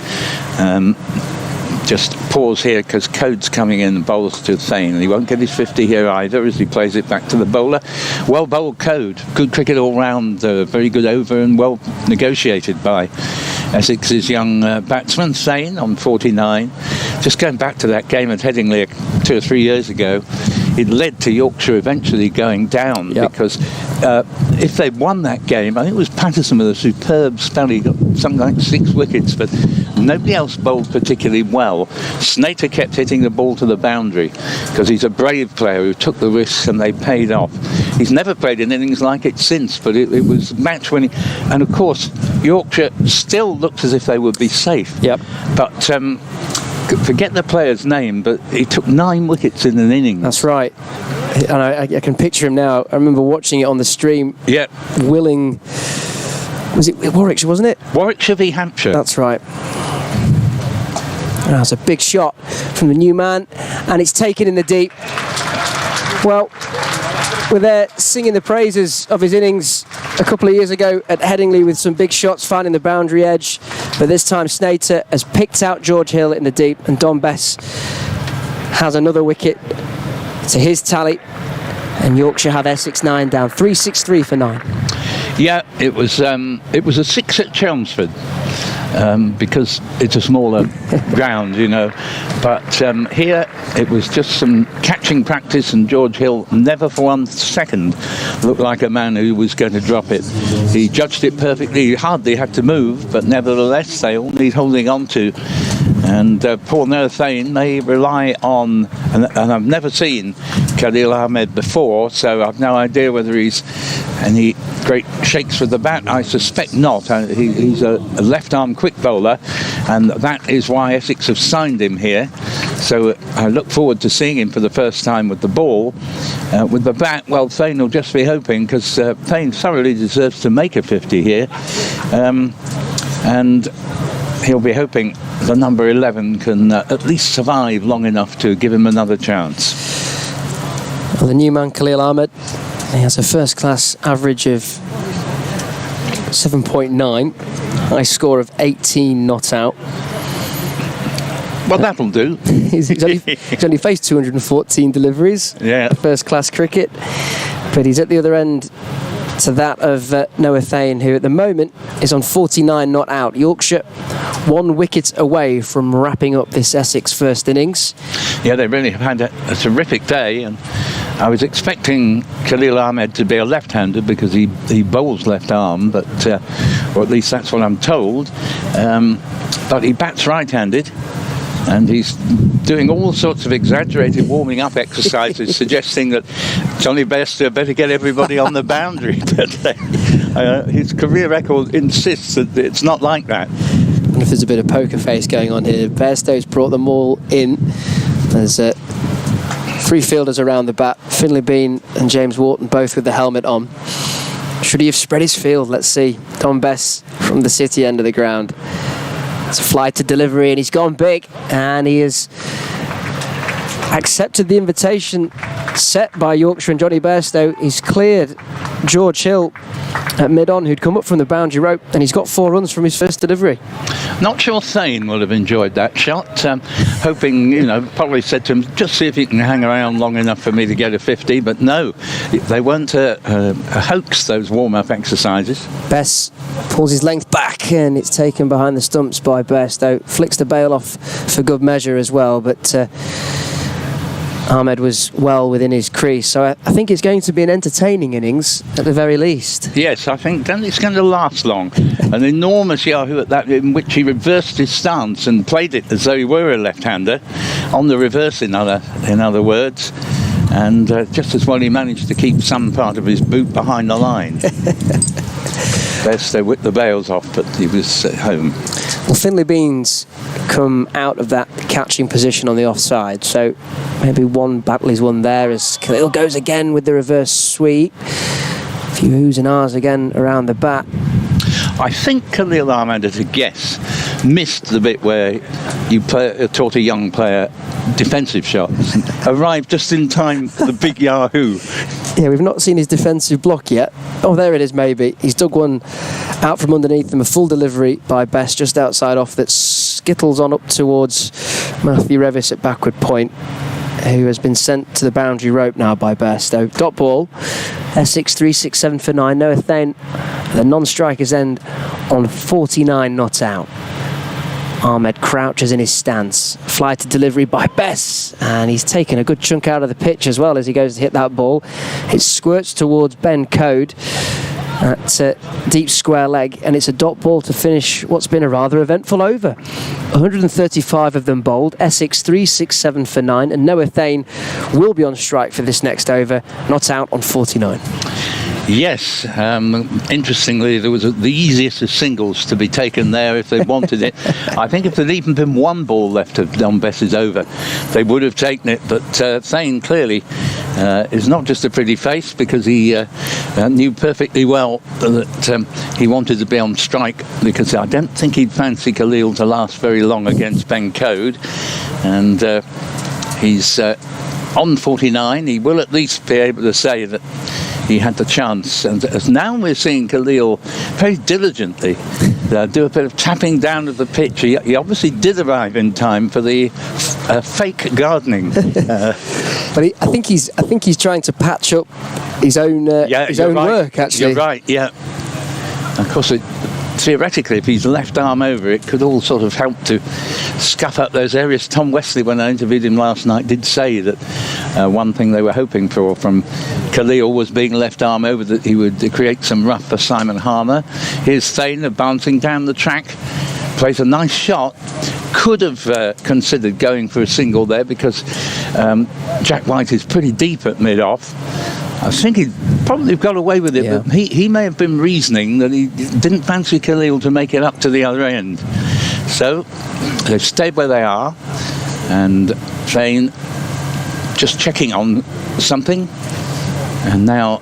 Just pause here because Code's coming in and bowls to Thane, and he won't get his 50 here either as he plays it back to the bowler. Well bowled Code, good cricket all round, very good over and well negotiated by Essex's young batsman Thane on 49. Just going back to that game at Headingley 2 or 3 years ago, it led to Yorkshire eventually going down because if they'd won that game, I think it was Patterson with a superb spell. He got something like 6 wickets, but nobody else bowled particularly well. Snater kept hitting the ball to the boundary because he's a brave player who took the risks and they paid off. He's never played in innings like it since, but it was match winning. And of course, Yorkshire still looked as if they would be safe. Yep. But forget the player's name, but he took 9 wickets in an innings. That's right. And I can picture him now. I remember watching it on the stream. Yeah. Willing. Was it Warwickshire, wasn't it? Warwickshire v Hampshire. That's right. That's a big shot from the new man, and it's taken in the deep. Well, we're there singing the praises of his innings a couple of years ago at Headingley with some big shots finding the boundary edge, but this time Snater has picked out George Hill in the deep, and Don Bess has another wicket to his tally, and Yorkshire have Essex 9 down, 363 for 9. Yeah, it was a 6 at Chelmsford. Because it's a smaller ground, you know. But here it was just some catching practice, and George Hill never for 1 second looked like a man who was going to drop it. He judged it perfectly. He hardly had to move, but nevertheless they all need holding on to. And poor Noah Thane may rely on, and I've never seen Khalil Ahmed before, so I've no idea whether he's any great shakes with the bat. I suspect not. He's a left-arm quick bowler, and that is why Essex have signed him here. So I look forward to seeing him for the first time with the ball. With the bat, well, Thane will just be hoping, because Thane thoroughly deserves to make a 50 here. And he'll be hoping the number 11 can at least survive long enough to give him another chance. Well, the new man, Khalil Ahmed, he has a first-class average of 7.9, high score of 18 not out. Well, that'll do. he's only faced 214 deliveries. Yeah. First-class cricket, but he's at the other end to that of Noah Thane, who at the moment is on 49 not out. Yorkshire 1 wicket away from wrapping up this Essex first innings. Yeah, they really have had a terrific day, and I was expecting Khalil Ahmed to be a left-hander because he bowls left arm, but or at least that's what I'm told. But he bats right-handed, and he's doing all sorts of exaggerated warming-up exercises, suggesting that Johnny Bairstow better get everybody on the boundary. But his career record insists that it's not like that. I wonder if there's a bit of poker face going on here. Bairstow's brought them all in. There's 3 fielders around the bat, Finlay Bean and James Wharton, both with the helmet on. Should he have spread his field? Let's see. Don Bess from the City end of the ground. It's a fly to delivery, and he's gone big, and he has accepted the invitation set by Yorkshire and Johnny Bairstow. He's cleared George Hill at mid-on, who'd come up from the boundary rope, and he's got 4 runs from his first delivery. Not sure Thane will have enjoyed that shot. Hoping, probably said to him, just see if you can hang around long enough for me to get a 50. But no, they weren't a hoax, those warm-up exercises. Bess pulls his length back, and it's taken behind the stumps by Bairstow. Flicks the bail off for good measure as well, but Ahmed was well within his crease, so I think it's going to be an entertaining innings at the very least. Yes, I think it's going to last long. An enormous yahoo at that, in which he reversed his stance and played it as though he were a left-hander, on the reverse in other words, and just as well he managed to keep some part of his boot behind the line. Best they whipped the bails off, but he was at home. Well, Finlay Bean's come out of that catching position on the offside, so maybe one battle is won there as Khalil goes again with the reverse sweep. A few oohs and ahs again around the bat. I think Khalil Ahmed, at a guess, missed the bit where you taught a young player defensive shots. Arrived just in time for the big Yahoo. Yeah, we've not seen his defensive block yet. Oh, there it is, maybe. He's dug one out from underneath him, a full delivery by Best just outside off that skittles on up towards Matthew Revis at backward point, who has been sent to the boundary rope now by Best. So, dot ball, Essex 3-6-7 for 9. Noah Thane, the non-strikers end on 49 not out. Ahmed crouches in his stance. Fly to delivery by Bess, and he's taken a good chunk out of the pitch as well as he goes to hit that ball. It squirts towards Ben Code at deep square leg, and it's a dot ball to finish what's been a rather eventful over. 135 of them bowled. Essex 3-6-7 for 9, and Noah Thane will be on strike for this next over, not out on 49. Yes, interestingly, there was the easiest of singles to be taken there if they wanted it. I think if there'd even been one ball left of Don Bess's over, they would have taken it. But Thane clearly is not just a pretty face, because he knew perfectly well that he wanted to be on strike, because I don't think he'd fancy Khalil to last very long against Ben Code. And he's on 49. He will at least be able to say that he had the chance, and as now we're seeing Khalil very diligently do a bit of tapping down of the pitch. He obviously did arrive in time for the fake gardening. But I think he's trying to patch up his own work. Actually, you're right. Yeah, of course. Theoretically, if he's left arm over, it could all sort of help to scuff up those areas. Tom Wesley, when I interviewed him last night, did say that one thing they were hoping for from Khalil was being left arm over, that he would create some rough for Simon Harmer. Here's Thane bouncing down the track, plays a nice shot. Could have considered going for a single there, because Jack White is pretty deep at mid-off. I think he'd probably got away with it, but he may have been reasoning that he didn't fancy Khalil to make it up to the other end. So they've stayed where they are, and Thane just checking on something, and now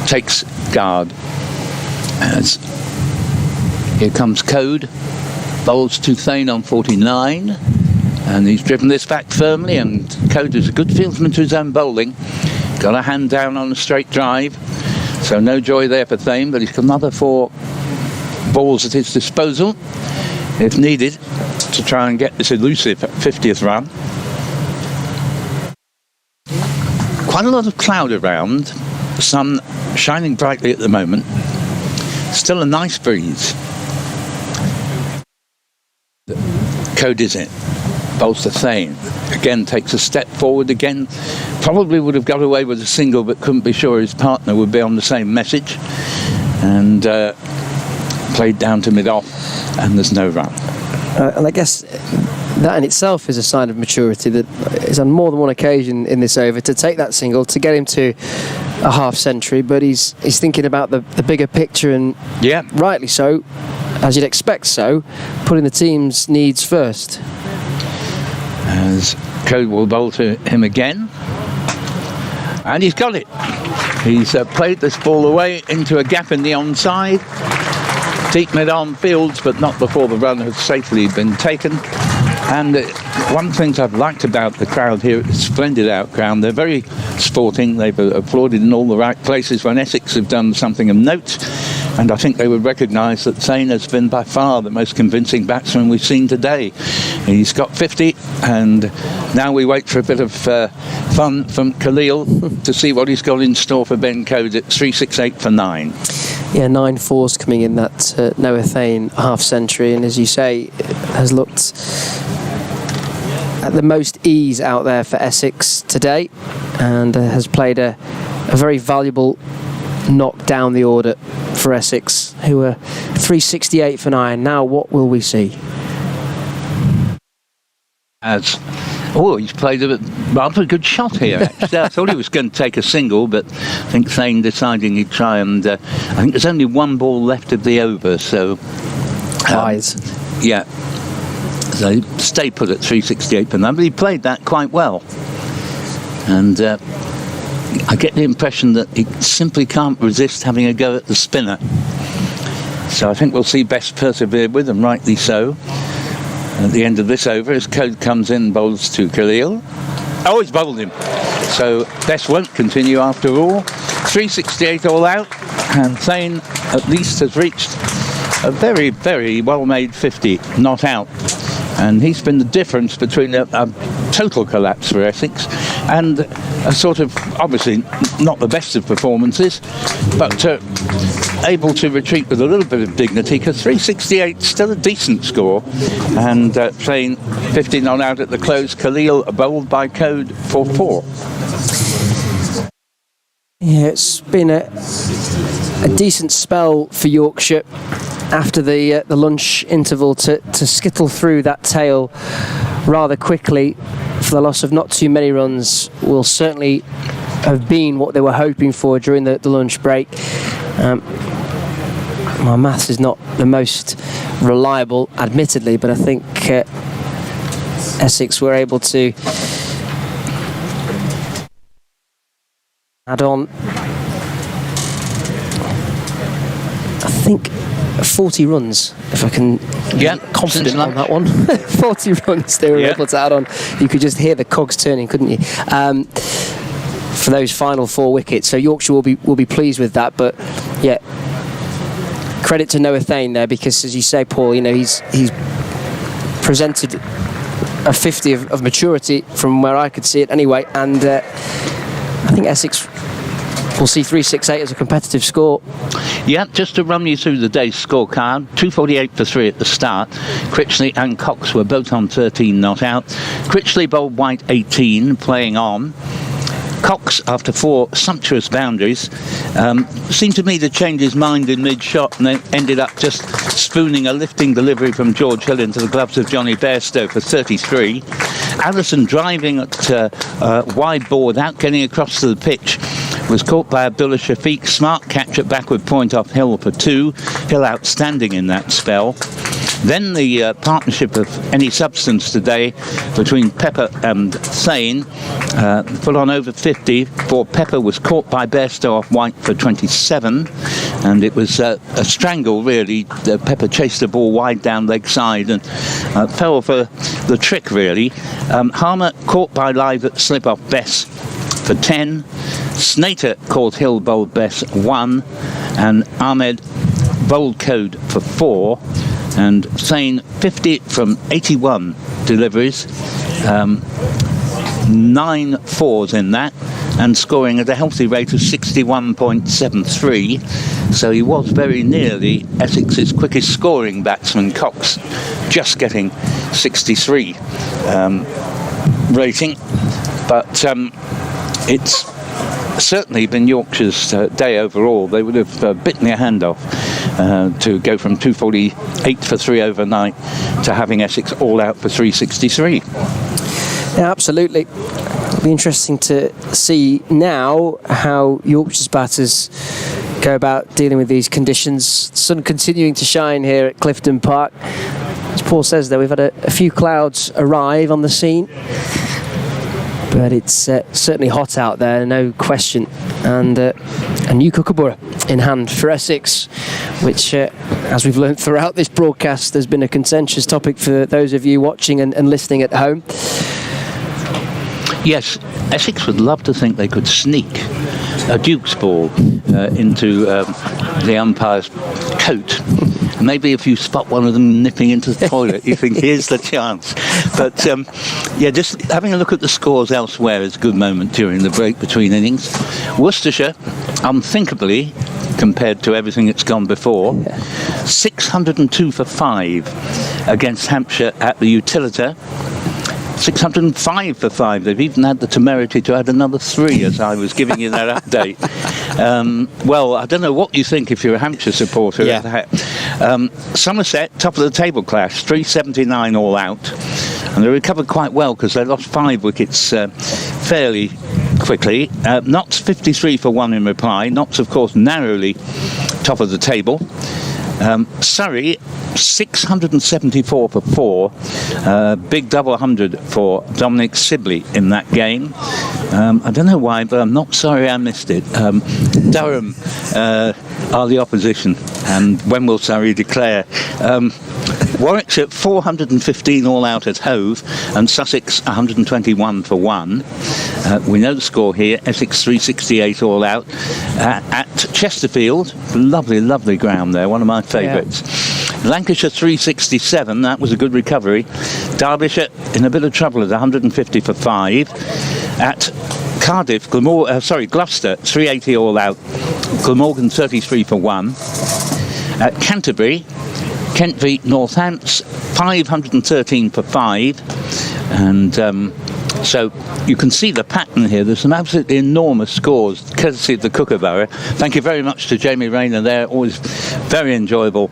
takes guard. As here comes Code, bowls to Thane on 49, and he's driven this back firmly, and Code is a good fieldsman to his own bowling. Got a hand down on a straight drive, so no joy there for Thane, but he's got another 4 balls at his disposal, if needed, to try and get this elusive 50th run. Quite a lot of cloud around, the sun shining brightly at the moment, still a nice breeze. Code is it. Bowls to Thane. Again takes a step forward again. Probably would have got away with a single, but couldn't be sure his partner would be on the same message. And played down to mid-off, and there's no run. And I guess that in itself is a sign of maturity, that is on more than one occasion in this over to take that single, to get him to a half century, but he's thinking about the bigger picture, and rightly so, as you'd expect so, putting the team's needs first. As Code will bowl to him again, and he's got it. He's played this ball away into a gap in the onside. Deep mid-on fields, but not before the run has safely been taken. And one of the things I've liked about the crowd here, it's a splendid out ground. They're very sporting. They've applauded in all the right places when Essex have done something of note. And I think they would recognise that Thane has been by far the most convincing batsman we've seen today. He's got 50, and now we wait for a bit of fun from Khalil to see what he's got in store for Ben Code at 3-6-8 for 9. Yeah, 9 fours coming in that Noah Thane half century, and as you say, has looked at the most ease out there for Essex today, and has played a very valuable knock down the order for Essex, who are 368 for 9. Now what will we see? He's played a rather good shot here, actually. I thought he was going to take a single, but I think Thane deciding he'd try, and I think there's only 1 ball left of the over, so Eyes. Yeah, so stay put at 368 for 9, but he played that quite well, and I get the impression that he simply can't resist having a go at the spinner. So I think we'll see Best persevere with him, rightly so. at the end of this over as Code comes in, bowls to Khalil. Oh, he's bowled him. So Bess won't continue after all. 368 all out, and Thane at least has reached a very, very well-made 50 not out. And he's been the difference between a total collapse for Essex and a sort of, obviously not the best of performances, but able to retreat with a little bit of dignity, because 368 still a decent score. And playing 50 not out at the close, Khalil bowled by Code for 4. Yeah, it's been a decent spell for Yorkshire after the lunch interval to skittle through that tail rather quickly. For the loss of not too many runs will certainly have been what they were hoping for during the lunch break. My maths is not the most reliable, admittedly, but I think Essex were able to add on, I think, 40 runs, if I can be confident on that one. 40 runs they were able to add on. You could just hear the cogs turning, couldn't you? For those final 4 wickets. So Yorkshire will be pleased with that. But yeah, credit to Noah Thane there, because as you say, Paul, he's presented a 50 of maturity from where I could see it anyway. And I think Essex will see 368 as a competitive score. Yeah, just to run you through the day's scorecard, 248 for 3 at the start. Critchley and Cox were both on 13 not out. Critchley bowled White 18, playing on. Cox, after 4 sumptuous boundaries, seemed to me to change his mind in mid-shot, and then ended up just spooning a lifting delivery from George Hill into the gloves of Johnny Bairstow for 33. Allison driving at wide ball without getting across to the pitch was caught by Abdullah Shafiq. Smart catch at backward point off Hill for 2. Hill outstanding in that spell. Then the partnership of any substance today between Pepper and Thane, full on over 50. For Pepper was caught by Bairstow off White for 27, and it was a strangle really. Pepper chased the ball wide down leg side and fell for the trick really. Harmer caught by Live at slip off Bess for 10. Snater caught Hill bowled Bess 1, and Ahmed bowled Code for 4. And Thane 50 from 81 deliveries, 9 fours in that, and scoring at a healthy rate of 61.73. So he was very nearly Essex's quickest scoring batsman. Cox just getting 63 rating, but it's certainly been Yorkshire's day overall. They would have bitten their hand off to go from 248 for 3 overnight to having Essex all out for 363. Yeah, absolutely. It'll be interesting to see now how Yorkshire's batters go about dealing with these conditions. Sun continuing to shine here at Clifton Park. As Paul says, though, we've had a few clouds arrive on the scene. But it's certainly hot out there, no question. And a new Kookaburra in hand for Essex, which, as we've learned throughout this broadcast, has been a contentious topic for those of you watching and listening at home. Yes, Essex would love to think they could sneak a Duke's ball into the umpire's coat. Maybe if you spot one of them nipping into the toilet, you think, here's the chance. But, just having a look at the scores elsewhere is a good moment during the break between innings. Worcestershire, unthinkably, compared to everything that's gone before, 602 for 5 against Hampshire at the Utilita. 605 for 5. They've even had the temerity to add another 3 as I was giving you that update. Well, I don't know what you think if you're a Hampshire supporter. Yeah. Somerset, top of the table clash, 379 all out. And they recovered quite well because they lost 5 wickets fairly quickly. Notts 53 for 1 in reply. Notts, of course, narrowly top of the table. Surrey 674 for 4, big double 100 for Dominic Sibley in that game. I don't know why, but I'm not sorry I missed it. Durham are the opposition, and when will Surrey declare? Warwickshire 415 all out at Hove, and Sussex 121 for 1. We know the score here. Essex 368 all out at Chesterfield. Lovely ground there, one of my favourites. Yeah. Lancashire 367, that was a good recovery. Derbyshire in a bit of trouble at 150 for 5. At Cardiff, Gloucester 380 all out. Glamorgan 33 for 1. At Canterbury, Kent v Northants 513 for 5. And so you can see the pattern here. There's some absolutely enormous scores, courtesy of the Kookaburra. Thank you very much to Jamie Rayner there. Always very enjoyable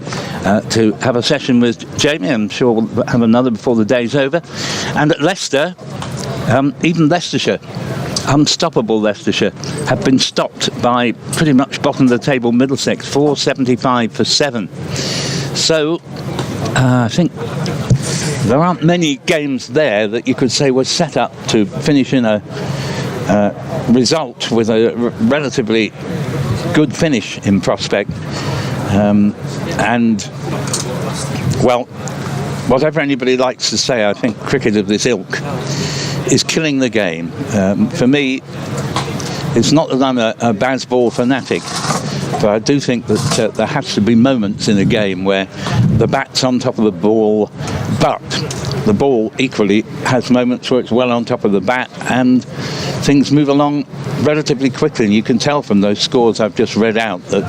to have a session with Jamie. I'm sure we'll have another before the day's over. And at Leicester, even Leicestershire, unstoppable Leicestershire, have been stopped by pretty much bottom of the table Middlesex, 475 for 7. So I think there aren't many games there that you could say were set up to finish in a result with a relatively good finish in prospect. And, well, whatever anybody likes to say, I think cricket of this ilk is killing the game. For me, it's not that I'm a baseball fanatic, but I do think that there has to be moments in a game where the bat's on top of the ball, but the ball equally has moments where it's well on top of the bat and things move along relatively quickly. And you can tell from those scores I've just read out that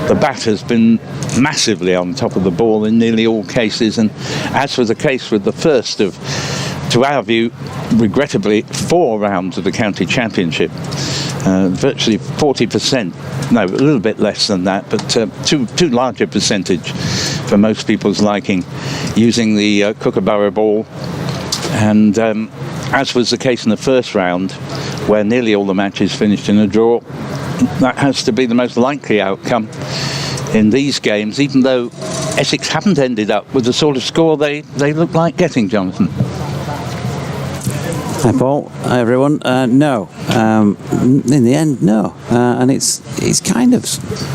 the bat has been massively on top of the ball in nearly all cases. And as was the case with the first of, to our view, regrettably, 4 rounds of the county championship, virtually 40%, no, a little bit less than that, but too large a percentage for most people's liking, using the Kookaburra ball. And as was the case in the first round, where nearly all the matches finished in a draw, that has to be the most likely outcome in these games, even though Essex haven't ended up with the sort of score they look like getting, Jonathan. Hi Paul, hi everyone. No, in the end, no, and it's kind of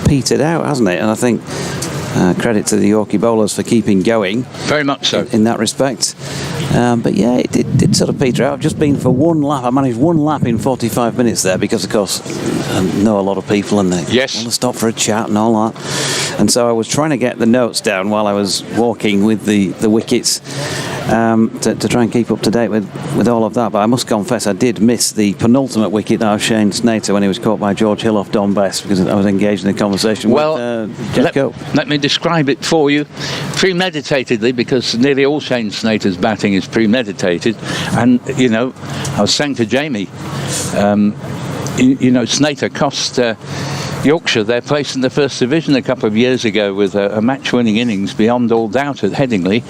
petered out, hasn't it? And I think credit to the Yorkie bowlers for keeping going. Very much so. In that respect. But yeah, it did sort of peter out. I've just been for one lap. I managed one lap in 45 minutes there because, of course, I know a lot of people and they want to stop for a chat and all that. And so I was trying to get the notes down while I was walking with the wickets to try and keep up to date with all of that. But I must confess I did miss the penultimate wicket that of Shane Snater when he was caught by George Hill off Don Best, because I was engaged in a conversation with Jeff Cope. Let me describe it for you premeditatedly, because nearly all Shane Snater's batting is premeditated. And, you know, I was saying to Jamie, you know, Snater cost Yorkshire their place in the First Division a couple of years ago with a match-winning innings beyond all doubt at Headingley,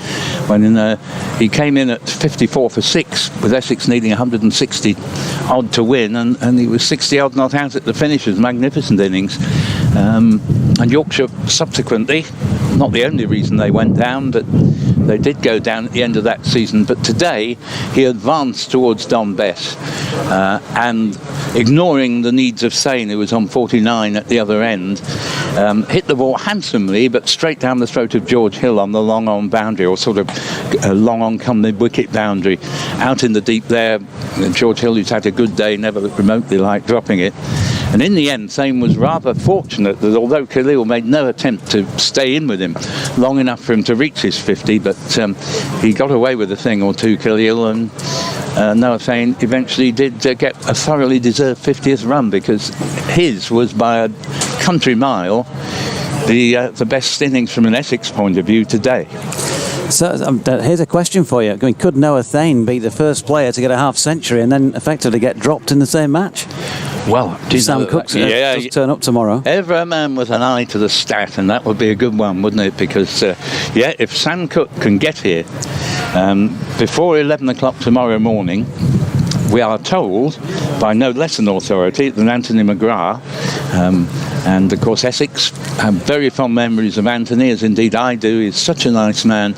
when he came in at 54 for 6 with Essex needing 160 odd to win, and he was 60 odd not out at the finish. Magnificent innings. And Yorkshire subsequently, not the only reason they went down, but they did go down at the end of that season. But today he advanced towards Don Bess, and ignoring the needs of Sane, who was on 49 at the other end, hit the ball handsomely but straight down the throat of George Hill on the long on boundary, or sort of long on come the wicket boundary, out in the deep there. George Hill, who's had a good day, never remotely like dropping it. And in the end, Sane was rather fortunate that although Khalil made no attempt to stay in with him long enough for him to reach his 50, but he got away with a thing or two, Khalil, and Noah Sane eventually did get a thoroughly deserved 50th run, because his was by a country mile the best innings from an Essex point of view today. So here's a question for you. I mean, could Noah Thane be the first player to get a half century and then effectively get dropped in the same match? Well, Sam Cook does turn up tomorrow. Ever a man with an eye to the stat, and that would be a good one, wouldn't it? Because, if Sam Cook can get here before 11 o'clock tomorrow morning, we are told by no less an authority than Anthony McGrath, and of course Essex have very fond memories of Anthony, as indeed I do. He's such a nice man,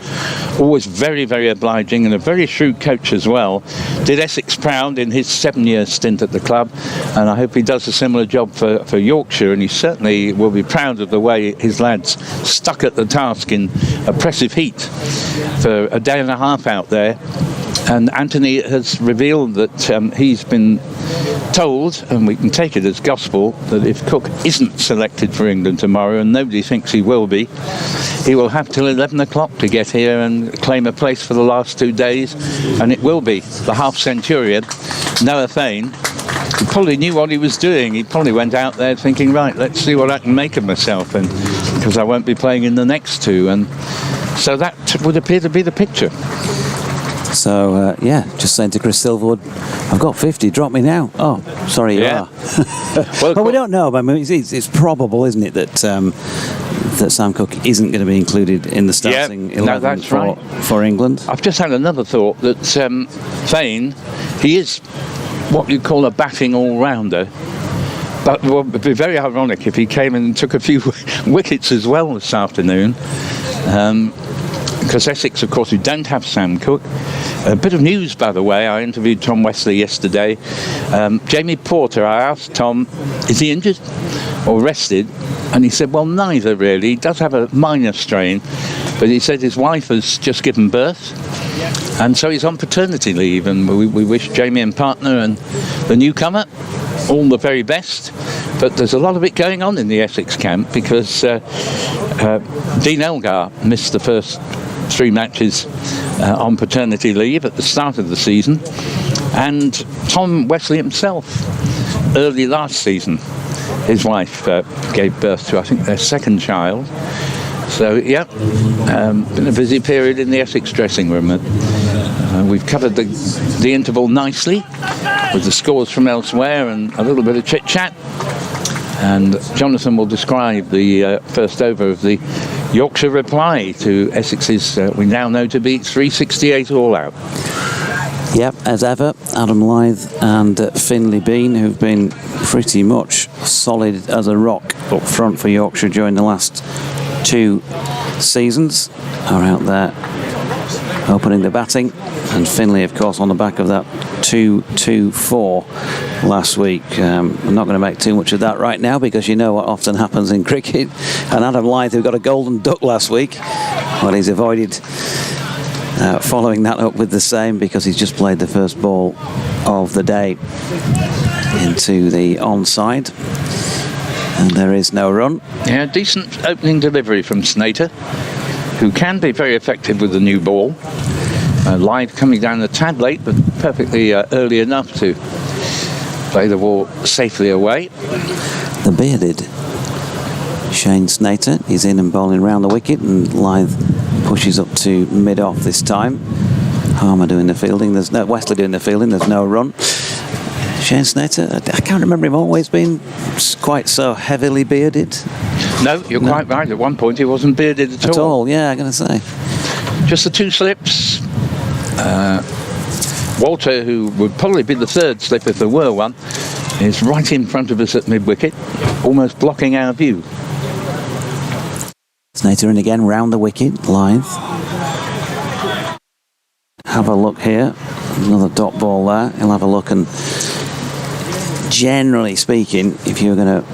always very, very obliging, and a very shrewd coach as well. Did Essex proud in his 7-year stint at the club, and I hope he does a similar job for Yorkshire, and he certainly will be proud of the way his lads stuck at the task in oppressive heat for a day and a half out there. And Anthony has revealed that he's been told, and we can take it as gospel, that if Cook isn't selected for England tomorrow, and nobody thinks he will be, he will have till 11 o'clock to get here and claim a place for the last 2 days, and it will be the half-centurion, Noah Fane. He probably knew what he was doing. He probably went out there thinking, right, let's see what I can make of myself, and because I won't be playing in the next 2, and so that would appear to be the picture. So, just saying to Chris Silverwood, I've got 50, drop me now. Oh, sorry, you are. Well, we don't know, but I mean, it's probable, isn't it, that that Sam Cook isn't going to be included in the starting 11 for England. I've just had another thought that Fane, he is what you'd call a batting all-rounder. But it would be very ironic if he came and took a few wickets as well this afternoon. Because Essex, of course, who don't have Sam Cook. A bit of news, by the way. I interviewed Tom Wesley yesterday. Jamie Porter, I asked Tom, is he injured or rested? And he said, well, neither really. He does have a minor strain, but he said his wife has just given birth, and so he's on paternity leave, and we wish Jamie and partner and the newcomer all the very best. But there's a lot of it going on in the Essex camp, because Dean Elgar missed the first 3 matches on paternity leave at the start of the season, and Tom Wesley himself early last season, his wife gave birth to, I think, their 2nd child. So been a busy period in the Essex dressing room. We've covered the interval nicely with the scores from elsewhere and a little bit of chit chat, and Jonathan will describe the first over of the Yorkshire reply to Essex's, we now know to be 368 all out. Yep, as ever, Adam Lyth and Finlay Bean, who've been pretty much solid as a rock up front for Yorkshire during the last 2 seasons, are out there opening the batting. And Finlay, of course, on the back of that 2-2-4 last week. I'm not going to make too much of that right now, because you know what often happens in cricket. And Adam Lyth, who got a golden duck last week, well, he's avoided following that up with the same, because he's just played the first ball of the day into the onside, and there is no run. Yeah, decent opening delivery from Snater, who can be very effective with the new ball. Lyth coming down a tad late, but perfectly early enough to play the ball safely away. The bearded Shane Snater is in and bowling round the wicket, and Lyth pushes up to mid-off this time. Harmer doing the fielding. There's no Wesley doing the fielding. There's no run. Shane Snater, I can't remember him always being quite so heavily bearded. No, you're quite right. At one point he wasn't bearded at all. Yeah, I'm going to say. Just the 2 slips. Walter, who would probably be the 3rd slip if there were one, is right in front of us at mid-wicket, almost blocking our view. Snater in again, round the wicket, Lyth. Have a look here. Another dot ball there. He'll have a look, and generally speaking, if you were going to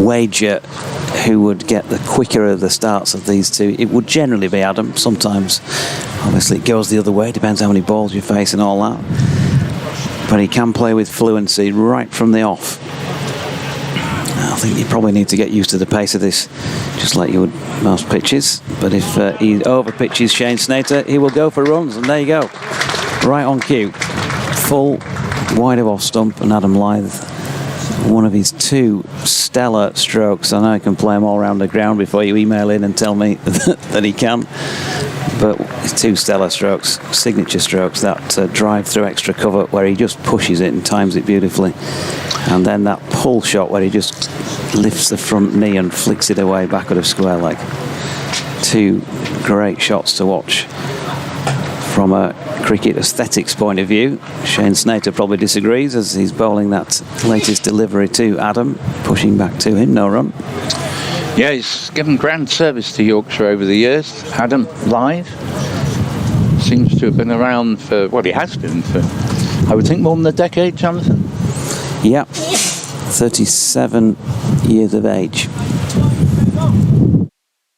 wager who would get the quicker of the starts of these 2, it would generally be Adam. Sometimes, obviously, it goes the other way. Depends how many balls you face and all that. But he can play with fluency right from the off. I think you probably need to get used to the pace of this, just like you would most pitches. But if he over pitches Shane Snater, he will go for runs, and there you go. Right on cue. Full, wide of off stump, and Adam Lyth, one of his 2 stellar strokes. I know I can play them all around the ground before you email in and tell me that he can. But his 2 stellar strokes, signature strokes, that drive through extra cover where he just pushes it and times it beautifully. And then that pull shot where he just lifts the front knee and flicks it away backward of square leg. 2 great shots to watch from a cricket aesthetics point of view. Shane Snater probably disagrees as he's bowling that latest delivery to Adam, pushing back to him, no run. Yeah, he's given grand service to Yorkshire over the years. Adam live seems to have been around for, well, he has been for, I would think, more than a decade, Jonathan. Yeah, 37 years of age.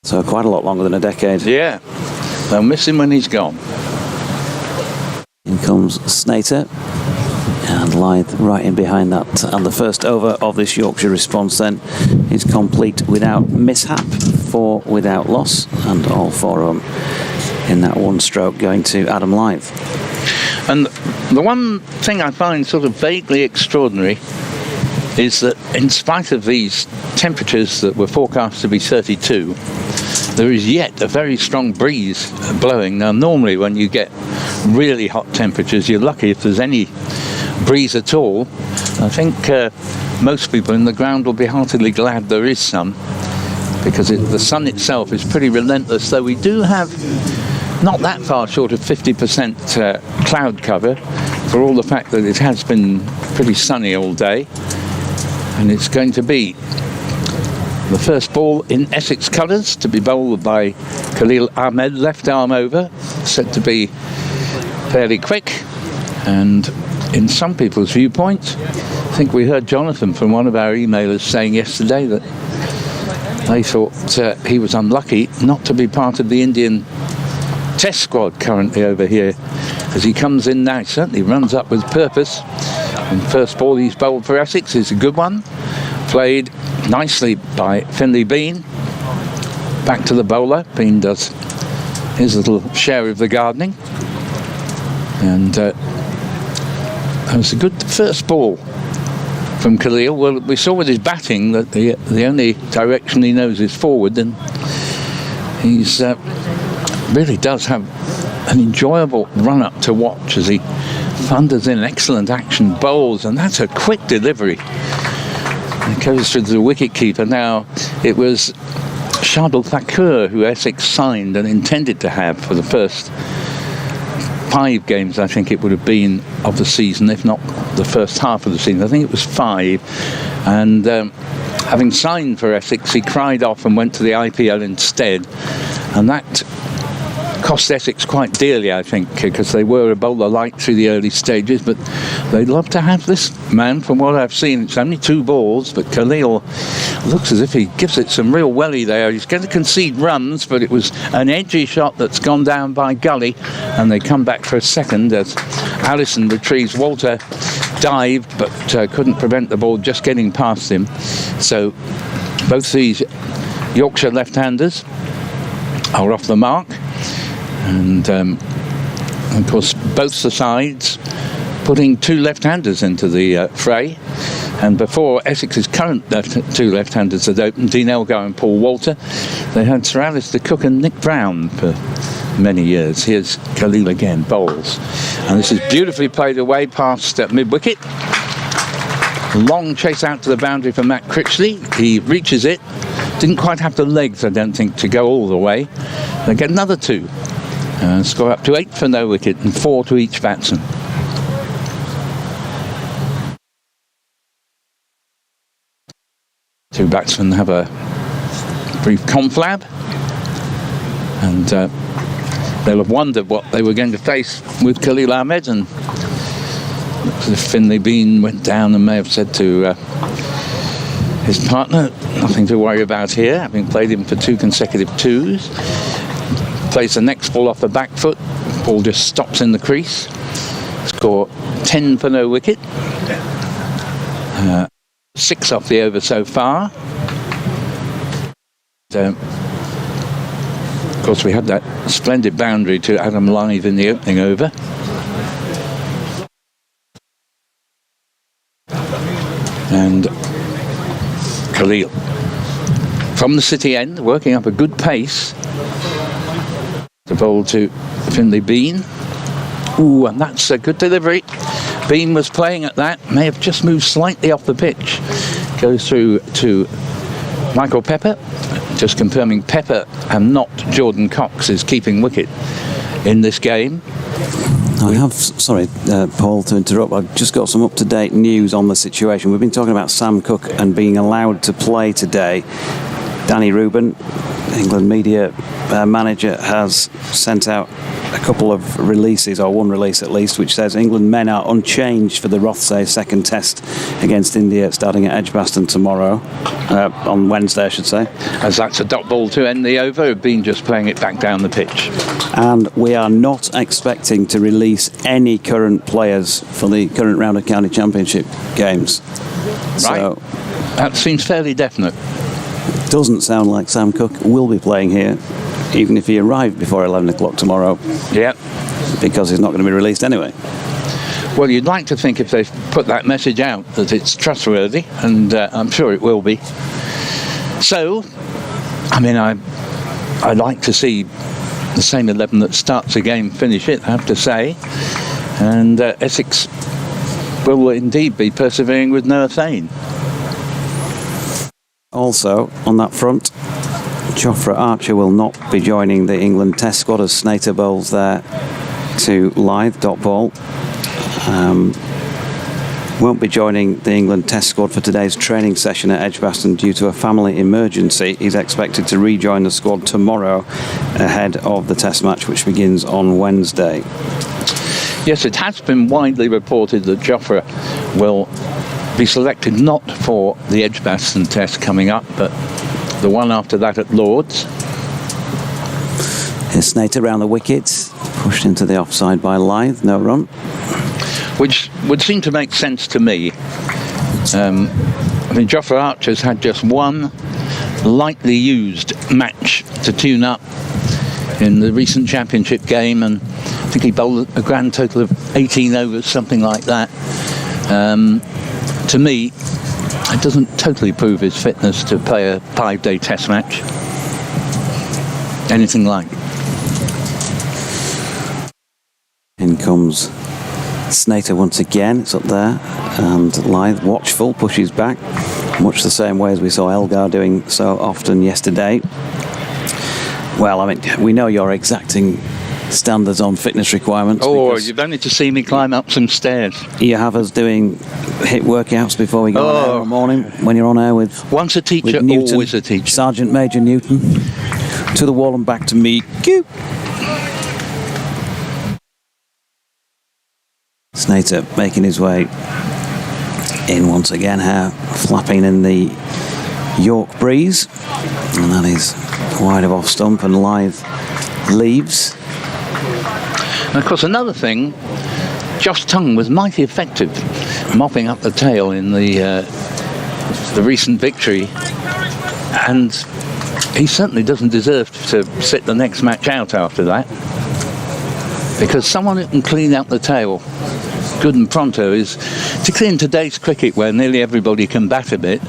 So quite a lot longer than a decade. Yeah, they'll miss him when he's gone. In comes Snater, and Lyth right in behind that. And the first over of this Yorkshire response then is complete without mishap, 4 without loss, and all 4 of them in that one stroke going to Adam Lyth. And the one thing I find sort of vaguely extraordinary is that in spite of these temperatures that were forecast to be 32, there is yet a very strong breeze blowing. Now, normally when you get really hot temperatures, you're lucky if there's any breeze at all. I think most people in the ground will be heartily glad there is some, because the sun itself is pretty relentless, though we do have not that far short of 50% cloud cover, for all the fact that it has been pretty sunny all day. And it's going to be the first ball in Essex colours, to be bowled by Khalil Ahmed, left arm over, said to be fairly quick. And in some people's viewpoint, I think we heard Jonathan from one of our emailers saying yesterday that they thought he was unlucky not to be part of the Indian Test squad currently over here. As he comes in now, he certainly runs up with purpose. And first ball he's bowled for Essex is a good one. Played nicely by Finlay Bean. Back to the bowler. Bean does his little share of the gardening. And it was a good first ball from Khalil. Well, we saw with his batting that the only direction he knows is forward, and he's really does have an enjoyable run-up to watch as he thunders in excellent action bowls, and that's a quick delivery. It goes to the wicket-keeper. Now, it was Shardul Thakur who Essex signed and intended to have for the first 5 games, I think it would have been, of the season, if not the first half of the season. I think it was 5. And having signed for Essex, he cried off and went to the IPL instead. And that cost Essex quite dearly, I think, because they were a bowler light through the early stages, but they'd love to have this man. From what I've seen, it's only 2 balls, but Khalil looks as if he gives it some real welly there. He's going to concede runs, but it was an edgy shot that's gone down by Gully, and they come back for a second as Allison retrieves. Walter dived, but couldn't prevent the ball just getting past him. So both these Yorkshire left-handers are off the mark. And of course, both the sides putting 2 left-handers into the fray. And before Essex's current 2 left-handers had opened, Dean Elgar and Paul Walter, they had Sir Alistair Cook and Nick Brown for many years. Here's Khalil again, bowls. And this is beautifully played away past mid-wicket. Long chase out to the boundary for Matt Critchley. He reaches it. Didn't quite have the legs, I don't think, to go all the way. They get another 2. Score up to 8 for no wicket and 4 to each batsman. Two batsmen have a brief conflab, and they'll have wondered what they were going to face with Khalil Ahmed, and if Finlay Bean went down and may have said to his partner, nothing to worry about here, having played him for 2 consecutive 2s. Plays the next ball off the back foot. Ball just stops in the crease. Score 10 for no wicket. 6 off the over so far. Of course, we had that splendid boundary to Adam Lyth in the opening over. And Khalil from the city end, working up a good pace. The ball to Finlay Bean. Ooh, and that's a good delivery. Bean was playing at that, may have just moved slightly off the pitch. Goes through to Michael Pepper, just confirming Pepper and not Jordan Cox is keeping wicket in this game. I have, sorry, Paul, to interrupt. I've just got some up-to-date news on the situation. We've been talking about Sam Cook and being allowed to play today. Danny Rubin, England media manager, has sent out a couple of releases, or one release at least, which says England men are unchanged for the Rothesay second test against India, starting at Edgbaston tomorrow, on Wednesday, I should say. As that's a dot ball to end the over, have been just playing it back down the pitch. And we are not expecting to release any current players for the current round of county championship games. Right. So, that seems fairly definite. doesn't sound like Sam Cook will be playing here, even if he arrived before 11 o'clock tomorrow. Yeah. Because he's not going to be released anyway. Well, you'd like to think if they've put that message out that it's trustworthy, and I'm sure it will be. So, I mean, I like to see the same 11 that starts a game finish it, I have to say. And Essex will indeed be persevering with Noah Thane. Also, on that front, Jofra Archer will not be joining the England Test squad as Snater bowls there to Lyth, dot ball. Won't be joining the England Test squad for today's training session at Edgbaston due to a family emergency. He's expected to rejoin the squad tomorrow ahead of the Test match, which begins on Wednesday. Yes, it has been widely reported that Jofra will be selected not for the Edgbaston Test coming up, but the one after that at Lord's. Here's Snater around the wickets, pushed into the offside by Lyth, no run. Which would seem to make sense to me. I mean, Jofra Archer's had just one lightly used match to tune up in the recent championship game, and I think he bowled a grand total of 18 overs, something like that. To me, it doesn't totally prove his fitness to play a 5-day test match. Anything like. In comes Snater once again, it's up there, and Lyth, watchful, pushes back, much the same way as we saw Elgar doing so often yesterday. Well, I mean, we know you're exacting standards on fitness requirements. Oh, you've only to see me climb up some stairs. You have us doing HIIT workouts before we go on air in the morning, when you're on air with... Once a teacher, Newton, always a teacher. Sergeant Major Newton, to the wall and back to me. Cue. Snater making his way in once again, hair flapping in the York breeze, and that is wide of off stump, and Lyth leaves. And of course, another thing, Josh Tongue was mighty effective mopping up the tail in the recent victory, and he certainly doesn't deserve to sit the next match out after that, because someone who can clean out the tail good and pronto is, particularly in today's cricket where nearly everybody can bat a bit,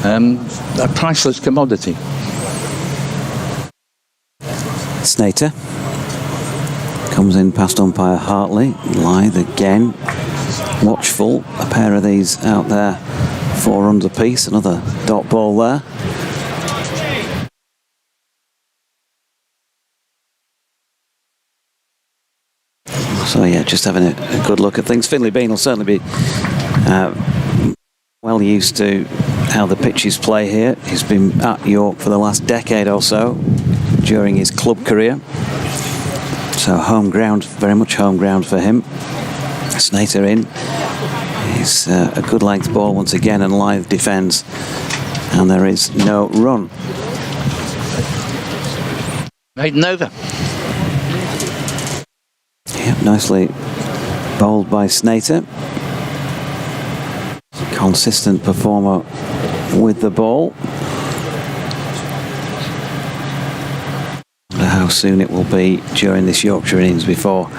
a priceless commodity. Snater comes in past umpire Hartley. Lyth again, watchful. A pair of these out there, 4 runs apiece. Another dot ball there. So yeah, just having a good look at things. Finlay Bean will certainly be well used to how the pitches play here. He's been at York for the last decade or so during his club career. So home ground, very much home ground for him. Snater in. It's a good length ball once again, and Lyth defends, and there is no run. Maiden over. Yep, nicely bowled by Snater. Consistent performer with the ball. How soon it will be during this Yorkshire innings before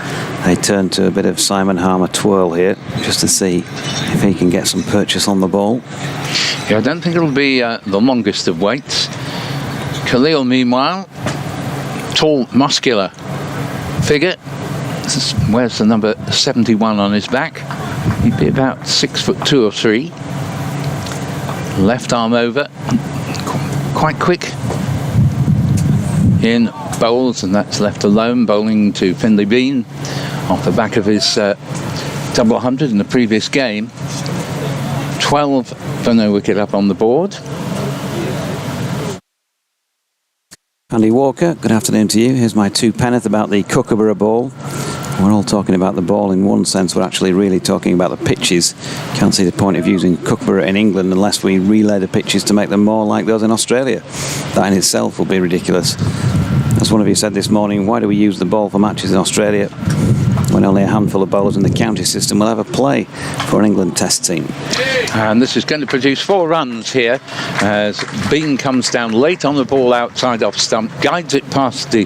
they turn to a bit of Simon Harmer twirl here, just to see if he can get some purchase on the ball. Yeah, I don't think it'll be the longest of waits. Khalil, meanwhile, tall, muscular figure. Wears the number 71 on his back. He'd be about 6'2" or 3. Left arm over, quite quick in bowls, and that's left alone. Bowling to Finlay Bean off the back of his double 100 in the previous game. 12 for no wicket up on the board. Andy Walker, good afternoon to you. Here's my 2 penneth about the Kookaburra ball. We're all talking about the ball in one sense. We're actually really talking about the pitches. Can't see the point of using Kookaburra in England unless we relay the pitches to make them more like those in Australia. That in itself will be ridiculous. As one of you said this morning, why do we use the ball for matches in Australia when only a handful of bowlers in the county system will ever play for an England test team? And this is going to produce 4 runs here as Bean comes down late on the ball outside off stump, guides it past the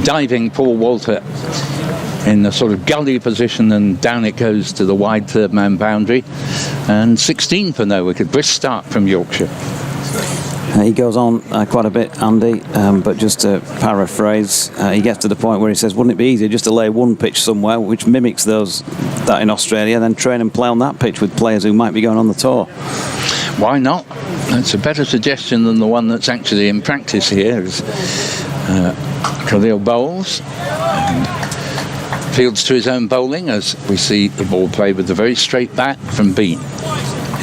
diving Paul Walter in a sort of gully position, and down it goes to the wide third man boundary. And 16 for no wicket. Brisk start from Yorkshire. He goes on quite a bit, Andy, but just to paraphrase, he gets to the point where he says, wouldn't it be easier just to lay one pitch somewhere which mimics that in Australia, then train and play on that pitch with players who might be going on the tour? Why not? It's a better suggestion than the one that's actually in practice here. Khalil bowls and fields to his own bowling as we see the ball played with a very straight bat from Bean.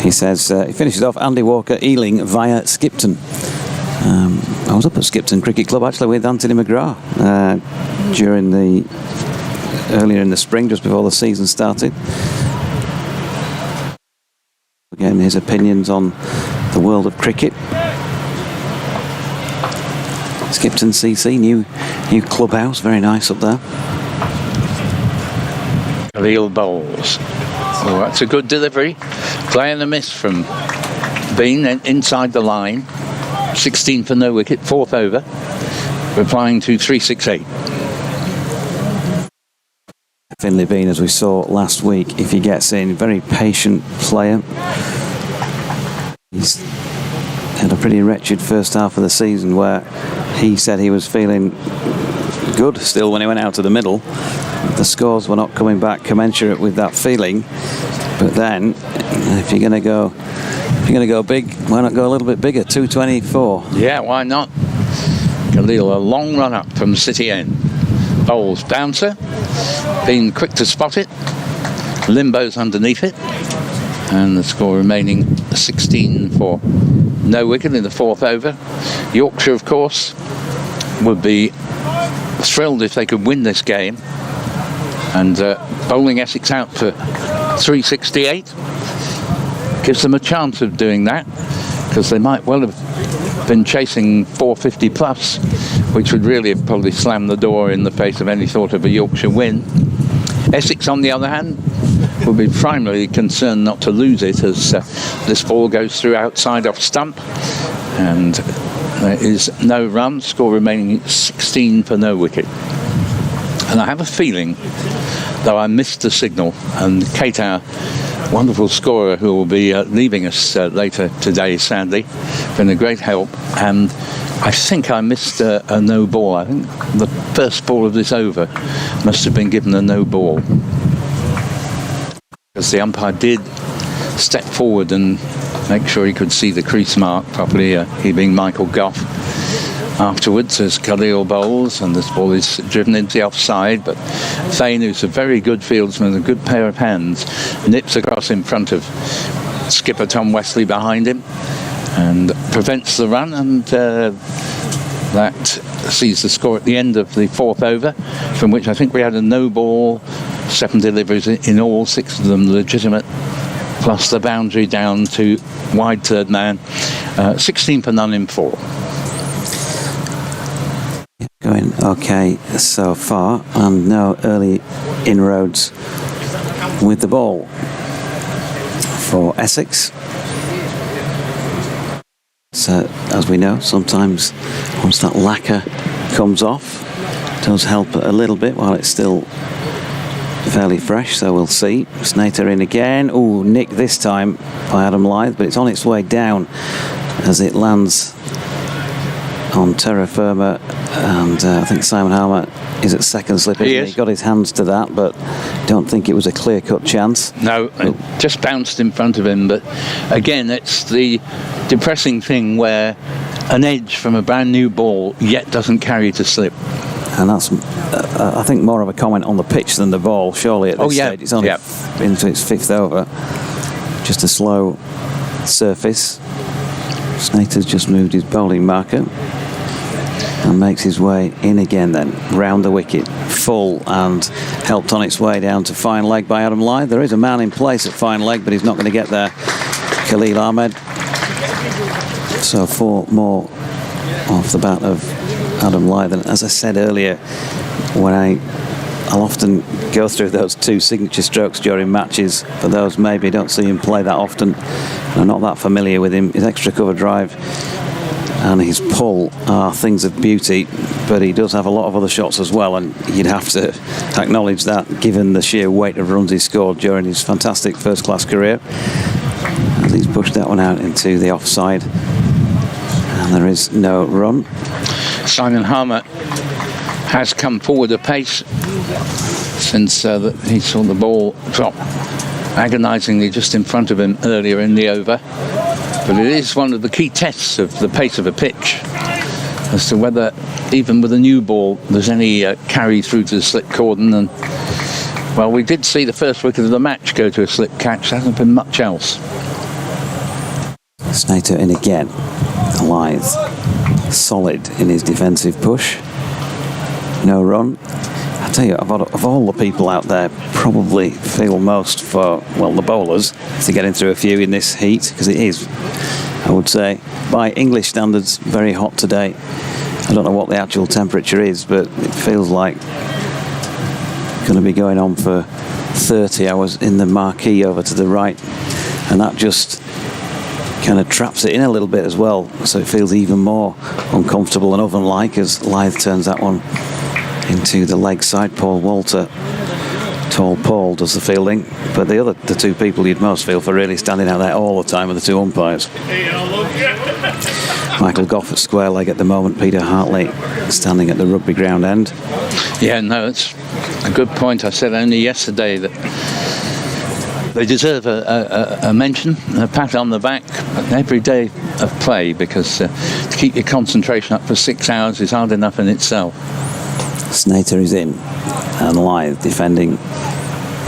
He says he finishes off Andy Walker Ealing via Skipton. I was up at Skipton Cricket Club actually with Anthony McGrath earlier in the spring, just before the season started. Again, his opinions on the world of cricket. Skipton CC, new clubhouse, very nice up there. Khalil bowls. Oh, that's a good delivery. Play and a miss from Bean inside the line. 16 for no wicket, 4th over. Replying to 368. Finlay Bean, as we saw last week, if he gets in, very patient player. He's had a pretty wretched first half of the season where he said he was feeling good still when he went out to the middle. The scores were not coming back commensurate with that feeling. But then, if you're going to go big, why not go a little bit bigger? 224. Yeah, why not? Khalil, a long run up from City End. Bowls bouncer. Being quick to spot it. Limbo's underneath it. And the score remaining 16 for no wicket in the 4th over. Yorkshire, of course, would be thrilled if they could win this game. And bowling Essex out for 368 gives them a chance of doing that, because they might well have been chasing 450 plus, which would really have probably slammed the door in the face of any sort of a Yorkshire win. Essex, on the other hand, will be primarily concerned not to lose it, as this ball goes through outside off stump, and there is no run. Score remaining 16 for no wicket. And I have a feeling, though I missed the signal, and Kate, our wonderful scorer who will be leaving us later today, sadly, been a great help, and I think I missed a no ball. I think the first ball of this over must have been given a no ball, because the umpire did step forward and make sure he could see the crease mark properly, he being Michael Gough. Afterwards, as Khalil bowls, and this ball is driven into the offside, but Thane, who's a very good fieldsman, a good pair of hands, nips across in front of skipper Tom Wesley behind him and prevents the run, and that sees the score at the end of the 4th over, from which I think we had a no ball, 7 deliveries in all, 6 of them legitimate, plus the boundary down to wide third man. 16 for none in 4. Going okay so far, and no early inroads with the ball for Essex. So, as we know, sometimes once that lacquer comes off, it does help a little bit while it's still fairly fresh, so we'll see. Snater in again. Oh, nick this time by Adam Lyth, but it's on its way down as it lands on terra firma, and I think Simon Harmer is at second slip. He got his hands to that, but don't think it was a clear-cut chance. No, it just bounced in front of him, but again, it's the depressing thing where an edge from a brand new ball yet doesn't carry to slip. And that's, I think, more of a comment on the pitch than the ball, surely, at this stage. It's only into its 5th over. Just a slow surface. Snater's just moved his bowling marker and makes his way in again then, round the wicket, full, and helped on its way down to fine leg by Adam Lyth. There is a man in place at fine leg, but he's not going to get there, Khalil Ahmed. So 4 more off the bat of Adam Lyth. And as I said earlier, when I'll often go through those 2 signature strokes during matches. For those maybe don't see him play that often, I'm not that familiar with him. His extra cover drive and his pull are things of beauty, but he does have a lot of other shots as well, and you'd have to acknowledge that given the sheer weight of runs he scored during his fantastic first-class career. As he's pushed that one out into the offside, and there is no run. Simon Harmer has come forward a pace since he saw the ball drop agonisingly just in front of him earlier in the over. But it is one of the key tests of the pace of a pitch as to whether, even with a new ball, there's any carry through to the slip cordon. And, well, we did see the first wicket of the match go to a slip catch. There hasn't been much else. Snater in again. Lyth solid in his defensive push. No run. I tell you, of all the people out there, probably feel most for, well, the bowlers to getting through a few in this heat, because it is, I would say, by English standards, very hot today. I don't know what the actual temperature is, but it feels like going to be going on for 30 hours in the marquee over to the right, and that just kind of traps it in a little bit as well, so it feels even more uncomfortable and oven-like as Lyth turns that one into the leg side. Paul Walter, Tall Paul, does the fielding, but the 2 people you'd most feel for really standing out there all the time are the 2 umpires. Michael Goff at square leg at the moment, Peter Hartley standing at the rugby ground end. Yeah, no, it's a good point. I said only yesterday that they deserve a mention, a pat on the back every day of play, because to keep your concentration up for 6 hours is hard enough in itself. Snater is in, and Lyth defending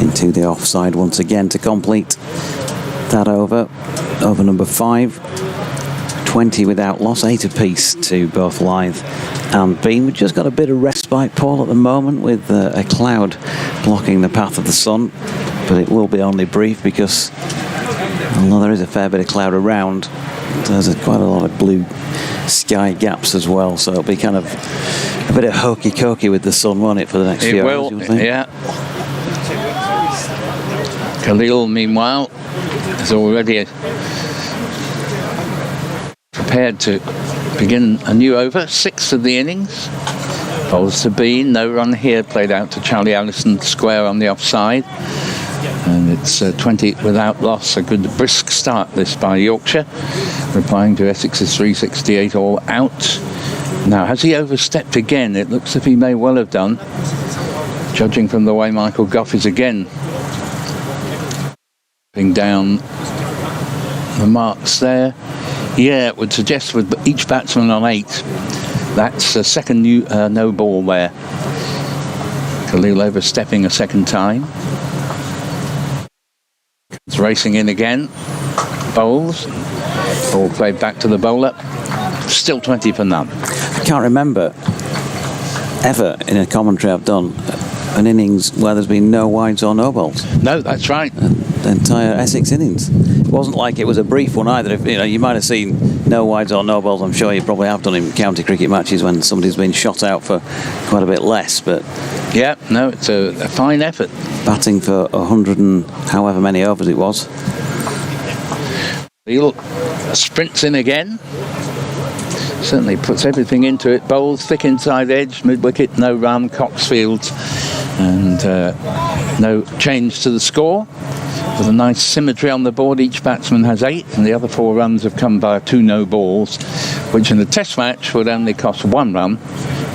into the offside once again to complete that over number 5. 20 without loss, 8 apiece to both Lyth and Bean. We've just got a bit of respite, Paul, at the moment, with a cloud blocking the path of the sun, but it will be only brief, because although there is a fair bit of cloud around, there's quite a lot of blue sky gaps as well, so it'll be kind of a bit of hokey-cokey with the sun, won't it, for the next few hours? It will, yeah. Khalil, meanwhile, is already prepared to begin a new over, 6th of the innings. Bowls to Bean, no run here, played out to Charlie Allison, square on the offside. And it's 20 without loss. A good brisk start this by Yorkshire, replying to Essex's 368 all out. Now, has he overstepped again? It looks as if he may well have done, judging from the way Michael Goff is again putting down the marks there. Yeah, it would suggest with each batsman on 8, that's a second no ball there. Khalil overstepping a second time. It's racing in again. Bowls. Ball played back to the bowler. Still 20 for none. I can't remember ever in a commentary I've done an innings where there's been no wides or no balls. No, that's right. The entire Essex innings. It wasn't like it was a brief one either. If, you might have seen no wides or no balls. I'm sure you probably have done in county cricket matches when somebody's been shot out for quite a bit less. But yeah, no, it's a fine effort. Batting for 100 and however many overs it was. He'll sprints in again. Certainly puts everything into it. Bowls, thick inside edge, mid-wicket, no run, Coxfield, and no change to the score. With a nice symmetry on the board, each batsman has 8, and the other 4 runs have come by 2 no balls, which in a test match would only cost 1 run,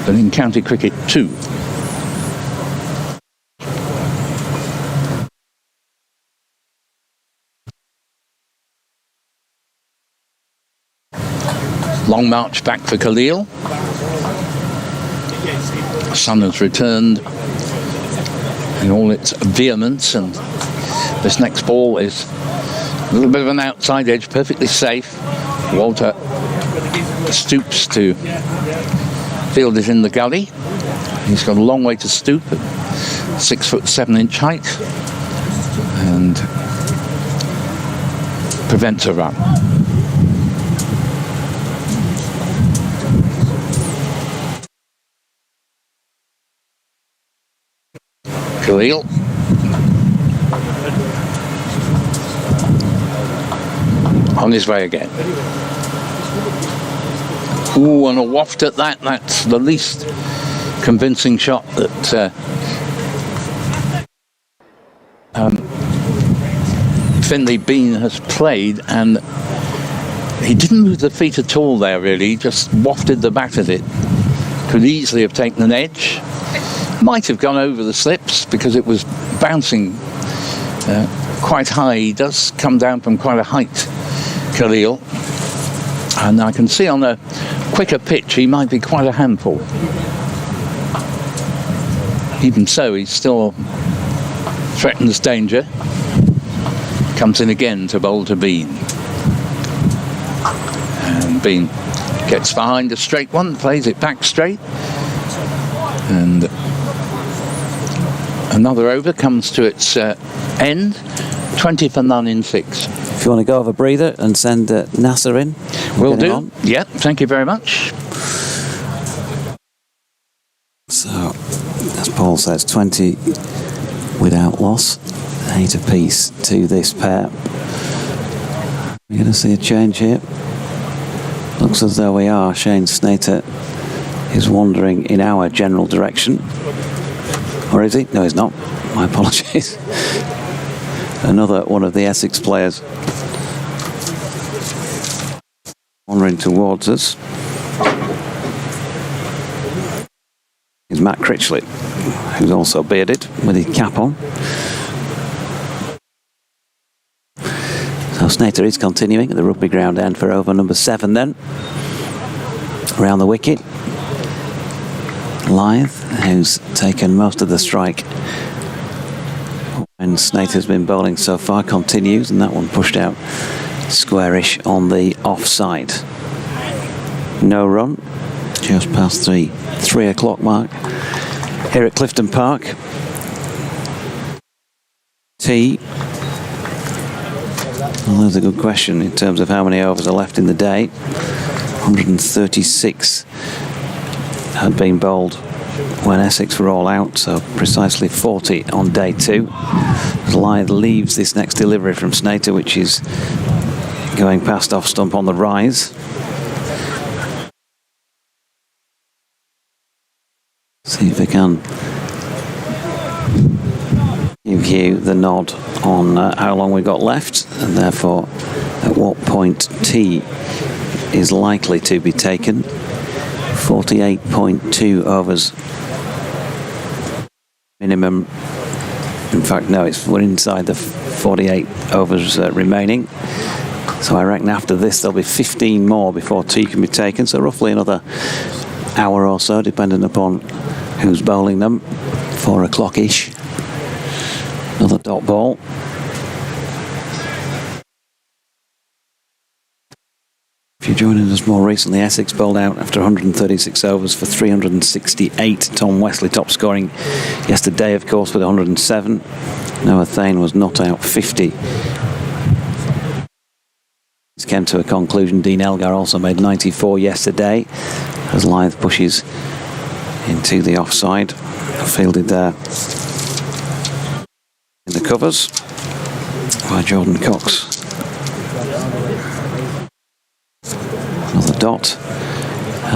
but in county cricket 2. Long march back for Khalil. The sun has returned in all its vehemence, and this next ball is a little bit of an outside edge, perfectly safe. Walter stoops to field it in the gully. He's got a long way to stoop at 6'7" height, and prevents a run. Khalil. On his way again. Ooh, and a waft at that. That's the least convincing shot that Finley Bean has played, and he didn't move the feet at all there, really. He just wafted the bat at it. Could easily have taken an edge. Might have gone over the slips because it was bouncing quite high. He does come down from quite a height, Khalil, and I can see on a quicker pitch he might be quite a handful. Even so, he still threatens danger. Comes in again to bowl to Bean, and Bean gets behind a straight one, plays it back straight, and another over comes to its end. 20 for none in 6. If you want to go have a breather and send Nasser in, will do. Yep, thank you very much. So, as Paul says, 20 without loss, 8 apiece to this pair. We're going to see a change here. Looks as though we are. Shane Snater is wandering in our general direction. Or is he? No, he's not. My apologies. Another one of the Essex players wandering towards us is Matt Critchley, who's also bearded with his cap on. So Snater is continuing at the rugby ground end for over number 7 then. Around the wicket, Lyth, who's taken most of the strike and Snater's been bowling so far, continues, and that one pushed out squarish on the offside. No run, just past the 3 o'clock mark here at Clifton Park. T. Well, that's a good question in terms of how many overs are left in the day. 136 had been bowled when Essex were all out, so precisely 40 on day 2. Lyth leaves this next delivery from Snater, which is going past off stump on the rise. See if we can give you the nod on how long we've got left, and therefore at what point T is likely to be taken. 48.2 overs minimum. In fact, no, we're inside the 48 overs remaining. So I reckon after this there'll be 15 more before T can be taken. So roughly another hour or so, depending upon who's bowling them. 4 o'clock-ish. Another dot ball. If you're joining us more recently, Essex bowled out after 136 overs for 368. Tom Wesley top scoring yesterday, of course, with 107. Noah Thane was not out 50. This came to a conclusion. Dean Elgar also made 94 yesterday as Lyth pushes into the offside. Fielded there in the covers by Jordan Cox. Another dot.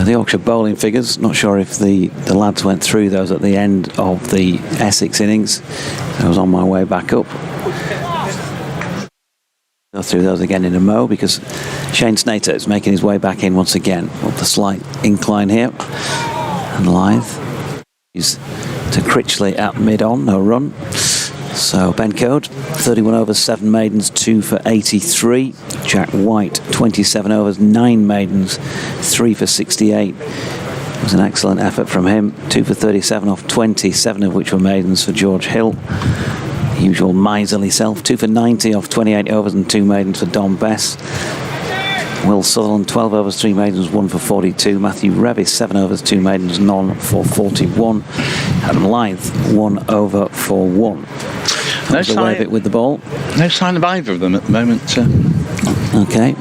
The Yorkshire bowling figures, not sure if the lads went through those at the end of the Essex innings. I was on my way back up. Go through those again in a mo, because Shane Snater is making his way back in once again up the slight incline here. And Lyth is to Critchley at mid-on, no run. So Ben Code, 31 overs, 7 maidens, 2 for 83. Jack White, 27 overs, 9 maidens, 3 for 68. It was an excellent effort from him. 2 for 37 off 20, 7 of which were maidens for George Hill. Usual miserly self. 2 for 90 off 28 overs and 2 maidens for Don Bess. Will Sutherland, 12 overs, 3 maidens, 1 for 42. Matthew Revis, 7 overs, 2 maidens, none for 41. Adam Lyth, 1 over for 1. No Away a bit with the ball. No sign of either of them at the moment. Okay,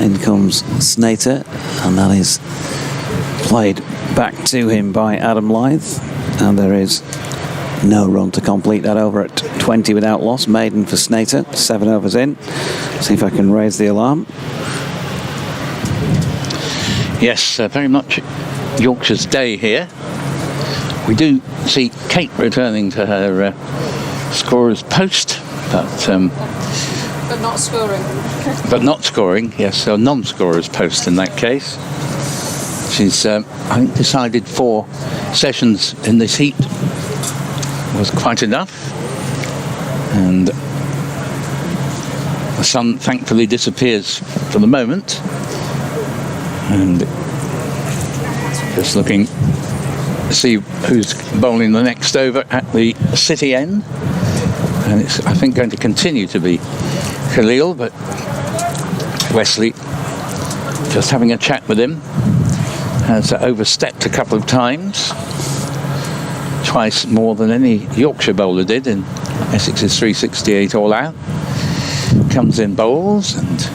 in comes Snater, and that is played back to him by Adam Lyth, and there is no run to complete that over at 20 without loss. Maiden for Snater, 7 overs in. See if I can raise the alarm. Yes, very much Yorkshire's day here. We do see Kate returning to her scorer's post, but not scoring. But not scoring, yes, so non-scorer's post in that case. She's, I think, decided 4 sessions in this heat was quite enough. And the sun thankfully disappears for the moment. And just looking to see who's bowling the next over at the city end. And it's, I think, going to continue to be Khalil, but Wesley, just having a chat with him, has overstepped a couple of times. Twice more than any Yorkshire bowler did in Essex's 368 all out. Comes in, bowls, and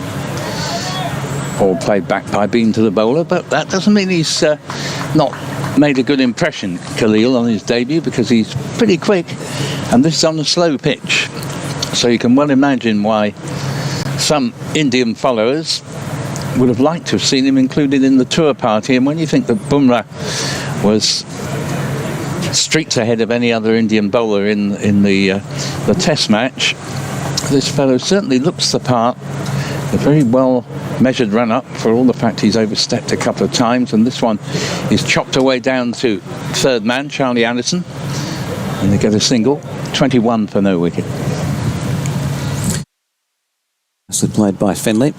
all played back by Bean to the bowler, but that doesn't mean he's not made a good impression, Khalil, on his debut, because he's pretty quick, and this is on a slow pitch, so you can well imagine why some Indian followers would have liked to have seen him included in the tour party. And when you think that Bumrah was streets ahead of any other Indian bowler in the test match, this fellow certainly looks the part. A very well measured run up, for all the fact he's overstepped a couple of times, and this one is chopped away down to third man, Charlie Anderson, and they get a single. 21 for no wicket. So played by Finlay.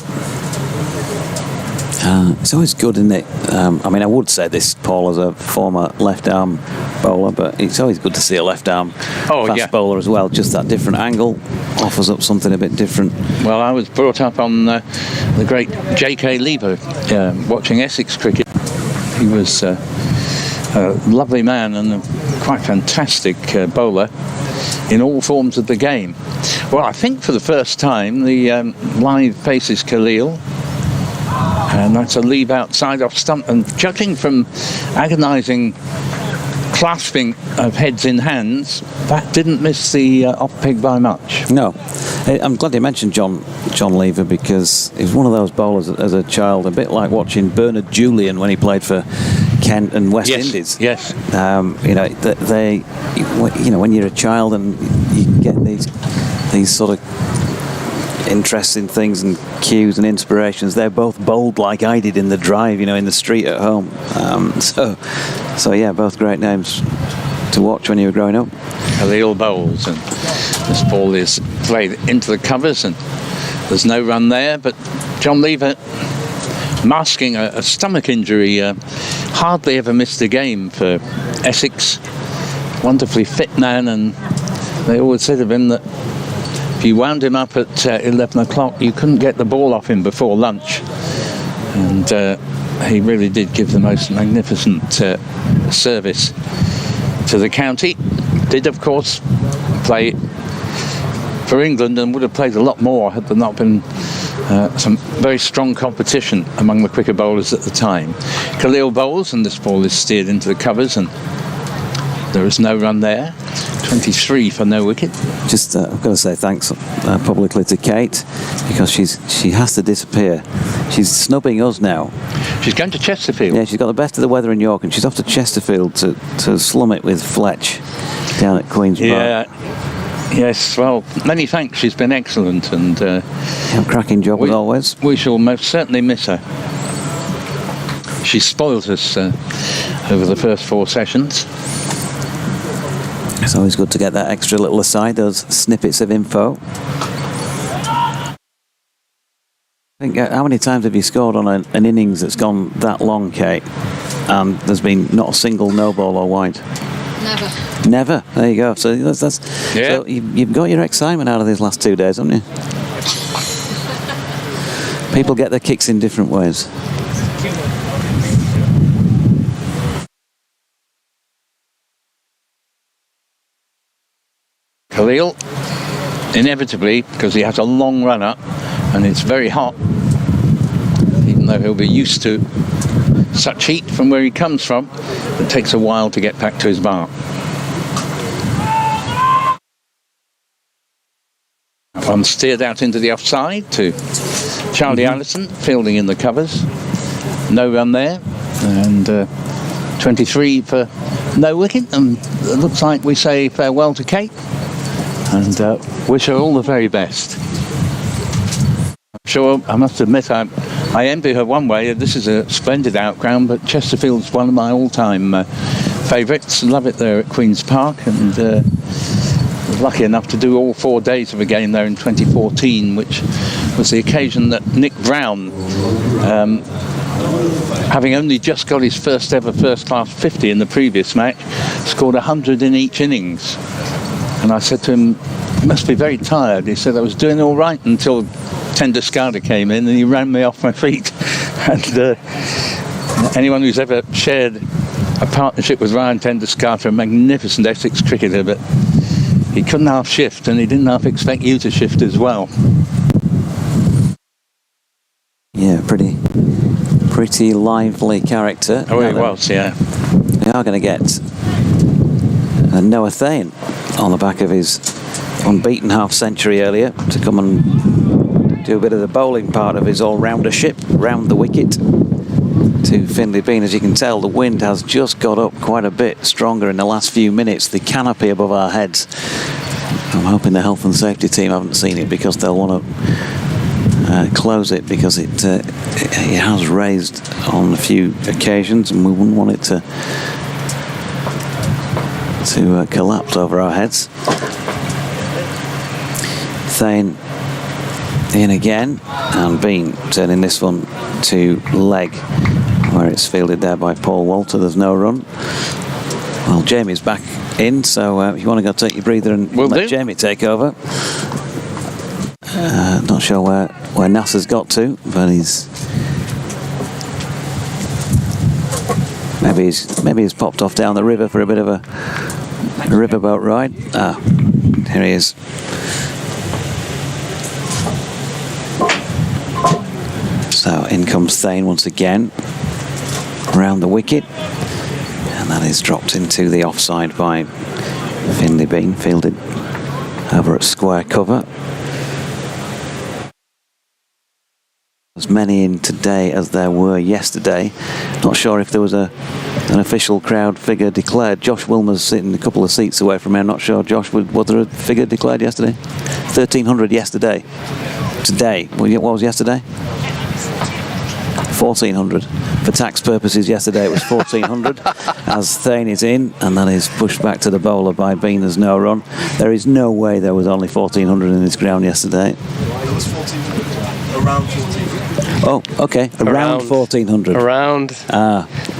It's always good, isn't it? I mean, I would say this, Paul, as a former left-arm bowler, but it's always good to see a left-arm fast bowler as well. Just that different angle offers up something a bit different. Well, I was brought up on the great J.K. Lever, watching Essex cricket. He was a lovely man and a quite fantastic bowler in all forms of the game. Well, I think for the first time, the live faces Khalil. And that's a leave outside off stump. And judging from agonising clasping of heads in hands, that didn't miss the off peg by much. No. I'm glad you mentioned John Lever, because he was one of those bowlers as a child, a bit like watching Bernard Julian when he played for Kent and West Indies. Yes. When you're a child and you get these sort of interesting things and cues and inspirations, they're both bowled like I did in the drive, in the street at home. So yeah, both great names to watch when you were growing up. Khalil bowls, and this ball is played into the covers, and there's no run there, but John Lever, masking a stomach injury, hardly ever missed a game for Essex. Wonderfully fit man, and they always said of him that if you wound him up at 11 o'clock, you couldn't get the ball off him before lunch. And he really did give the most magnificent service to the county. Did, of course, play for England and would have played a lot more had there not been some very strong competition among the quicker bowlers at the time. Khalil bowls, and this ball is steered into the covers, and there is no run there. 23 for no wicket. Just I've got to say thanks publicly to Kate, because she has to disappear. She's snubbing us now. She's going to Chesterfield. Yeah, she's got the best of the weather in York, and she's off to Chesterfield to slum it with Fletch down at Queen's Park. Yes, well, many thanks. She's been excellent, and cracking job as always. We shall most certainly miss her. She spoiled us over the first 4 sessions. It's always good to get that extra little aside, those snippets of info. How many times have you scored on an innings that's gone that long, Kate, and there's been not a single no ball or wide? Never. Never. There you go. So that's Yeah. so you've got your excitement out of these last 2 days, haven't you? People get their kicks in different ways. Khalil, inevitably, because he has a long run up and it's very hot, even though he'll be used to such heat from where he comes from, it takes a while to get back to his mark. One steered out into the offside to Charlie Allison, fielding in the covers. No run there, and 23 for no wicket, and it looks like we say farewell to Kate and wish her all the very best. Sure, I must admit I envy her one way. This is a splendid outground, but Chesterfield's one of my all-time favourites. Love it there at Queen's Park, and was lucky enough to do all 4 days of a game there in 2014, which was the occasion that Nick Brown, having only just got his first ever first-class 50 in the previous match, scored 100 in each innings. And I said to him, "You must be very tired." He said, "I was doing all right until Tenduscarter came in and he ran me off my feet." And anyone who's ever shared a partnership with Ryan Tenduscarter, a magnificent Essex cricketer, but he couldn't half shift, and he didn't half expect you to shift as well. Yeah, pretty lively character. Oh, it was, yeah. We are going to get Noah Thane on the back of his unbeaten half-century earlier to come and do a bit of the bowling part of his all-roundership round the wicket to Finlay Bean. As you can tell, the wind has just got up quite a bit stronger in the last few minutes. The canopy above our heads, I'm hoping the health and safety team haven't seen it, because they'll want to close it, because it has raised on a few occasions, and we wouldn't want it to collapse over our heads. Thane in again, and Bean turning this one to leg, where it's fielded there by Paul Walter. There's no run. Well, Jamie's back in, so if you want to go take your breather and let Jamie take over. Not sure where Nasser's got to, but maybe he's popped off down the river for a bit of a riverboat ride. Here he is. So in comes Thane once again around the wicket, and that is dropped into the offside by Finlay Bean, fielded over at square cover. As many in today as there were yesterday. Not sure if there was an official crowd figure declared. Josh Wilmer's sitting a couple of seats away from here. Not sure, Josh, was there a figure declared yesterday? 1,300 yesterday. Today, what was yesterday? 1,400. For tax purposes, yesterday it was 1,400. As Thane is in, and that is pushed back to the bowler by Bean. There's no run. There is no way there was only 1,400 in this ground yesterday. It was 1,400. Around 1,400. Oh, okay. Around 1,400. Around.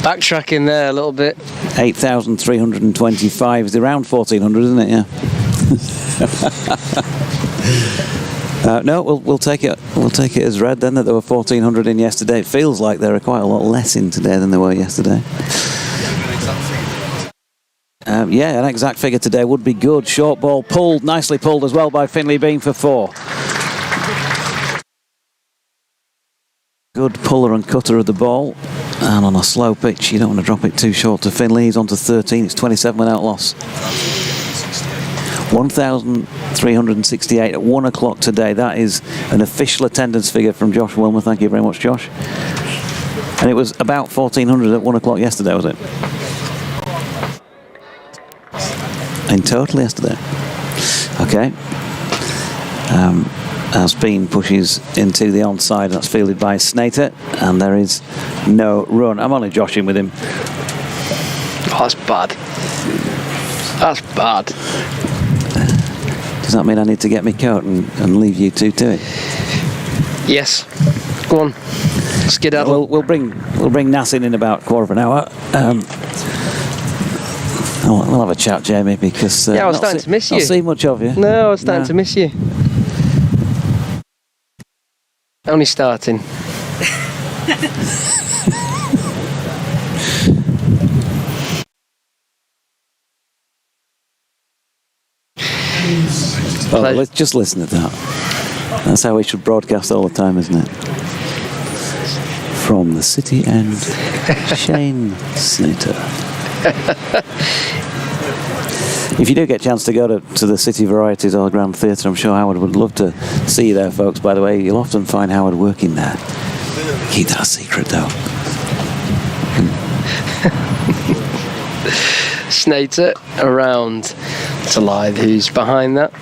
Backtracking there a little bit. 8,325 is around 1,400, isn't it? Yeah. No, we'll take it. We'll take it as read then that there were 1,400 in yesterday. It feels like there are quite a lot less in today than there were yesterday. Yeah, an exact figure today would be good. Short ball pulled, nicely pulled as well by Finlay Bean for 4. Good puller and cutter of the ball, and on a slow pitch you don't want to drop it too short to Finlay. He's on to 13. It's 27 without loss. 1,368 at 1 o'clock today. That is an official attendance figure from Josh Wilmer. Thank you very much, Josh. And it was about 1,400 at 1 o'clock yesterday, was it? In total yesterday. Okay. As Bean pushes into the onside, that's fielded by Snater, and there is no run. I'm only joshing with him. Oh, that's bad. That's bad. Does that mean I need to get my coat and leave you two to it? Yes. Go on, skedaddle. We'll bring Nas in about quarter of an hour. We'll have a chat, Jamie, because I was starting to miss you. Not seen much of you. No, I was starting to miss you. Only starting. Let's just listen to that. That's how we should broadcast all the time, isn't it? From the City End, Shane Slater. If you do get a chance to go to the City Varieties or Grand Theatre, I'm sure Howard would love to see you there, folks. By the way, you'll often find Howard working there. Keep that a secret, though. Snater around to Lythe, who's behind that,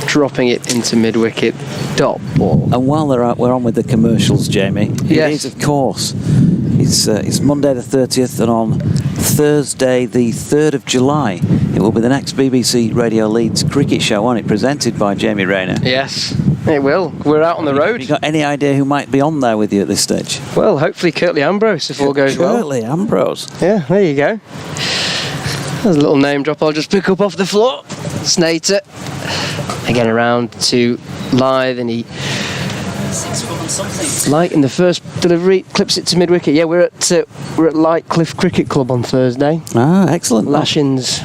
dropping it into mid-wicket. Dot ball. And while we're on with the commercials, Jamie, yes. It is, of course, it's Monday the 30th, and on Thursday the 3rd of July, it will be the next BBC Radio Leeds cricket show, won't it? Presented by Jamie Rayner. Yes, it will. We're out on the road. Have you got any idea who might be on there with you at this stage? Well, hopefully Curtly Ambrose, if all goes well. Curtly Ambrose. Yeah, there you go. There's a little name drop I'll just pick up off the floor. Snater. Again around to Lythe, and he, like in the first delivery, clips it to mid-wicket. Yeah, we're at Lightcliff Cricket Club on Thursday. Ah, excellent. Lashins.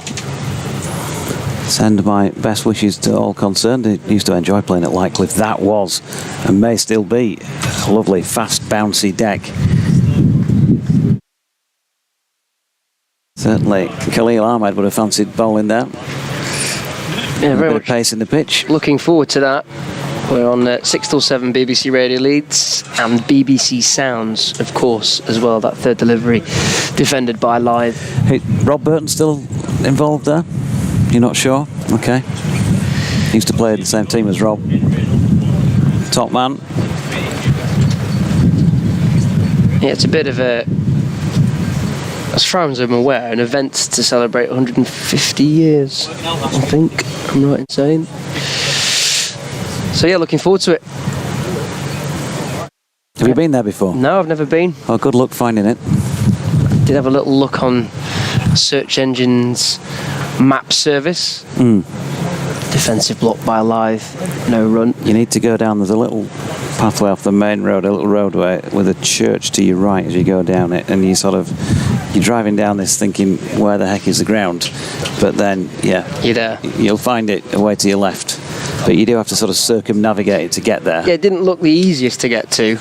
Send my best wishes to all concerned. I used to enjoy playing at Lightcliff. That was, and may still be, a lovely, fast, bouncy deck. Certainly, Khalil Ahmed would have fancied bowling there. Yeah, very much pace in the pitch. Looking forward to that. We're on 6 till 7 BBC Radio Leeds and BBC Sounds, of course, as well. That third delivery defended by Lythe. Hey, Rob Burton still involved there? You're not sure? Okay. He used to play in the same team as Rob. Top man. Yeah, it's a bit of a, as far as I'm aware, an event to celebrate 150 years, I think. I'm not insane. So yeah, looking forward to it. Have you been there before? No, I've never been. Oh, good luck finding it. Did have a little look on search engine's map service. Defensive block by Lythe, no run. You need to go down, there's a little pathway off the main road, a little roadway with a church to your right as you go down it, and you're driving down this thinking, where the heck is the ground? But then, yeah, you're there. You'll find it away to your left. But you do have to sort of circumnavigate it to get there. Yeah, it didn't look the easiest to get to.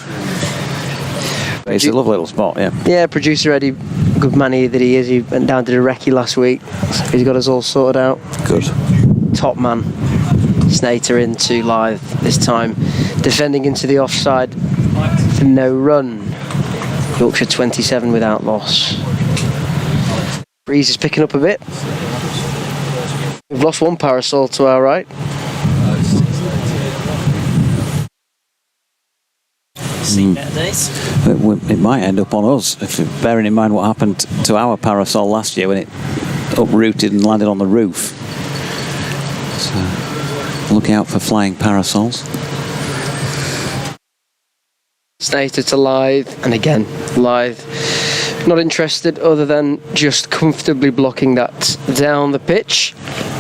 It's a lovely little spot, yeah. Yeah, producer Eddie, good man that he is, he went down to the recce last week. So he's got us all sorted out. Good. Top man. Snater into Lythe this time. Defending into the offside for no run. Yorkshire 27 without loss. Breeze is picking up a bit. We've lost one parasol to our right. It might end up on us, bearing in mind what happened to our parasol last year when it uprooted and landed on the roof. So, look out for flying parasols. Snater to Lythe, and again, Lythe not interested other than just comfortably blocking that down the pitch.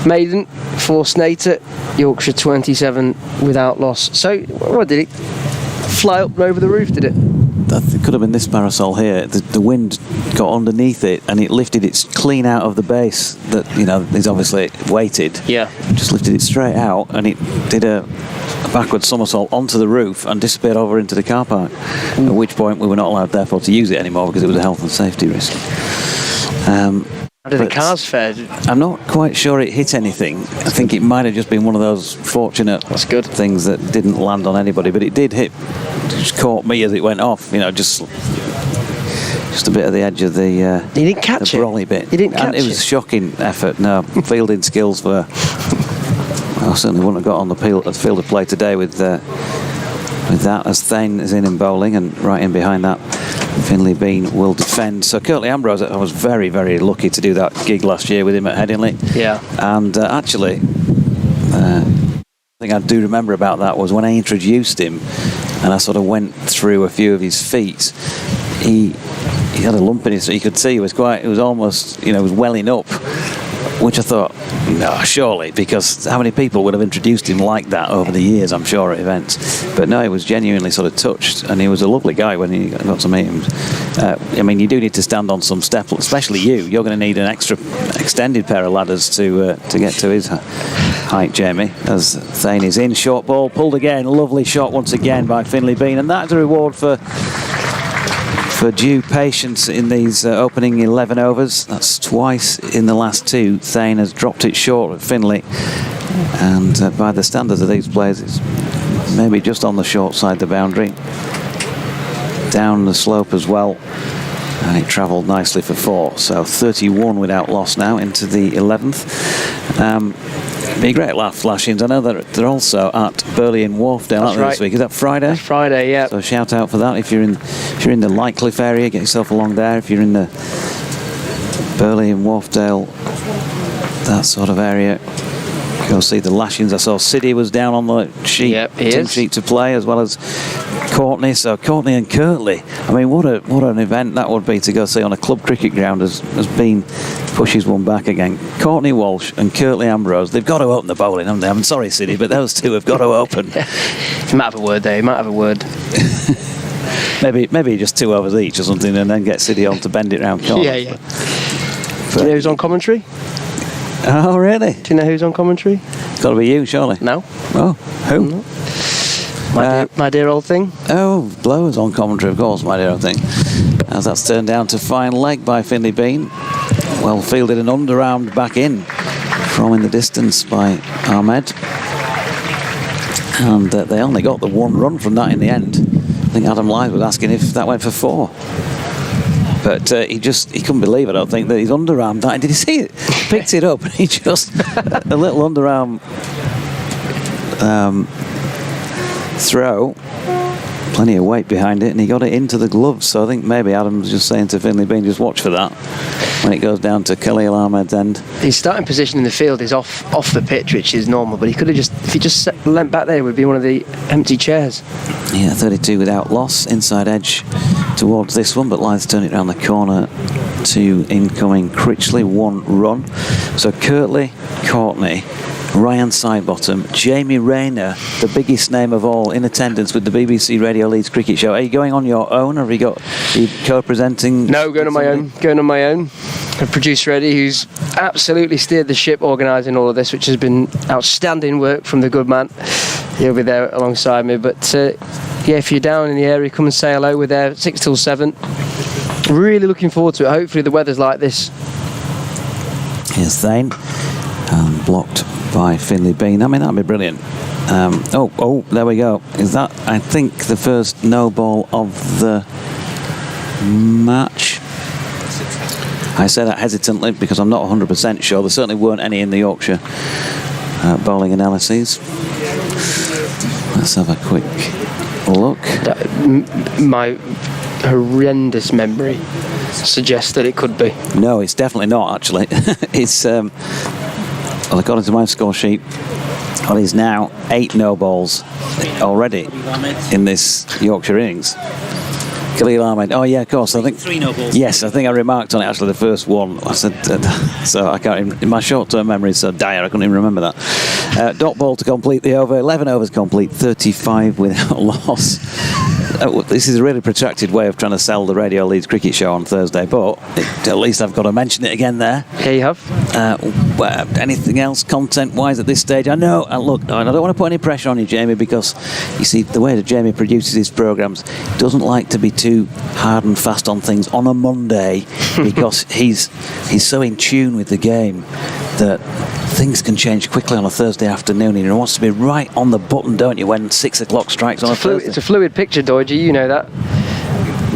Maiden for Snater, Yorkshire 27 without loss. So, what did it fly up and over the roof, did it? It could have been this parasol here. The wind got underneath it and it lifted it clean out of the base that, is obviously weighted. Yeah. Just lifted it straight out and it did a backward somersault onto the roof and disappeared over into the car park. At which point we were not allowed, therefore, to use it anymore because it was a health and safety risk. How did the cars fare? I'm not quite sure it hit anything. I think it might have just been one of those fortunate things that didn't land on anybody, but it did hit. It just caught me as it went off. Just a bit of the edge of the. You didn't catch the brolly bit. You didn't catch it. It was a shocking effort. No, fielding skills were. I certainly wouldn't have got on the field of play today with that. As Thane is in bowling, and right in behind that, Finlay Bean will defend. So Curtly Ambrose, I was very, very lucky to do that gig last year with him at Headingley. Yeah. And actually, the thing I do remember about that was when I introduced him, and I sort of went through a few of his feats. He had a lump in his. You could see it was almost, it was welling up, which I thought, no, surely, because how many people would have introduced him like that over the years, I'm sure, at events. But no, he was genuinely sort of touched, and he was a lovely guy when he got to meet him. You do need to stand on some step, especially you. You're going to need an extra extended pair of ladders to get to his height, Jamie. As Thane is in, short ball, pulled again, lovely shot once again by Finlay Bean, and that's a reward for due patience in these opening 11 overs. That's twice in the last two. Thane has dropped it short at Finlay, and by the standards of these players, it's maybe just on the short side of the boundary. Down the slope as well, and it travelled nicely for 4. So 31 without loss now into the 11th. Be a great laugh, Lashings. I know that they're also at Burley and Wharfdale, aren't they, this week? Is that Friday? That's Friday, yeah. So shout out for that. If you're in the Lightcliffe area, get yourself along there. If you're in the Burley and Wharfdale, that sort of area, go see the Lashings. I saw Siddy was down on the sheet, team sheet to play, as well as Courtney. So Courtney and Kirtley. I mean, what an event that would be to go see on a club cricket ground. Has been pushes one back again. Courtney Walsh and Kirtley Ambrose. They've got to open the bowling, haven't they? I'm sorry, Siddy, but those two have got to open. He might have a word there. He might have a word. maybe just 2 overs each or something, and then get Siddy on to bend it round corners. Yeah. Do you know who's on commentary? Oh, really? Do you know who's on commentary? It's got to be you, surely. No. Oh, who? No. My dear old thing. Oh, Blower's on commentary, of course, my dear old thing. As that's turned down to fine leg by Finlay Bean. Well fielded and underarmed back in from in the distance by Ahmed. And they only got the 1 run from that in the end. I think Adam Lyth was asking if that went for 4. But he couldn't believe it, I don't think, that he's underarmed that. Did you see it? Picked it up and he just, a little underarm throw, plenty of weight behind it, and he got it into the gloves. So I think maybe Adam's just saying to Finlay Bean, just watch for that when it goes down to Khalil Ahmed's end. His starting position in the field is off the pitch, which is normal, but if he just leant back there, it would be one of the empty chairs. Yeah, 32 without loss, inside edge towards this one, but Lyth's turned it around the corner to incoming Critchley, 1 run. So Kirtley, Courtney, Ryan Sidebottom, Jamie Rayner, the biggest name of all, in attendance with the BBC Radio Leeds Cricket Show. Are you going on your own, or are you co-presenting? No, going on my own. A producer Eddie, who's absolutely steered the ship organising all of this, which has been outstanding work from the good man. He'll be there alongside me. But if you're down in the area, come and say hello. We're there 6 till 7. Really looking forward to it. Hopefully the weather's like this. Here's Thane, blocked by Finlay Bean. I mean, that'd be brilliant. There we go. Is that, I think, the first no ball of the match? I say that hesitantly because I'm not 100% sure. There certainly weren't any in the Yorkshire bowling analyses. Let's have a quick look. My horrendous memory suggests that it could be. No, it's definitely not, actually. It's, well, according to my score sheet, well, he's now 8 no balls already in this Yorkshire innings. Khalil Ahmed. Oh yeah, of course. I think 3 no balls. Yes, I think I remarked on it actually. The first one, I said. So I can't. Even, my short-term memory is so dire. I couldn't even remember that. Dot ball to complete the over. 11 overs complete. 35 without loss. This is a really protracted way of trying to sell the Radio Leeds Cricket Show on Thursday, but at least I've got to mention it again there. Here you have. Anything else content-wise at this stage? I know, look, I don't want to put any pressure on you, Jamie, because you see, the way that Jamie produces his programmes, he doesn't like to be too hard and fast on things on a Monday because he's so in tune with the game that things can change quickly on a Thursday afternoon, and he wants to be right on the button, don't you, when 6 o'clock strikes on a Thursday? It's a fluid picture, Doidgy, you know that.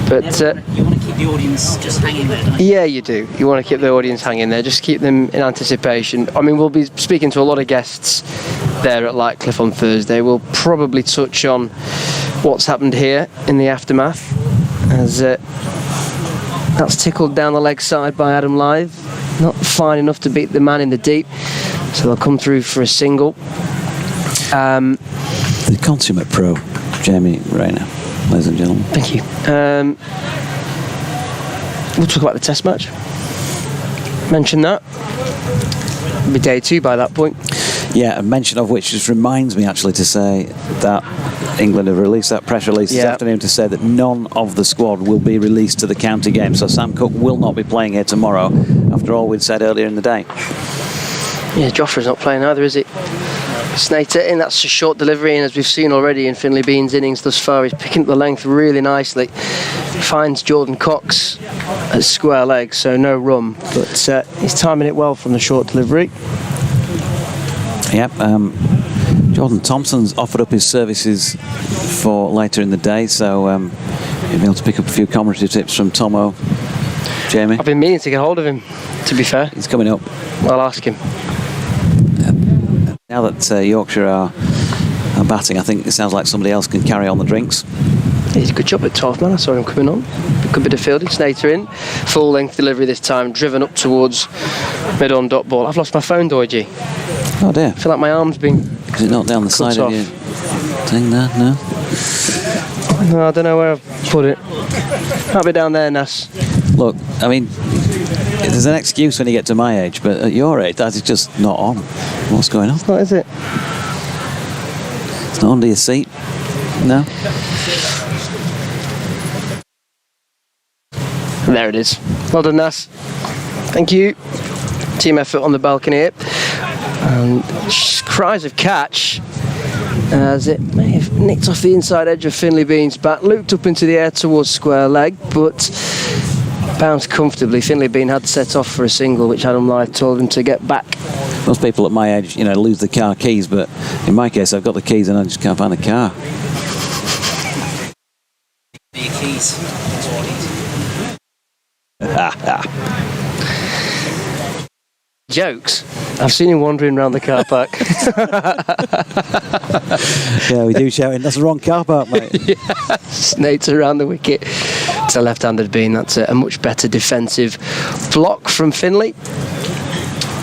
But you want to keep the audience just hanging there, don't you? Yeah, you do. You want to keep the audience hanging there, just keep them in anticipation. I mean, we'll be speaking to a lot of guests there at Lightcliffe on Thursday. We'll probably touch on what's happened here in the aftermath, as that's tickled down the leg side by Adam Lyth. Not fine enough to beat the man in the deep, so they'll come through for a single. The consummate pro. Jamie Rayner, ladies and gentlemen. Thank you. We'll talk about the test match. Mention that. It'll be day 2 by that point. Yeah, a mention of which just reminds me actually to say that England have released that press release this afternoon to say that none of the squad will be released to the county game. So Sam Cook will not be playing here tomorrow, after all we'd said earlier in the day. Yeah, Joffrey's not playing either, is he? Snater in, that's a short delivery, and as we've seen already in Finlay Bean's innings thus far, he's picking up the length really nicely. Finds Jordan Cox at square leg, so no run, but he's timing it well from the short delivery. Yep, Jordan Thompson's offered up his services for later in the day, so you'll be able to pick up a few commentary tips from Tomo. Jamie? I've been meaning to get hold of him, to be fair. He's coming up. I'll ask him. Now that Yorkshire are batting, I think it sounds like somebody else can carry on the drinks. He did a good job at 12 man, I saw him coming on. Good bit of fielding, Snater in. Full length delivery this time, driven up towards mid-on dot ball. I've lost my phone, Doidgy. Oh dear. I feel like my arm's been... Is it not down the side of your thing there? No? No, I don't know where I've put it. Might be down there, Nas. Look, I mean, there's an excuse when you get to my age, but at your age, that is just not on. What's going on? What is it? It's not under your seat? No? There it is. Well done, Nas. Thank you. Team effort on the balcony here. And cries of catch as it may have nicked off the inside edge of Finlay Bean's bat, looped up into the air towards square leg, but bounced comfortably. Finlay Bean had set off for a single, which Adam Lyth told him to get back. Most people at my age, lose the car keys, but in my case, I've got the keys and I just can't find the car. Your keys. Jokes. I've seen him wandering around the car park. Yeah, we do shouting. That's the wrong car park, mate. Yeah, snakes around the wicket. It's a left-handed Bean. That's a much better defensive block from Finlay.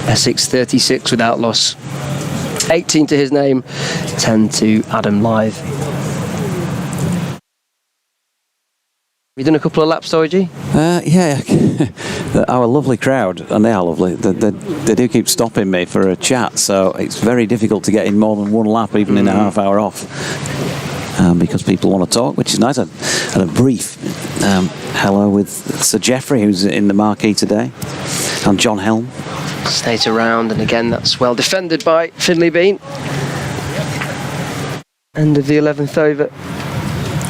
Essex 36 without loss. 18 to his name, 10 to Adam Lyth. Have you done a couple of laps, Doidgy? Yeah. Our lovely crowd, and they are lovely, they do keep stopping me for a chat, so it's very difficult to get in more than one lap, even in a half hour off, because people want to talk, which is nice. I had a brief hello with Sir Geoffrey, who's in the marquee today, and John Helm. Stays around, and again, that's well defended by Finlay Bean. End of the 11th over.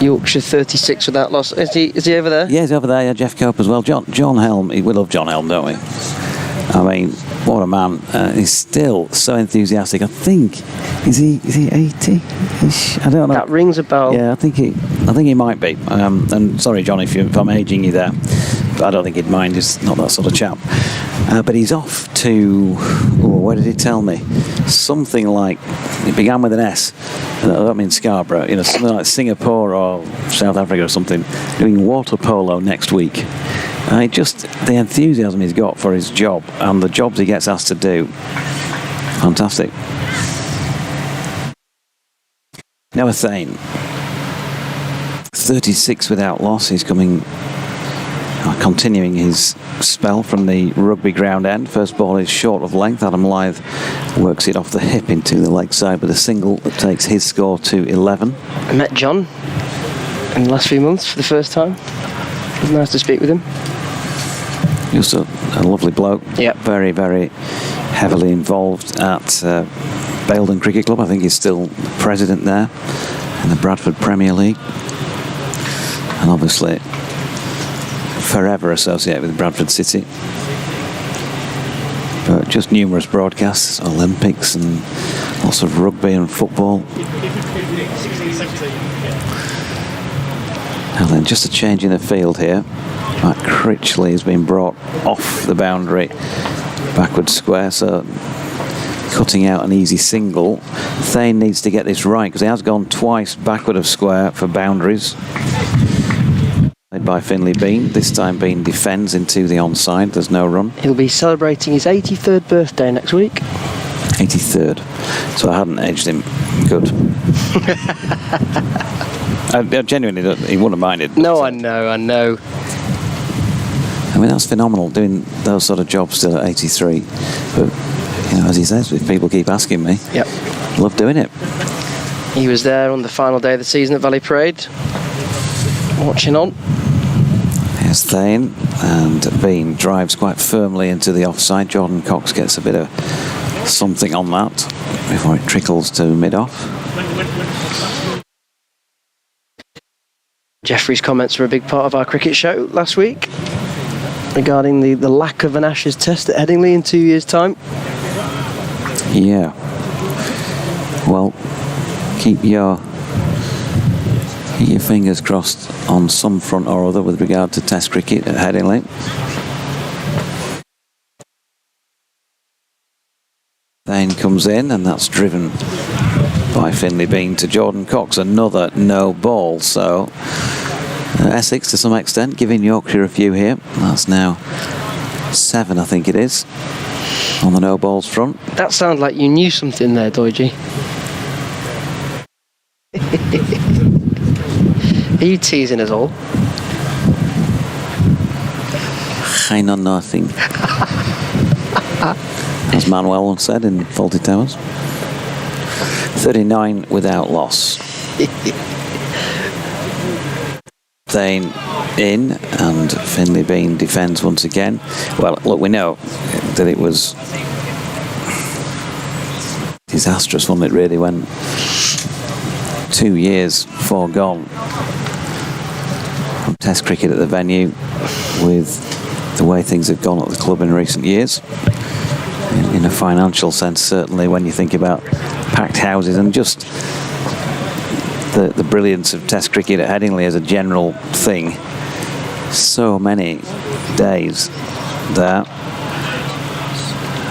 Yorkshire 36 without loss. Is he over there? Yeah, he's over there. Yeah, Jeff Cope as well. John Helm. We love John Helm, don't we? I mean, what a man. He's still so enthusiastic. I think is he 80-ish? I don't know. That rings a bell. Yeah, I think he might be. And sorry, John, if I'm aging you there, but I don't think he'd mind. He's not that sort of chap. But he's off to, where did he tell me? Something like, it began with an S. I don't mean Scarborough, something like Singapore or South Africa or something, doing water polo next week. The enthusiasm he's got for his job and the jobs he gets asked to do, fantastic. Noah Thane, 36 without loss. He's continuing his spell from the rugby ground end. First ball is short of length. Adam Lyth works it off the hip into the leg side with a single that takes his score to 11. I met John in the last few months for the first time. It was nice to speak with him. Just a lovely bloke. Yep. Very, very heavily involved at Baildon Cricket Club. I think he's still president there in the Bradford Premier League. And obviously forever associated with Bradford City. But just numerous broadcasts, Olympics and lots of rugby and football. And then just a change in the field here. Matt Critchley has been brought off the boundary backward square, so cutting out an easy single. Thane needs to get this right because he has gone twice backward of square for boundaries. Played by Finlay Bean. This time Bean defends into the onside. There's no run. He'll be celebrating his 83rd birthday next week. 83rd. So I hadn't edged him. Good. I genuinely don't, he wouldn't have minded. No, I know. I mean, that's phenomenal, doing those sort of jobs still at 83. But, as he says, if people keep asking me, Yep. love doing it. He was there on the final day of the season at Valley Parade, watching on. Here's Thane, and Bean drives quite firmly into the offside. Jordan Cox gets a bit of something on that before it trickles to mid-off. Jeffrey's comments were a big part of our cricket show last week regarding the lack of an Ashes test at Headingley in 2 years' time. Yeah. Well, keep your fingers crossed on some front or other with regard to Test cricket at Headingley. Thane comes in, and that's driven by Finlay Bean to Jordan Cox. Another no ball. So Essex, to some extent, giving Yorkshire a few here. That's now 7, I think it is, on the no balls front. That sounds like you knew something there, Doidgy. Are you teasing us all? I know nothing. As Manuel once said in Faulty Towers. 39 without loss. Thane in, and Finlay Bean defends once again. Well, look, we know that it was disastrous, wasn't it, really, when 2 years foregone from Test cricket at the venue with the way things have gone at the club in recent years. In a financial sense, certainly, when you think about packed houses and just the brilliance of Test cricket at Headingley as a general thing. So many days there.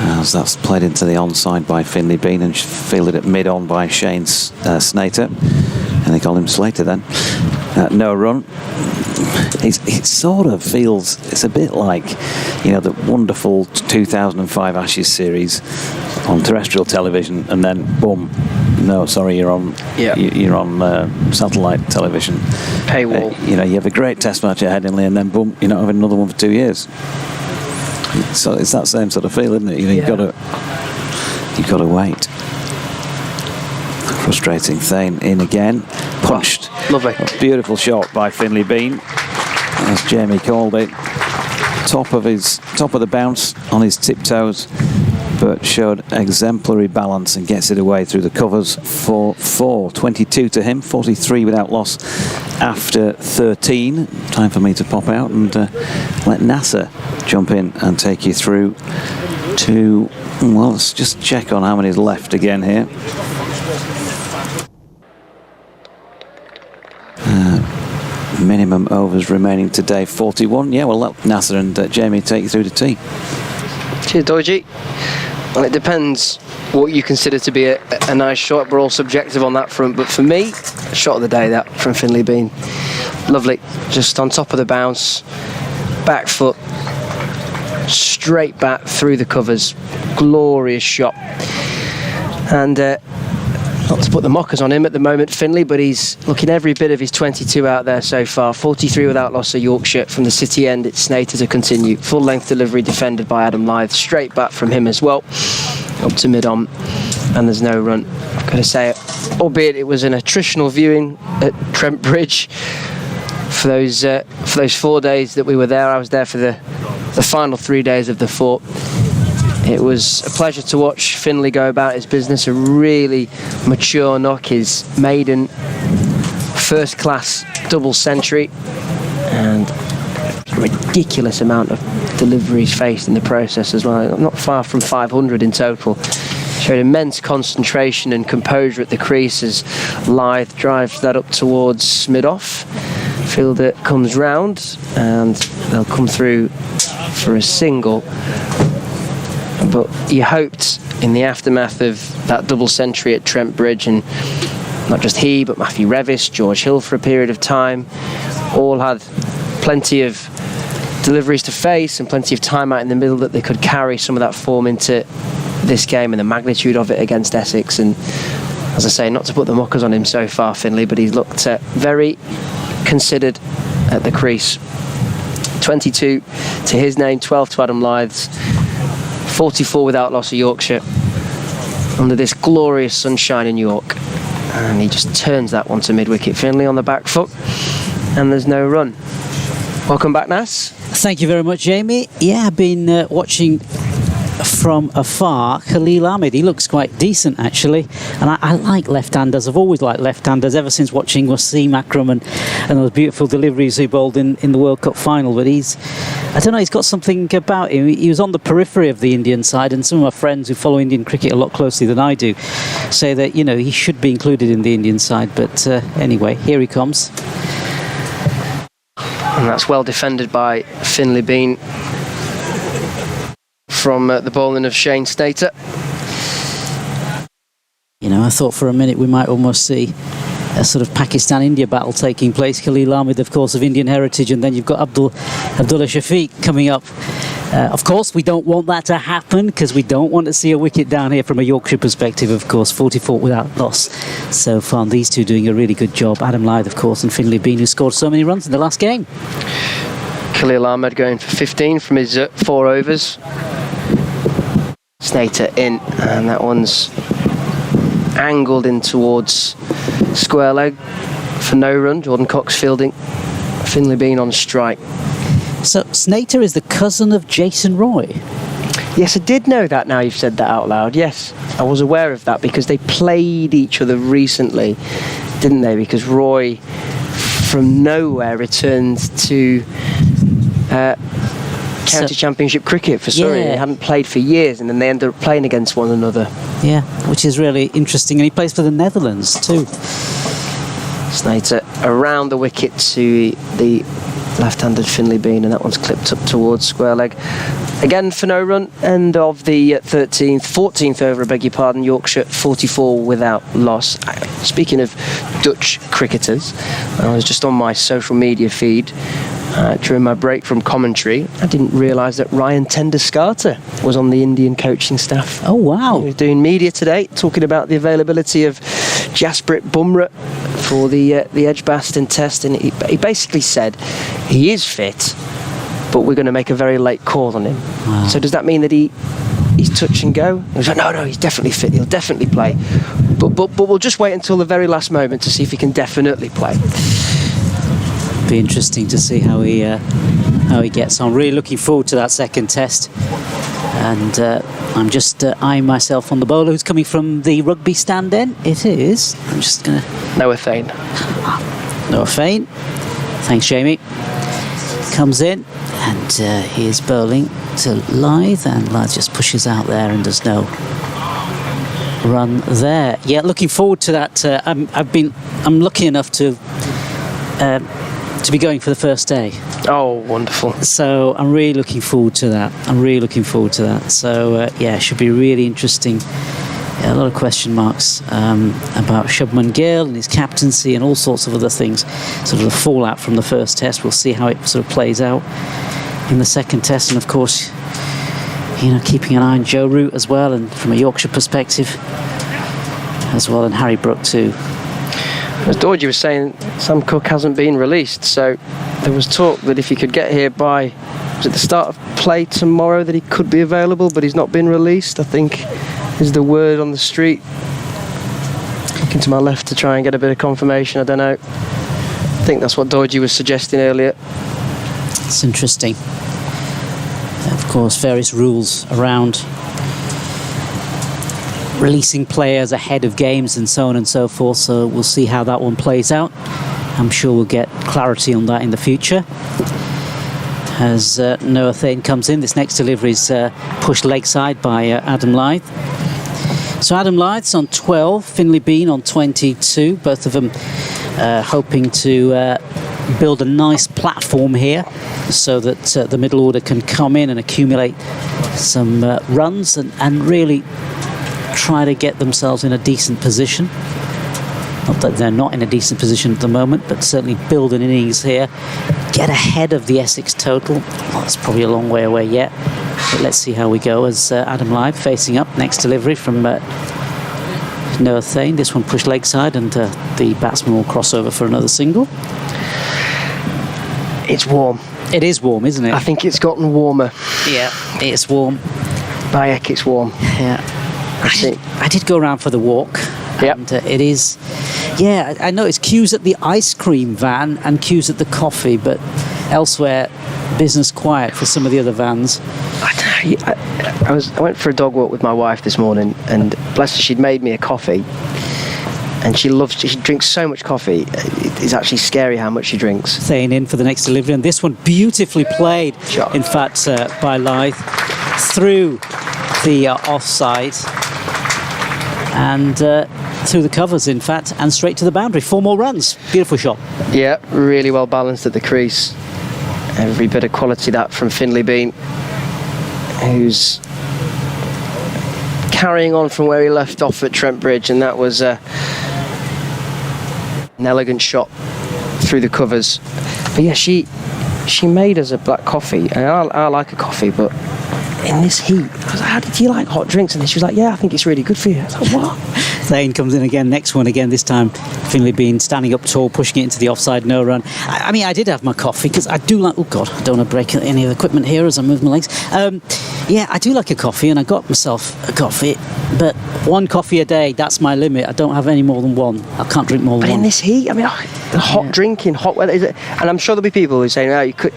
As that's played into the onside by Finlay Bean and fielded at mid-on by Shane Snater. And they call him Slater then. No run. It sort of feels, it's a bit like, the wonderful 2005 Ashes series on terrestrial television, and then boom, no, sorry, you're on satellite television. Paywall. You have a great Test match at Headingley, and then boom, you're not having another one for 2 years. So it's that same sort of feel, isn't it? You've got to wait. Frustrating. Thane in again, punched. Oh, lovely. Beautiful shot by Finlay Bean, as Jamie called it. Top of the bounce on his tiptoes, but showed exemplary balance and gets it away through the covers for 4. 22 to him, 43 without loss after 13. Time for me to pop out and let NASA jump in and take you through to, well, let's just check on how many's left again here. Minimum overs remaining today, 41. Yeah, well, let Nasser and Jamie take you through to tea. Cheers, Doidgy. Well, it depends what you consider to be a nice shot. We're all subjective on that front, but for me, shot of the day, that from Finlay Bean. Lovely, just on top of the bounce, back foot, straight back through the covers. Glorious shot. And not to put the mockers on him at the moment, Finlay, but he's looking every bit of his 22 out there so far. 43 without loss at Yorkshire. From the city end, it's Snater to continue. Full length delivery defended by Adam Lyth. Straight back from him as well. Up to mid-on. And there's no run. Got to say it. Albeit it was an attritional viewing at Trent Bridge. For those 4 days that we were there, I was there for the final 3 days of the 4. It was a pleasure to watch Finlay go about his business, a really mature knock, his maiden first-class double century, and a ridiculous amount of deliveries faced in the process as well. Not far from 500 in total. Showed immense concentration and composure at the crease as Lyth drives that up towards mid-off. Fielder comes round, and they'll come through for a single. But you hoped in the aftermath of that double century at Trent Bridge, and not just he, but Matthew Revis, George Hill for a period of time, all had plenty of deliveries to face and plenty of time out in the middle, that they could carry some of that form into this game and the magnitude of it against Essex. And as I say, not to put the muckers on him so far, Finley, but he's looked very considered at the crease. 22 to his name, 12 to Adam Lythe's, 44 without loss of Yorkshire under this glorious sunshine in York. And he just turns that one to mid-wicket. Finley on the back foot, and there's no run. Welcome back, Nas. Thank you very much, Jamie. Yeah, I've been watching from afar Khalil Ahmed. He looks quite decent, actually. And I like left-handers. I've always liked left-handers ever since watching Wasim Akram and those beautiful deliveries he bowled in the World Cup final. But I don't know, he's got something about him. He was on the periphery of the Indian side, and some of my friends who follow Indian cricket a lot closely than I do say that, you know, he should be included in the Indian side. But anyway, here he comes. And that's well defended by Finley Bean from the bowling of Shane Snater. You know, I thought for a minute we might almost see a sort of Pakistan-India battle taking place. Khalil Ahmed, of course, of Indian heritage, and then you've got Abdullah Shafiq coming up. Of course, we don't want that to happen because we don't want to see a wicket down here from a Yorkshire perspective, of course. 44 without loss so far. And these two doing a really good job. Adam Lythe, of course, and Finley Bean, who scored so many runs in the last game. Khalil Ahmed going for 15 from his 4 overs. Snater in, and that one's angled in towards square leg for no run. Jordan Cox fielding. Finley Bean on strike. So Snater is the cousin of Jason Roy. Yes, I did know that now you've said that out loud. Yes, I was aware of that because they played each other recently, didn't they? Because Roy, from nowhere, returned to County Championship cricket for Surrey. Yeah. They hadn't played for years, and then they ended up playing against one another. Yeah, which is really interesting. And he plays for the Netherlands too. Snater around the wicket to the left-handed Finley Bean, and that one's clipped up towards square leg. Again for no run. End of the 14th over, I beg your pardon. Yorkshire 44 without loss. Speaking of Dutch cricketers, I was just on my social media feed during my break from commentary. I didn't realise that Ryan Tenderskata was on the Indian coaching staff. Oh, wow. He was doing media today, talking about the availability of Jasprit Bumrah for the Edgbaston test, and he basically said he is fit, but we're going to make a very late call on him. Wow. So does that mean that he's touch and go? He was like, no, he's definitely fit, he'll definitely play, but we'll just wait until the very last moment to see if he can definitely play. Be interesting to see how he gets on. Really looking forward to that second test. And I'm just eyeing myself on the bowler who's coming from the rugby stand in. It is. I'm just going to... Noah Fain. Noah Fain. Thanks, Jamie. Comes in and he is bowling to Lythe, and Lythe just pushes out there and there's no run there. Yeah, looking forward to that. I'm lucky enough to be going for the first day. Oh, wonderful. So I'm really looking forward to that. So yeah, it should be really interesting. Yeah, a lot of question marks about Shubman Gill and his captaincy and all sorts of other things. Sort of the fallout from the first test. We'll see how it sort of plays out in the second test. And of course, you know, keeping an eye on Joe Root as well, and from a Yorkshire perspective as well, and Harry Brook too. As Dorji was saying, Sam Cook hasn't been released, so there was talk that if he could get here by, was it the start of play tomorrow, that he could be available, but he's not been released, I think is the word on the street. Looking to my left to try and get a bit of confirmation, I don't know. I think that's what Dorji was suggesting earlier. It's interesting. Of course, various rules around releasing players ahead of games and so on and so forth, so we'll see how that one plays out. I'm sure we'll get clarity on that in the future. As Noah Thane comes in, this next delivery is pushed leg side by Adam Lythe. So Adam Lythe's on 12, Finley Bean on 22, both of them hoping to build a nice platform here so that the middle order can come in and accumulate some runs and really try to get themselves in a decent position. Not that they're not in a decent position at the moment, but certainly build an innings here, get ahead of the Essex total. Well, that's probably a long way away yet, but let's see how we go as Adam Lythe facing up. Next delivery from Noah Thane. This one pushed leg side, and the batsman will cross over for another single. It's warm. It is warm, isn't it? I think it's gotten warmer. Yeah, it's warm. By heck, it's warm. Yeah. I did go around for the walk. Yep. And it is, yeah, I noticed queues at the ice cream van and queues at the coffee, but elsewhere, business quiet for some of the other vans. I went for a dog walk with my wife this morning, and bless her, she'd made me a coffee, and she drinks so much coffee. It's actually scary how much she drinks. Thane in for the next delivery, and this one beautifully played, Shot. in fact, by Lythe, through the offside, and through the covers, in fact, and straight to the boundary. 4 more runs. Beautiful shot. Yeah, really well balanced at the crease. Every bit of quality that from Finlay Bean, who's carrying on from where he left off at Trent Bridge, and that was an elegant shot through the covers. But yeah, she made us a black coffee, and I like a coffee, but in this heat, I was like, do you like hot drinks? And then she was like, yeah, I think it's really good for you. I was like, what? Thane comes in again, next one again, this time Finlay Bean standing up tall, pushing it into the offside, no run. I mean, I did have my coffee, because I do like, oh God, I don't want to break any of the equipment here as I move my legs. Yeah, I do like a coffee, and I got myself a coffee, but 1 coffee a day, that's my limit. I don't have any more than 1. I can't drink more than But 1. in this heat, I mean, the hot drinking, hot weather, and I'm sure there'll be people who say, no, you could,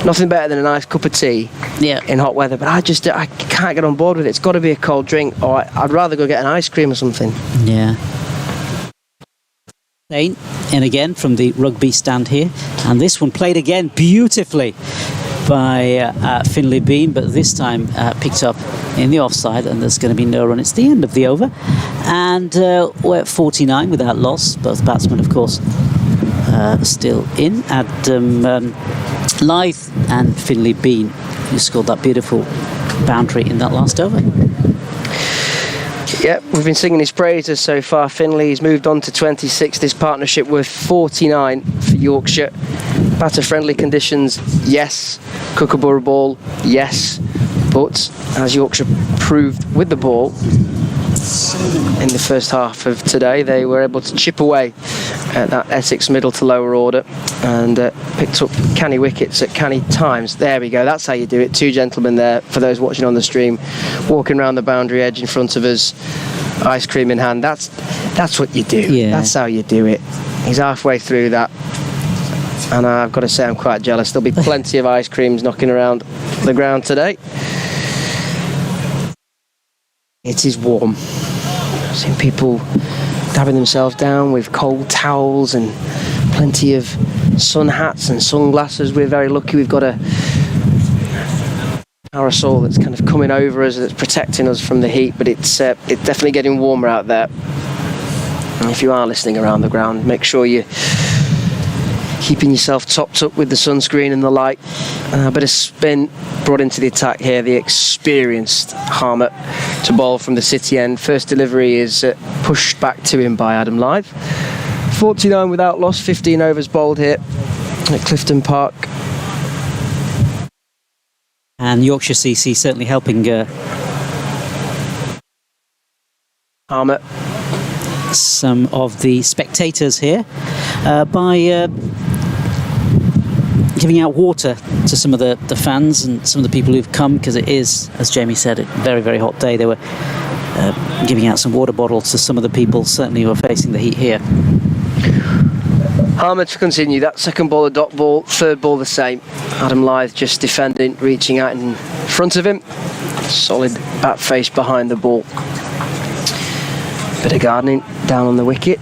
nothing better than a nice cup of tea in hot weather, but I can't get on board with it. It's got to be a cold drink, or I'd rather go get an ice cream or something. Yeah. Thane in again from the rugby stand here, and this one played again beautifully by Finlay Bean, but this time picked up in the offside, and there's going to be no run. It's the end of the over, and we're at 49 without loss. Both batsmen, of course, still in. Adam Lythe and Finlay Bean, who scored that beautiful boundary in that last over. Yeah, we've been singing his praises so far. Finlay's moved on to 26. This partnership worth 49 for Yorkshire. Batter-friendly conditions, yes. Kookaburra ball, yes. But as Yorkshire proved with the ball in the first half of today, they were able to chip away at that Essex middle to lower order and picked up canny wickets at canny times. There we go, that's how you do it. 2 gentlemen there, for those watching on the stream, walking around the boundary edge in front of us, ice cream in hand. That's what you do. Yeah. That's how you do it. He's halfway through that, and I've got to say I'm quite jealous. There'll be plenty of ice creams knocking around the ground today. It is warm. I've seen people dabbing themselves down with cold towels and plenty of sun hats and sunglasses. We're very lucky we've got a parasol that's kind of coming over us, that's protecting us from the heat, but it's definitely getting warmer out there. And if you are listening around the ground, make sure you're keeping yourself topped up with the sunscreen and the light. A bit of spin brought into the attack here, the experienced Harmer to bowl from the city end. First delivery is pushed back to him by Adam Lythe. 49 without loss, 15 overs bowled here at Clifton Park. And Yorkshire CC certainly helping Harmer. some of the spectators here by giving out water to some of the fans and some of the people who've come, because it is, as Jamie said, a very, very hot day. They were giving out some water bottles to some of the people, certainly who are facing the heat here. Harmer to continue. That second ball a dot ball, third ball the same. Adam Lythe just defending, reaching out in front of him. Solid bat face behind the ball. Bit of gardening down on the wicket.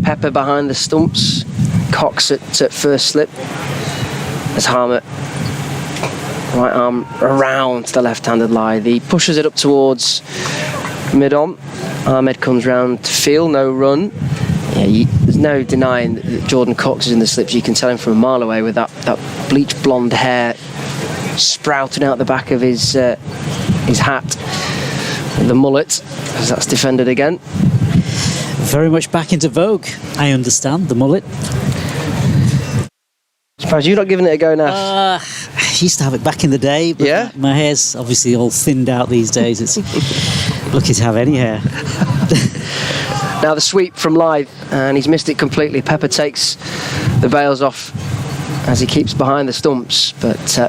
Pepper behind the stumps. Cox at first slip. As Harmer, right arm around the left-handed Lythe. He pushes it up towards mid-on. Ahmed comes round to field, no run. Yeah, there's no denying that Jordan Cox is in the slips. You can tell him from a mile away with that bleach blonde hair sprouting out the back of his hat. The mullet, as that's defended again. Very much back into vogue, I understand, the mullet. Surprised you're not giving it a go now. I used to have it back in the day, but yeah? my hair's obviously all thinned out these days. It's Lucky to have any hair. Now the sweep from Lythe, and he's missed it completely. Pepper takes the bails off as he keeps behind the stumps, but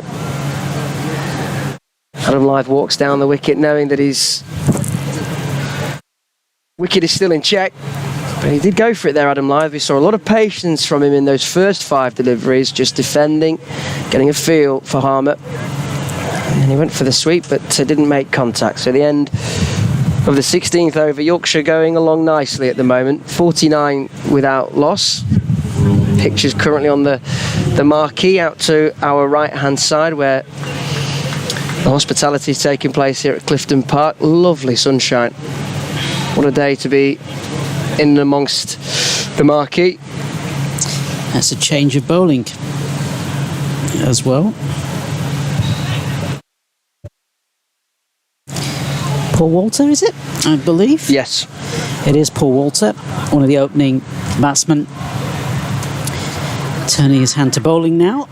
Adam Lythe walks down the wicket knowing that his wicket is still in check. But he did go for it there, Adam Lythe. We saw a lot of patience from him in those first 5 deliveries, just defending, getting a feel for Harmer. And he went for the sweep, but didn't make contact. So the end of the 16th over, Yorkshire going along nicely at the moment. 49 without loss. Pictures currently on the marquee out to our right-hand side, where the hospitality is taking place here at Clifton Park. Lovely sunshine. What a day to be in and amongst the marquee. That's a change of bowling as well. Paul Walter, is it? I believe. Yes. It is Paul Walter, one of the opening batsmen. Turning his hand to bowling now.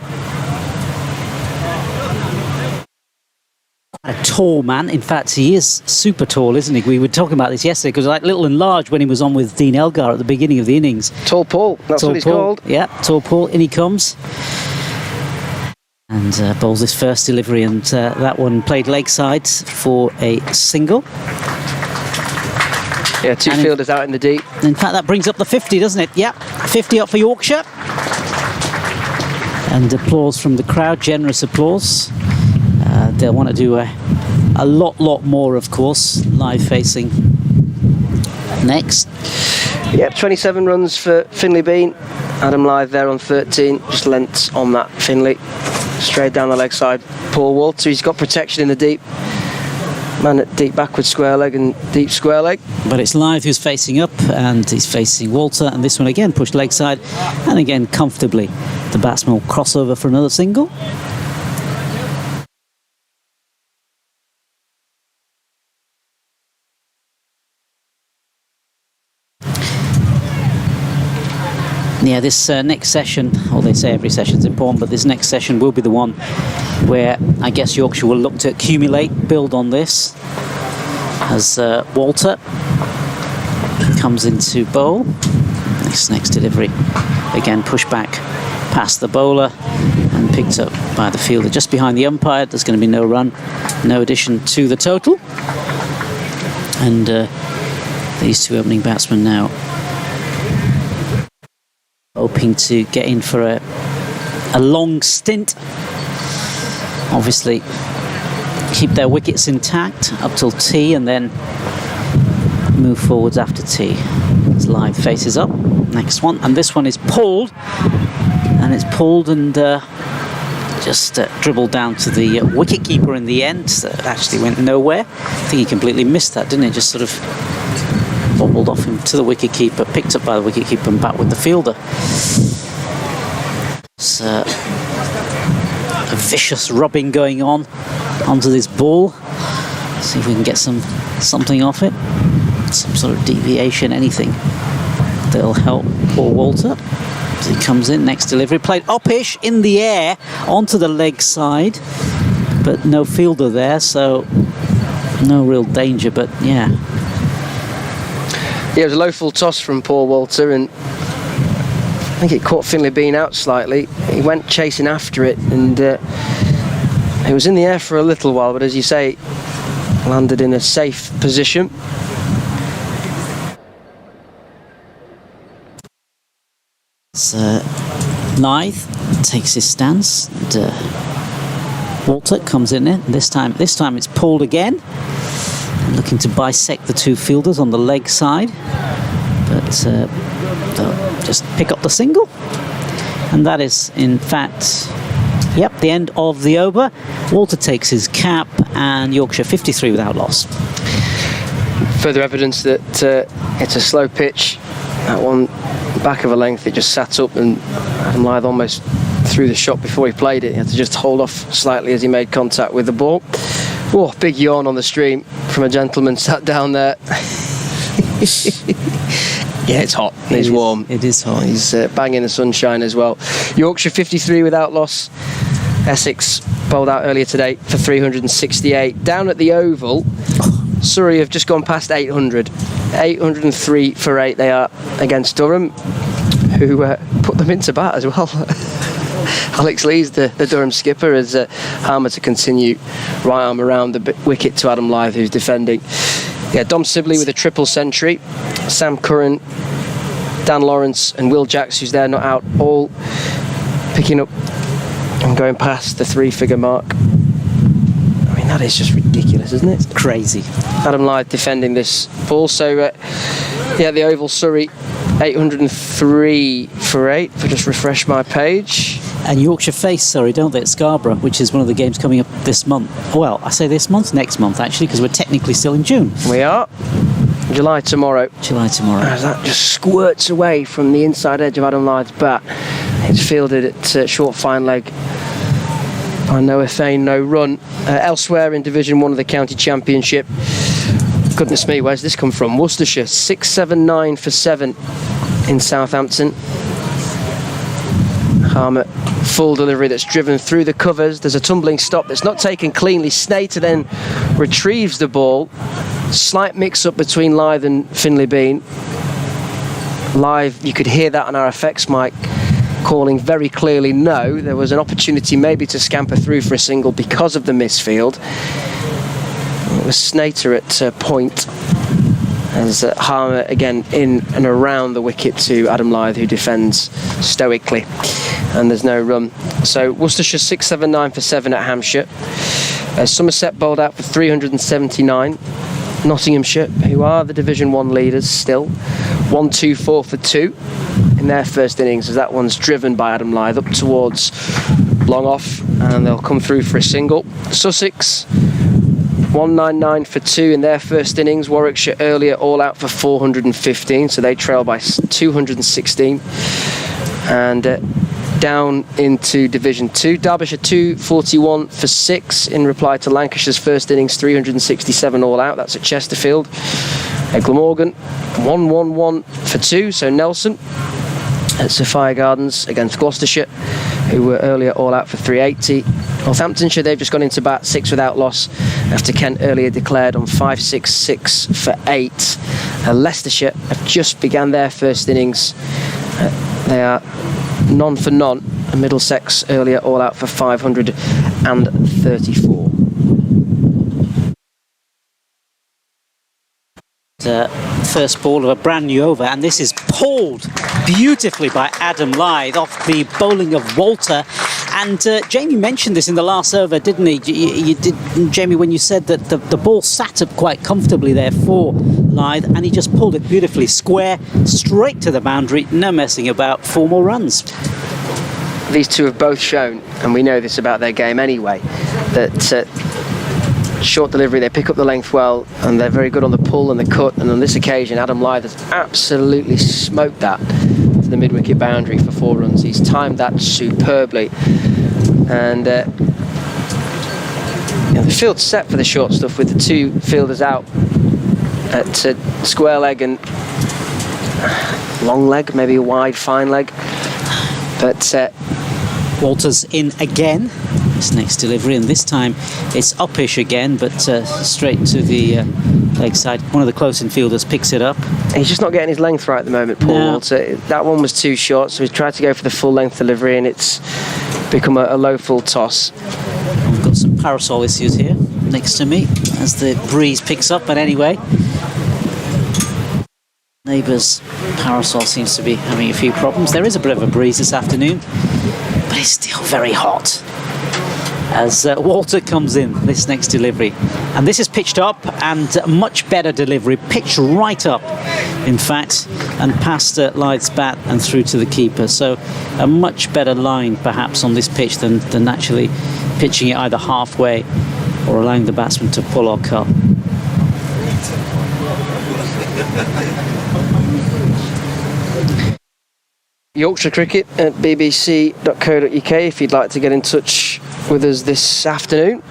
A tall man. In fact, he is super tall, isn't he? We were talking about this yesterday because like little and large when he was on with Dean Elgar at the beginning of the innings. Tall Paul, that's Tall what he's Paul. called. Yeah, Tall Paul. In he comes. And bowls his first delivery, and that one played leg side for a single. Yeah, 2 And fielders out in the deep. In fact, that brings up the 50, doesn't it? Yeah, 50 up for Yorkshire. And applause from the crowd, generous applause. They'll want to do a lot more, of course, live facing next. Yep, 27 runs for Finley Bean. Adam Lythe there on 13, just lengths on that Finley. Straight down the leg side, Paul Walter. He's got protection in the deep. Man at deep backward square leg and deep square leg. But it's Lythe who's facing up, and he's facing Walter, and this one again pushed leg side, and again comfortably the batsman will cross over for another single. Yeah, this next session, or they say every session's important, but this next session will be the one where I guess Yorkshire will look to accumulate, build on this, as Walter comes into bowl. This next delivery, again pushed back past the bowler and picked up by the fielder just behind the umpire. There's going to be no run, no addition to the total. And these 2 opening batsmen now hoping to get in for a long stint. Obviously keep their wickets intact up till tea and then move forwards after tea. As Lythe faces up, next one, and this one is pulled, and it's pulled and just dribbled down to the wicket-keeper in the end. So it actually went nowhere. I think he completely missed that, didn't he? Just sort of bobbled off him to the wicket-keeper, picked up by the wicket-keeper and back with the fielder. It's a vicious rubbing going on onto this ball. See if we can get something off it. Some sort of deviation, anything that'll help Paul Walter. As he comes in, next delivery, played upish in the air onto the leg side, but no fielder there, so no real danger, but yeah. Yeah, it was a low full toss from Paul Walter, and I think it caught Finley Bean out slightly. He went chasing after it, and it was in the air for a little while, but as you say, landed in a safe position. So Lythe takes his stance, and Walter comes in there. This time it's pulled again, looking to bisect the 2 fielders on the leg side, but they'll just pick up the single, and that is in fact the end of the over. Walter takes his cap, and Yorkshire 53 without loss. Further evidence that it's a slow pitch. That one back of a length, it just sat up, and Adam Lythe almost threw the shot before he played it. He had to just hold off slightly as he made contact with the ball. Oh, big yawn on the stream from a gentleman sat down there. Yeah, it's hot. It's warm. It is hot. He's banging the sunshine as well. Yorkshire 53 without loss. Essex bowled out earlier today for 368. Down at the Oval, Surrey have just gone past 800. 803 for 8 they are against Durham, who put them into bat as well. Alex Lee's the Durham skipper, as Harmer to continue right arm around the wicket to Adam Lyth, who's defending. Yeah, Dom Sibley with a triple century. Sam Curran, Dan Lawrence and Will Jacks, who's there not out, all picking up and going past the 3-figure mark. I mean, that is just ridiculous, isn't it? Crazy. Adam Lyth defending this ball. So, yeah, the Oval Surrey, 803 for 8. If I just refresh my page. And Yorkshire face Surrey, don't they, at Scarborough, which is one of the games coming up this month. Well, I say this month, next month, actually, because we're technically still in June. We are. July tomorrow. As that just squirts away from the inside edge of Adam Lyth's bat. It's fielded at short fine leg by Noah Thane, no run. Elsewhere in Division 1 of the County Championship, goodness me, where's this come from? Worcestershire, 6-7-9 for 7 in Southampton. Harmer, full delivery that's driven through the covers. There's a tumbling stop that's not taken cleanly. Snater then retrieves the ball. Slight mix-up between Lyth and Finlay Bean. Live, you could hear that on our effects mic, calling very clearly no. There was an opportunity maybe to scamper through for a single because of the misfield. It was Snater at point, as Harmer again in and around the wicket to Adam Lyth, who defends stoically, and there's no run. So Worcestershire 6-7-9 for 7 at Hampshire. Somerset bowled out for 379. Nottinghamshire, who are the Division 1 leaders still, 1-2-4 for 2 in their first innings, as that one's driven by Adam Lyth up towards long off, and they'll come through for a single. Sussex 199 for 2 in their first innings. Warwickshire earlier all out for 415, so they trail by 216. And down into Division 2, Derbyshire 241 for 6 in reply to Lancashire's first innings, 367 all out. That's at Chesterfield. Glamorgan 111 for 2, so Nelson at Sophia Gardens against Gloucestershire, who were earlier all out for 380. Northamptonshire, they've just gone into bat 6 without loss after Kent earlier declared on 566 for 8. Leicestershire have just began their first innings. They are none for none. Middlesex earlier all out for 534. First ball of a brand new over, and this is pulled beautifully by Adam Lyth off the bowling of Walter. And Jamie mentioned this in the last over, didn't he? You did, Jamie, when you said that the ball sat up quite comfortably there for Lyth, and he just pulled it beautifully square, straight to the boundary, no messing about, 4 more runs. These two have both shown, and we know this about their game anyway, that short delivery, they pick up the length well, and they're very good on the pull and the cut. And on this occasion, Adam Lyth has absolutely smoked that to the mid-wicket boundary for 4 runs. He's timed that superbly, and the field's set for the short stuff with the 2 fielders out at square leg and long leg, maybe a wide fine leg. But Walter's in again. His next delivery, and this time it's uppish again, but straight to the leg side. One of the close infielders picks it up. He's just not getting his length right at the moment, Paul Walter. That one was too short, so he's tried to go for the full length delivery, and it's become a low full toss. We've got some parasol issues here next to me as the breeze picks up, but anyway, neighbour's parasol seems to be having a few problems. There is a bit of a breeze this afternoon, but it's still very hot. As Walter comes in, this next delivery, and this is pitched up, and much better delivery, pitched right up in fact, and past Lyth's bat and through to the keeper. So a much better line perhaps on this pitch than actually pitching it either halfway or allowing the batsman to pull or cut. Yorkshire Cricket at bbc.co.uk if you'd like to get in touch with us this afternoon.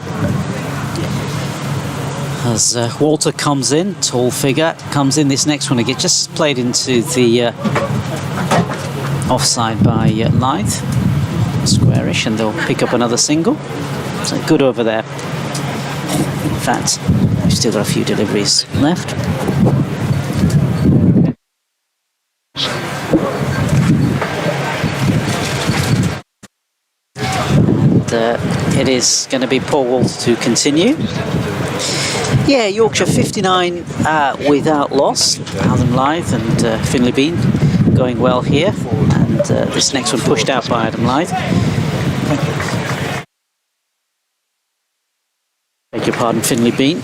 As Walter comes in, tall figure, comes in this next one again, just played into the offside by Lyth, squarish, and they'll pick up another single. So good over there. In fact, We've still got a few deliveries left. And it is going to be Paul Walter to continue. Yeah, Yorkshire 59 without loss. Adam Lyth and Finlay Bean going well here. And this next one pushed out by Adam Lyth. Beg your pardon, Finlay Bean.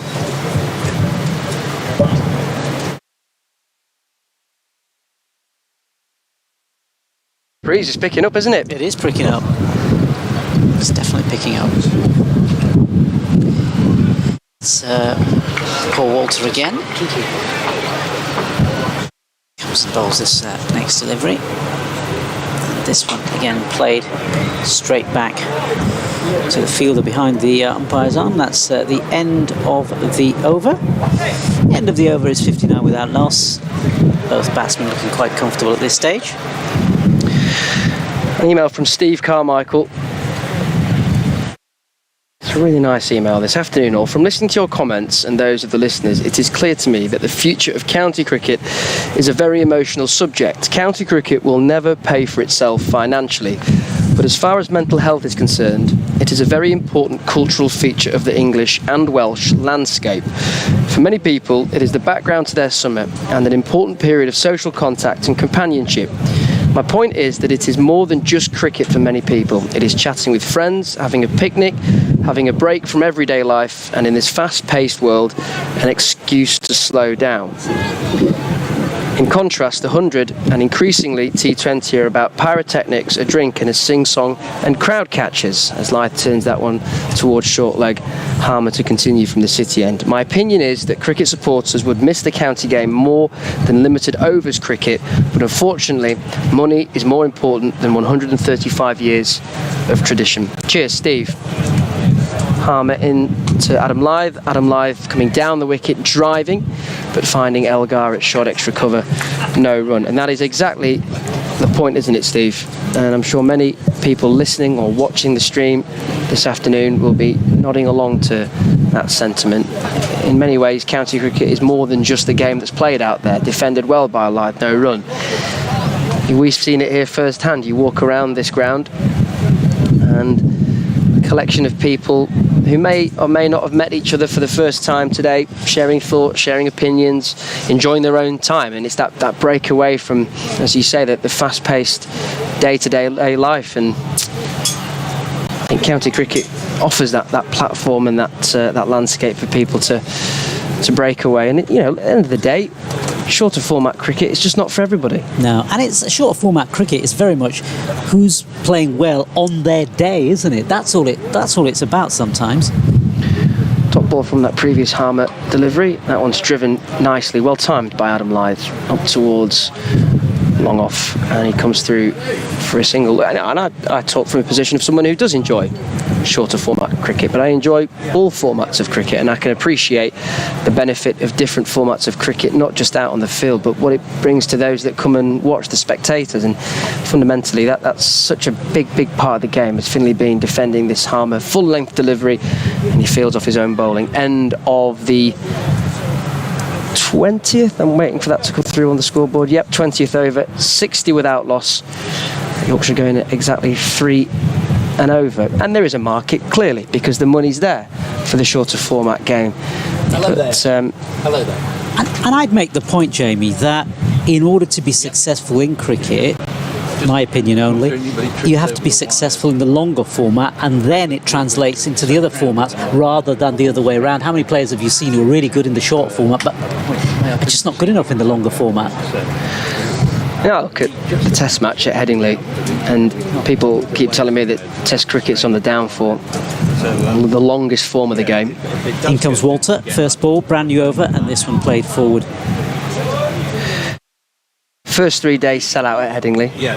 Breeze is picking up, isn't it? It is picking up. It's definitely picking up. It's Paul Walter again. Comes and bowls this next delivery. And this one again played straight back to the fielder behind the umpire's arm. That's the end of the over. The end of the over is 59 without loss. Both batsmen looking quite comfortable at this stage. An email from Steve Carmichael. It's a really nice email this afternoon, all. From listening to your comments and those of the listeners, it is clear to me that the future of county cricket is a very emotional subject. County cricket will never pay for itself financially, but as far as mental health is concerned, it is a very important cultural feature of the English and Welsh landscape. For many people, it is the background to their summer and an important period of social contact and companionship. My point is that it is more than just cricket for many people. It is chatting with friends, having a picnic, having a break from everyday life, and in this fast-paced world, an excuse to slow down. In contrast, the 100 and increasingly T20 are about pyrotechnics, a drink and a sing-song, and crowd catchers, as Lyth turns that one towards short leg, Harmer to continue from the city end. My opinion is that cricket supporters would miss the county game more than limited overs cricket, but unfortunately, money is more important than 135 years of tradition. Cheers, Steve. Harmer in to Adam Lyth. Adam Lyth coming down the wicket, driving, but finding Elgar at short extra cover, no run. And that is exactly the point, isn't it, Steve? And I'm sure many people listening or watching the stream this afternoon will be nodding along to that sentiment. In many ways, county cricket is more than just the game that's played out there, defended well by Lyth, no run. We've seen it here firsthand. You walk around this ground and a collection of people who may or may not have met each other for the first time today, sharing thoughts, sharing opinions, enjoying their own time. And it's that break away from, as you say, the fast-paced day-to-day life. And I think county cricket offers that platform and that landscape for people to break away. And, you know, at the end of the day, shorter format cricket is just not for everybody. No, and it's shorter format cricket is very much who's playing well on their day, isn't it? That's all it's about sometimes. Top ball from that previous Harmer delivery. That one's driven nicely, well timed by Adam Lyth up towards long off, and he comes through for a single. And I talk from a position of someone who does enjoy shorter format cricket, but I enjoy all formats of cricket, and I can appreciate the benefit of different formats of cricket, not just out on the field, but what it brings to those that come and watch, the spectators. And fundamentally that's such a big part of the game, as Finlay Bean defending this Harmer full length delivery, and he fields off his own bowling. End of the 20th. I'm waiting for that to come through on the scoreboard. Yep, 20th over, 60 without loss. Yorkshire going at exactly 3 and over. And there is a market, clearly, because the money's there for the shorter format game. Hello there. Hello there. And I'd make the point, Jamie, that in order to be successful in cricket, my opinion only, you have to be successful in the longer format, and then it translates into the other formats rather than the other way around. How many players have you seen who are really good in the short format but are just not good enough in the longer format? Yeah, I look at the Test match at Headingley, and people keep telling me that Test cricket's on the downfall. The longest form of the game. In comes Walter, first ball, brand new over, and this one played forward. First 3 days sellout at Headingley. Yeah.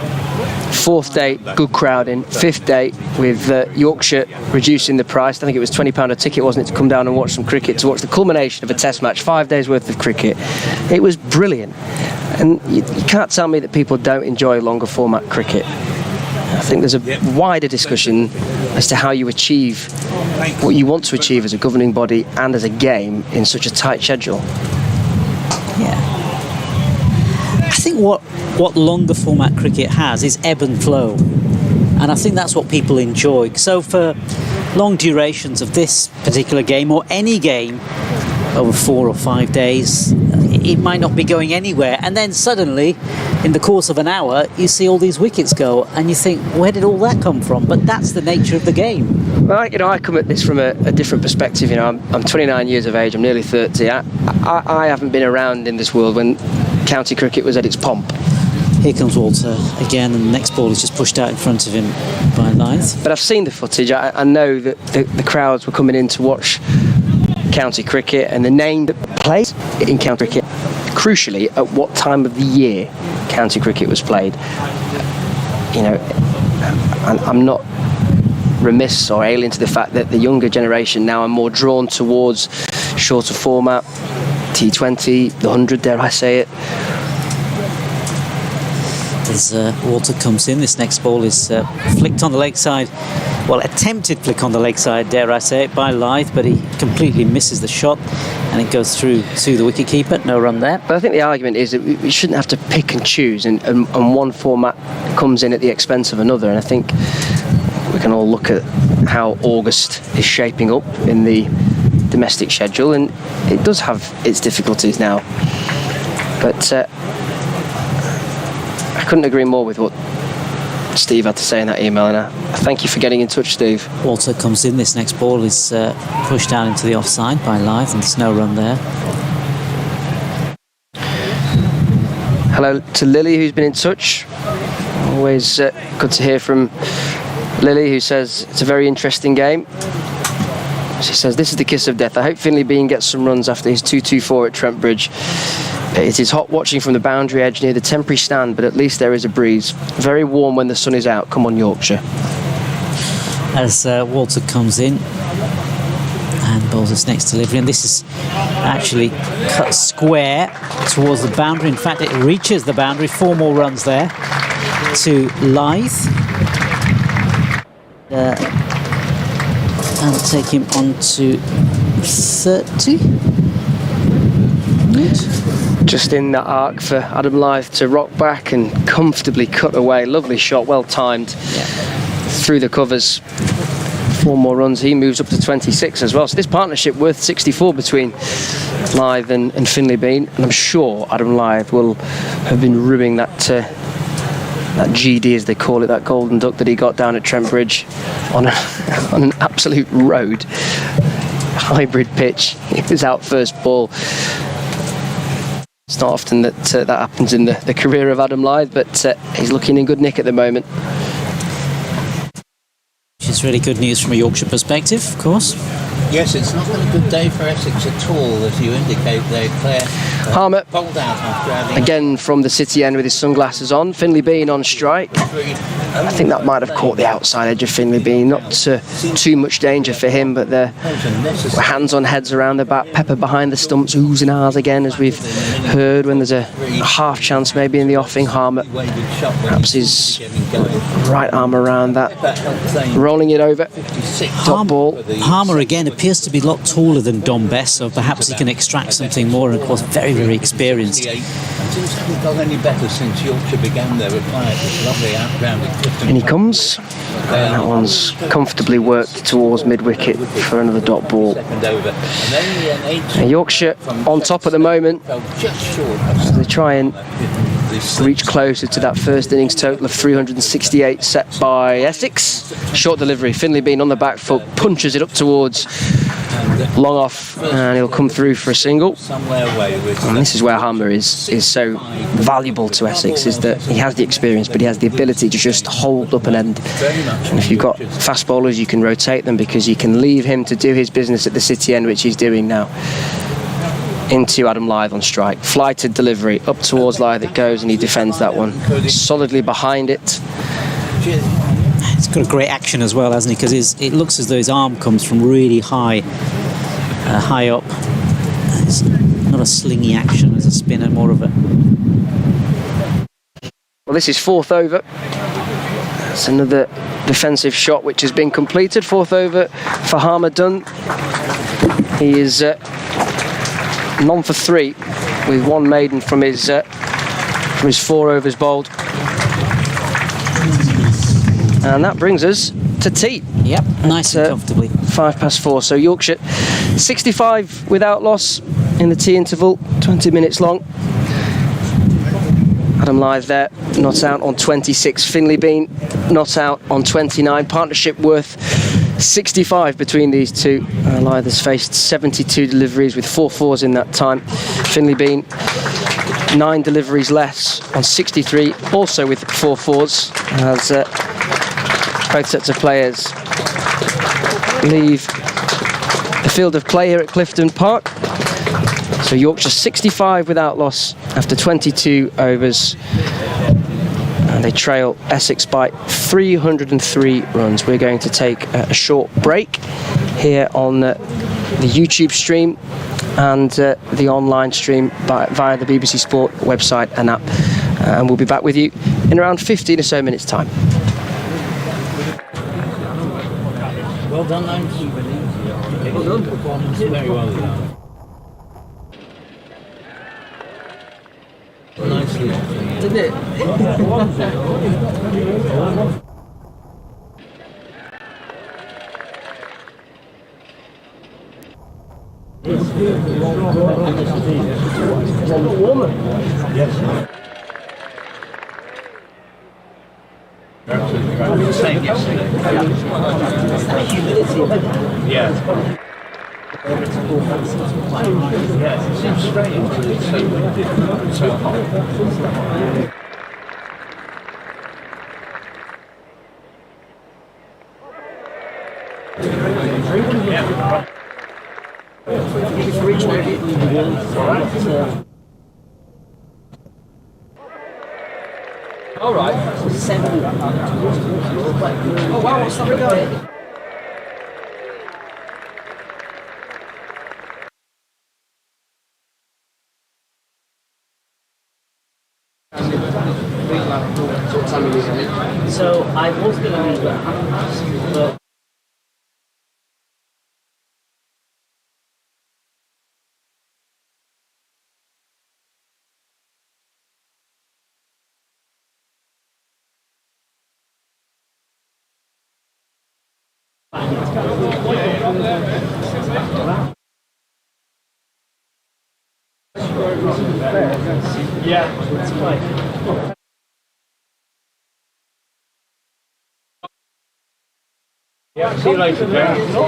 Fourth day, good crowd in. Fifth day, with Yorkshire reducing the price. I think it was £20 a ticket, wasn't it, to come down and watch some cricket, to watch the culmination of a Test match, 5 days worth of cricket. It was brilliant. And you can't tell me that people don't enjoy longer format cricket. I think there's a wider discussion as to how you achieve what you want to achieve as a governing body and as a game in such a tight schedule. Yeah. I think what longer format cricket has is ebb and flow. And I think that's what people enjoy. So for long durations of this particular game, or any game over 4 or 5 days, it might not be going anywhere. And then suddenly, in the course of an hour, you see all these wickets go, and you think, where did all that come from? But that's the nature of the game. Well, I come at this from a different perspective. I'm 29 years of age. I'm nearly 30. I haven't been around in this world when county cricket was at its pomp. Here comes Walter again, and the next ball is just pushed out in front of him by Lyth. But I've seen the footage. I know that the crowds were coming in to watch county cricket, and the name that plays in county cricket, crucially, at what time of the year county cricket was played. I'm not remiss or alien to the fact that the younger generation now are more drawn towards shorter format, T20, the 100, dare I say it. As Walter comes in, this next ball is flicked on the leg side. Well, attempted flick on the leg side, dare I say it, by Lyth, but he completely misses the shot, and it goes through to the wicketkeeper. No run there. But I think the argument is that we shouldn't have to pick and choose, and one format comes in at the expense of another. And I think we can all look at how August is shaping up in the domestic schedule, and it does have its difficulties now. But I couldn't agree more with what Steve had to say in that email, and I thank you for getting in touch, Steve. Walter comes in. This next ball is pushed down into the offside by Lyth, and there's no run there. Hello to Lily, who's been in touch. Always good to hear from Lily, who says it's a very interesting game. She says, this is the kiss of death. I hope Finley Bean gets some runs after his 2-2-4 at Trent Bridge. It is hot watching from the boundary edge near the temporary stand, but at least there is a breeze. Very warm when the sun is out. Come on, Yorkshire. As Walter comes in and bowls his next delivery, and this is actually cut square towards the boundary. In fact, it reaches the boundary. 4 more runs there to Lyth. And take him on to 30. Just in that arc for Adam Lyth to rock back and comfortably cut away. Lovely shot, well timed through the covers. 4 more runs, he moves up to 26 as well. So this partnership worth 64 between Lyth and Finley Bean, and I'm sure Adam Lyth will have been rubbing that GD, as they call it, that golden duck that he got down at Trent Bridge on an absolute road hybrid pitch. He was out first ball. It's not often that that happens in the career of Adam Lyth, but he's looking in good nick at the moment. Which is really good news from a Yorkshire perspective, of course. Yes, it's not been a good day for Essex at all, as you indicate there, Claire. Harmer, bowled out after having again from the city end with his sunglasses on. Finley Bean on strike. I think that might have caught the outside edge of Finley Bean. Not too much danger for him, but the hands on heads around the bat. Pepper behind the stumps, oohs and ahs again, as we've heard, when there's a half chance maybe in the offing. Harmer perhaps his right arm around that, rolling it over. Dot ball. Harmer again appears to be a lot taller than Dom Bess, so perhaps he can extract something more, and of course very, very experienced. And things haven't got any better since Yorkshire began their reply. This lovely outgrounded Clifton. And he comes. And that one's comfortably worked towards mid-wicket for another dot ball. And Yorkshire on top at the moment as they try and reach closer to that first innings total of 368 set by Essex. Short delivery, Finley Bean on the back foot, punches it up towards long off, and he'll come through for a single. And this is where Harmer is so valuable to Essex, is that he has the experience, but he has the ability to just hold up an end. And if you've got fast bowlers, you can rotate them, because you can leave him to do his business at the city end, which he's doing now. Into Adam Lyth on strike. Flighted delivery, up towards Lyth it goes, and he defends that one. Solidly behind it. He's got a great action as well, hasn't he? Because it looks as though his arm comes from really high up. It's not a slingy action as a spinner, more of a... Well, this is 4th over. That's another defensive shot which has been completed. Fourth over for Harmer Dunn. He is none for 3 with 1 maiden from his 4 overs bowled. And that brings us to tea. Yep, nice and comfortably. 4:05. So Yorkshire 65 without loss in the tea interval, 20 minutes long. Adam Lyth there, not out on 26. Finley Bean, not out on 29. Partnership worth 65 between these two. Lyth has faced 72 deliveries with 4 fours in that time. Finley Bean, 9 deliveries less on 63, also with 4 fours, as both sets of players leave the field of play here at Clifton Park. So Yorkshire 65 without loss after 22 overs. And they trail Essex by 303 runs. We're going to take a short break here on the YouTube stream and the online stream via the BBC Sport website and app. And we'll be back with you in around 15 or so minutes' time. Well done, Lance. Well done. Performance, very well done. Nicely. Didn't it? Yes. Same yesterday. Yeah. Yeah, it seems strange, but it's so windy, so hot. All right. 7. Oh wow, what's that regarding? So I was going to leave that, but Yeah, it's fine. Yeah, see you later, Derek. No.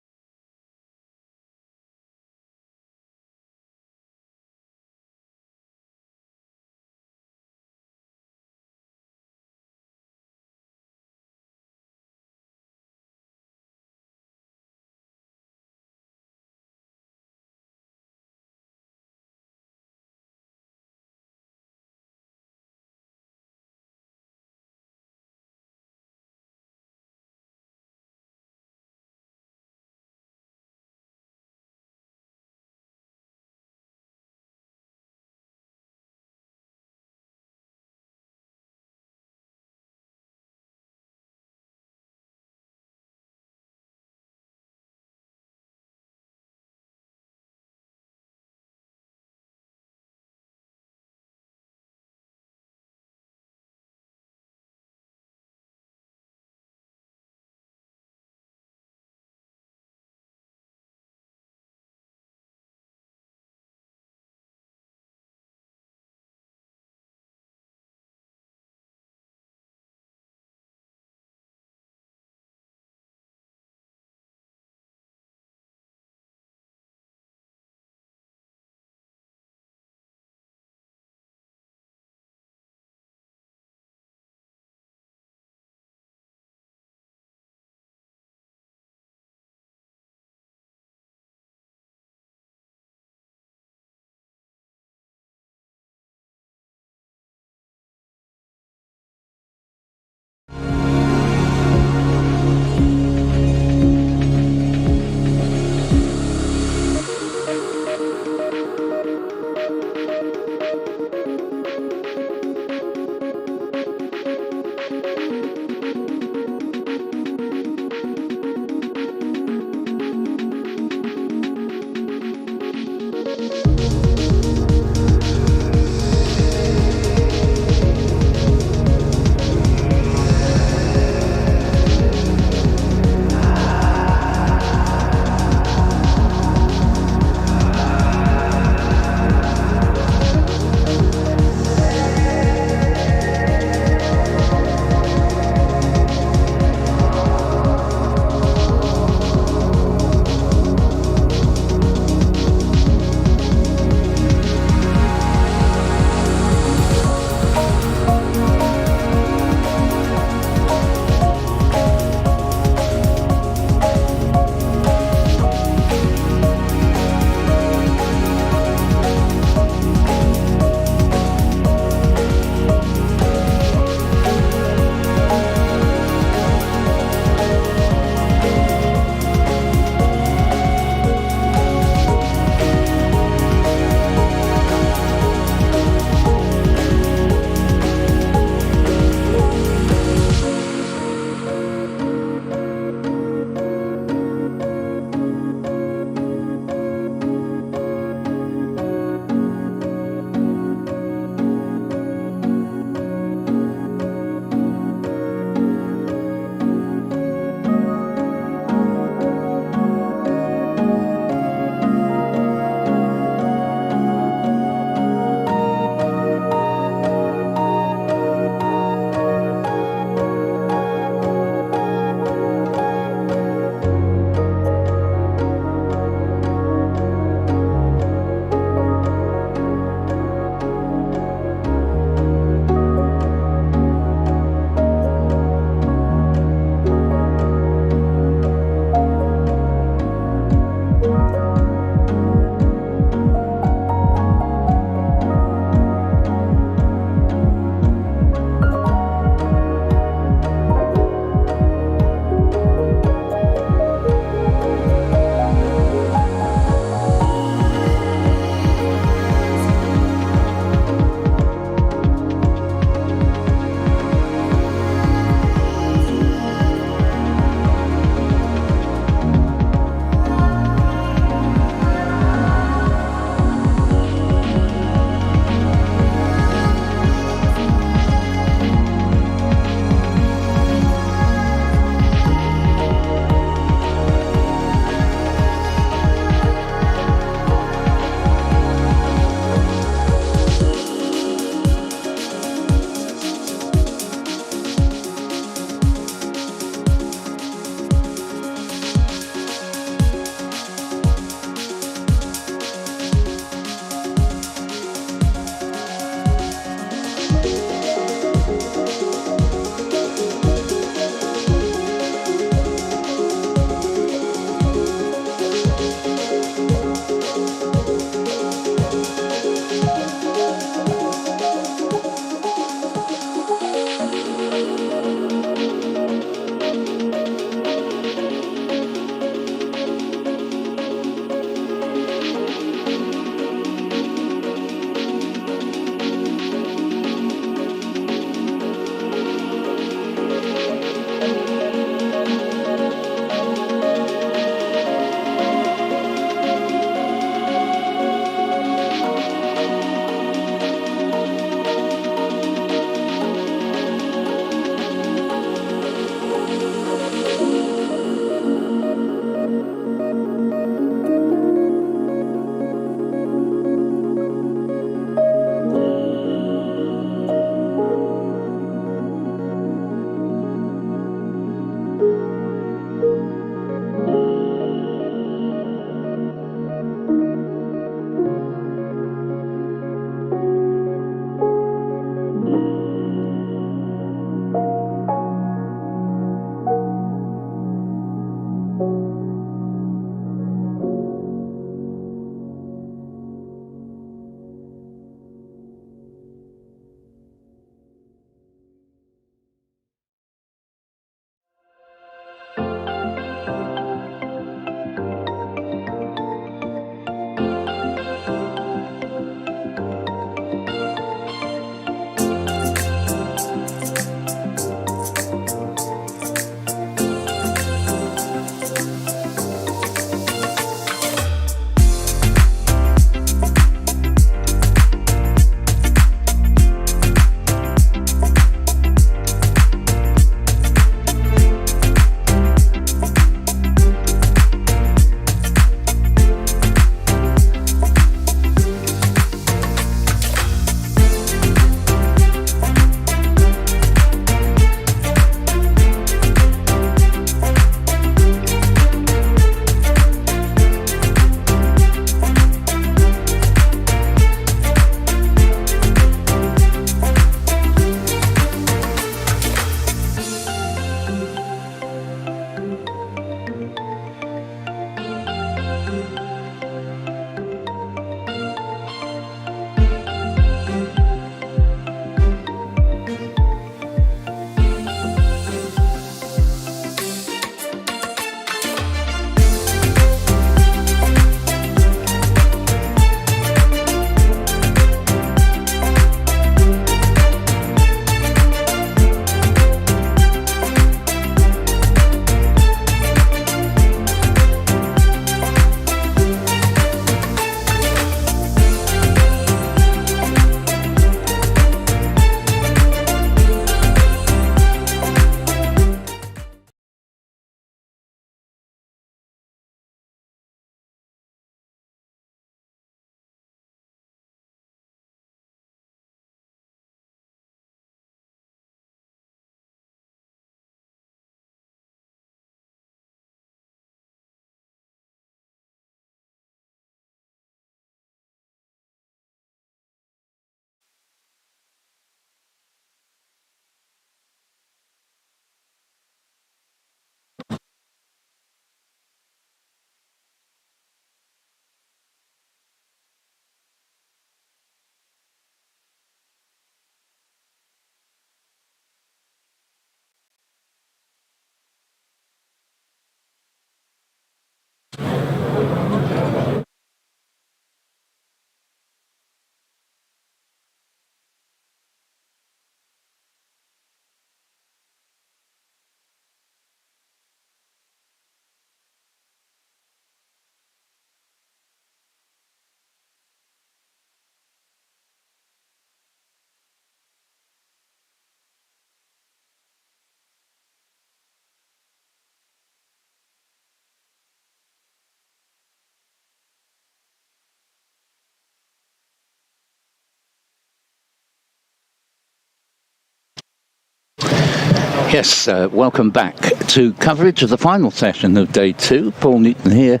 Yes, welcome back to coverage of the final session of day 2. Paul Newton here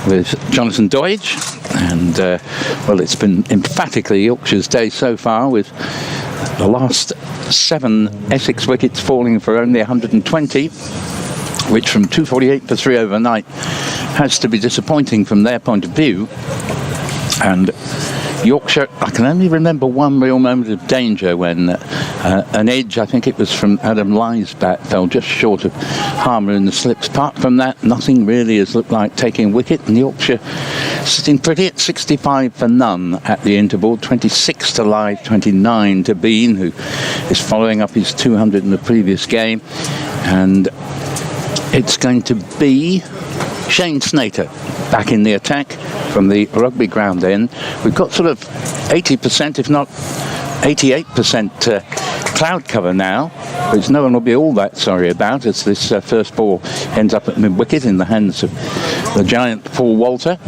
with Jonathan Doidge. And, well, it's been emphatically Yorkshire's day so far, with the last 7 Essex wickets falling for only 120, which from 248 for 3 overnight has to be disappointing from their point of view. And Yorkshire, I can only remember one real moment of danger when an edge, I think it was from Adam Ly's bat, fell just short of Harmer in the slips. Apart from that, nothing really has looked like taking a wicket, and Yorkshire sitting pretty at 65 for none at the interval, 26 to Lyth, 29 to Bean, who is following up his 200 in the previous game. And it's going to be Shane Snater back in the attack from the rugby ground end. We've got sort of 80%, if not 88% cloud cover now, which no one will be all that sorry about, as this first ball ends up at mid-wicket in the hands of the giant Paul Walter.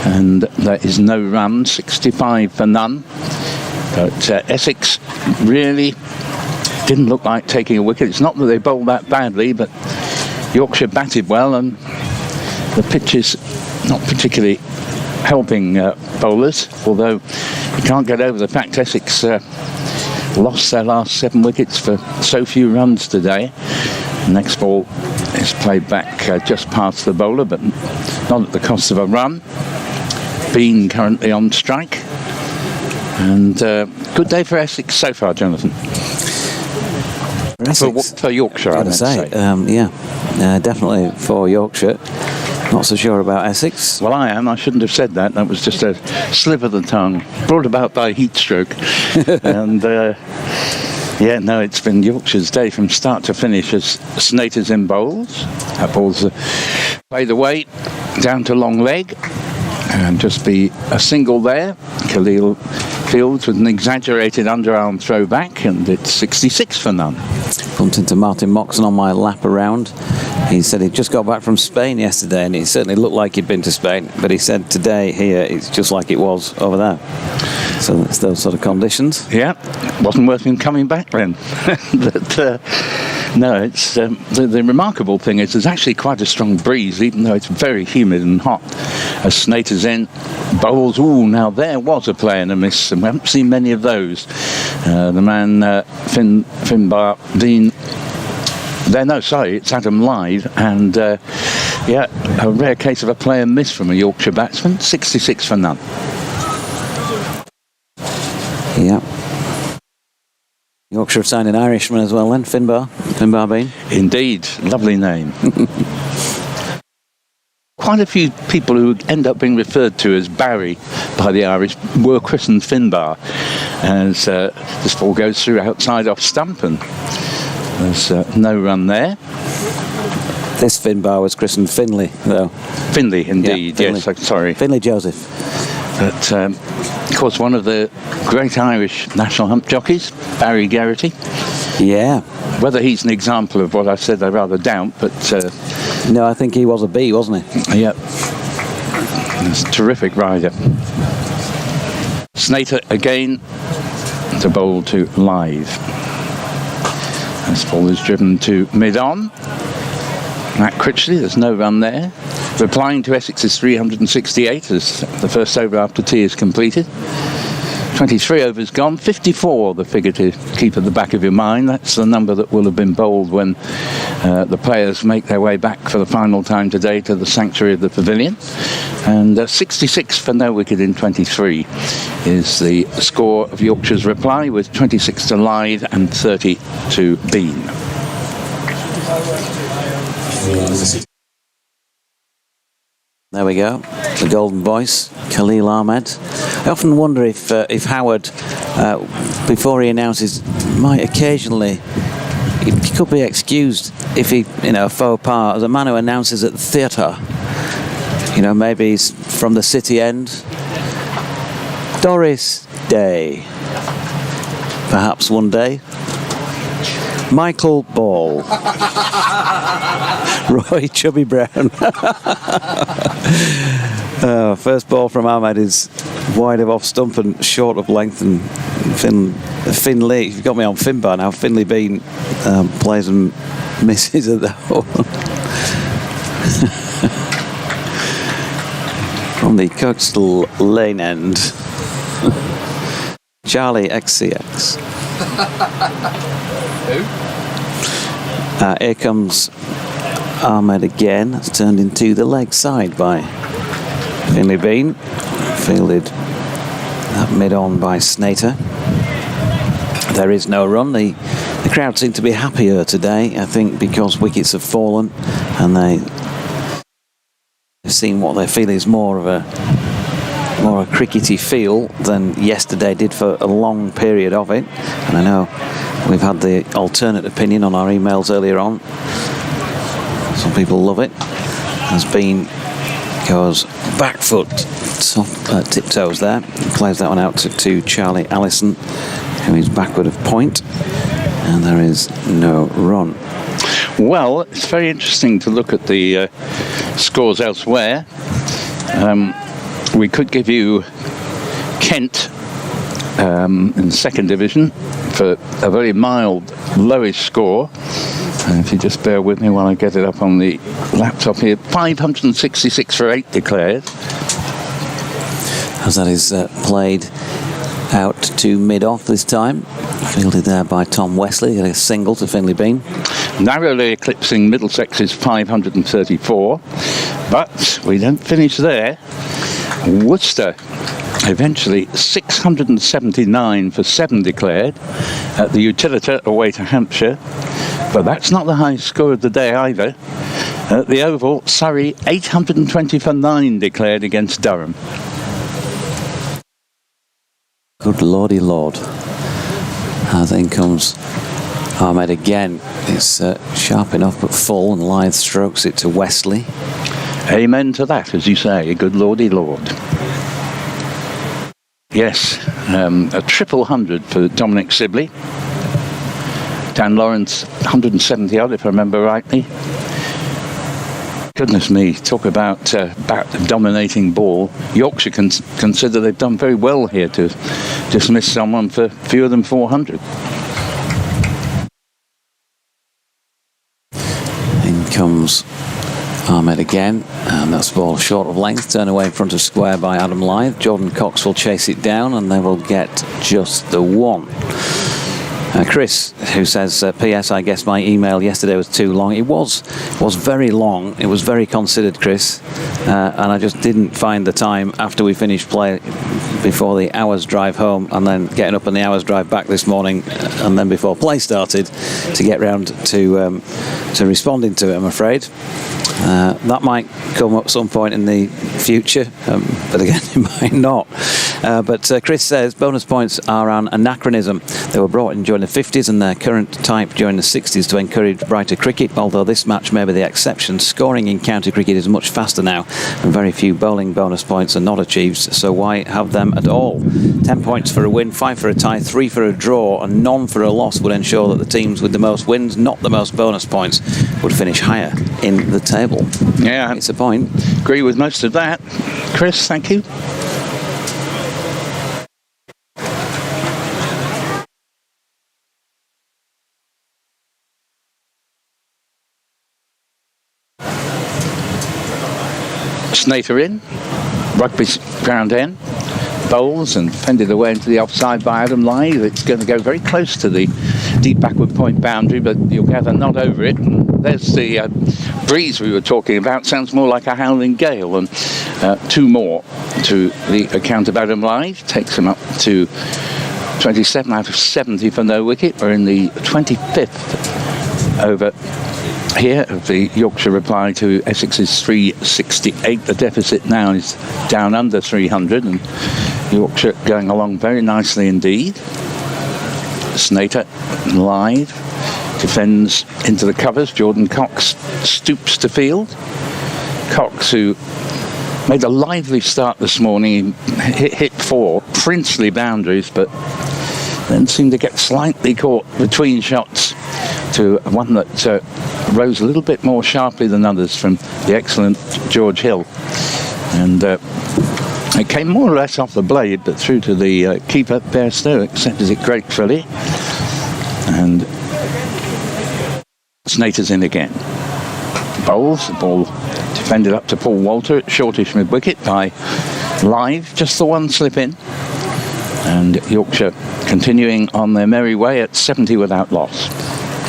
And there is no run, 65 for none. But Essex really didn't look like taking a wicket. It's not that they bowled that badly, but Yorkshire batted well, and the pitch is not particularly helping bowlers, although you can't get over the fact Essex lost their last 7 wickets for so few runs today. The next ball is played back just past the bowler, but not at the cost of a run. Bean currently on strike. And good day for Essex so far, Jonathan. For Yorkshire, I would say. Definitely for Yorkshire. Not so sure about Essex. Well, I am. I shouldn't have said that. That was just a slip of the tongue, brought about by heat stroke. And yeah, no, it's been Yorkshire's day from start to finish as Snater's in bowls. That ball's played away down to long leg, and just be a single there. Khalil fields with an exaggerated underarm throw back, and it's 66 for none. Bumped into Martin Moxon on my lap around. He said he'd just got back from Spain yesterday, and it certainly looked like he'd been to Spain, but he said today here it's just like it was over there. So it's those sort of conditions. Yeah, wasn't worth him coming back then. But no, it's the remarkable thing is there's actually quite a strong breeze, even though it's very humid and hot. As Snater's in, bowls. Ooh, now there was a play and a miss, and we haven't seen many of those. The man Finbar Dean. It's Adam Lyth, and yeah, a rare case of a play and miss from a Yorkshire batsman. 66 for none. Yeah. Yorkshire have signed an Irishman as well then, Finbar Bean. Indeed, lovely name. Quite a few people who end up being referred to as Barry by the Irish were christened Finbar, as this ball goes through outside off stump, and there's no run there. This Finbar was christened Finlay, though. Finlay, indeed, yeah, yes, sorry. Finlay Joseph. But, of course, one of the great Irish national hump jockeys, Barry Geraghty. Yeah. Whether he's an example of what I said, I rather doubt, but... no, I think he was a B, wasn't he? Yep. He's a terrific rider. Snater again to bowl to Lyth. This ball is driven to mid-on. Matt Critchley, there's no run there. Replying to Essex's 368 as the first over after tea is completed. 23 overs gone, 54 the figure to keep at the back of your mind. That's the number that will have been bowled when the players make their way back for the final time today to the sanctuary of the pavilion. And 66 for no wicket in 23 is the score of Yorkshire's reply, with 26 to Lyth and 30 to Bean. There we go, the golden voice, Khalil Ahmed. I often wonder if Howard, before he announces, might occasionally, he could be excused if he, a faux pas, as a man who announces at the theatre. Maybe he's from the city end. Doris Day, perhaps one day. Michael Ball. Roy Chubby Brown. First ball from Ahmed is wide of off stump and short of length, and Finley, you've got me on Finbar now. Finley Bean plays and misses at the hole. From the Coxtell Lane end. Charlie XCX. Here comes Ahmed again. That's turned into the leg side by Finley Bean. Fielded mid-on by Snater. There is no run. The crowd seem to be happier today, I think, because wickets have fallen and they've seen what they feel is more a crickety feel than yesterday did for a long period of it. And I know we've had the alternate opinion on our emails earlier on. Some people love it. As Bean goes back foot, tiptoes there, plays that one out to Charlie Allison, who is backward of point, and there is no run. Well, it's very interesting to look at the scores elsewhere. We could give you Kent in the second division for a very mild, lowish score. If you just bear with me while I get it up on the laptop here. 566 for 8 declared. As that is played out to mid-off this time. Fielded there by Tom Wesley, a single to Finley Bean. Narrowly eclipsing Middlesex's 534. But we don't finish there. Worcester, eventually 679 for 7 declared at the Utilita away to Hampshire. But that's not the highest score of the day either. At the Oval, Surrey 820 for 9 declared against Durham. Good lordy lord. Then comes Ahmed again. It's sharp enough but full, and Lythe strokes it to Wesley. Amen to that, as you say. Good lordy lord. Yes, a triple 100 for Dominic Sibley. Dan Lawrence 170 odd, if I remember rightly. Goodness me, talk about dominating ball. Yorkshire consider they've done very well here to dismiss someone for fewer than 400. In comes Ahmed again, and that's ball short of length, turn away in front of square by Adam Lythe. Jordan Cox will chase it down, and they will get just the one. Chris, who says, P.S. I guess my email yesterday was too long. It was very long. It was very considered, Chris, and I just didn't find the time after we finished play before the hour's drive home, and then getting up on the hour's drive back this morning, and then before play started, to get round to responding to it, I'm afraid. That might come up some point in the future, but again, it might not. But Chris says bonus points are an anachronism. They were brought in during the 50s and their current type during the 60s to encourage brighter cricket, although this match may be the exception. Scoring in county cricket is much faster now, and very few bowling bonus points are not achieved, so why have them at all? 10 points for a win, 5 for a tie, 3 for a draw, and none for a loss would ensure that the teams with the most wins, not the most bonus points, would finish higher in the table. Yeah, it's a point. Agree with most of that. Chris, thank you. Snater in, rugby ground end, bowls and fended away into the offside by Adam Lythe. It's going to go very close to the deep backward point boundary, but you'll gather not over it. And there's the breeze we were talking about. Sounds more like a howling gale. And 2 more to the account of Adam Lythe. Takes him up to 27 out of 70 for no wicket. We're in the 25th over here of the Yorkshire reply to Essex's 368. The deficit now is down under 300, and Yorkshire going along very nicely indeed. Snater, Lythe, defends into the covers. Jordan Cox stoops to field. Cox, who made a lively start this morning, hit 4 princely boundaries, but then seemed to get slightly caught between shots to one that rose a little bit more sharply than others from the excellent George Hill. And It came more or less off the blade, but through to the keeper, Bairstow, accepted it gratefully. And Snater's in again. Bowls, the ball defended up to Paul Walter at shortish mid-wicket by Live, just the one slip in. And Yorkshire continuing on their merry way at 70 without loss.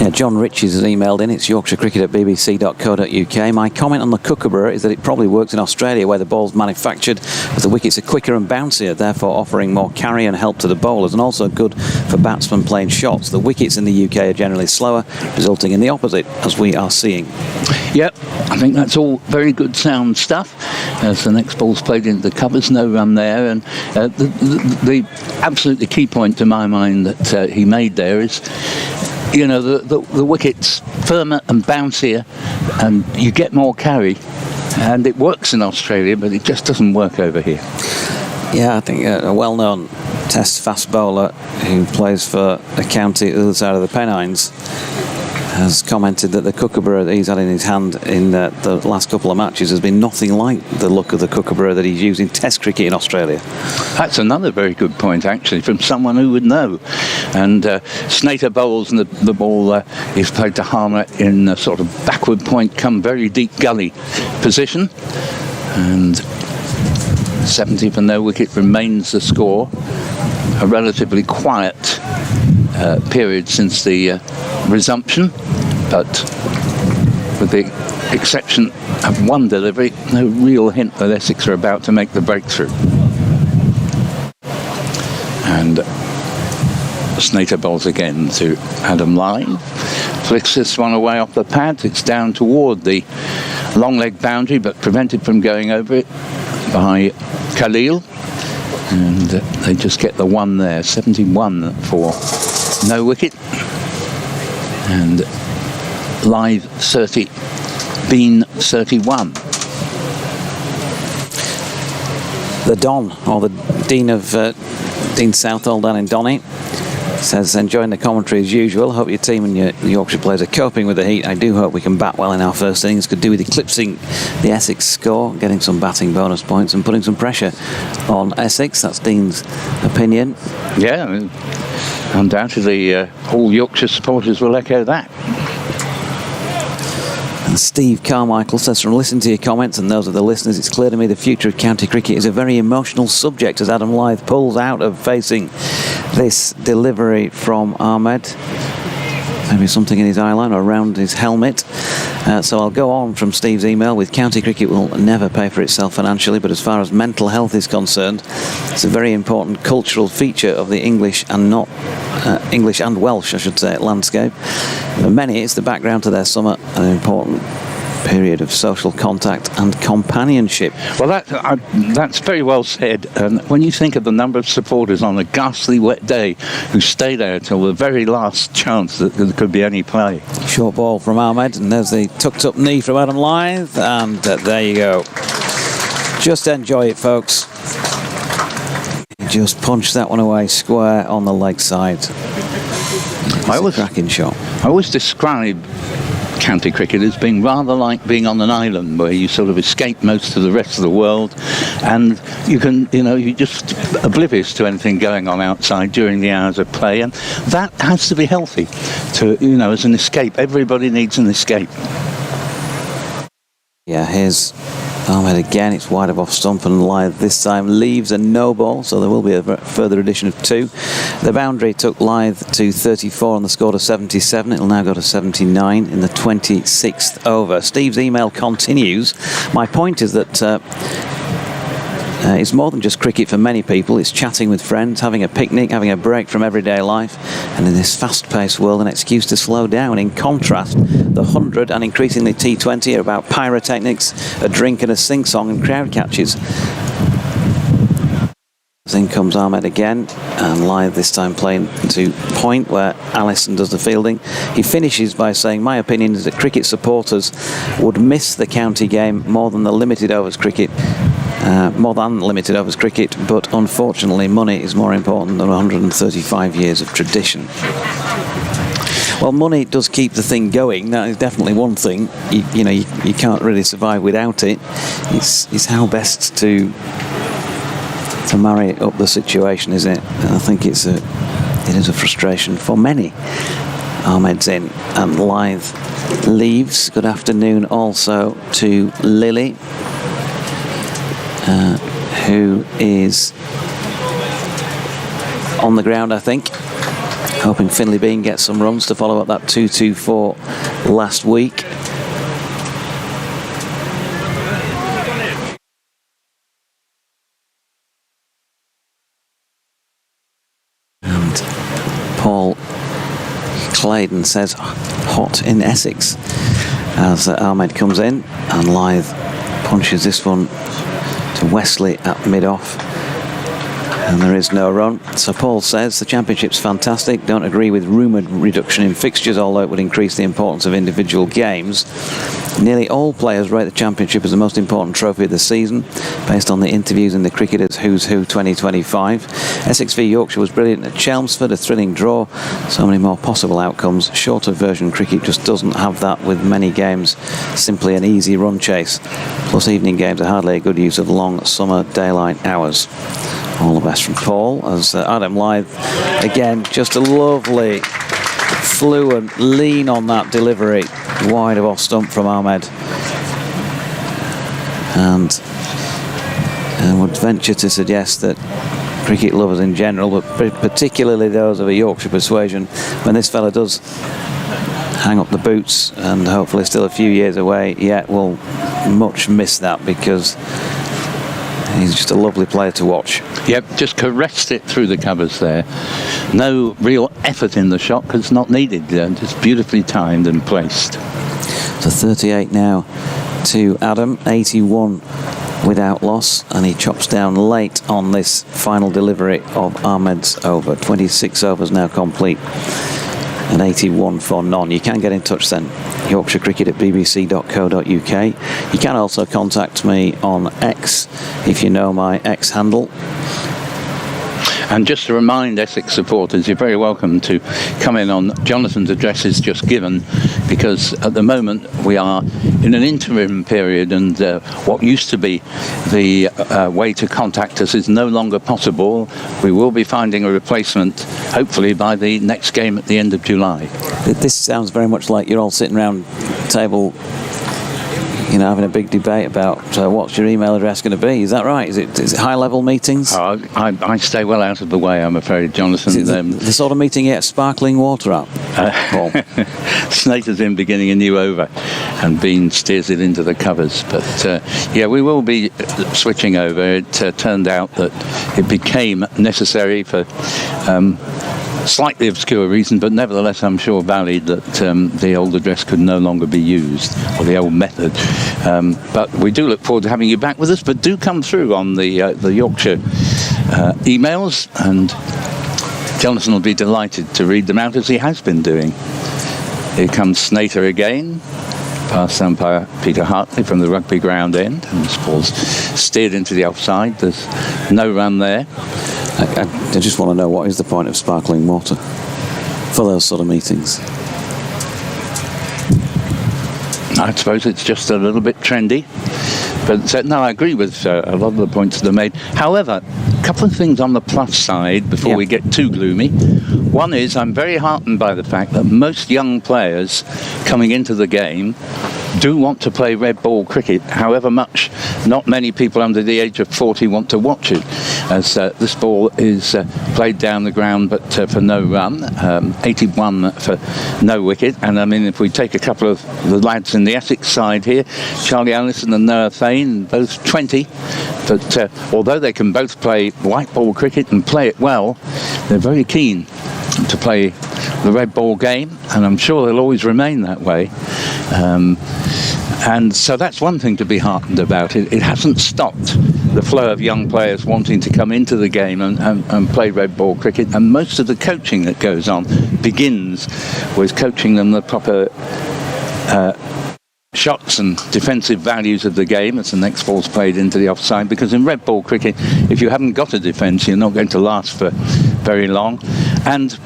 Yeah, John Riches has emailed in. It's yorkshirecricket@bbc.co.uk. My comment on the kookaburra is that it probably works in Australia, where the ball's manufactured as the wickets are quicker and bouncier, therefore offering more carry and help to the bowlers, and also good for batsmen playing shots. The wickets in the UK are generally slower, resulting in the opposite, as we are seeing. Yep, I think that's all very good sound stuff. As the next ball's played into the covers, no run there. And the absolutely key point to my mind that he made there is, you know, the wicket's firmer and bouncier, and you get more carry, and it works in Australia, but it just doesn't work over here. Yeah, I think a well-known Test fast bowler who plays for a county at the other side of the Pennines has commented that the kookaburra that he's had in his hand in the last couple of matches has been nothing like the look of the kookaburra that he's used in Test cricket in Australia. That's another very good point, actually, from someone who would know. And Snater bowls, and the ball is played to Harmer in a sort of backward point, come very deep gully position. And 70 for no wicket remains the score. A relatively quiet period since the resumption, but with the exception of one delivery, no real hint that Essex are about to make the breakthrough. And Snater bowls again to Adam Live, flicks this one away off the pad. It's down toward the long leg boundary, but prevented from going over it by Khalil, and they just get the one there. 71 for no wicket. And Live 30, Bean 31. The Don, or the Dean of Dean Southall down in Donny, says, enjoying the commentary as usual. Hope your team and your Yorkshire players are coping with the heat. I do hope we can bat well in our first innings. Could do with eclipsing the Essex score, getting some batting bonus points and putting some pressure on Essex. That's Dean's opinion. Yeah, I mean, undoubtedly all Yorkshire supporters will echo that. And Steve Carmichael says, from listening to your comments and those of the listeners, it's clear to me the future of county cricket is a very emotional subject as Adam Lyth pulls out of facing this delivery from Ahmed. Maybe something in his eyeline or around his helmet. So I'll go on from Steve's email with county cricket will never pay for itself financially, but as far as mental health is concerned, it's a very important cultural feature of the English and not English and Welsh, I should say, landscape. For many, it's the background to their summer, an important period of social contact and companionship. Well, that's very well said. And when you think of the number of supporters on a ghastly wet day who stay there till the very last chance that there could be any play. Short ball from Ahmed, and there's the tucked up knee from Adam Lyth, and there you go. Just enjoy it, folks. Just punch that one away square on the leg side. It's a cracking shot. I always describe county cricket as being rather like being on an island where you sort of escape most of the rest of the world, and you can, you're just oblivious to anything going on outside during the hours of play, and that has to be healthy to, as an escape. Everybody needs an escape. Yeah, here's Ahmed again. It's wide of off stump, and Lyth this time leaves a no ball, so there will be a further addition of 2. The boundary took Lyth to 34 on the score to 77. It'll now go to 79 in the 26th over. Steve's email continues. My point is that it's more than just cricket for many people. It's chatting with friends, having a picnic, having a break from everyday life, and in this fast-paced world, an excuse to slow down. In contrast, the 100 and increasingly T20 are about pyrotechnics, a drink and a sing-song and crowd catches. In comes Ahmed again, and Lyth this time playing to point where Allison does the fielding. He finishes by saying, my opinion is that cricket supporters would miss the county game more than limited overs cricket, but unfortunately money is more important than 135 years of tradition. Well, money does keep the thing going. That is definitely one thing. You can't really survive without it. It's how best to to marry up the situation, is it? And I think it is a frustration for many. Ahmed's in and Lythe leaves. Good afternoon also to Lily, who is on the ground, I think, hoping Finley Bean gets some runs to follow up that 2-2-4 last week. And Paul Claydon says hot in Essex as Ahmed comes in, and Lythe punches this one to Wesley at mid-off, and there is no run. So Paul says the championship's fantastic, don't agree with rumoured reduction in fixtures, although it would increase the importance of individual games. Nearly all players rate the championship as the most important trophy of the season, based on the interviews in the Cricketers' Who's Who 2025. Essex v Yorkshire was brilliant at Chelmsford, a thrilling draw, so many more possible outcomes. Shorter version cricket just doesn't have that, with many games simply an easy run chase. Plus evening games are hardly a good use of long summer daylight hours. All the best from Paul, as Adam Lythe, again, just a lovely, fluent lean on that delivery, wide of off stump from Ahmed. And would venture to suggest that cricket lovers in general, but particularly those of a Yorkshire persuasion, when this fella does hang up the boots, and hopefully still a few years away yet, will much miss that, because he's just a lovely player to watch. Yep, just caressed it through the covers there. No real effort in the shot, because it's not needed. Just beautifully timed and placed. So 38 now to Adam, 81 without loss, and he chops down late on this final delivery of Ahmed's over. 26 overs now complete, and 81 for none. You can get in touch then, yorkshirecricket@bbc.co.uk. You can also contact me on X, if you know my X handle. And just to remind Essex supporters, you're very welcome to come in on Jonathan's addresses just given, because at the moment we are in an interim period, and what used to be the way to contact us is no longer possible. We will be finding a replacement, hopefully by the next game at the end of July. This sounds very much like you're all sitting around the table, you know, having a big debate about what's your email address going to be. Is that right? Is it high-level meetings? Oh, I stay well out of the way, I'm afraid, Jonathan. Is it the sort of meeting you get sparkling water at? Paul? Snater's in beginning a new over, and Bean steers it into the covers. But yeah, we will be switching over. It turned out that it became necessary for slightly obscure reason, but nevertheless I'm sure valid, that the old address could no longer be used, or the old method. But we do look forward to having you back with us, but do come through on the Yorkshire emails, and Jonathan will be delighted to read them out, as he has been doing. Here comes Snater again, past umpire Peter Hartley from the rugby ground end, and this ball's steered into the offside. There's no run there. I just want to know, what is the point of sparkling water for those sort of meetings? I suppose it's just a little bit trendy. But no, I agree with a lot of the points that are made. However, a couple of things on the plus side before we get too gloomy. One is, I'm very heartened by the fact that most young players coming into the game do want to play red ball cricket, however much not many people under the age of 40 want to watch it, as this ball is played down the ground but for no run, 81 for no wicket. And I mean, if we take a couple of the lads in the Essex side here, Charlie Allison and Noah Thane, both 20, but although they can both play white ball cricket and play it well, they're very keen to play the red ball game, and I'm sure they'll always remain that way. And so that's one thing to be heartened about. It hasn't stopped the flow of young players wanting to come into the game and play red ball cricket, and most of the coaching that goes on begins with coaching them the proper shots and defensive values of the game as the next ball's played into the offside, because in red ball cricket, if you haven't got a defence, you're not going to last for very long. And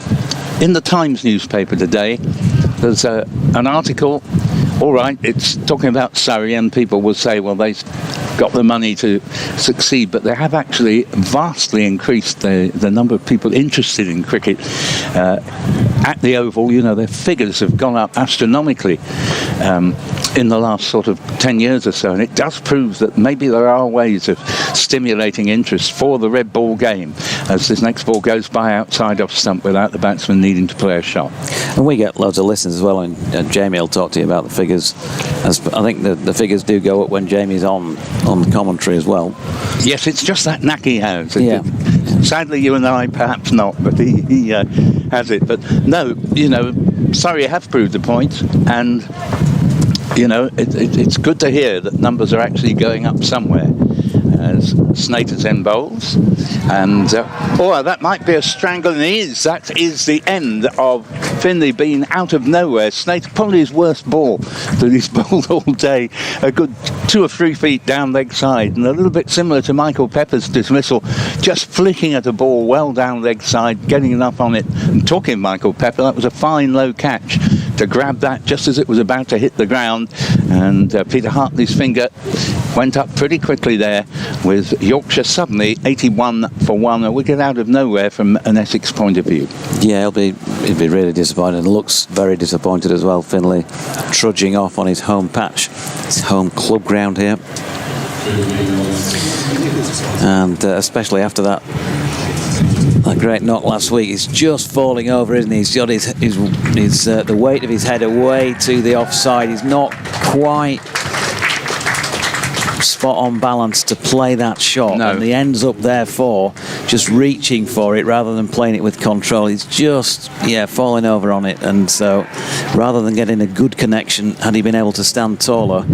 in the Times newspaper today, there's an article all right, it's talking about Surrey, and people will say, well, they've got the money to succeed, but they have actually vastly increased the number of people interested in cricket at the Oval. You know, their figures have gone up astronomically in the last sort of 10 years or so, and it does prove that maybe there are ways of stimulating interest for the red ball game as this next ball goes by outside off stump without the batsman needing to play a shot. And we get loads of listens as well, and Jamie will talk to you about the figures. As I think the figures do go up when Jamie's on the commentary as well. Yes, it's just that knack he has. Yeah. Sadly, you and I perhaps not, but he has it. But no, you know, Surrey have proved the point, and you know, it's good to hear that numbers are actually going up somewhere. As Snater's end bowls, and that might be a strangle, and that is the end of Finlay being out of nowhere. Snater, probably his worst ball that he's bowled all day, a good 2 or 3 feet down leg side, and a little bit similar to Michael Pepper's dismissal, just flicking at a ball well down leg side, getting enough on it. And talking of Michael Pepper, that was a fine low catch to grab that just as it was about to hit the ground, and Peter Hartley's finger went up pretty quickly there, with Yorkshire suddenly 81 for 1, a wicket out of nowhere from an Essex point of view. Yeah, he'll be really disappointed, and looks very disappointed as well. Finlay trudging off on his home patch, his home club ground here, and especially after that great knock last week, he's just falling over, isn't he? He's got his the weight of his head away to the offside. He's not quite spot on balance to play that shot, and he ends up therefore just reaching for it rather than playing it with control. He's just falling over on it, and so rather than getting a good connection, had he been able to stand taller,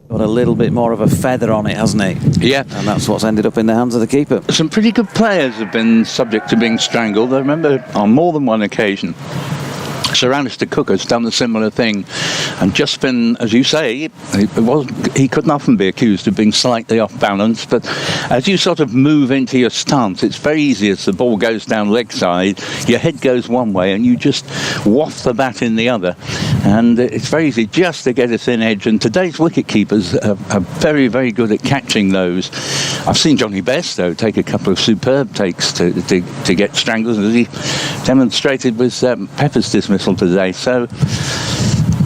got a little bit more of a feather on it, hasn't he? Yeah. And that's what's ended up in the hands of the keeper. Some pretty good players have been subject to being strangled. I remember on more than one occasion Sir Alistair Cook has done a similar thing, and just been, as you say, he couldn't often be accused of being slightly off balance, but as you sort of move into your stance, it's very easy as the ball goes down leg side, your head goes one way and you just waft the bat in the other, and it's very easy just to get a thin edge, and today's wicket keepers are very, very good at catching those. I've seen Johnny Bairstow take a couple of superb takes to get stranglers, as he demonstrated with Pepper's dismissal today. So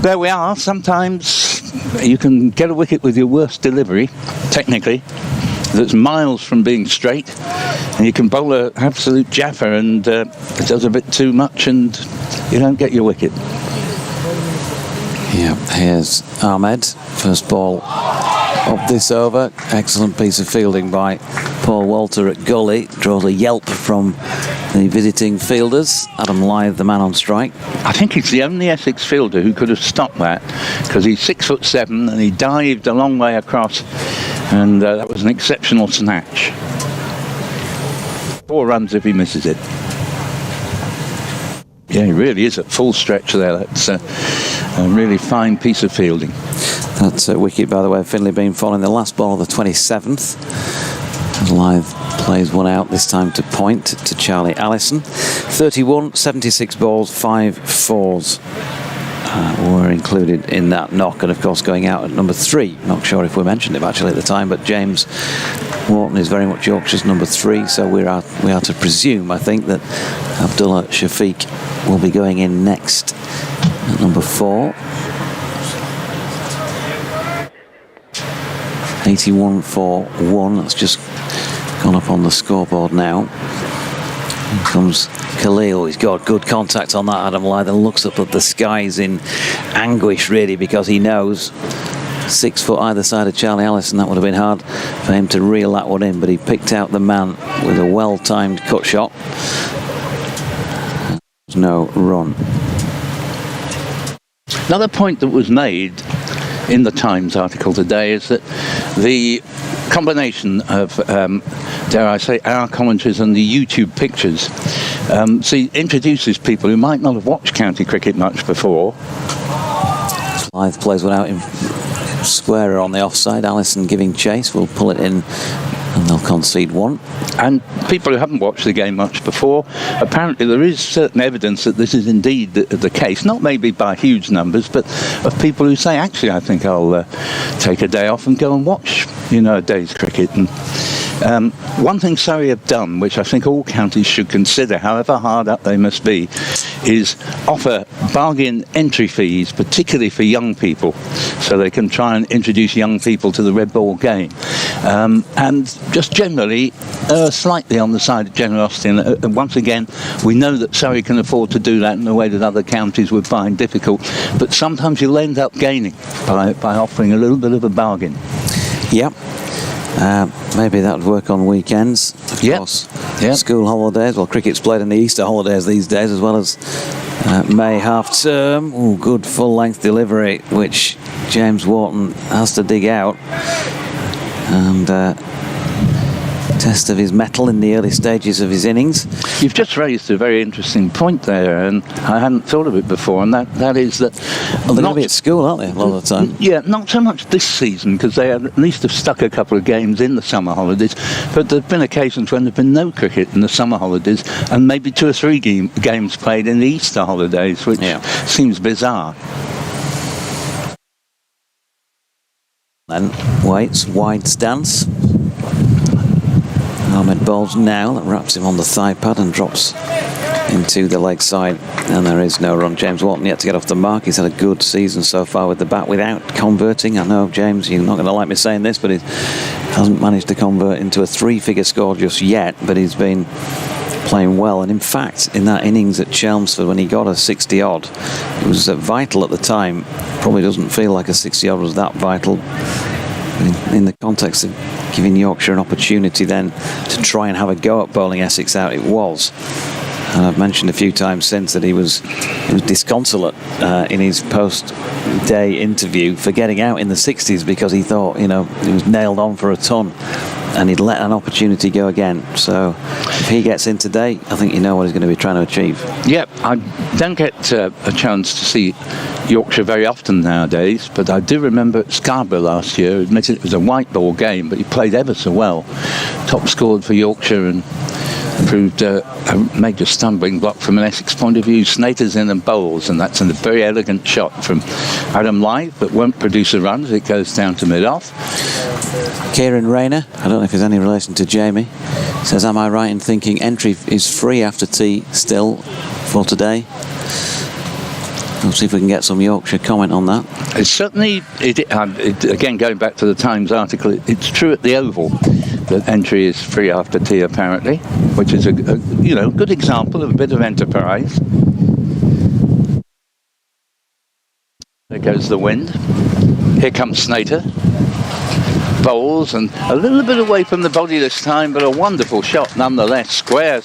there we are. Sometimes you can get a wicket with your worst delivery, technically, that's miles from being straight, and you can bowl an absolute jaffer, and it does a bit too much and you don't get your wicket. Yeah, here's Ahmed, first ball of this over. Excellent piece of fielding by Paul Walter at gully, draws a yelp from the visiting fielders. Adam Lyth, the man on strike. I think he's the only Essex fielder who could have stopped that, because he's 6'7" and he dived a long way across, and that was an exceptional snatch. 4 runs if he misses it. Yeah, he really is at full stretch there. That's a really fine piece of fielding. That's a wicket, by the way, Finlay being following the last ball of the 27th. Lyth plays one out, this time to point to Charlie Allison. 31, 76 balls, 5 fours were included in that knock, and of course going out at number 3. Not sure if we mentioned him actually at the time, but James Wharton is very much Yorkshire's number 3, so we are to presume, I think, that Abdullah Shafiq will be going in next at number 4. 81 for 1, that's just gone up on the scoreboard now. Here comes Khalil, he's got good contact on that, Adam Lyth, and looks up at the skies in anguish really, because he knows 6 foot either side of Charlie Allison, that would have been hard for him to reel that one in, but he picked out the man with a well-timed cut shot. No run. Another point that was made in the Times article today is that the combination of, dare I say, our commentaries and the YouTube pictures introduces people who might not have watched county cricket much before. Lyth plays one out in square on the offside. Allison giving chase, will pull it in And they'll concede one. And people who haven't watched the game much before, apparently there is certain evidence that this is indeed the case, not maybe by huge numbers, but of people who say, actually, I think I'll take a day off and go and watch, a day's cricket. And one thing Surrey have done, which I think all counties should consider, however hard up they must be, is offer bargain entry fees, particularly for young people, so they can try and introduce young people to the red ball game. And just generally, slightly on the side of generosity. And once again, we know that Surrey can afford to do that in a way that other counties would find difficult. But sometimes you'll end up gaining by offering a little bit of a bargain. Yep. Maybe that would work on weekends, of course. Yep. School holidays. Well, cricket's played in the Easter holidays these days, as well as May half term. Oh, good full-length delivery, which James Wharton has to dig out. And test of his mettle in the early stages of his innings. You've just raised a very interesting point there, and I hadn't thought of it before, and that is that... Well, they're going to be at school, aren't they, a lot of the time? Yeah, not so much this season, because they at least have stuck a couple of games in the summer holidays, but there have been occasions when there have been no cricket in the summer holidays, and maybe 2 or 3 games played in the Easter holidays, which seems bizarre. Then waits, wide stance. Ahmed bowls now, that wraps him on the thigh pad and drops into the leg side, and there is no run. James Wharton yet to get off the mark. He's had a good season so far with the bat without converting. I know, James, you're not going to like me saying this, but he hasn't managed to convert into a 3-figure score just yet, but he's been playing well. And in fact, in that innings at Chelmsford when he got a 60 odd, it was vital at the time. Probably doesn't feel like a 60 odd was that vital in the context of giving Yorkshire an opportunity then to try and have a go at bowling Essex out. It was. And I've mentioned a few times since that he was disconsolate in his post-day interview for getting out in the 60s because he thought, he was nailed on for a ton and he'd let an opportunity go again. So if he gets in today, I think you know what he's going to be trying to achieve. Yep, I don't get a chance to see Yorkshire very often nowadays, but I do remember at Scarborough last year, admitted it was a white ball game, but he played ever so well. Top scored for Yorkshire and proved a major stumbling block from an Essex point of view. Snater's in and bowls, and that's a very elegant shot from Adam Lythe, but won't produce a run as it goes down to mid-off. Kieran Rayner, I don't know if there's any relation to Jamie, says, am I right in thinking entry is free after tea still for today? We'll see if we can get some Yorkshire comment on that. It's certainly, again, going back to the Times article, it's true at the Oval that entry is free after tea, apparently, which is a good example of a bit of enterprise. There goes the wind. Here comes Snater. Bowls, and a little bit away from the body this time, but a wonderful shot nonetheless. Square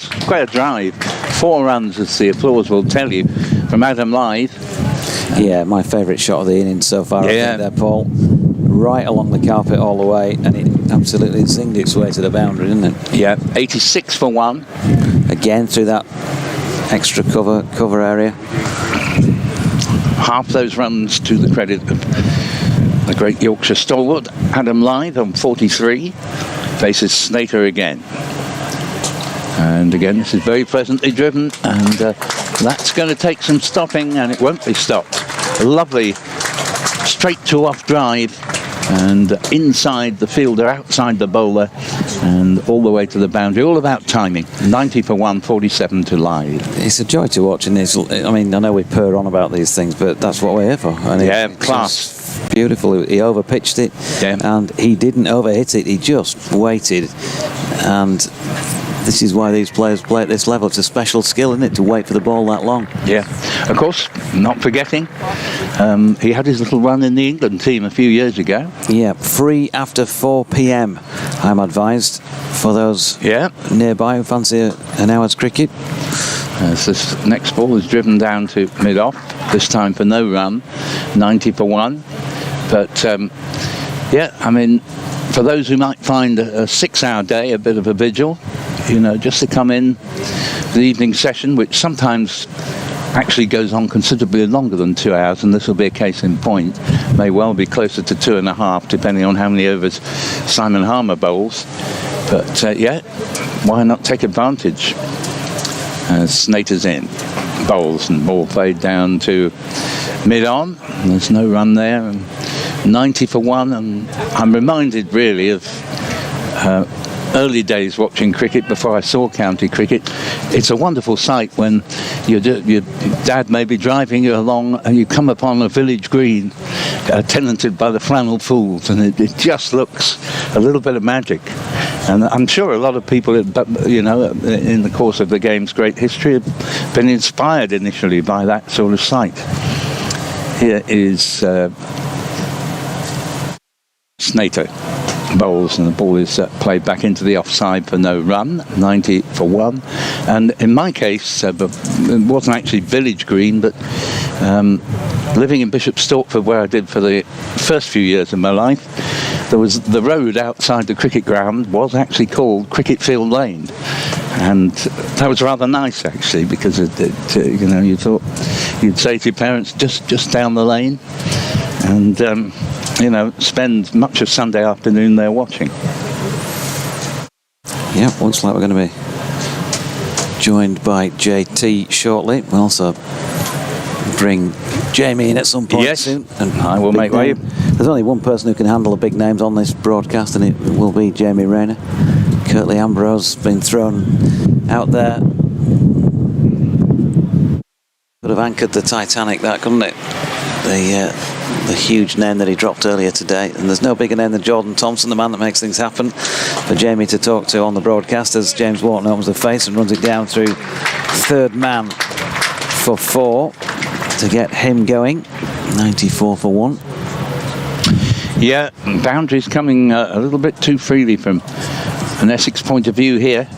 drive. 4 runs, as the applause will tell you, from Adam Lythe. Yeah, my favourite shot of the innings so far. Yeah. I think there, Paul. Right along the carpet all the way, and it absolutely zinged its way to the boundary, didn't it? Yeah, 86 for 1. Again through that extra cover area. Half those runs to the credit of the great Yorkshire stalwart Adam Lythe on 43. Faces Snater again. And again, this is very pleasantly driven, and that's going to take some stopping, and it won't be stopped. A lovely straight to off drive, and inside the fielder, outside the bowler, and all the way to the boundary. All about timing. 90 for 1, 47 to Lythe. It's a joy to watch in this. I mean, I know we purr on about these things, but that's what we're here for. And it's class. Beautiful. He overpitched it, and he didn't overhit it. He just waited, and this is why these players play at this level. It's a special skill, isn't it, to wait for the ball that long? Yeah. Of course, not forgetting, he had his little run in the England team a few years ago. Yeah, free after 4 p.m, I'm advised, for those nearby who fancy an hour's cricket. As this next ball is driven down to mid-off, this time for no run, 90 for 1. But, I mean, for those who might find a 6-hour day a bit of a vigil, just to come in the evening session, which sometimes actually goes on considerably longer than 2 hours, and this will be a case in point. May well be closer to 2.5, depending on how many overs Simon Harmer bowls. But yeah, why not take advantage? Snater's in, bowls, and ball played down to mid-on. There's no run there, and 90 for 1. And I'm reminded really of early days watching cricket before I saw county cricket. It's a wonderful sight when your dad may be driving you along and you come upon a village green tenanted by the flannel fools, and it just looks a little bit of magic. And I'm sure a lot of people, you know, in the course of the game's great history, have been inspired initially by that sort of sight. Here is Snater bowls, and the ball is played back into the offside for no run, 90 for 1. And in my case, it wasn't actually village green, but living in Bishop Stortford, where I did for the first few years of my life, there was the road outside the cricket ground was actually called Cricket Field Lane, and that was rather nice actually, because you know, you thought you'd say to your parents, just down the lane, and you know, spend much of Sunday afternoon there watching. Yeah, looks like we're going to be joined by JT shortly. We'll also bring Jamie in at some point soon. And I will make way. There's only one person who can handle the big names on this broadcast, and it will be Jamie Rayner. Curtly Ambrose been thrown out there. Could have anchored the Titanic, that, couldn't it? The huge name that he dropped earlier today, and there's no bigger name than Jordan Thompson, the man that makes things happen, for Jamie to talk to on the broadcast as James Wharton opens the face and runs it down through third man for 4 to get him going. 94 for 1. Yeah, boundaries coming a little bit too freely from an Essex point of view here.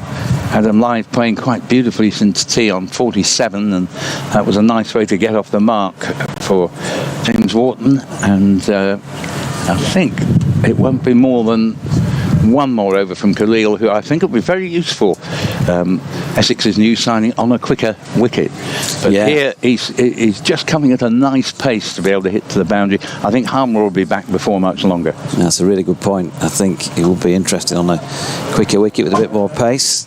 Adam Lyth playing quite beautifully since tee on 47, and that was a nice way to get off the mark for James Wharton. And I think it won't be more than one more over from Khalil, who I think will be very useful. Essex's new signing on a quicker wicket. But here he's just coming at a nice pace to be able to hit to the boundary. I think Harmer will be back before much longer. That's a really good point. I think it will be interesting on a quicker wicket with a bit more pace.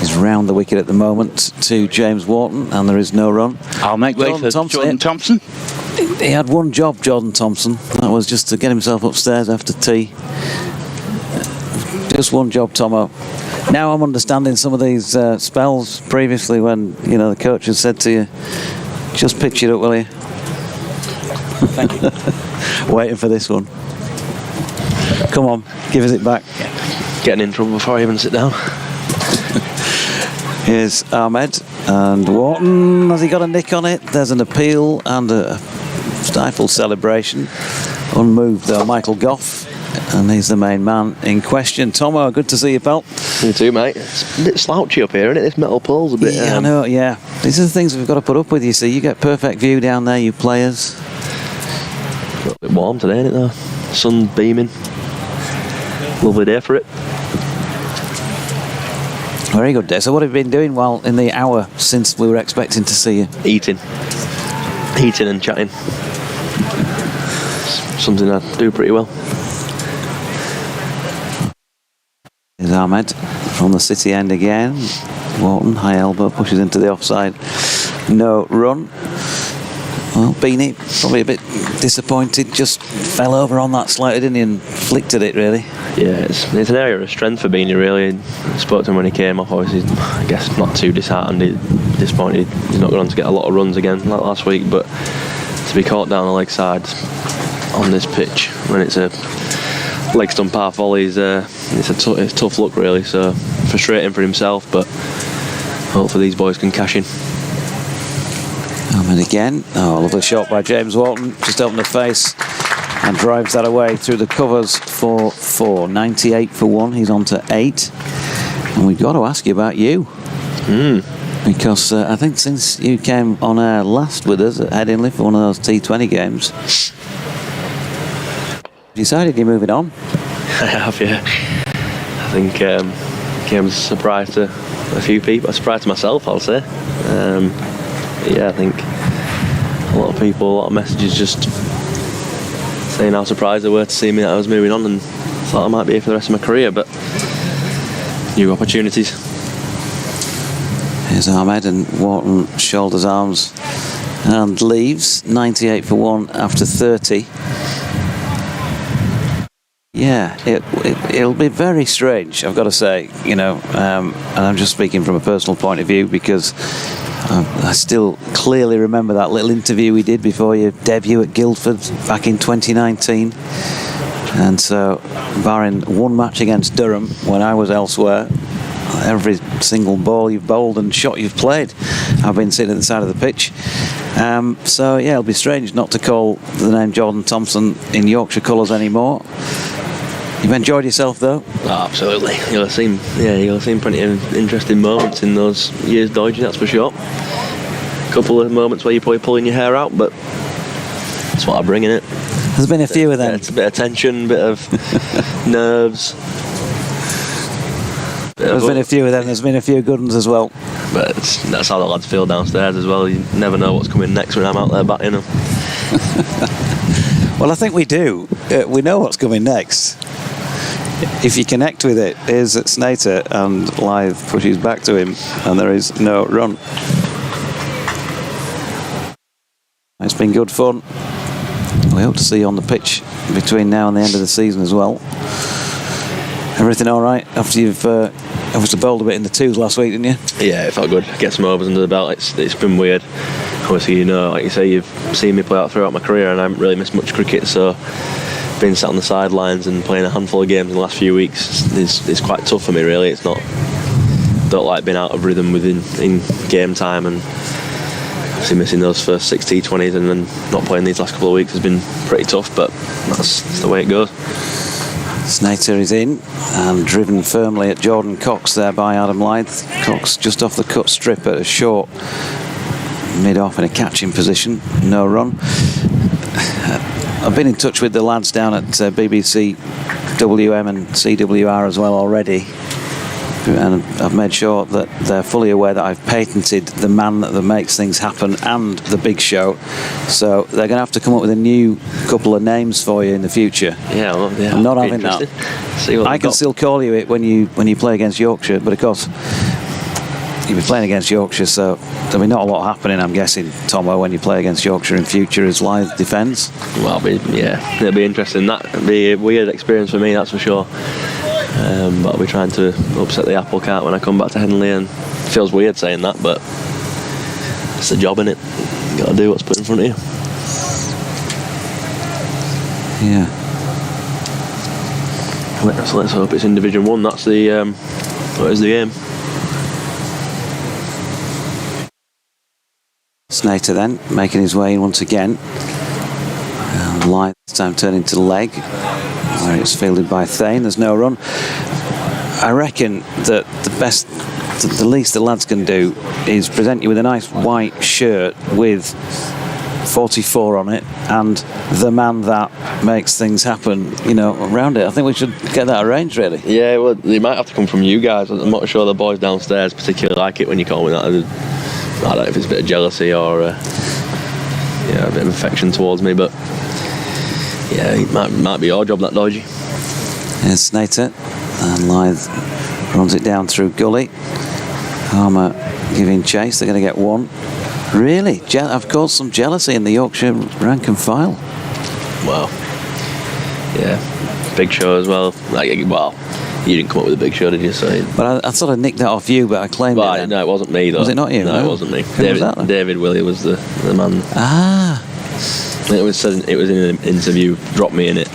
He's round the wicket at the moment to James Wharton, and there is no run. I'll make way for Jordan Thompson. He had one job, Jordan Thompson. That was just to get himself upstairs after tea. Just one job, Tomo. Now I'm understanding some of these spells previously when, you know, the coach has said to you, just pitch it up, will you? Thank you. Waiting for this one. Come on, give us it back. Getting in trouble before I even sit down. Here's Ahmed, and Wharton, has he got a nick on it? There's an appeal and a stifled celebration. Unmoved though, Michael Goff, and he's the main man in question. Tomo, good to see you, pal. You too, mate. It's a bit slouchy up here, isn't it? This metal pole's a bit... Yeah, I know, yeah. These are the things we've got to put up with, you see. You get perfect view down there, you players. A little bit warm today, isn't it, though? Sun beaming. Lovely day for it. Very good day. So what have you been doing while in the hour since we were expecting to see you? Eating and chatting. Something I do pretty well. Here's Ahmed from the city end again. Wharton, high elbow, pushes into the offside. No run. Well, Beanie, probably a bit disappointed, just fell over on that slider, didn't he, and flicked at it, really. Yeah, it's an area of strength for Beanie, really. I spoke to him when he came off, obviously, I guess not too disheartened, disappointed. He's not going to get a lot of runs again like last week, but to be caught down the leg side on this pitch when it's a leg stump half volley it's a tough look, really, so frustrating for himself, but hopefully these boys can cash in. And again, lovely shot by James Wharton, just opened the face and drives that away through the covers for 4. 98 for 1, he's on to 8. And we've got to ask you about you. Because I think since you came on air last with us at Headingley for one of those T20 games, decided you're moving on. I have, yeah. I think came as a surprise to a few people, a surprise to myself, I'll say. yeah, I think a lot of people, a lot of messages just saying how surprised they were to see me that I was moving on, and thought I might be here for the rest of my career, but new opportunities. Here's Ahmed, and Wharton shoulders arms and leaves. 98 for 1 after 30. Yeah, it'll be very strange, I've got to say, and I'm just speaking from a personal point of view, because I still clearly remember that little interview we did before your debut at Guildford back in 2019. And so, barring one match against Durham when I was elsewhere, every single ball you've bowled and shot you've played, I've been sitting at the side of the pitch. So yeah, it'll be strange not to call the name Jordan Thompson in Yorkshire colours anymore. You've enjoyed yourself though? Oh, absolutely. You'll have seen plenty of interesting moments in those years dodgy, that's for sure. A couple of moments where you're probably pulling your hair out, but that's what I bring in it. There's been a few of them. It's a bit of tension, a bit of nerves. There's been a few of them. There's been a few good ones as well. But that's how the lads feel downstairs as well. You never know what's coming next when I'm out there batting them. Well, I think we do. We know what's coming next. If you connect with it, here's Snater, and Lyth pushes back to him, and there is no run. It's been good fun. We hope to see you on the pitch between now and the end of the season as well. Everything all right after you've obviously bowled a bit in the twos last week, didn't you? Yeah, it felt good. Get some overs under the belt. It's been weird. Obviously, like you say, you've seen me play out throughout my career, and I haven't really missed much cricket, so being sat on the sidelines and playing a handful of games in the last few weeks is quite tough for me, really. It's not, don't like being out of rhythm in game time, and obviously missing those first 6 T20s and then not playing these last couple of weeks has been pretty tough, but that's the way it goes. Snater is in and driven firmly at Jordan Cox there by Adam Lyth. Cox just off the cut strip at a short mid-off in a catching position, no run. I've been in touch with the lads down at BBC WM and CWR as well already, and I've made sure that they're fully aware that I've patented the man that makes things happen and the big show, so they're going to have to come up with a new couple of names for you in the future. Yeah, well, yeah, I'm not having that. I can still call you it when you play against Yorkshire, but of course you'll be playing against Yorkshire, so there'll be not a lot happening, I'm guessing, Tomo, when you play against Yorkshire in future as Lyth defence. Well, it'll be interesting. That'll be a weird experience for me, that's for sure. But I'll be trying to upset the apple cart when I come back to Henley, and it feels weird saying that, but it's the job, innit? You got to do what's put in front of you. Yeah. So let's hope it's in Division 1. That's the what is the aim. Snater then making his way in once again, and Lyth this time turning to leg where it's fielded by Thane. There's no run. I reckon that the least the lads can do is present you with a nice white shirt with 44 on it and the man that makes things happen, around it. I think we should get that arranged, really. Yeah, well, they might have to come from you guys. I'm not sure the boys downstairs particularly like it when you call me that. I don't know if it's a bit of jealousy or a bit of affection towards me, but yeah, it might be your job, that dodgy. Here's Snater, and Lyth runs it down through gully. Harmer giving chase. They're going to get one. Really? I've caused some jealousy in the Yorkshire rank and file. Well, yeah, big show as well. You didn't come up with a big show, did you? So, but I sort of nicked that off you, but I claimed it. No, it wasn't me, though. Was it not you? No, it wasn't me. Who was that, then? David Willey was the man. Ah. It was in an interview, dropped me in it,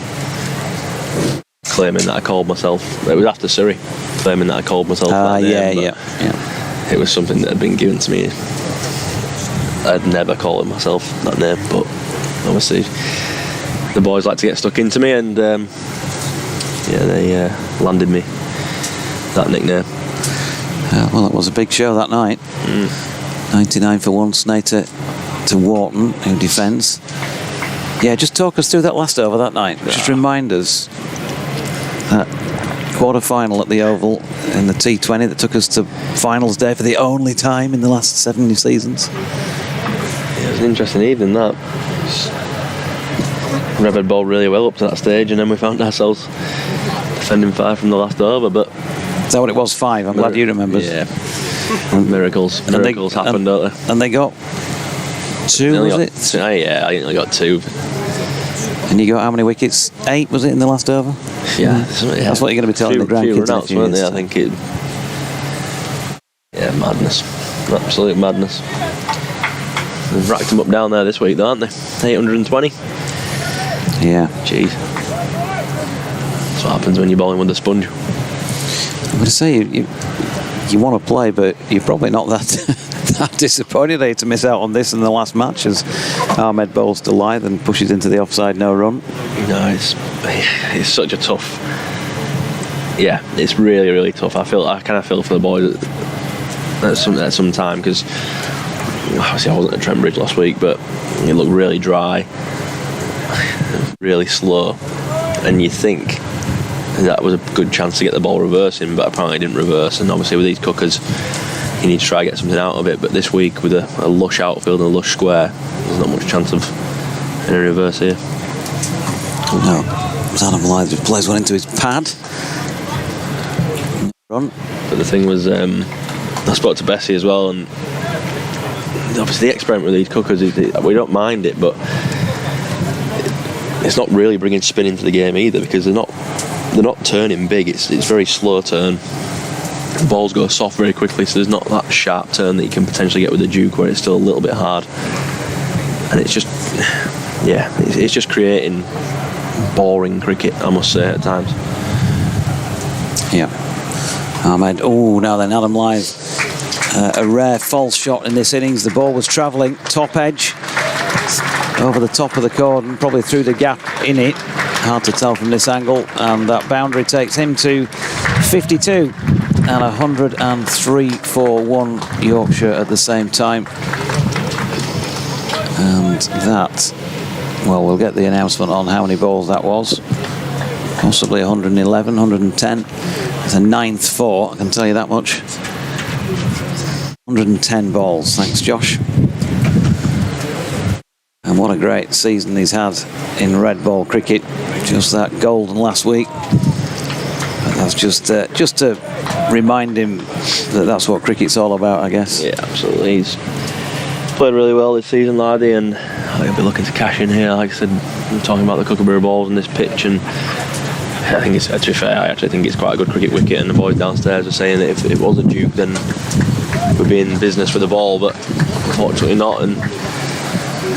claiming that I called myself. It was after Surrey, claiming that I called myself that name. Yeah. It was something that had been given to me. I'd never called myself that name, but obviously the boys like to get stuck into me, and they landed me that nickname. Well, it was a big show that night. 99 for 1, Snater to Wharton, who defends. Yeah, just talk us through that last over that night. Just remind us that quarter-final at the Oval in the T20 that took us to finals day for the only time in the last 7 seasons. It's an interesting evening, that. Redhead bowled really well up to that stage, and then we found ourselves defending 5 from the last over. But is that what it was? 5. I'm glad you remember. Yeah. Miracles happen, don't they? And they got 2, was it? Yeah, I only got 2. And you got how many wickets? 8, was it, in the last over? Yeah. That's what you're going to be telling the grandkids in a few years. I think it. Yeah, madness. Absolute madness. They've racked them up down there this week, though, aren't they? 820. Yeah. Jeez. That's what happens when you're bowling with a sponge. I'm going to say you want to play, but you're probably not that disappointed to miss out on this in the last match as Ahmed bowls to Lyth and pushes into the offside no run. No, it's such a tough. Yeah, it's really, really tough. I kind of feel for the boys at some time, because obviously I wasn't at Trent Bridge last week, but it looked really dry, really slow, and you think that was a good chance to get the ball reversing, but apparently it didn't reverse. And obviously with these cookers, you need to try and get something out of it. But this week with a lush outfield and a lush square, there's not much chance of any reverse here. No, it was Adam Lyth who plays one into his pad. Run. But the thing was, I spoke to Bessie as well, and obviously the experiment with these cookers is we don't mind it, but it's not really bringing spin into the game either, because they're not turning big. It's very slow turn. The balls go soft very quickly, so there's not that sharp turn that you can potentially get with the Duke, where it's still a little bit hard. And it's just, yeah, it's just creating boring cricket, I must say, at times. Yeah. Ahmed. Oh, now then, Adam Lyth. A rare false shot in this innings. The ball was travelling top edge over the top of the cordon, probably through the gap in it. Hard to tell from this angle. And that boundary takes him to 52 and 103 for 1 Yorkshire at the same time. And that, well, we'll get the announcement on how many balls that was. Possibly 111, 110. It's a 9th 4, I can tell you that much. 110 balls. Thanks, Josh. And what a great season he's had in red ball cricket. Just that golden last week. But that's just to remind him that that's what cricket's all about, I guess. Yeah, absolutely. He's played really well this season, laddie, and he'll be looking to cash in here. Like I said, I'm talking about the Kookaburra balls on this pitch, and I think it's, to be fair, I actually think it's quite a good cricket wicket, and the boys downstairs are saying that if it was a Duke, then we'd be in business with the ball, but unfortunately not. And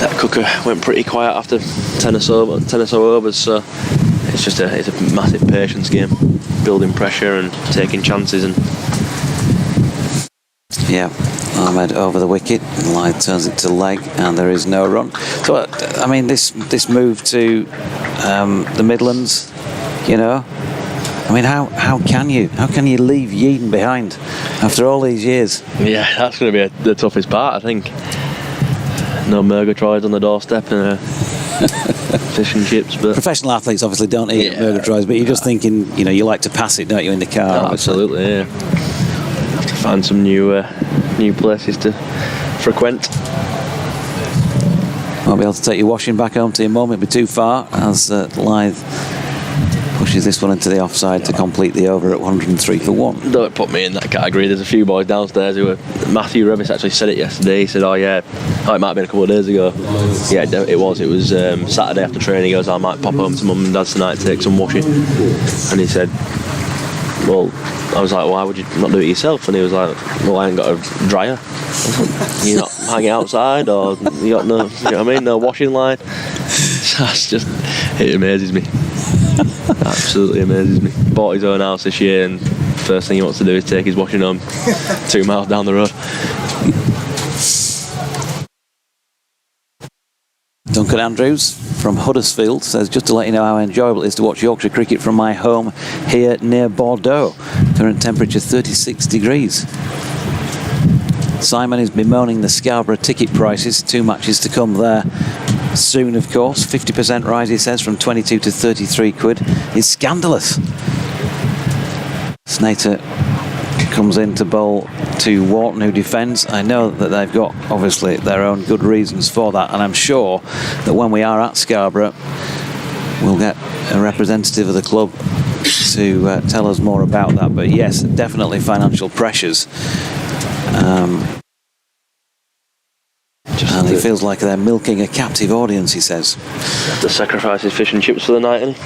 that cooker went pretty quiet after 10 or so overs, so it's a massive patience game, building pressure and taking chances. And yeah, Ahmed over the wicket, Lyth turns it to leg, and there is no run. So I mean, this move to the Midlands, you know, I mean, how can you leave Yeadon behind after all these years? Yeah, that's going to be the toughest part, I think. No Murgatroyds on the doorstep and fish and chips. But professional athletes obviously don't eat Murgatroyds, but you're just thinking, you know, you like to pass it, don't you, in the car? Oh, absolutely, yeah. Have to find some new places to frequent. Won't be able to take your washing back home to your mum, it'd be too far, as Lyth pushes this one into the offside to complete the over at 103 for 1. Don't put me in that category. There's a few boys downstairs who were... Matthew Revis actually said it yesterday. He said, it might have been a couple of days ago. Yeah, it was Saturday after training. He goes, I might pop home to mum and dad's tonight to take some washing. And he said, well, I was like, why would you not do it yourself? And he was like, well, I ain't got a dryer. You're not hanging outside, or you got no, you know what I mean, no washing line. That's just, it amazes me. Absolutely amazes me. Bought his own house this year, and first thing he wants to do is take his washing home 2 miles down the road. Duncan Andrews from Huddersfield says, just to let you know how enjoyable it is to watch Yorkshire cricket from my home here near Bordeaux. Current temperature 36 degrees. Simon is bemoaning the Scarborough ticket prices. 2 matches to come there soon, of course. 50% rise, he says, from 22 to 33 quid is scandalous. Snater comes in to bowl to Wharton, who defends. I know that they've got obviously their own good reasons for that, and I'm sure that when we are at Scarborough, we'll get a representative of the club to tell us more about that. But yes, definitely financial pressures. And he feels like they're milking a captive audience, he says. Have to sacrifice his fish and chips for the night, innit?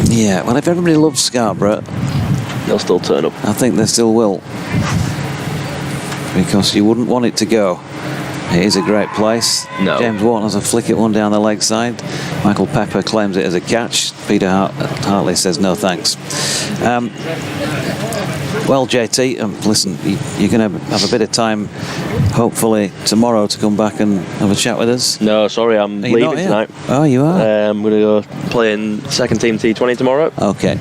Yeah, well, if everybody loves Scarborough, they'll still turn up. I think they still will. Because you wouldn't want it to go. It is a great place. No. James Wharton has a flick at one down the leg side. Michael Pepper claims it as a catch. Peter Hartley says no thanks. Well, JT, listen, you're going to have a bit of time, hopefully, tomorrow to come back and have a chat with us. No, sorry, I'm leaving tonight. Oh, you are? I'm going to go play in second team T20 tomorrow. Okay.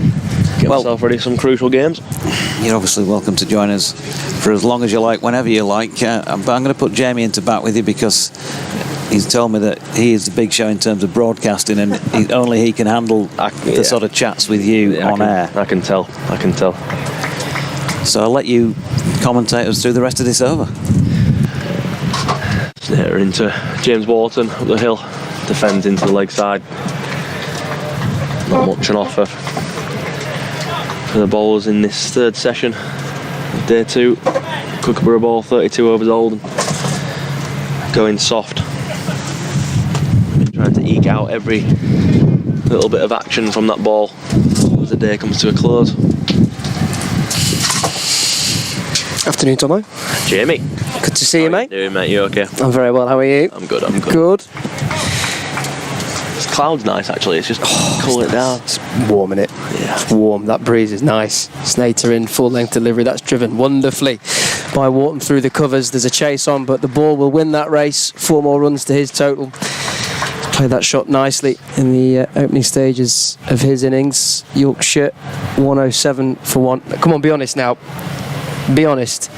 Get myself ready for some crucial games. You're obviously welcome to join us for as long as you like, whenever you like. But I'm going to put Jamie into bat with you because he's told me that he is the big show in terms of broadcasting, and only he can handle the sort of chats with you on air. I can tell. So I'll let you commentate us through the rest of this over. Snare into James Wharton up the hill, defends into the leg side. Not much on offer for the bowlers in this third session. Day 2, Kookaburra ball, 32 overs old, going soft. Been trying to eke out every little bit of action from that ball as the day comes to a close. Afternoon, Tomo. Jamie. Good to see you, mate. How you doing, mate? You okay? I'm very well. How are you? I'm good. Good. This cloud's nice, actually. It's just cooling it down. It's warm, innit? Yeah. It's warm. That breeze is nice. Snater in full-length delivery. That's driven wonderfully by Wharton through the covers. There's a chase on, but the ball will win that race. 4 more runs to his total. Played that shot nicely in the opening stages of his innings. Yorkshire 107 for 1. Come on, be honest now. Be honest.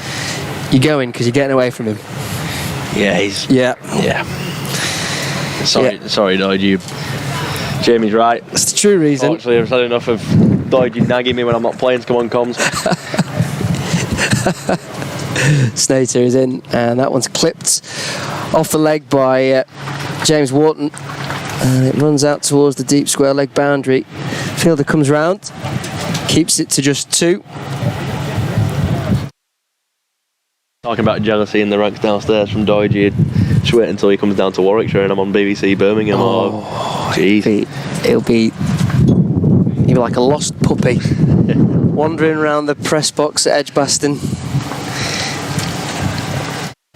You're going because you're getting away from him. Yeah. Sorry, Doyd. Jamie's right. That's the true reason. Actually, I've had enough of Doyd nagging me when I'm not playing to come on comms. Snater is in, and that one's clipped off the leg by James Wharton, and it runs out towards the deep square leg boundary. Fielder comes round, keeps it to just 2. Talking about jealousy in the ranks downstairs from Doyd, just wait until he comes down to Warwickshire and I'm on BBC Birmingham. Jeez. He'll be like a lost puppy wandering around the press box at Edgbaston.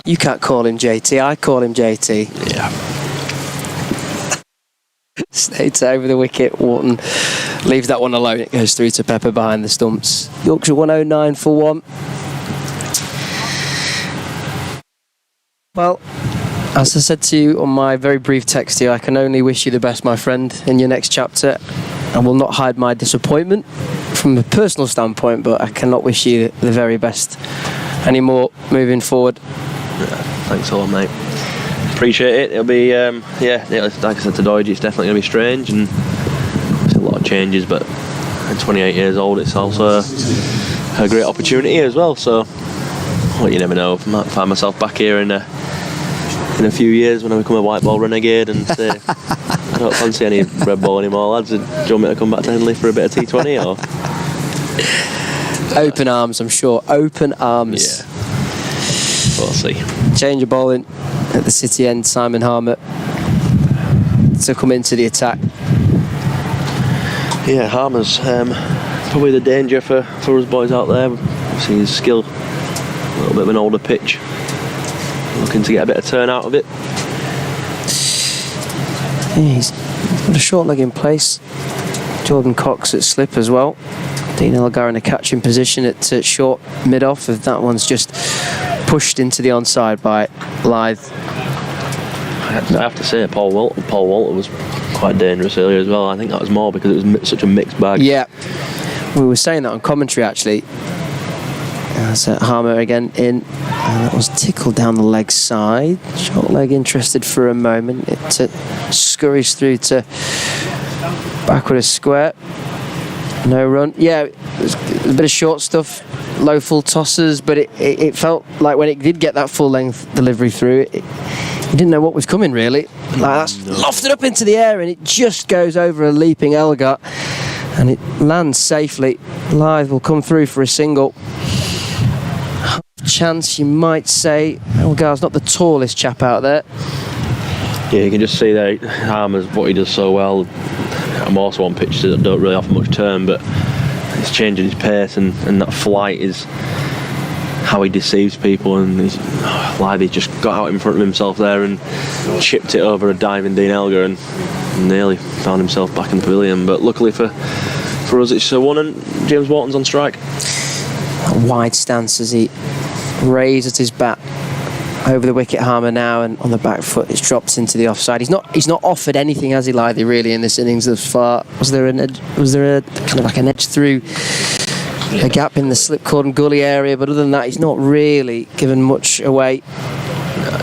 You can't call him JT, I call him JT. Yeah. Snates over the wicket. Wharton leaves that one alone. It goes through to Pepper behind the stumps. Yorkshire 109 for 1. Well, as I said to you on my very brief text to you, I can only wish you the best, my friend, in your next chapter. I will not hide my disappointment from a personal standpoint, but I cannot wish you the very best anymore moving forward. Thanks a lot, mate. Appreciate it. It'll be, like I said to Doyd, it's definitely going to be strange and there's a lot of changes, but at 28 years old, it's also a great opportunity as well. So, well, you never know. I might find myself back here in a few years when I become a white ball renegade and say, I don't fancy any red ball anymore, lads. Do you want me to come back to Henley for a bit of T20 or? Open arms, I'm sure. Open arms. Yeah. We'll see. Change of bowling at the City end. Simon Harmer to come into the attack. Yeah, Harmer's probably the danger for us boys out there. See his skill, a little bit of an older pitch. Looking to get a bit of turn out of it. Yeah, he's got a short leg in place. Jordan Cox at slip as well. Dean Elgar in a catching position at short mid-off. That one's just pushed into the onside by Lythe. I have to say, Paul Walter was quite dangerous earlier as well. I think that was more because it was such a mixed bag. Yeah, we were saying that on commentary actually. That's Harmer again in, and that was tickled down the leg side. Short leg interested for a moment. It scurries through to backward a square. No run. Yeah, it was a bit of short stuff. low full tosses, but it felt like when it did get that full length delivery through, you didn't know what was coming really. Like that's lofted up into the air and it just goes over a leaping Elgar and it lands safely. Lythe will come through for a single. Chance, you might say. Elgar's not the tallest chap out there. Yeah, you can just see there, Harmer's what he does so well. I'm also on pitches that don't really offer much turn, but he's changing his pace and that flight is how he deceives people. And Lythe just got out in front of himself there and chipped it over a diving Dean Elgar and nearly found himself back in the pavilion. But luckily for us, it's 1 and James Wharton's on strike. A wide stance as he raises his bat over the wicket. Harmer now, and on the back foot it's dropped into the offside. He's not offered anything, has he, Lythe, really, in this innings thus far? Was there a kind of like an edge through a gap in the slip cord and gully area, but other than that he's not really given much away.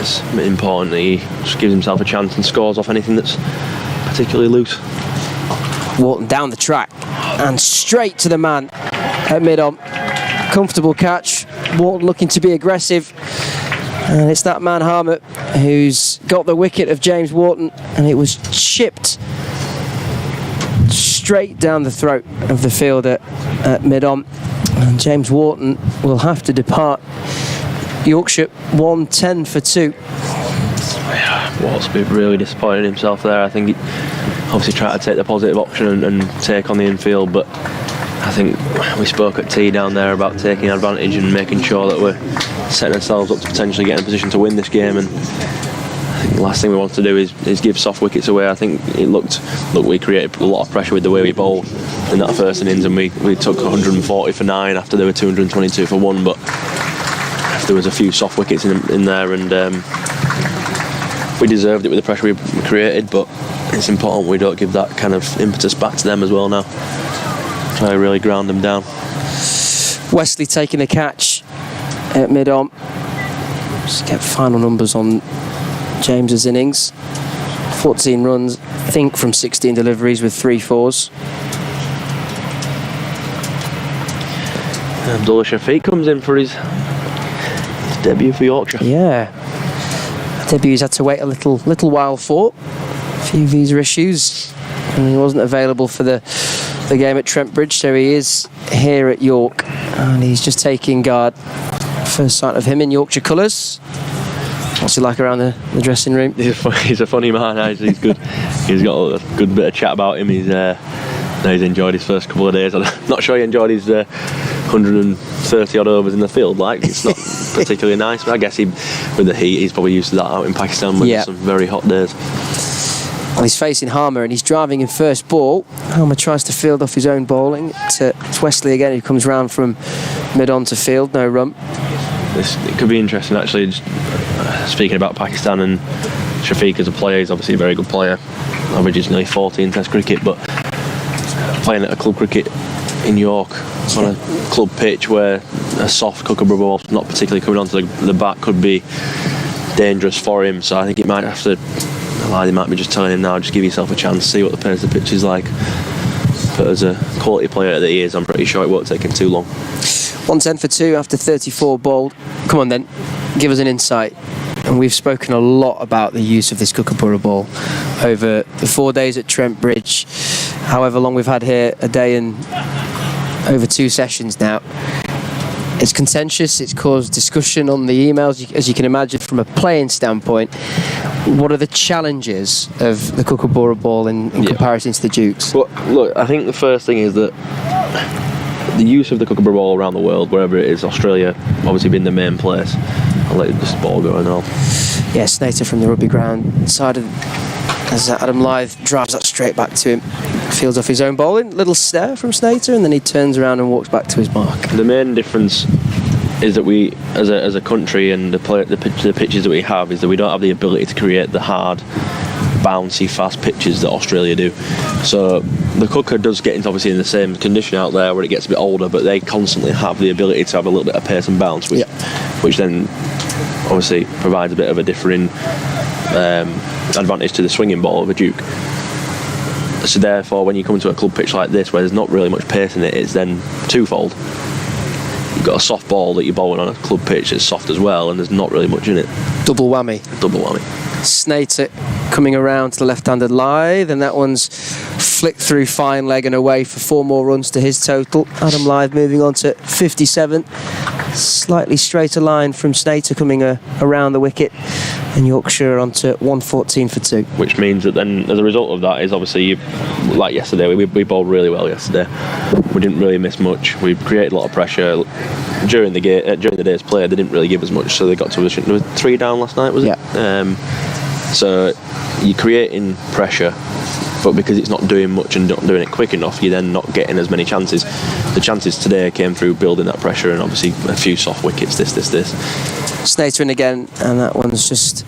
It's important that he just gives himself a chance and scores off anything that's particularly loose. Wharton down the track and straight to the man at mid-on. Comfortable catch. Wharton looking to be aggressive, and it's that man Harmer who's got the wicket of James Wharton, and it was chipped straight down the throat of the fielder at mid-on, and James Wharton will have to depart Yorkshire 110 for 2. Wharton's been really disappointed in himself there. I think he obviously tried to take the positive option and take on the infield, but I think we spoke at tea down there about taking advantage and making sure that we're setting ourselves up to potentially get in a position to win this game, and I think the last thing we want to do is give soft wickets away. I think we created a lot of pressure with the way we bowled in that first innings, and we took 140 for 9 after there were 222 for 1, but there was a few soft wickets in there, and we deserved it with the pressure we created, but it's important we don't give that kind of impetus back to them as well now. Try to really ground them down. Wesley taking the catch at mid-on. Just get final numbers on James's innings. 14 runs, I think, from 16 deliveries with 3 4s. Abdullah Shafiq comes in for his debut for Yorkshire. Yeah. Debut he's had to wait a little while for. A few visa issues, and he wasn't available for the game at Trent Bridge, so he is here at York, and he's just taking guard. First sight of him in Yorkshire colours. What's he like around the dressing room? He's a funny man. He's good. He's got a good bit of chat about him. He's enjoyed his first couple of days. I'm not sure he enjoyed his 130 odd overs in the field. Like, it's not particularly nice, but I guess with the heat he's probably used to that out in Pakistan with some very hot days. Well, he's facing Harmer and he's driving in first ball. Harmer tries to field off his own bowling. It's Wesley again who comes round from mid-on to field, no run. It could be interesting actually, just, speaking about Pakistan and Shafiq as a player. He's obviously a very good player, averages nearly 40 in Test cricket, but playing at a club cricket in York on a club pitch where a soft Kookaburra ball not particularly coming onto the bat could be dangerous for him, so I think it might have to. They might be just telling him now, just give yourself a chance, see what the pace of the pitch is like. But as a quality player that he is, I'm pretty sure it won't take him too long. 110 for 2 after 34 bowled. Come on then, give us an insight. And we've spoken a lot about the use of this Kookaburra ball over the 4 days at Trent Bridge. However long we've had here, a day and over 2 sessions now. It's contentious, it's caused discussion on the emails, as you can imagine, from a playing standpoint. What are the challenges of the Kookaburra ball in comparison to the Dukes? Well, look, I think the first thing is that the use of the Kookaburra ball around the world, wherever it is, Australia obviously being the main place. I'll let this ball go and all. Yeah, Snater from the rugby ground side of, as Adam Lythe drives that straight back to him. Fields off his own bowling, little stare from Snater, and then he turns around and walks back to his mark. The main difference is that we, as a country, and the pitches that we have, is that we don't have the ability to create the hard, bouncy, fast pitches that Australia do. So the Kooka does get into obviously in the same condition out there where it gets a bit older, but they constantly have the ability to have a little bit of pace and bounce, which then obviously provides a bit of a differing advantage to the swinging ball of a Duke. So therefore, when you come to a club pitch like this, where there's not really much pace in it, it's then twofold. You've got a soft ball that you're bowling on a club pitch that's soft as well, and there's not really much in it. Double whammy. Double whammy. Snater coming around to the left-handed Lythe, and that one's flicked through fine leg and away for 4 more runs to his total. Adam Lythe moving on to 57. Slightly straighter line from Snater coming around the wicket, and Yorkshire on to 114 for 2. Which means that then, as a result of that, is obviously, like yesterday, we bowled really well yesterday. We didn't really miss much. We created a lot of pressure. During the day's play, they didn't really give us much, so they got to us. There was 3 down last night, was it? Yeah. So you're creating pressure, but because it's not doing much and not doing it quick enough, you're then not getting as many chances. The chances today came through building that pressure and obviously a few soft wickets, this. Snater in again, and that one's just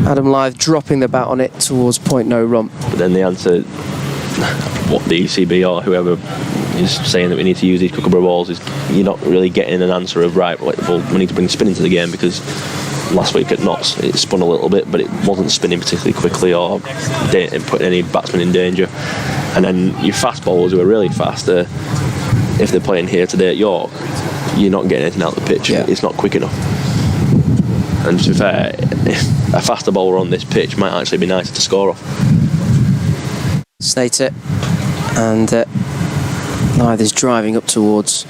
Adam Lythe dropping the bat on it towards point no run. But then the answer, what the ECB or whoever is saying that we need to use these Kookaburra balls, is you're not really getting an answer of, right, well, we need to bring spin into the game, because last week at Notts it spun a little bit, but it wasn't spinning particularly quickly or putting any batsmen in danger. And then your fast bowlers who are really fast, if they're playing here today at York, you're not getting anything out of the pitch. Yeah. It's not quick enough. And to be fair, a faster bowler on this pitch might actually be nicer to score off. Snater, and Lythe is driving up towards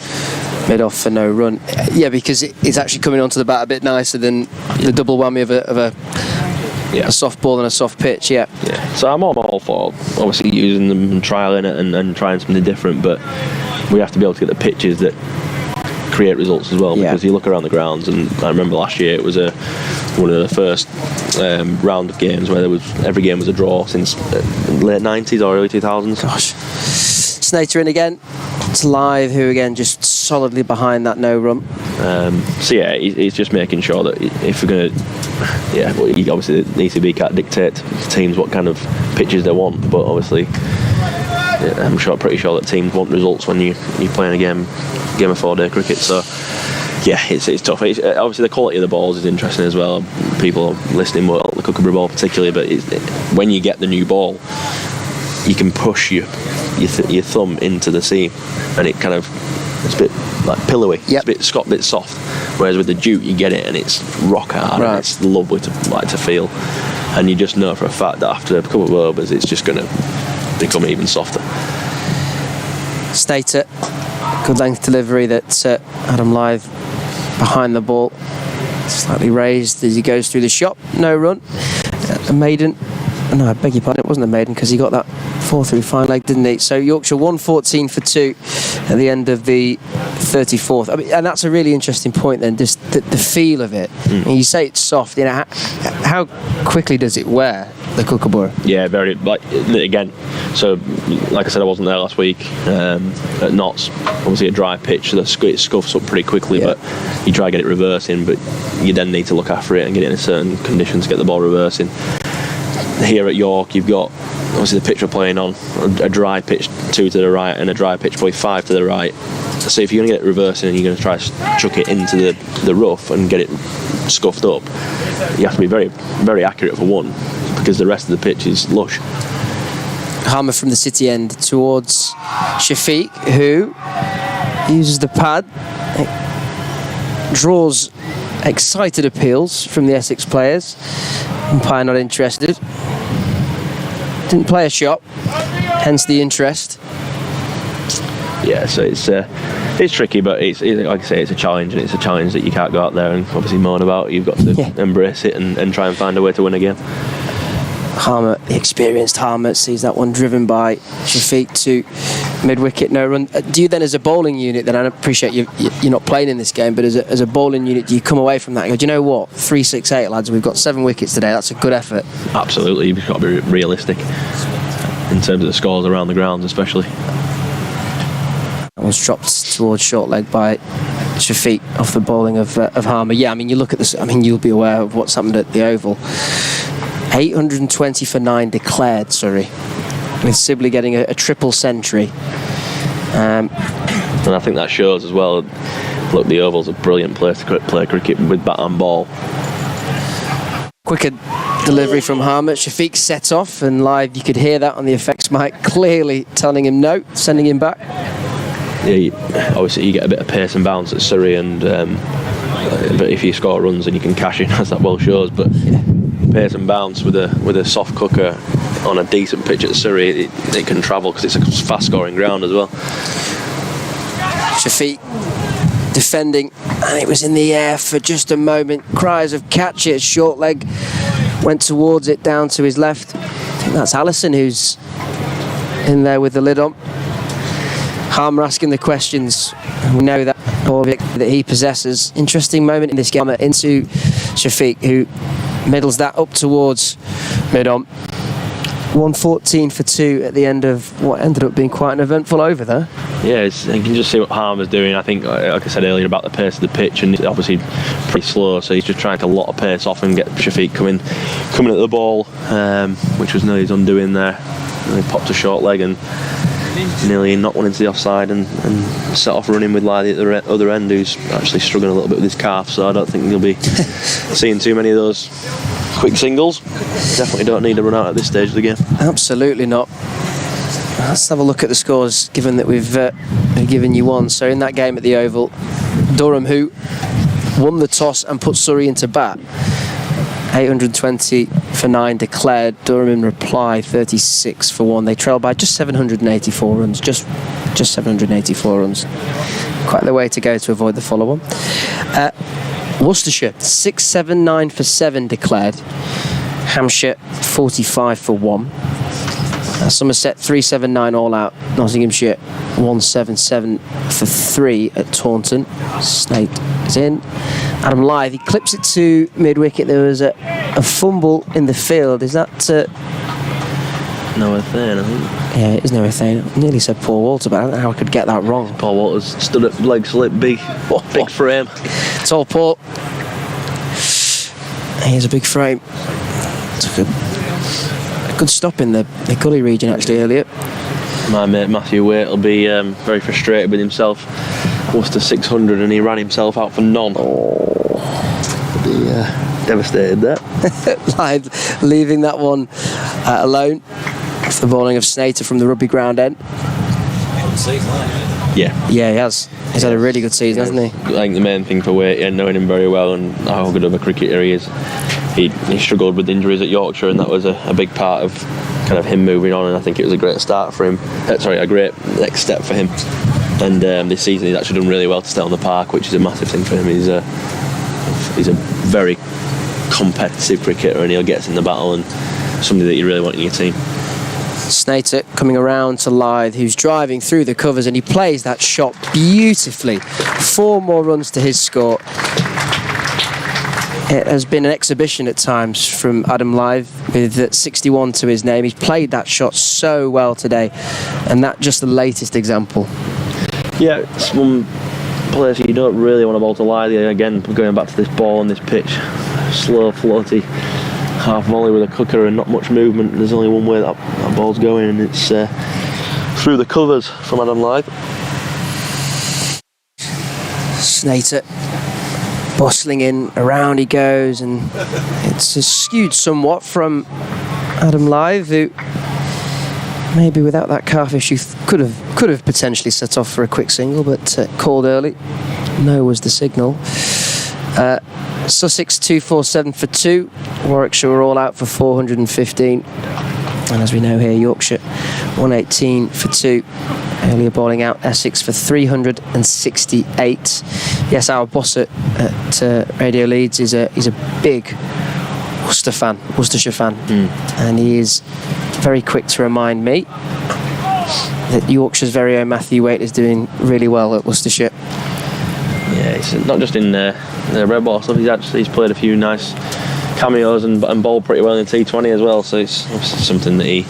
mid-off for no run. Yeah, because it's actually coming onto the bat a bit nicer than the double whammy of a soft ball and a soft pitch. Yeah. So I'm all for obviously using them and trialing it and trying something different, but we have to be able to get the pitches that create results as well, because you look around the grounds, and I remember last year it was one of the first round of games where every game was a draw since late 90s or early 2000s. Gosh. Snater in again. It's Lythe, who again just solidly behind that no run. So yeah, he's just making sure that if we're going to, obviously the ECB can't dictate to teams what kind of pitches they want, but obviously I'm pretty sure that teams want results when you're playing a game of 4-day cricket. So yeah, it's tough. Obviously the quality of the balls is interesting as well. People are listening well, the Kookaburra ball particularly, but when you get the new ball, you can push your thumb into the seam, and it's a bit like pillowy. Yep. It's a bit soft. Whereas with the Duke, you get it and it's rock hard, and it's lovely to feel. And you just know for a fact that after a couple of overs, it's just going to become even softer. Snater, good length delivery that Adam Lythe behind the ball, slightly raised as he goes through the shot. No run. A maiden. No, I beg your pardon, it wasn't a maiden, because he got that 4 through fine leg, didn't he? So Yorkshire 114 for 2 at the end of the 34th. I mean, and that's a really interesting point then, just the feel of it. I mean, you say it's soft, how quickly does it wear, the Kookaburra? Yeah, very, again, so like I said, I wasn't there last week at Notts. Obviously a dry pitch, so it scuffs up pretty quickly, but you try to get it reversing, but you then need to look after it and get it in a certain condition to get the ball reversing. Here at York, you've got obviously the pitch we're playing on, a dry pitch 2 to the right and a dry pitch probably 5 to the right. So if you're going to get it reversing and you're going to try to chuck it into the rough and get it scuffed up, you have to be very, very accurate for one, because the rest of the pitch is lush. Harmer from the city end towards Shafiq, who uses the pad, draws excited appeals from the Essex players. Umpire not interested. Didn't play a shot, hence the interest. Yeah, so it's tricky, but it's like I say, it's a challenge, and it's a challenge that you can't go out there and obviously moan about. You've got to embrace it and try and find a way to win again. Harmer, the experienced Harmer, sees that one driven by Shafiq to mid-wicket, no run. Do you then, as a bowling unit, then I appreciate you're not playing in this game, but as a bowling unit, do you come away from that and go, do you know what, 3, 6, 8 lads, we've got 7 wickets today, that's a good effort? Absolutely, you've got to be realistic in terms of the scores around the grounds especially. That one's dropped towards short leg by Shafiq off the bowling of Harmer. Yeah, I mean, you look at this, I mean, you'll be aware of what's happened at the Oval. 820 for 9 declared, Surrey, with Sibley getting a triple century. And I think that shows as well, look, the Oval's a brilliant place to play cricket with bat and ball. Quicker delivery from Harmer. Shafiq set off, and live you could hear that on the effects mic, clearly telling him no, sending him back. obviously you get a bit of pace and bounce at Surrey, and but if you score runs then you can cash in, as that well shows. But pace and bounce with a soft cooker on a decent pitch at Surrey, it can travel because it's a fast scoring ground as well. Shafiq defending, and it was in the air for just a moment. Cries of catch it, short leg went towards it, down to his left. I think that's Allison who's in there with the lid on. Harmer asking the questions. We know that ball that he possesses. Interesting moment in this game into Shafiq, who middles that up towards mid-on. 114 for 2 at the end of what ended up being quite an eventful over there. Yeah, you can just see what Harmer's doing. I think, like I said earlier, about the pace of the pitch, and it's obviously pretty slow, so he's just trying to lot of pace off and get Shafiq coming at the ball, which was nearly his undoing there. And he popped a short leg and nearly knocked one into the offside, and set off running with Lydy at the other end, who's actually struggling a little bit with his calf, so I don't think he'll be seeing too many of those quick singles. Definitely don't need to run out at this stage of the game. Absolutely not. Let's have a look at the scores, given that we've given you one. So in that game at the Oval, Durham, who won the toss and put Surrey into bat, 820 for 9 declared. Durham in reply 36 for 1. They trailed by just 784 runs, just 784 runs. Quite the way to go to avoid the follow-on. Worcestershire 679 for 7 declared. Hampshire 45 for 1. Somerset 379 all out. Nottinghamshire 177 for 3 at Taunton. Snake is in. Adam Lythe, he clips it to mid-wicket. There was a fumble in the field. Is that Noah Thane, I think? Yeah, it is Noah Thane. I nearly said Paul Walter, but I don't know how I could get that wrong. Paul Walters stood up, legs slip, big frame. Tall Paul. Here's a big frame. Took a good stop in the gully region actually earlier. My mate Matthew Waite will be very frustrated with himself. Worcester 600 and he ran himself out for none. Devastated there. Lythe leaving that one alone for the bowling of Snater from the rugby ground end. Yeah, he has. He's had a really good season, hasn't he? I think the main thing for Waite, knowing him very well and how good of a cricketer he is, he struggled with injuries at Yorkshire, and that was a big part of kind of him moving on, and I think it was a great start for him. A great next step for him. And this season he's actually done really well to stay on the park, which is a massive thing for him. He's a very competitive cricketer, and he'll get in the battle, and somebody that you really want in your team. Snater coming around to Lythe, who's driving through the covers, and he plays that shot beautifully. 4 more runs to his score. It has been an exhibition at times from Adam Lythe with 61 to his name. He's played that shot so well today, and that's just the latest example. Yeah, it's one place you don't really want to bowl to Lythe. Again, going back to this ball on this pitch, slow, floaty, half volley with a cooker and not much movement. There's only one way that ball's going, and it's through the covers from Adam Lythe. Snater bustling in, around he goes, and it's skewed somewhat from Adam Lythe, who maybe without that calf issue could have potentially set off for a quick single, but called early. No was the signal. Sussex 247 for 2. Warwickshire were all out for 415. And as we know here, Yorkshire 118 for 2. Earlier bowling out Essex for 368. Yes, our boss at Radio Leeds is a big Worcestershire fan, and he is very quick to remind me that Yorkshire's very own Matthew Waite is doing really well at Worcestershire. Yeah, it's not just in the red ball stuff. He's played a few nice cameos and bowled pretty well in the T20 as well. So it's something that he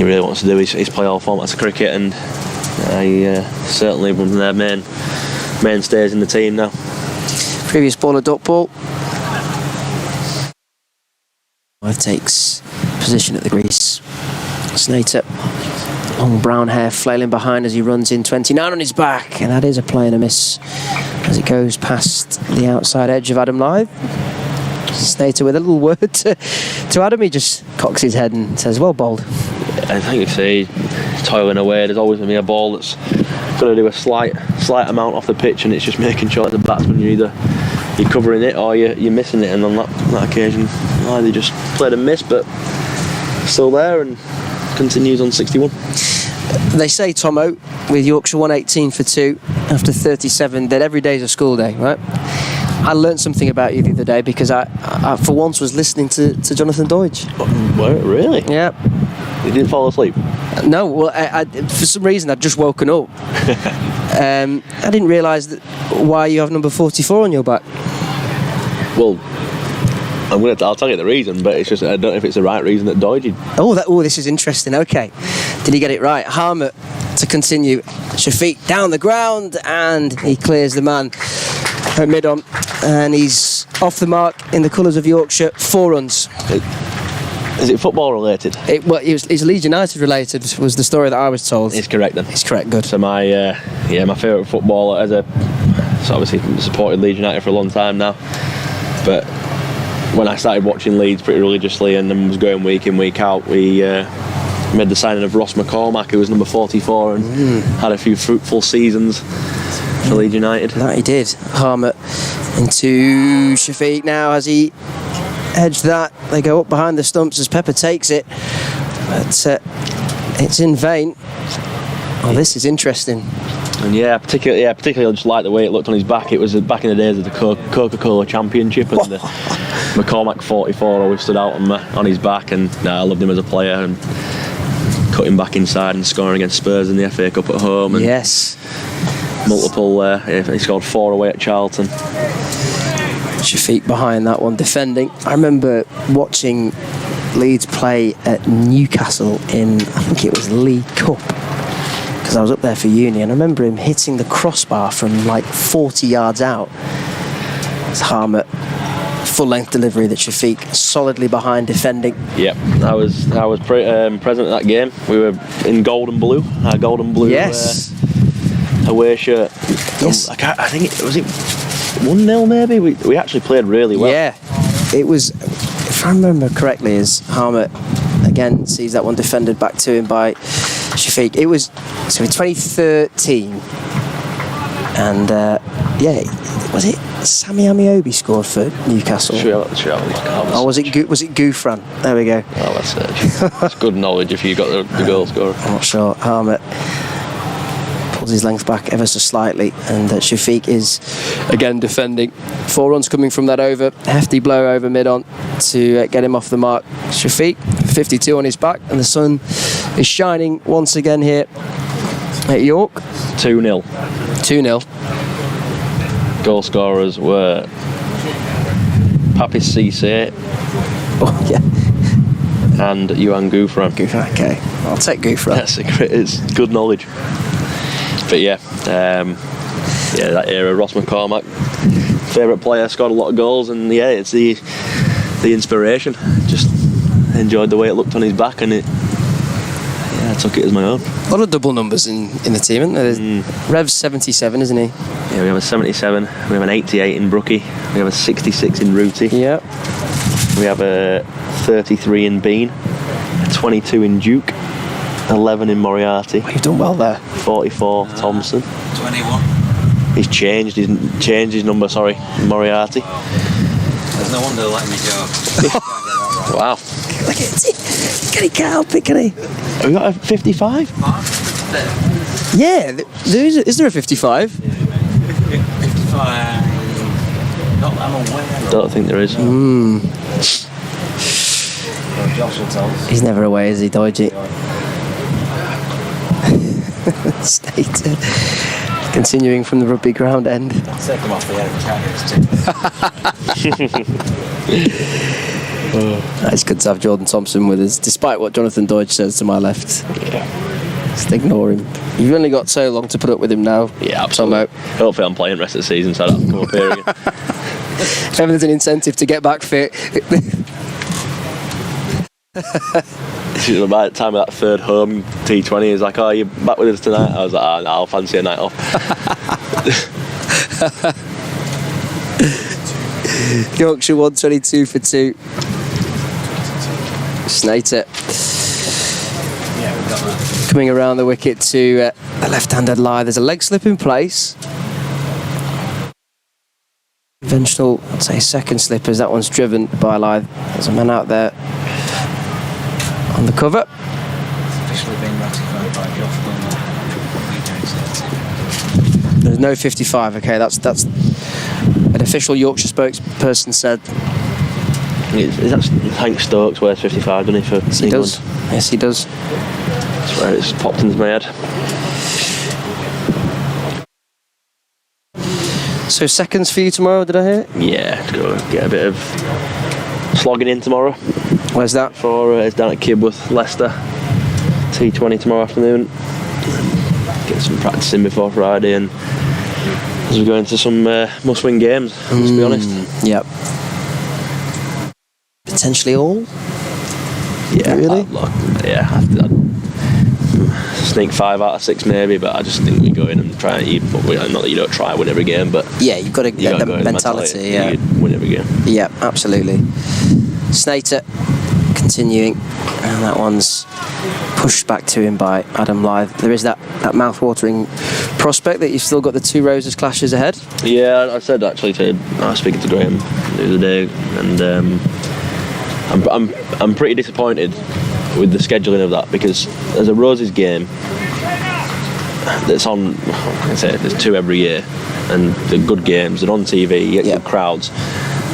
really wants to do. He's play all formats of cricket, and he certainly one of their mainstays in the team now. Previous bowler duck ball. Lythe takes position at the crease. Snater, long brown hair flailing behind as he runs in, 29 on his back, and that is a play and a miss as it goes past the outside edge of Adam Lythe. Snater with a little word to Adam. He just cocks his head and says, well bowled. I think you say toiling away. There's always going to be a ball that's going to do a slight amount off the pitch, and it's just making sure that the batsman, you're covering it or you're missing it. And on that occasion, they just played a miss, but still there and continues on 61. They say, Tomo, with Yorkshire 118 for 2 after 37, that every day's a school day, right? I learned something about you the other day because I for once, was listening to Jonathan Deutsch. What, really? Yeah. You didn't fall asleep? No, well, I for some reason, I'd just woken up. I didn't realise why you have number 44 on your back. Well, I'll tell you the reason, but it's just I don't know if it's the right reason that Deutsch did. Oh, this is interesting. Okay, did he get it right? Harmot to continue. Shafiq down the ground, and he clears the man at mid-on, and he's off the mark in the colours of Yorkshire. 4 runs. Is it football related? It's Leeds United related, was the story that I was told. It's correct then. It's correct, good. So my favourite footballer so obviously supported Leeds United for a long time now, but when I started watching Leeds pretty religiously and then was going week in, week out, we made the signing of Ross McCormack, who was number 44 and had a few fruitful seasons for Leeds United. That he did. Harmot into Shafiq now as he edged that. They go up behind the stumps as Pepper takes it, but it's in vain. Oh, this is interesting. And particularly I just like the way it looked on his back. It was back in the days of the Coca-Cola Championship, and the McCormack 44 always stood out on his back, and I loved him as a player, and cutting back inside and scoring against Spurs in the FA Cup at home. And yes. Multiple, he scored 4 away at Charlton. Shafiq behind that one, defending. I remember watching Leeds play at Newcastle in, I think it was League Cup, because I was up there for uni, and I remember him hitting the crossbar from like 40 yards out. It's Harmot, full-length delivery that Shafiq solidly behind defending. Yep, I was present at that game. We were in gold and blue, our gold and blue away shirt. Yes. I think it was 1-0 maybe. We actually played really well. Yeah, it was, if I remember correctly, as Harmot again sees that one defended back to him by Shafiq. It was in 2013, and was it Sammy Amiobi scored for Newcastle? Sure. Or was it Gouffran? There we go. Well, that's good knowledge if you got the goal scorer. I'm not sure. Harmot pulls his length back ever so slightly, and Shafiq is again defending. 4 runs coming from that over. Hefty blow over mid-on to get him off the mark. Shafiq, 52 on his back, and the sun is shining once again here at York. 2-0. 2-0. Goal scorers were Papis Cisse and Yuan Gouffran. Okay, I'll take Gouffran. It's good knowledge. But that era, Ross McCormack, favourite player, scored a lot of goals, and it's the inspiration. Just enjoyed the way it looked on his back, and I took it as my own. A lot of double numbers in the team, isn't there? Rev's 77, isn't he? Yeah, we have a 77, we have an 88 in Brookie, we have a 66 in Rooty. Yeah. We have a 33 in Bean, a 22 in Duke, 11 in Moriarty. Well, you've done well there. 44 Thompson. 21. He's changed his number, Moriarty. There's no wonder they let me go. Wow. Look at it. Can he help it, can he? Have we got a 55? Yeah, is there a 55? 55. Not that I'm aware of. Don't think there is. Josh will tell us. He's never away, is he, Dodgy? Stated. Continuing from the rugby ground end. I'll take him off the air and It's good to have Jordan Thompson with us, despite what Jonathan Deutsch says to my left. Yeah. Just ignore him. You've only got so long to put up with him now. Yeah, absolutely. Hopefully I'm playing the rest of the season, so I don't have to come up here again. If ever there's an incentive to get back fit. By the time of that third home T20, he's like, "Oh, you back with us tonight?" I was like, "No, I'll fancy a night off." Yorkshire 122 for 2. Snate it. coming around the wicket to the left-handed lie. There's a leg slip in place. Conventional, I'd say, second slip as that one's driven by lie. There's a man out there on the cover. Officially being ratified by Josh Dunlop. There's no 55. Okay, that's an official Yorkshire spokesperson said. Is that Hank Stokes wears 55, doesn't he, for Yes, he England? does. Yes, he does. That's where it's popped into my head. So seconds for you tomorrow, did I hear? Yeah, to go get a bit of slogging in tomorrow. Where's that? For it's down at Kibworth, Leicester. T20 tomorrow afternoon. Get some practice in before Friday, and as we go into some must-win games, let's be honest. Yep. Potentially all? Yeah, Really? I'd sneak 5 out of 6 maybe, but I just think we go in and try and eat. Not that you don't try and win every game, but Yeah, you've got to get the mentality. Yeah. You win every game. Yeah, absolutely. Snater continuing, and that one's pushed back to him by Adam Lyth. There is that mouth-watering prospect that you've still got the 2 Roses clashes ahead. Yeah, I said actually I was speaking to Graham the other day, and I'm pretty disappointed with the scheduling of that, because there's a Roses game that's on. I say there's 2 every year, and they're good games. They're on TV. You get good crowds.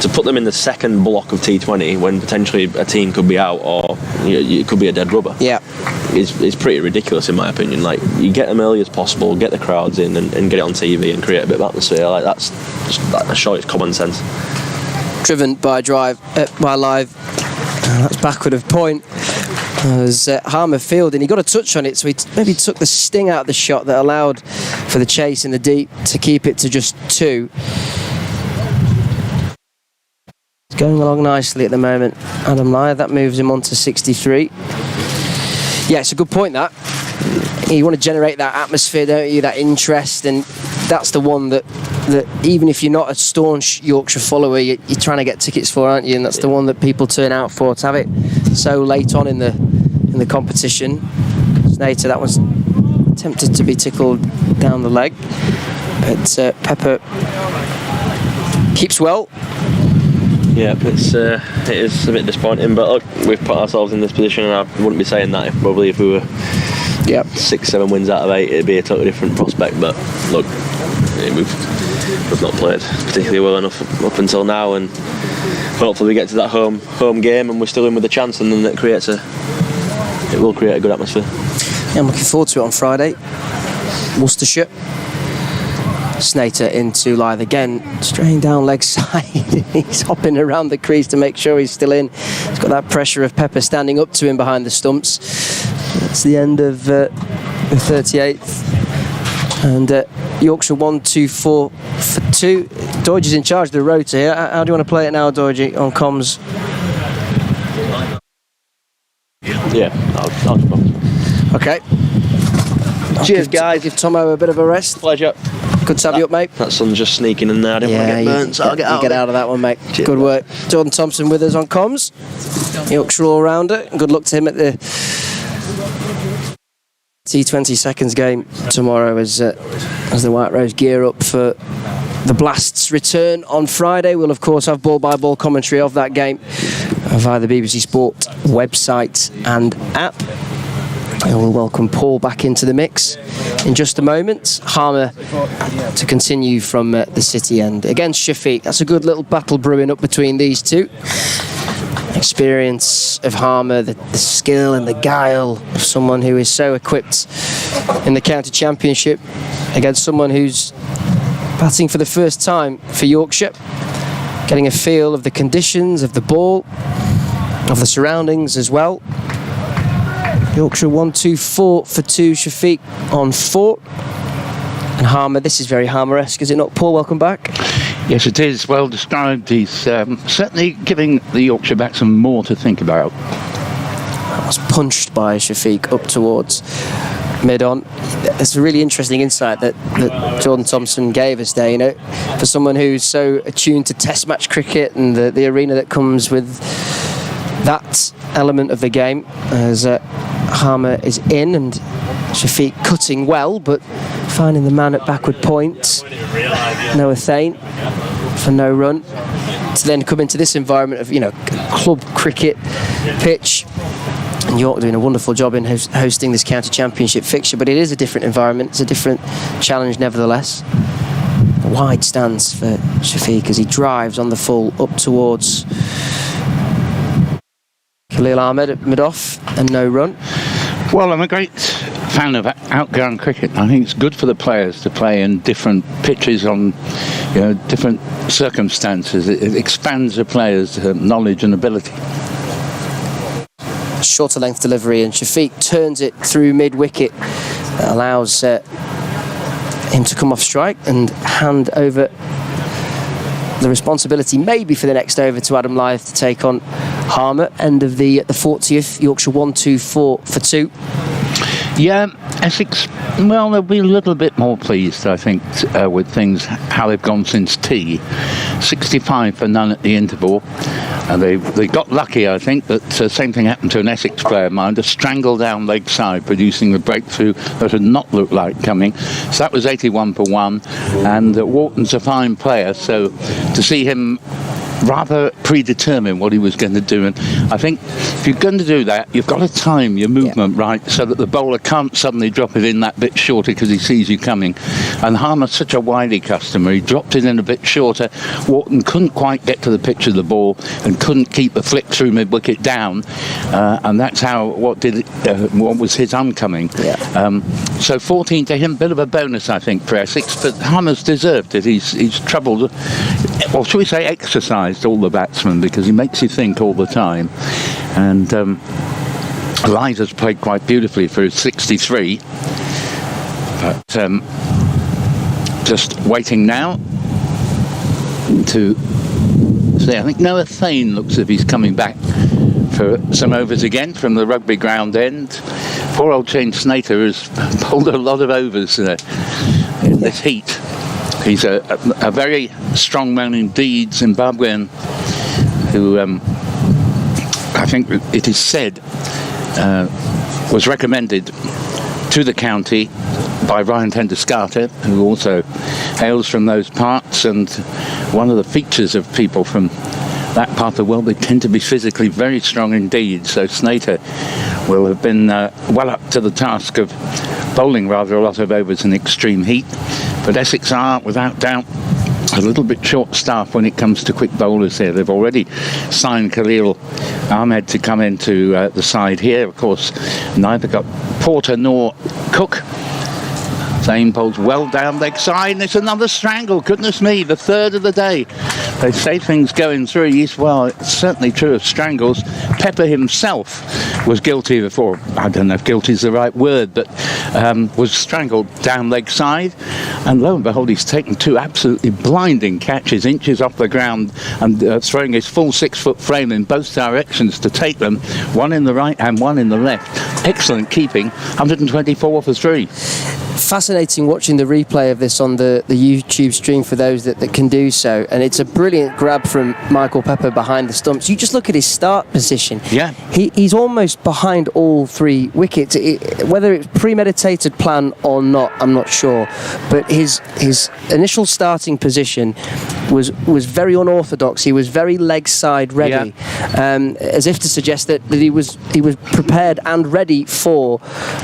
To put them in the second block of T20 when potentially a team could be out, or it could be a dead rubber. Yeah, is pretty ridiculous in my opinion. Like, you get them early as possible, get the crowds in, and get it on TV and create a bit of atmosphere. Like, that's sure it's common sense. driven by live. That's backward of point. As Harmer fielding, he got a touch on it, so he maybe took the sting out of the shot that allowed for the chase in the deep to keep it to just 2. It's going along nicely at the moment. Adam Lyth, that moves him on to 63. Yeah, it's a good point, that. You want to generate that atmosphere, don't you, that interest, and that's the one that even if you're not a staunch Yorkshire follower, you're trying to get tickets for, aren't you? And that's the one that people turn out for, to have it so late on in the competition. Snater, that one's tempted to be tickled down the leg, but Pepper keeps well. Yeah, it is a bit disappointing, but look, we've put ourselves in this position, and I wouldn't be saying that if we were 6-7 wins out of 8, it'd be a totally different prospect. But look, we've not played particularly well enough up until now, and hopefully we get to that home game and we're still in with a chance, and then it will create a good atmosphere. Yeah, I'm looking forward to it on Friday. Worcestershire. Snater into Lyth again, straying down leg side. He's hopping around the crease to make sure he's still in. He's got that pressure of Pepper standing up to him behind the stumps. That's the end of the 38th. And Yorkshire 1-2-4 for 2. Doidge is in charge of the rota here. How do you want to play it now, Doidge, on comms? Yeah, I'll come on. Okay. Cheers, guys. Give Tomo a bit of a rest. Pleasure. Good to have you up, mate. That sun's just sneaking in there. I didn't want to get burnt, so I'll get out. Get out of that one, mate. Cheers, good work. Jordan Thompson with us on comms. Yorkshire all-rounder. Good luck to him at the T20 seconds game tomorrow as the White Rose gear up for the Blast's return on Friday. We'll, of course, have ball-by-ball commentary of that game via the BBC Sport website and app. And we'll welcome Paul back into the mix in just a moment. Harmer to continue from the City end against Shafiq. That's a good little battle brewing up between these two. Experience of Harmer, the skill and the guile of someone who is so equipped in the county championship against someone who's batting for the first time for Yorkshire, getting a feel of the conditions, of the ball, of the surroundings as well. Yorkshire 1-2-4 for 2, Shafiq on 4. And Harmer, this is very Harmer-esque, is it not? Paul, welcome back. Yes, it is. Well described. He's certainly giving the Yorkshire batsmen more to think about. That was punched by Shafiq up towards mid-on. It's a really interesting insight that Jordan Thompson gave us there, you know, for someone who's so attuned to test match cricket and the arena that comes with that element of the game. As Harmer is in, and Shafiq cutting well, but finding the man at backward point. Noah Thane for no run. To then come into this environment of, club cricket pitch. And York doing a wonderful job in hosting this county championship fixture, but it is a different environment. It's a different challenge nevertheless. A wide stance for Shafiq as he drives on the full up towards Khalil Ahmed off and no run. Well, I'm a great fan of outground cricket. I think it's good for the players to play in different pitches on different circumstances. It expands the players' knowledge and ability. Shorter length delivery, and Shafiq turns it through mid-wicket. That allows him to come off strike and hand over the responsibility maybe for the next over to Adam Lyth to take on Harmer. End of the 40th, Yorkshire 1-2-4 for 2. Yeah, Essex, well, they'll be a little bit more pleased, I think, with things, how they've gone since tea. 65 for none at the interval. They got lucky, I think, but same thing happened to an Essex player of mine, a strangle down leg side, producing the breakthrough that had not looked like coming. So that was 81 for 1, and Wharton's a fine player, so to see him rather predetermine what he was going to do, and I think if you're going to do that, you've got to time your movement right so that the bowler can't suddenly drop it in that bit shorter because he sees you coming. And Harmer's such a wily customer, he dropped it in a bit shorter. Wharton couldn't quite get to the pitch of the ball and couldn't keep the flick through mid-wicket down, and that's what was his oncoming. So 14 to him, bit of a bonus I think for Essex, but Harmer's deserved it. He's troubled, or should we say exercised, all the batsmen, because he makes you think all the time. And Eliza's played quite beautifully for his 63, but just waiting now to see. I think Noah Thane looks as if he's coming back for some overs again from the rugby ground end. Poor old Shane Snater has pulled a lot of overs in this heat. He's a very strong man indeed, Zimbabwean, who I think it is said was recommended to the county by Ryan Tenduscarter, who also hails from those parts, and one of the features of people from that part of the world, they tend to be physically very strong indeed, so Snater will have been well up to the task of bowling rather a lot of overs in extreme heat. But Essex are, without doubt, a little bit short-staffed when it comes to quick bowlers here. They've already signed Khalil Ahmed to come into the side here. Of course, neither got Porter nor Cook. Zane bowls well down leg side, and it's another strangle. Goodness me, the third of the day. They say things go in threes. Well, it's certainly true of strangles. Pepper himself was guilty before. I don't know if guilty is the right word, but was strangled down leg side. And lo and behold, he's taken 2 absolutely blinding catches, inches off the ground, and throwing his full 6-foot frame in both directions to take them. One in the right and one in the left. Excellent keeping. 124 for 3. Fascinating watching the replay of this on the YouTube stream for those that can do so, and it's a brilliant grab from Michael Pepper behind the stumps. You just look at his start position. Yeah, he's almost behind all 3 wickets. Whether it's premeditated plan or not, I'm not sure, but his initial starting position was very unorthodox. He was very leg side ready, as if to suggest that he was prepared and ready for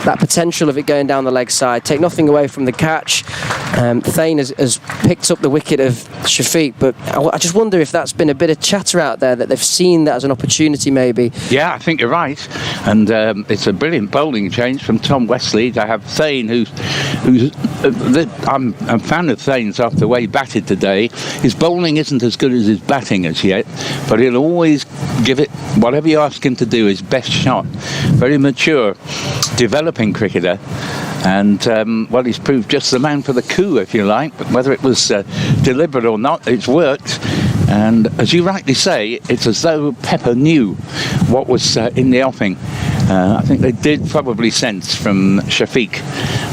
that potential of it going down the leg side. Take nothing away from the catch. Thane has picked up the wicket of Shafiq, but I just wonder if that's been a bit of chatter out there, that they've seen that as an opportunity maybe. Yeah, I think you're right, and it's a brilliant bowling change from Tom Wesley to have Thane, I'm a fan of Thane's after the way he batted today. His bowling isn't as good as his batting as yet, but he'll always give it, whatever you ask him to do, his best shot. Very mature, developing cricketer. And, he's proved just the man for the coup, if you like. But whether it was deliberate or not, it's worked. And as you rightly say, it's as though Pepper knew what was in the offing. I think they did probably sense from Shafiq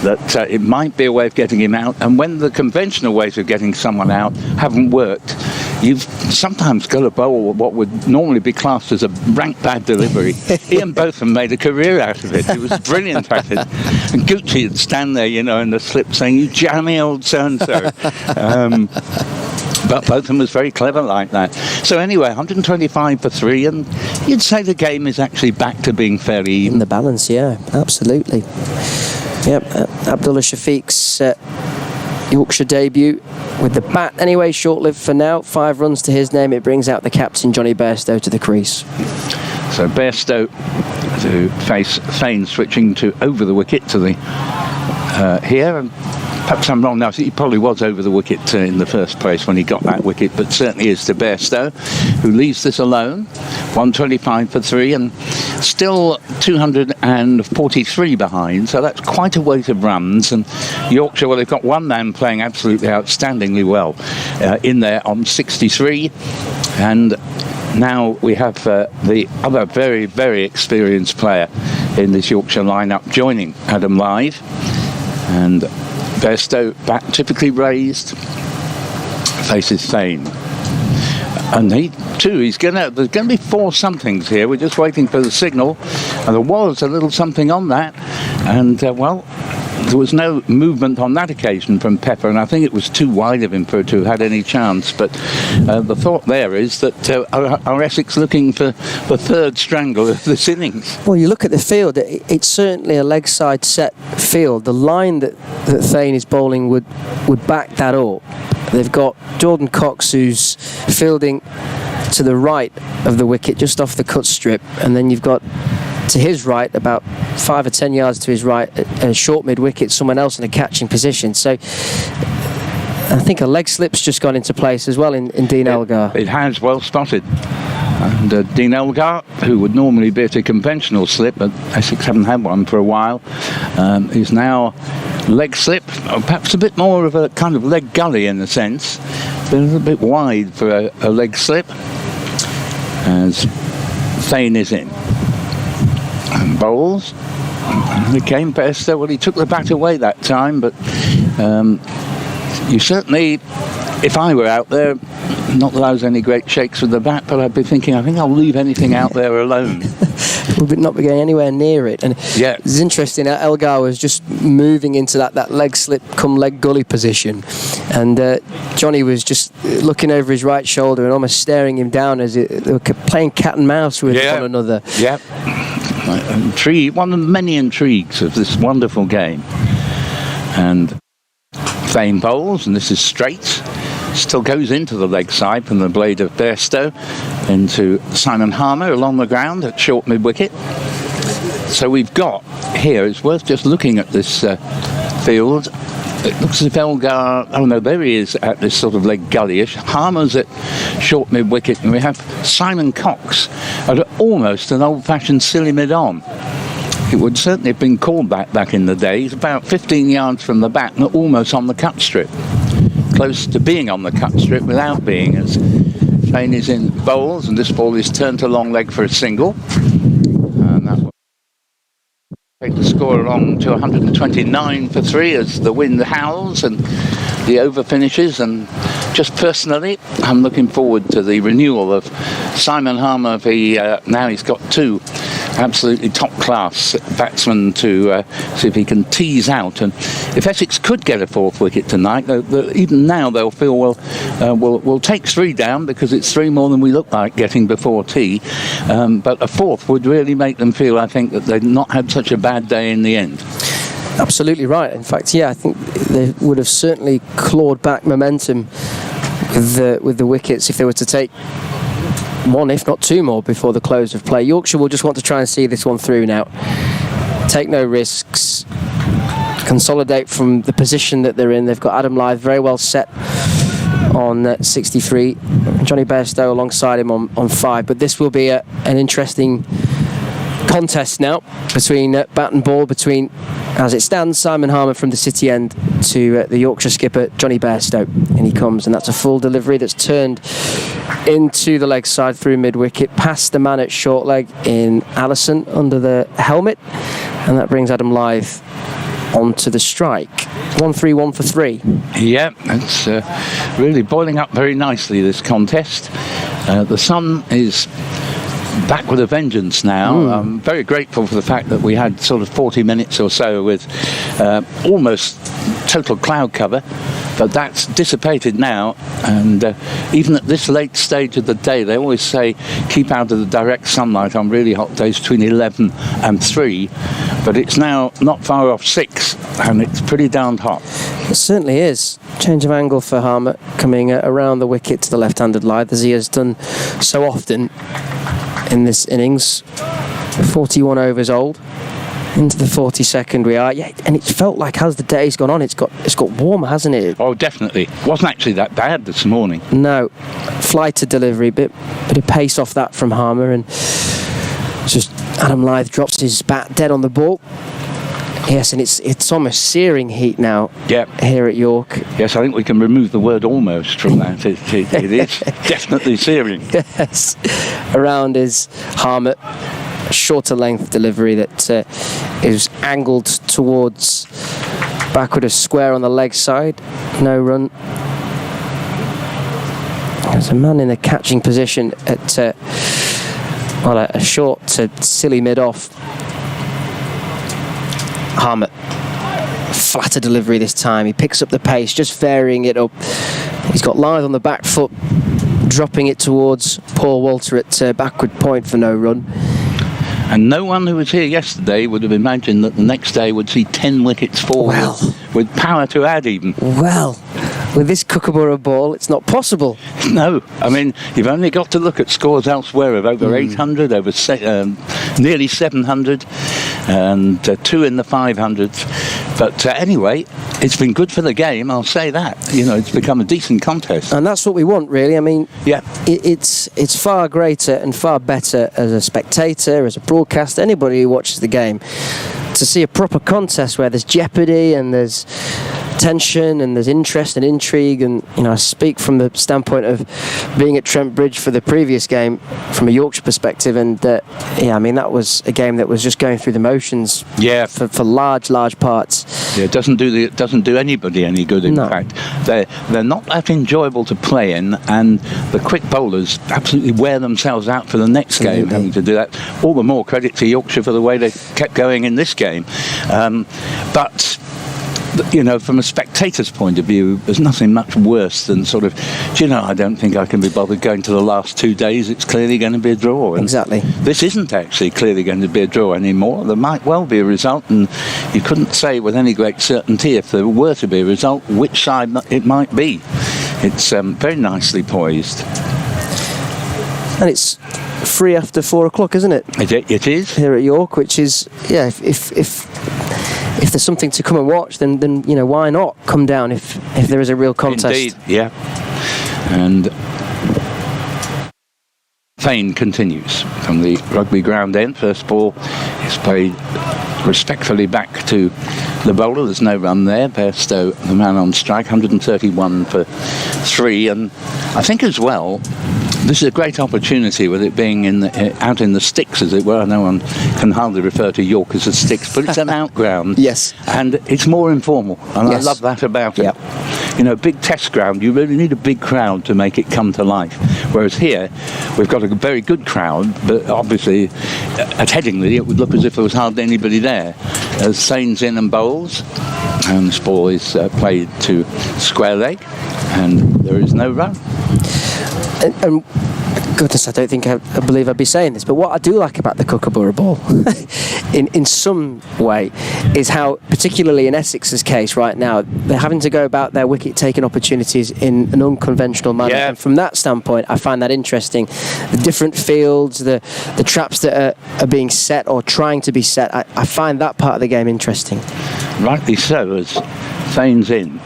that it might be a way of getting him out. And when the conventional ways of getting someone out haven't worked, you've sometimes got to bowl what would normally be classed as a rank bad delivery. Ian Botham made a career out of it. He was brilliant at it. And Gucci would stand there, in the slip saying, "You jammy old so-and-so." But Botham was very clever like that. So anyway, 125 for 3, and you'd say the game is actually back to being fairly even. In the balance, yeah, absolutely. Yep, Abdullah Shafiq's Yorkshire debut with the bat. Anyway, short-lived for now. 5 runs to his name. It brings out the captain, Johnny Bairstow, to the crease. So Bairstow to face Thane, switching to over the wicket to the here. And perhaps I'm wrong now. He probably was over the wicket in the first place when he got that wicket, but certainly is to Bairstow, who leaves this alone. 125 for 3 and still 243 behind, so that's quite a weight of runs. And Yorkshire, well, they've got one man playing absolutely outstandingly well in there on 63, and now we have the other very, very experienced player in this Yorkshire lineup joining Adam Lythe. And Bairstow, bat typically raised, faces Thane. And he too, there's going to be 4 somethings here. We're just waiting for the signal. And there was a little something on that. And, well, there was no movement on that occasion from Pepper, and I think it was too wide of him for to have had any chance. But the thought there is that are Essex looking for the third strangle of this innings? Well, you look at the field, it's certainly a leg side set field. The line that Thane is bowling would back that up. They've got Jordan Cox, who's fielding to the right of the wicket, just off the cut strip, and then you've got to his right, about 5 or 10 yards to his right, a short mid-wicket, someone else in a catching position. So I think a leg slip's just gone into place as well in Dean Elgar. It has, well spotted. And Dean Elgar, who would normally be at a conventional slip, but Essex haven't had one for a while, is now leg slip, perhaps a bit more of a kind of leg gully in a sense, but a little bit wide for a leg slip, as Thane is in. And bowls. And again, Bairstow, well, he took the bat away that time, but you certainly, if I were out there, not that I was any great shakes with the bat, but I'd be thinking, I think I'll leave anything out there alone. We'll not be going anywhere near it. And yeah, it's interesting, Elgar was just moving into that leg slip come leg gully position, and Johnny was just looking over his right shoulder and almost staring him down as they were playing cat and mouse with one another. Yeah. One of the many intrigues of this wonderful game. And Thane bowls, and this is straight. Still goes into the leg side from the blade of Bairstow into Simon Harmer along the ground at short mid-wicket. So we've got here, it's worth just looking at this field. It looks as if Elgar, oh no, there he is at this sort of leg gully-ish. Harmer's at short mid-wicket, and we have Simon Cox at almost an old-fashioned silly mid-on. It would certainly have been called that back in the day. He's about 15 yards from the bat and almost on the cut strip. Close to being on the cut strip without being, as Thane is in bowls, and this ball is turned to long leg for a single. And that's what take the score along to 129 for 3 as the wind howls and the over finishes. And just personally, I'm looking forward to the renewal of Simon Harmer. Now he's got 2 absolutely top-class batsmen to see if he can tease out. And if Essex could get a 4th wicket tonight, even now they'll feel, we'll take 3 down because it's 3 more than we look like getting before tea. But a 4th would really make them feel, I think, that they'd not had such a bad day in the end. Absolutely right. In fact, yeah, I think they would have certainly clawed back momentum with the wickets if they were to take 1, if not 2 more before the close of play. Yorkshire will just want to try and see this one through now. Take no risks. Consolidate from the position that they're in. They've got Adam Lythe very well set on 63. Johnny Bairstow alongside him on 5. But this will be an interesting contest now between bat and ball, between, as it stands, Simon Harmer from the City end to the Yorkshire skipper Johnny Bairstow. And he comes, and that's a full delivery that's turned into the leg side through mid-wicket, past the man at short leg in Allison under the helmet, and that brings Adam Lythe onto the strike. 1-3, 1 for 3. Yeah, it's really boiling up very nicely, this contest. The sun is back with a vengeance now. I'm very grateful for the fact that we had sort of 40 minutes or so with almost total cloud cover, but that's dissipated now, and even at this late stage of the day, they always say keep out of the direct sunlight on really hot days between 11 and 3, but it's now not far off 6, and it's pretty darned hot. It certainly is. Change of angle for Harmer, coming around the wicket to the left-handed line, as he has done so often in this innings. 41 overs old. Into the 42nd we are. Yeah, and it's felt like as the day's gone on, it's got warmer, hasn't it? Oh, definitely. Wasn't actually that bad this morning. No. Flighted delivery, bit of pace off that from Harmer, and just Adam Lyth drops his bat dead on the ball. Yes, and it's almost searing heat now. Here at York. Yes, I think we can remove the word almost from that. It is definitely searing. Yes. Around is Harmer. A shorter length delivery that is angled towards backward of square on the leg side. No run. There's a man in a catching position at a short to silly mid-off. Harmer, flatter delivery this time. He picks up the pace, just varying it up. He's got Lyth on the back foot, dropping it towards Paul Walter at backward point for no run. And no one who was here yesterday would have imagined that the next day would see 10 wickets forward, with power to add even. Well, with this Kookaburra ball, it's not possible. No, I mean, you've only got to look at scores elsewhere of over 800, over nearly 700, and 2 in the 500s. But anyway, it's been good for the game, I'll say that. You know, it's become a decent contest. And that's what we want, really. I mean, it's far greater and far better as a spectator, as a broadcaster, anybody who watches the game, to see a proper contest where there's jeopardy and there's tension and there's interest and intrigue. And you know, I speak from the standpoint of being at Trent Bridge for the previous game from a Yorkshire perspective, and I mean, that was a game that was just going through the motions for large parts. Yeah, it doesn't do anybody any good. In fact, they're not that enjoyable to play in, and the quick bowlers absolutely wear themselves out for the next game having to do that. All the more credit to Yorkshire for the way they kept going in this game, but you know, from a spectator's point of view, there's nothing much worse than sort of, I don't think I can be bothered going to the last 2 days. It's clearly going to be a draw. And exactly. This isn't actually clearly going to be a draw anymore. There might well be a result, and you couldn't say with any great certainty if there were to be a result which side it might be. It's very nicely poised. And it's free after 4 o'clock, isn't it? It is. Here at York, which is, if there's something to come and watch, then why not come down if there is a real contest? Indeed, yeah. And Fane continues from the rugby ground end. First ball is played respectfully back to the bowler. There's no run there. Bairstow, the man on strike, 131 for 3. And I think as well, this is a great opportunity with it being out in the sticks, as it were. No one can hardly refer to York as the sticks, but it's an outground. Yes. And it's more informal, and I love that about it. You know, big test ground, you really need a big crowd to make it come to life. Whereas here, we've got a very good crowd, but obviously at Headingley, it would look as if there was hardly anybody there. As Sane's in and bowls, and this ball is played to square leg, and there is no run. And goodness, I don't think I believe I'd be saying this, but what I do like about the Kookaburra ball in some way is how, particularly in Essex's case right now, they're having to go about their wicket taking opportunities in an unconventional manner. And from that standpoint, I find that interesting. The different fields, the traps that are being set or trying to be set, I find that part of the game interesting. Rightly so, as Fane's in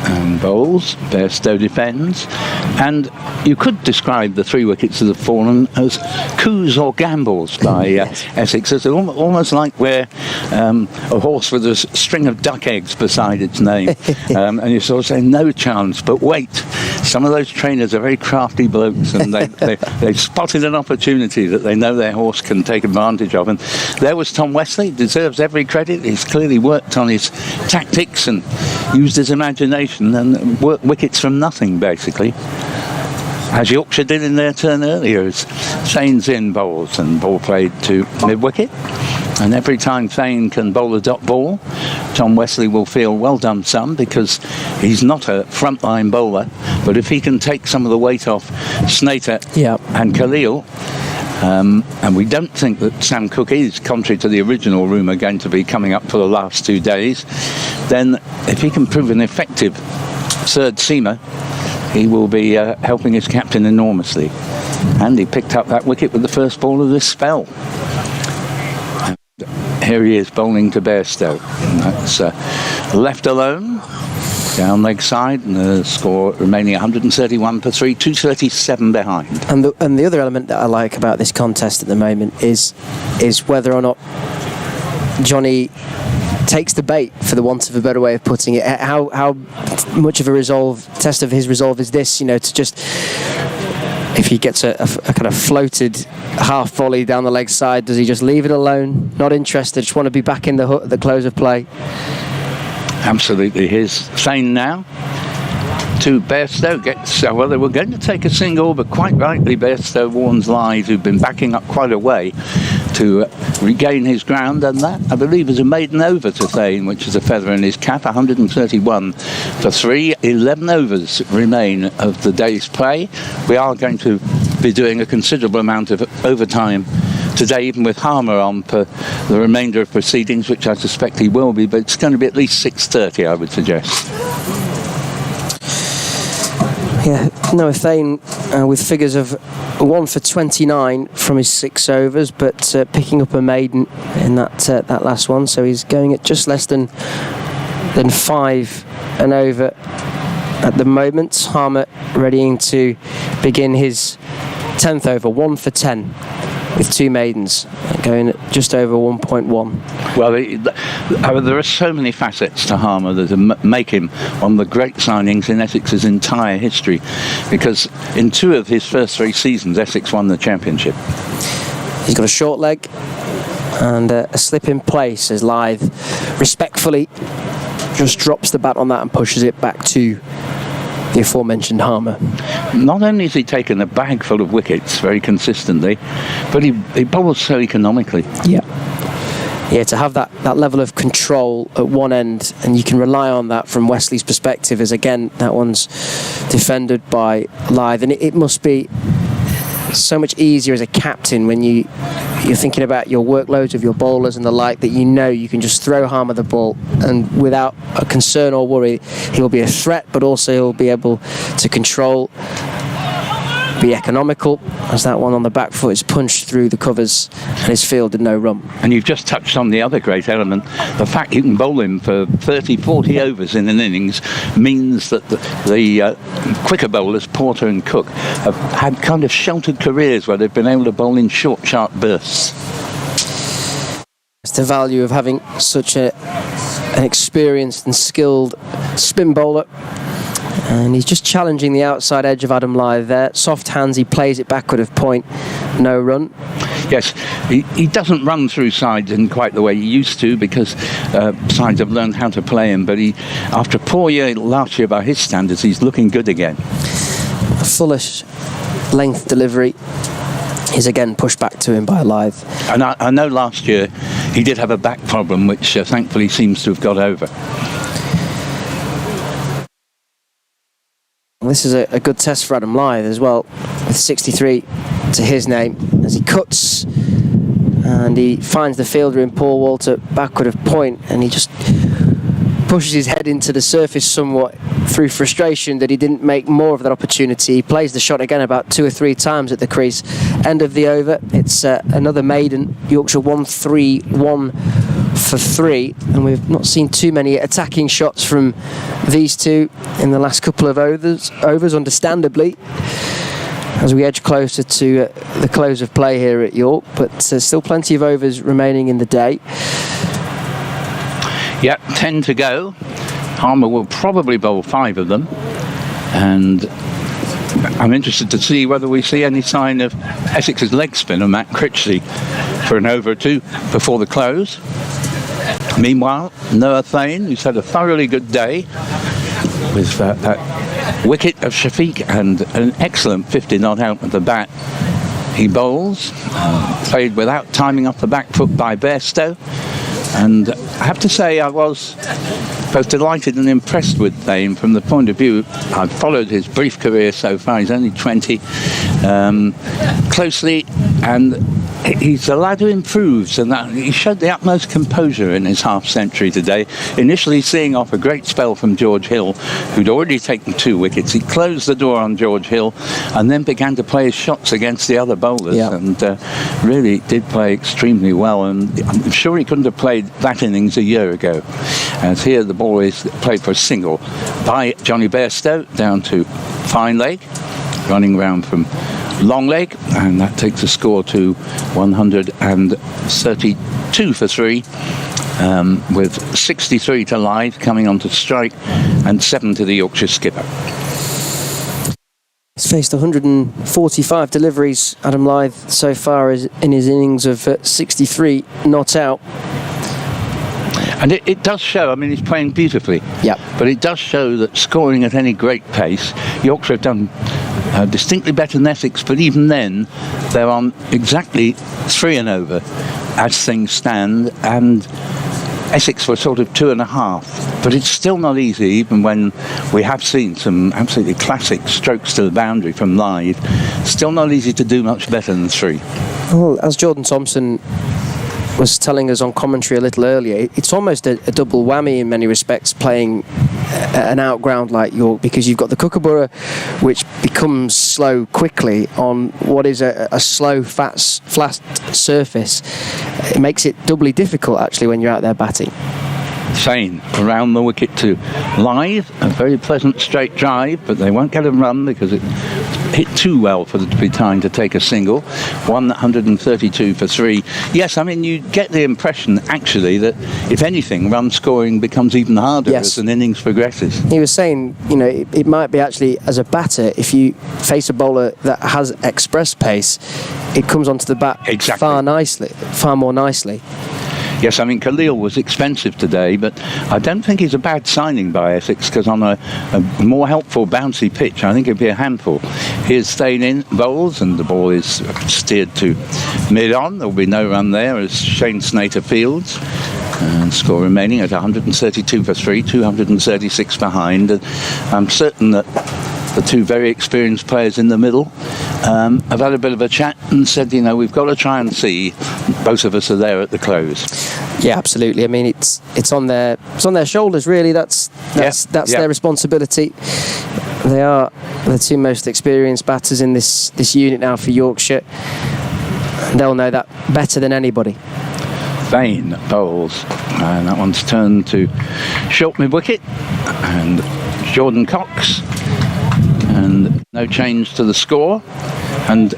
and bowls, Bairstow defends, and you could describe the 3 wickets that have fallen as coups or gambles by Essex. It's almost like we're a horse with a string of duck eggs beside its name, and you sort of say no chance, but wait, some of those trainers are very crafty blokes, and they've spotted an opportunity that they know their horse can take advantage of. And there was Tom Wesley, deserves every credit. He's clearly worked on his tactics and used his imagination and worked wickets from nothing, basically, as Yorkshire did in their turn earlier. As Thane's in bowls and ball played to mid-wicket, and every time Thane can bowl a dot ball, Tom Wesley will feel well done some, because he's not a frontline bowler, but if he can take some of the weight off Snater and Khalil, and we don't think that Sam Cook is, contrary to the original rumour, going to be coming up for the last 2 days, then if he can prove an effective third seamer, he will be helping his captain enormously. And he picked up that wicket with the first ball of this spell. And here he is bowling to Bairstow. And that's left alone, down leg side, and the score remaining 131 for 3, 237 behind. And the other element that I like about this contest at the moment is whether or not Johnny takes the bait, for the want of a better way of putting it. How much of a test of his resolve is this, to just, if he gets a kind of floated half volley down the leg side, does he just leave it alone, not interested, just want to be back in the hut at the close of play? Absolutely. Here's Thane now to Bairstow. Well, they were going to take a single, but quite rightly Bairstow warns Lythe, who've been backing up quite a way, to regain his ground, and that, I believe, is a maiden over to Thane, which is a feather in his cap. 131 for 3. 11 overs remain of the day's play. We are going to be doing a considerable amount of overtime today, even with Harmer on for the remainder of proceedings, which I suspect he will be, but it's going to be at least 6:30, I would suggest. Yeah, Noah Thane with figures of 1 for 29 from his 6 overs, but picking up a maiden in that last one, so he's going at just less than 5 and over at the moment. Harmer readying to begin his 10th over, 1 for 10 with 2 maidens, going at just over 1.1. Well, there are so many facets to Harmer that make him one of the great signings in Essex's entire history, because in 2 of his first 3 seasons, Essex won the championship. He's got a short leg and a slip in place as Lythe respectfully just drops the bat on that and pushes it back to the aforementioned Harmer. Not only has he taken a bag full of wickets very consistently, but he bowls so economically. Yeah, to have that level of control at one end, and you can rely on that from Wesley's perspective, as again that one's defended by Lythe, and it must be so much easier as a captain when you're thinking about your workloads of your bowlers and the like, that you can just throw Harmer the ball and without a concern or worry he'll be a threat, but also he'll be able to control, be economical, as that one on the back foot is punched through the covers and is fielded no run. And you've just touched on the other great element. The fact you can bowl him for 30, 40 overs in an innings means that the quicker bowlers, Porter and Cook, have had kind of sheltered careers where they've been able to bowl in short, sharp bursts. It's the value of having such an experienced and skilled spin bowler. And he's just challenging the outside edge of Adam Lythe there. Soft hands, he plays it backward of point, no run. Yes, he doesn't run through sides in quite the way he used to, because sides have learned how to play him, but after a poor year last year by his standards, he's looking good again. A fullish length delivery is again pushed back to him by Lythe. And I know last year he did have a back problem, which thankfully seems to have got over. This is a good test for Adam Lythe as well, with 63 to his name, as he cuts and he finds the fielder in Paul Walter backward of point, and he just pushes his head into the surface somewhat through frustration that he didn't make more of that opportunity. He plays the shot again about 2 or 3 times at the crease. End of the over, it's another maiden. Yorkshire 1-3-1 for 3, and we've not seen too many attacking shots from these two in the last couple of overs, understandably, as we edge closer to the close of play here at York, but still plenty of overs remaining in the day. Yep, 10 to go. Harmer will probably bowl 5 of them, and I'm interested to see whether we see any sign of Essex's leg spinner, Matt Critchley, for an over or 2 before the close. Meanwhile, Noah Thane, who's had a thoroughly good day with that wicket of Shafiq and an excellent 50 not out at the bat. He bowls, played without timing off the back foot by Bairstow, and I have to say I was both delighted and impressed with Thane from the point of view, I've followed his brief career so far, he's only 20, closely, and he's a lad who improves, and that he showed the utmost composure in his half-century today, initially seeing off a great spell from George Hill, who'd already taken 2 wickets. He closed the door on George Hill and then began to play his shots against the other bowlers, and really did play extremely well, and I'm sure he couldn't have played that innings a year ago. As here the ball is played for a single by Johnny Bairstow down to fine leg, running round from long leg, and that takes the score to 132 for 3, with 63 to Lythe coming on to strike and 7 to the Yorkshire skipper. He's faced 145 deliveries, Adam Lythe, so far in his innings of 63 not out. And it does show, I mean, he's playing beautifully, but it does show that scoring at any great pace, Yorkshire have done distinctly better than Essex, but even then they're on exactly 3 and over as things stand, and Essex were sort of 2.5, but it's still not easy, even when we have seen some absolutely classic strokes to the boundary from Lythe. Still not easy to do much better than 3. Well, as Jordan Thompson was telling us on commentary a little earlier, it's almost a double whammy in many respects, playing an outground like York, because you've got the Kookaburra, which becomes slow quickly on what is a slow, flat surface. It makes it doubly difficult actually when you're out there batting. Thane around the wicket to Lythe, a very pleasant straight drive, but they won't get a run because it hit too well for there to be time to take a single. 132 for 3. Yes, I mean, you get the impression actually that if anything, run scoring becomes even harder as an innings progresses. He was saying, you know, it might be actually, as a batter, if you face a bowler that has express pace, it comes onto the bat far more nicely. Yes, I mean, Khalil was expensive today, but I don't think he's a bad signing by Essex, because on a more helpful bouncy pitch, I think it'd be a handful. Here's Thane in, bowls, and the ball is steered to mid-on. There'll be no run there as Shane Snater fields. And score remaining at 132 for 3, 236 behind. And I'm certain that the 2 very experienced players in the middle have had a bit of a chat and said, you know, we've got to try and see both of us are there at the close. Yeah, absolutely. I mean, it's on their shoulders really. That's their responsibility. They are the 2 most experienced batters in this unit now for Yorkshire. They'll know that better than anybody. Thane bowls, and that one's turned to short mid-wicket, and Jordan Cox, and no change to the score. And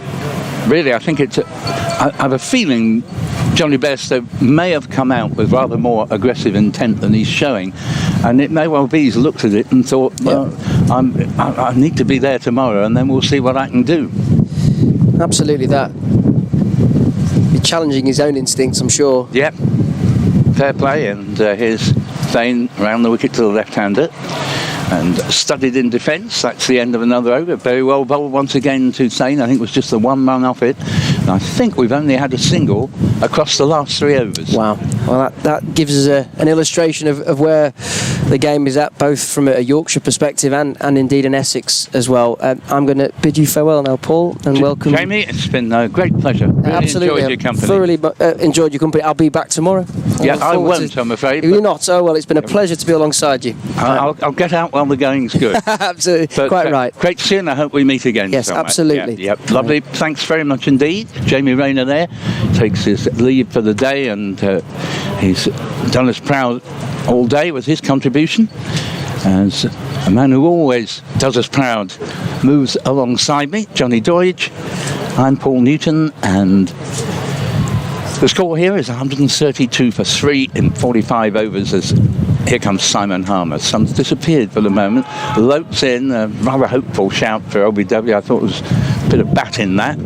really, I think I have a feeling Johnny Bairstow may have come out with rather more aggressive intent than he's showing, and it may well be he's looked at it and thought, well, I need to be there tomorrow, and then we'll see what I can do. Absolutely, that. Be challenging his own instincts, I'm sure. Yep, fair play. And here's Thane round the wicket to the left-hander, and studied in defence. That's the end of another over. Very well bowled once again to Thane. I think it was just the 1 run off it. And I think we've only had a single across the last 3 overs. Wow. Well, that gives us an illustration of where the game is at, both from a Yorkshire perspective and indeed an Essex as well. I'm going to bid you farewell now, Paul, and welcome. Jamie, it's been a great pleasure. Really absolutely enjoyed your company. Thoroughly enjoyed your company. I'll be back tomorrow. Yeah, I won't, I'm afraid. You're not? Oh, well, it's been a pleasure to be alongside you. I'll get out while the going's good. Absolutely, but, quite right. Great to see you, and I hope we meet again. Yes, somewhere. absolutely. Yep. Lovely. Thanks very much indeed. Jamie Rayner there takes his leave for the day, and he's done us proud all day with his contribution. As a man who always does us proud moves alongside me, Johnny Doidge. I'm Paul Newton, and the score here is 132 for 3 in 45 overs as here comes Simon Harmer. Sun's disappeared for the moment. Lopes in, a rather hopeful shout for LBW. I thought it was a bit of bat in that,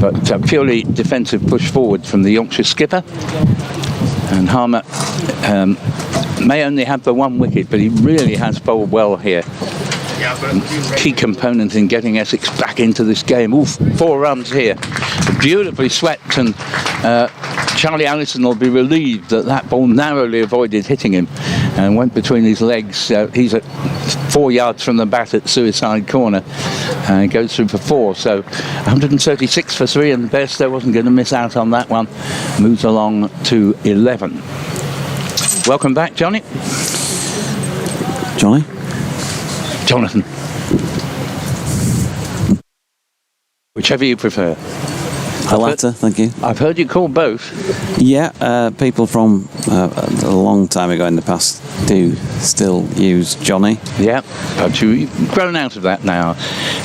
but purely defensive push forward from the Yorkshire skipper. And Harmer may only have the one wicket, but he really has bowled well here. Key component in getting Essex back into this game. Ooh, 4 runs here. Beautifully swept, and Charlie Allison will be relieved that that ball narrowly avoided hitting him and went between his legs. He's at 4 yards from the bat at suicide corner and goes through for 4. So 136 for 3, and Bairstow wasn't going to miss out on that one. Moves along to 11. Welcome back, Johnny. Johnny? Jonathan. Whichever you prefer. The latter, thank you. I've heard you call both. Yeah, people from a long time ago in the past do still use Johnny. Yeah, but you've grown out of that now,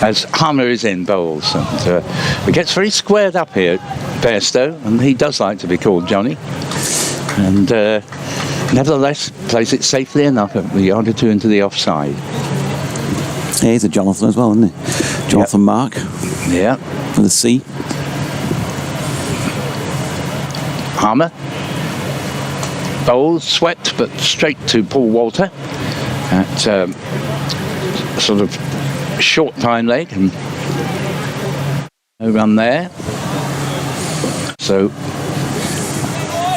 as Harmer is in bowls. And it gets very squared up here at Bairstow, and he does like to be called Johnny. And nevertheless, plays it safely enough a yard or 2 into the offside. Yeah, he's a Jonathan as well, isn't he? Jonathan Mark. Yeah. With a C. Harmer bowls, swept, but straight to Paul Walter at sort of short pine leg, and no run there. So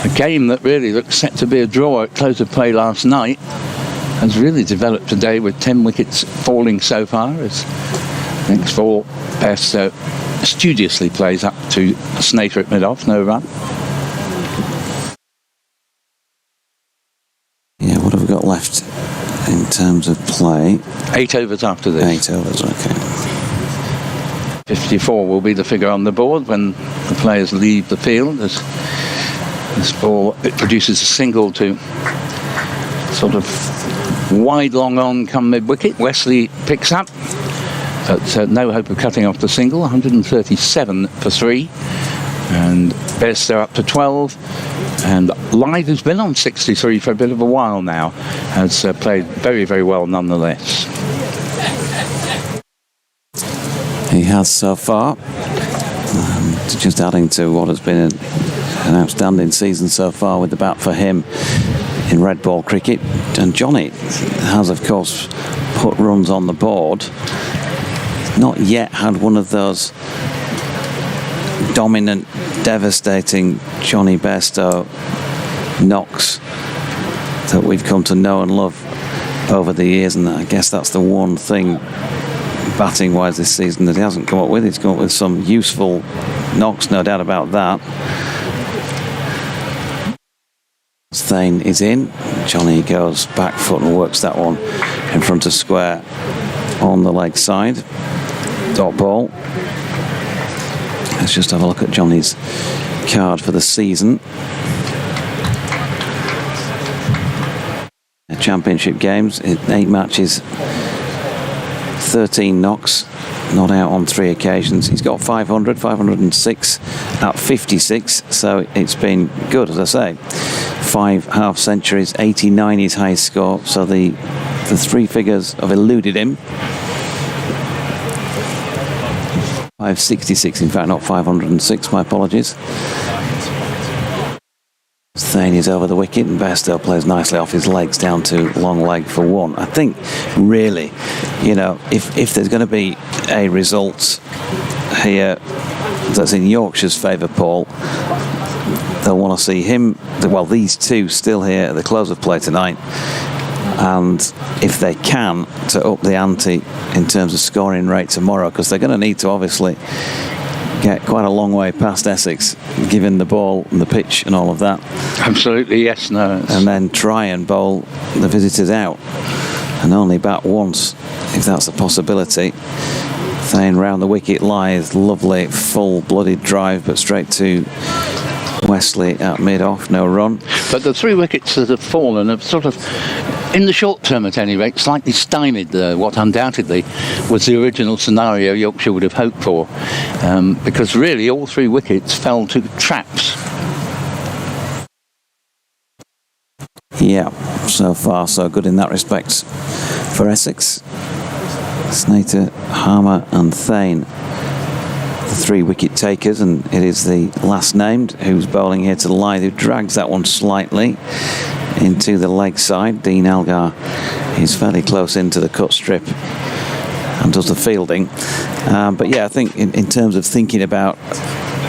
a game that really looks set to be a draw at close of play last night has really developed today, with 10 wickets falling so far, as next ball Bairstow studiously plays up to Snater at mid-off, no run. Yeah, what have we got left in terms of play? 8 overs after this. 8 overs, okay. 54 will be the figure on the board when the players leave the field, as this ball, it produces a single to sort of wide long on come mid-wicket. Wesley picks up, but no hope of cutting off the single. 137 for 3, and Bairstow up to 12. And Live, who's been on 63 for a bit of a while now, has played very, very well nonetheless. He has so far. Just adding to what has been an outstanding season so far with the bat for him in red ball cricket. And Johnny has, of course, put runs on the board. Not yet had one of those dominant, devastating Johnny Bairstow knocks that we've come to know and love over the years, and I guess that's the one thing batting wise this season that he hasn't come up with. He's come up with some useful knocks, no doubt about that. Thane is in. Johnny goes back foot and works that one in front of square on the leg side. Dot ball. Let's just have a look at Johnny's card for the season. Championship games, 8 matches, 13 knocks, not out on 3 occasions. He's got 500, 506 at 56, so it's been good, as I say. 5 half centuries, 89 his highest score, so the 3 figures have eluded him. 566, in fact, not 506, my apologies. Thane is over the wicket, and Bairstow plays nicely off his legs down to long leg for 1. I think, really, you know, if there's going to be a result here that's in Yorkshire's favour, Paul, they'll want to see him, well, these two still here at the close of play tonight, and if they can, to up the ante in terms of scoring rate tomorrow, because they're going to need to obviously get quite a long way past Essex, given the ball and the pitch and all of that. Absolutely, yes, no. And then try and bowl the visitors out, and only bat once, if that's a possibility. Thane round the wicket lies, lovely full-blooded drive, but straight to Wesley at mid-off, no run. But the 3 wickets that have fallen have sort of, in the short term at any rate, slightly stymied what undoubtedly was the original scenario Yorkshire would have hoped for, because really all 3 wickets fell to traps. Yeah, so far so good in that respect for Essex. Snater, Harmer and Thane the 3 wicket takers, and it is the last named who's bowling here to Lyth, who drags that one slightly into the leg side. Dean Elgar is fairly close into the cut strip and does the fielding. But yeah, I think in terms of thinking about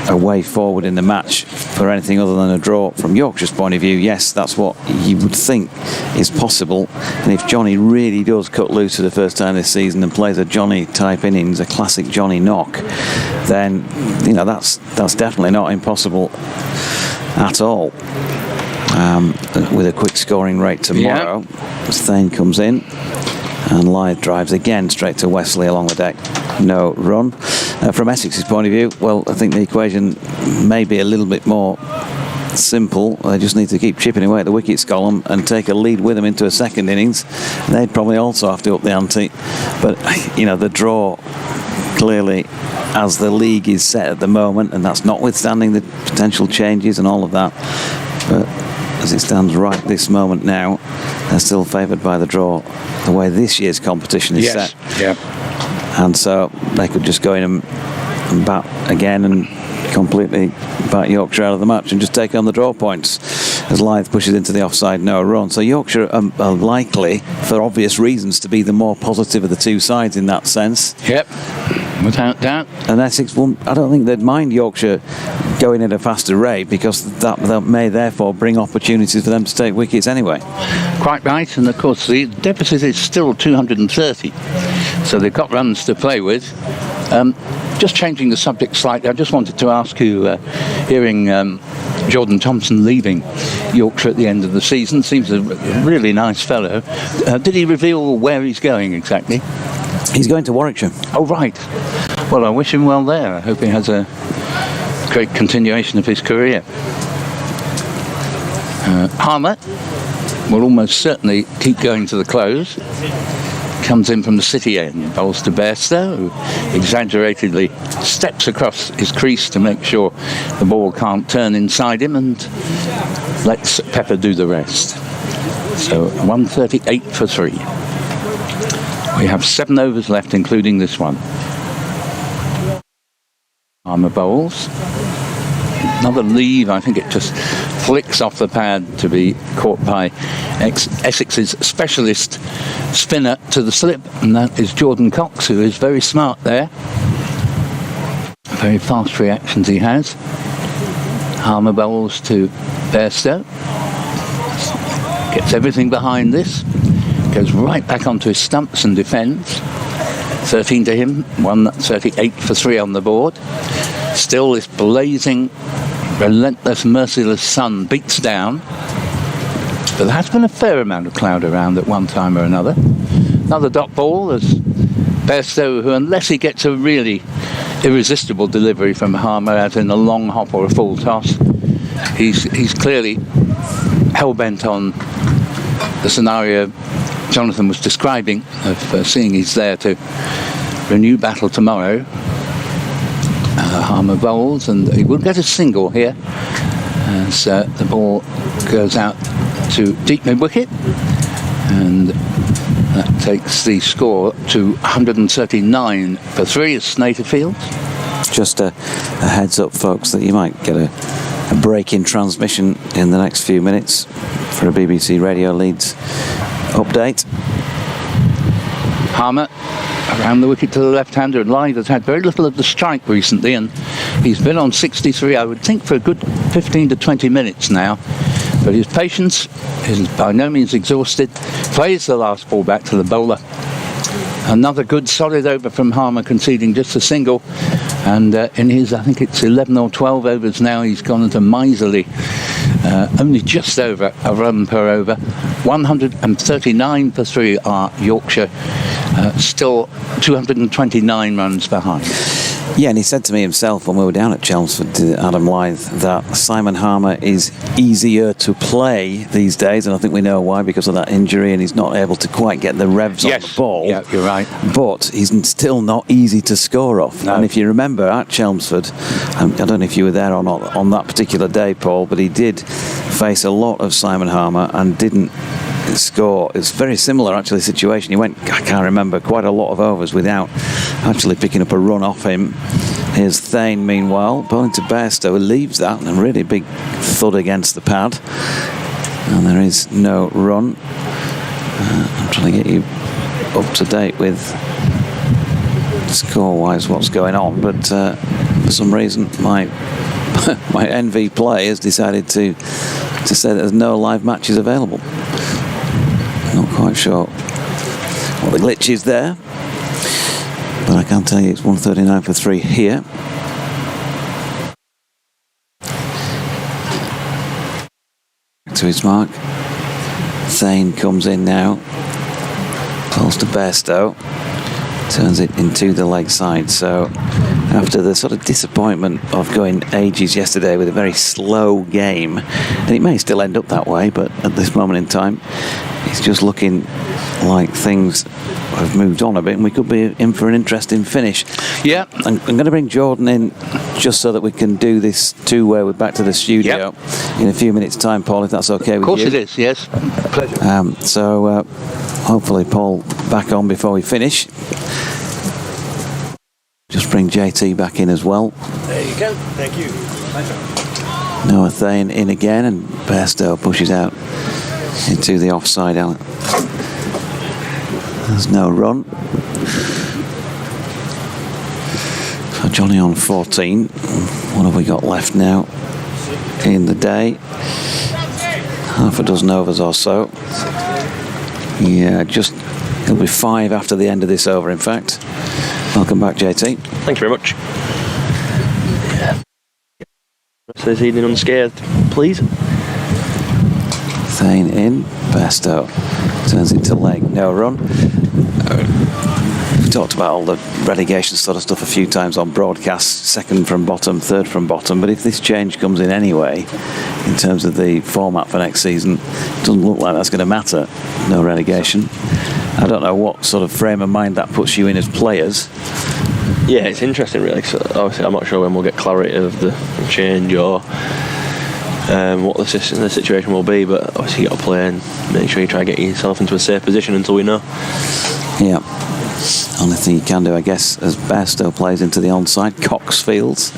a way forward in the match for anything other than a draw from Yorkshire's point of view, yes, that's what you would think is possible. And if Johnny really does cut loose for the first time this season and plays a Johnny type innings, a classic Johnny knock, then that's definitely not impossible at all. With a quick scoring rate tomorrow, Thane comes in and Lyth drives again straight to Wesley along the deck. No run. From Essex's point of view, well, I think the equation may be a little bit more simple. They just need to keep chipping away at the wickets column and take a lead with them into a second innings. They'd probably also have to up the ante. But, the draw clearly, as the league is set at the moment, and that's notwithstanding the potential changes and all of that. But as it stands right this moment now, they're still favoured by the draw, the way this year's competition is set. Yeah. And so they could just go in and bat again and completely bat Yorkshire out of the match and just take on the draw points as Lyth pushes into the offside no run. So Yorkshire are likely, for obvious reasons, to be the more positive of the two sides in that sense. Yep, without doubt. And Essex, I don't think they'd mind Yorkshire going at a faster rate, because that may therefore bring opportunities for them to take wickets anyway. Quite right, and of course the deficit is still 230, so they've got runs to play with. Just changing the subject slightly, I just wanted to ask you, hearing Jordan Thompson leaving Yorkshire at the end of the season, seems a really nice fellow. Did he reveal where he's going exactly? He's going to Warwickshire. Oh, right. Well, I wish him well there. I hope he has a great continuation of his career. Harmer will almost certainly keep going to the close. Comes in from the city end, bowls to Bairstow, who exaggeratedly steps across his crease to make sure the ball can't turn inside him, and lets Pepper do the rest. So 138 for 3. We have 7 overs left, including this one. Harmer bowls. Another leave, I think it just flicks off the pad to be caught by Essex's specialist spinner to the slip, and that is Jordan Cox, who is very smart there. Very fast reactions he has. Harmer bowls to Bairstow. Gets everything behind this. Goes right back onto his stumps and defends. 13 to him, 138 for 3 on the board. Still this blazing, relentless, merciless sun beats down. But there has been a fair amount of cloud around at one time or another. Another dot ball as Bairstow, who, unless he gets a really irresistible delivery from Harmer, as in a long hop or a full toss, he's clearly hell-bent on the scenario Jonathan was describing of seeing he's there to renew battle tomorrow. Harmer bowls, and he will get a single here as the ball goes out to deep mid-wicket, and that takes the score to 139 for 3 as Snater fields. Just a heads up, folks, that you might get a break in transmission in the next few minutes for a BBC Radio Leeds update. Harmer around the wicket to the left-hander, and Lyth has had very little of the strike recently, and he's been on 63, I would think, for a good 15 to 20 minutes now. But his patience is by no means exhausted. Plays the last ball back to the bowler. Another good solid over from Harmer, conceding just a single. And in his, I think it's 11 or 12 overs now, he's gone into miserly, only just over a run per over. 139 for 3 are Yorkshire, still 229 runs behind. Yeah, and he said to me himself when we were down at Chelmsford, Adam Lyth, that Simon Harmer is easier to play these days, and I think we know why, because of that injury, and he's not able to quite get the revs on the ball. Yeah, you're right. But he's still not easy to score off. No. And if you remember at Chelmsford, I don't know if you were there or not on that particular day, Paul, but he did face a lot of Simon Harmer and didn't score. It's very similar actually situation. He went, I can't remember, quite a lot of overs without actually picking up a run off him. Here's Thane, meanwhile, bowling to Bairstow, who leaves that, and a really big thud against the pad. And there is no run. I'm trying to get you up to date with score-wise what's going on, but for some reason my my NV play has decided to say that there's no live matches available. Not quite sure what the glitch is there, but I can tell you it's 139 for 3 here. To his mark. Thane comes in now, pulls to Bairstow, turns it into the leg side. So after the sort of disappointment of going ages yesterday with a very slow game, and it may still end up that way, but at this moment in time it's just looking like things have moved on a bit, and we could be in for an interesting finish. Yeah. I'm going to bring Jordan in just so that we can do this two-way. We're back to the studio in a few minutes' time, Paul, if that's okay with you. Of course it is, yes. Pleasure. So hopefully Paul back on before we finish. Just bring JT back in as well. There you go. Thank you. Pleasure. Noah Thane in again, and Bairstow pushes out into the offside element. There's no run. So Johnny on 14. What have we got left now in the day? Half a dozen overs or so. Yeah, it'll be 5 after the end of this over, in fact. Welcome back, JT. Thank you very much. Rest of this evening unscathed, please. Thane in. Bairstow turns it to leg. No run. We talked about all the relegation sort of stuff a few times on broadcast. Second from bottom, third from bottom. But if this change comes in anyway, in terms of the format for next season, it doesn't look like that's going to matter. No relegation. I don't know what sort of frame of mind that puts you in as players. Yeah, it's interesting really, 'cause obviously I'm not sure when we'll get clarity of the change or what the situation will be, but obviously you got to play and make sure you try and get yourself into a safe position until we know. Yeah. Only thing you can do, I guess, as Bairstow plays into the onside, Cox fields.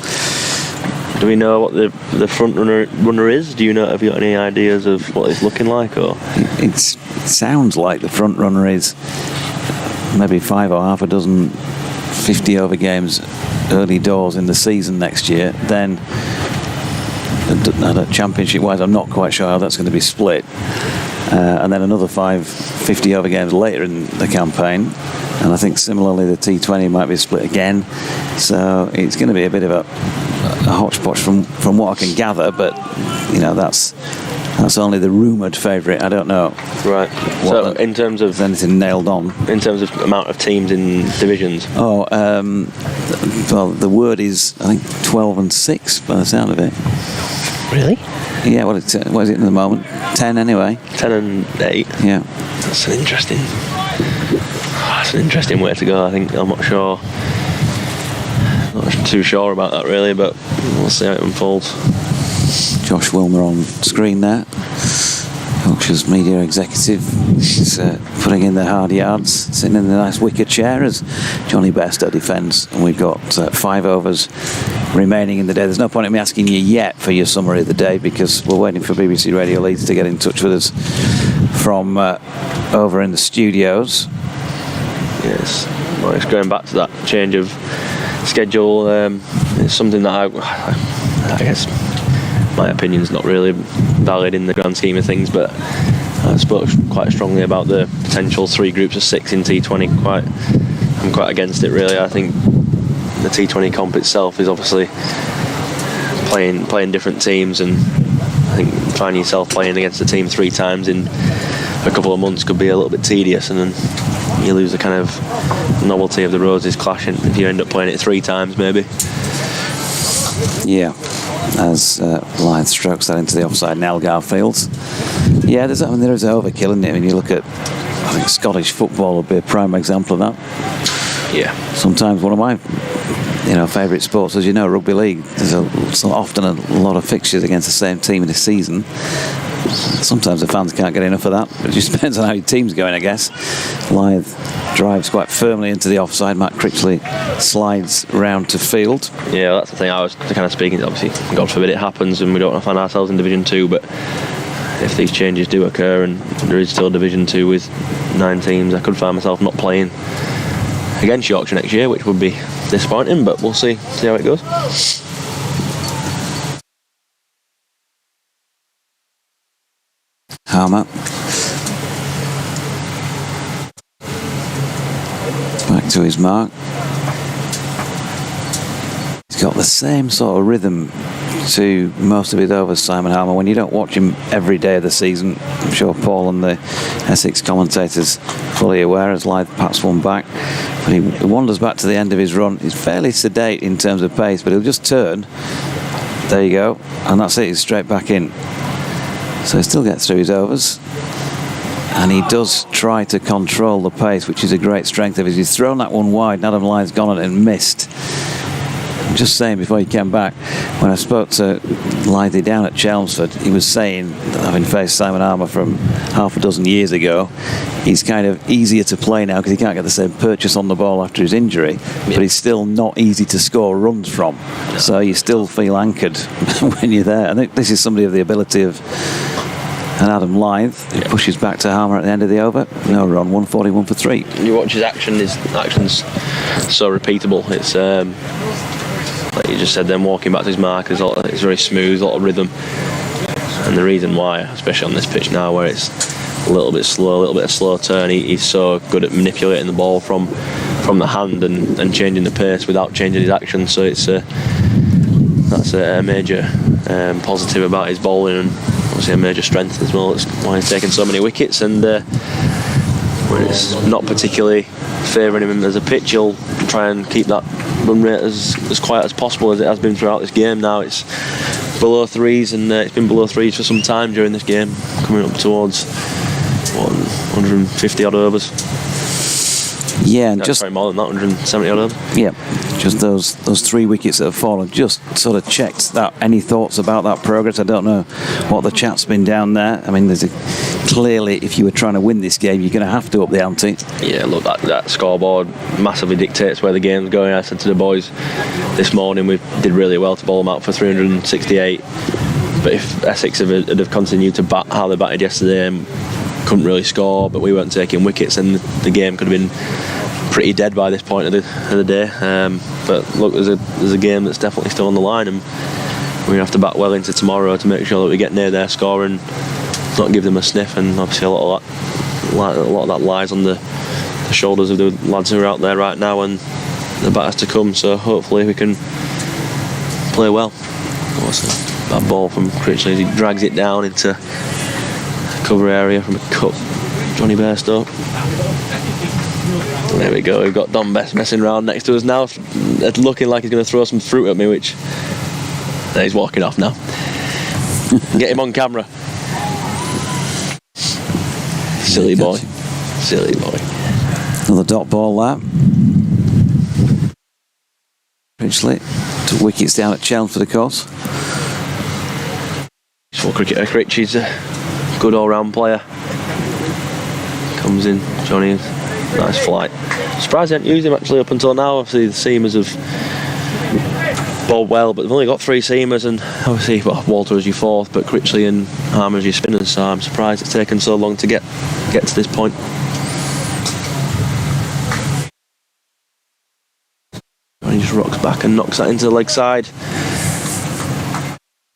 Do we know what the front runner is? Do you know? Have you got any ideas of what it's looking like? Or it sounds like the front runner is maybe 5 or half a dozen 50 over games early doors in the season next year. Then championship wise, I'm not quite sure how that's going to be split. And then another 5 50 over games later in the campaign. And I think similarly the T20 might be split again. So it's going to be a bit of a hodgepodge from what I can gather, but you know that's only the rumoured favourite. I don't know. Right. So in terms of anything nailed on, in terms of amount of teams in divisions. Well, the word is I think 12 and 6 by the sound of it. Really? Yeah. What is it at the moment? 10 anyway. 10 and 8. Yeah. That's an interesting way to go. I think I'm not too sure about that really, but we'll see how it unfolds. Josh Wilmer on screen there. Yorkshire's media executive is putting in their hard yards, sitting in the nice wicker chair as Johnny Bairstow defends. And we've got 5 overs remaining in the day. There's no point in me asking you yet for your summary of the day because we're waiting for BBC Radio Leeds to get in touch with us from over in the studios. Yes, well, it's going back to that change of schedule. It's something that I guess my opinion's not really valid in the grand scheme of things, but I spoke quite strongly about the potential 3 groups of 6 in T20. I'm quite against it really. I think the T20 comp itself is obviously playing different teams, and I think finding yourself playing against a team 3 times in a couple of months could be a little bit tedious, and then you lose the kind of novelty of the Roses clashing if you end up playing it 3 times maybe. Yeah, as Lyth strokes that into the offside in Elgar Fields. Yeah, there is overkill, isn't it? I mean, you look at, I think Scottish football would be a prime example of that. Yeah. Sometimes one of my favourite sports, as you know, rugby league. There's often a lot of fixtures against the same team in a season. Sometimes the fans can't get enough of that. It just depends on how your team's going, I guess. Lythe drives quite firmly into the offside. Matt Critchley slides round to field. Yeah, that's the thing I was kind of speaking. Obviously, God forbid it happens and we don't want to find ourselves in Division 2, but if these changes do occur and there is still Division 2 with 9 teams, I could find myself not playing against Yorkshire next year, which would be disappointing, but we'll see how it goes. Harmer. Back to his mark. He's got the same sort of rhythm to most of his overs, Simon Harmer. When you don't watch him every day of the season, I'm sure Paul and the Essex commentators fully aware as Lythe pats one back. But he wanders back to the end of his run. He's fairly sedate in terms of pace, but he'll just turn. There you go. And that's it. He's straight back in. So he still gets through his overs. And he does try to control the pace, which is a great strength of his. He's thrown that one wide, and Adam Lythe's gone on it and missed. I'm just saying, before he came back, when I spoke to Lythe down at Chelmsford, he was saying that having faced Simon Harmer from half a dozen years ago, he's kind of easier to play now because he can't get the same purchase on the ball after his injury, but he's still not easy to score runs from. So you still feel anchored when you're there. I think this is somebody of the ability of an Adam Lythe, who pushes back to Harmer at the end of the over. No run, 141 for 3. You watch his action's so repeatable. It's like you just said, then walking back to his mark, it's very smooth, a lot of rhythm. And the reason why, especially on this pitch now where it's a little bit slow, a little bit of slow turn, he's so good at manipulating the ball from the hand and changing the pace without changing his action. So that's a major positive about his bowling, and obviously a major strength as well. It's why he's taken so many wickets, and when it's not particularly favouring him as a pitch, he'll try and keep that run rate as quiet as possible, as it has been throughout this game. Now it's below 3s, and it's been below 3s for some time during this game, coming up towards 150 odd overs. Yeah, and just more than that, 170 odd overs. Yeah, just those 3 wickets that have fallen just sort of checked that. Any thoughts about that progress? I don't know what the chat's been down there. I mean, clearly, if you were trying to win this game, you're going to have to up the ante. Yeah, look, that scoreboard massively dictates where the game's going. I said to the boys this morning, we did really well to bowl them out for 368. But if Essex had have continued to bat how they batted yesterday and couldn't really score, but we weren't taking wickets, and the game could have been pretty dead by this point of the day. But look, there's a game that's definitely still on the line, and we're going to have to bat well into tomorrow to make sure that we get near their score and not give them a sniff. And obviously a lot of that lies on the shoulders of the lads who are out there right now and the batters to come. So hopefully we can play well. That ball from Critchley, he drags it down into cover area from a cut. Johnny Bairstow. There we go, we've got Don Best messing around next to us now, looking like he's going to throw some fruit at me, which he's walking off now. Get him on camera. Silly boy. Another dot ball there. Critchley to wickets down at Chelmsford, of course. He's for cricketer. Critchley's a good all-round player. Comes in, Johnny, nice flight. Surprised they haven't used him actually up until now. Obviously the seamers have bowled well, but they've only got 3 seamers, and obviously Walter is your 4th, but Critchley and Harmer is your spinners, so I'm surprised it's taken so long to get to this point. And he just rocks back and knocks that into the leg side.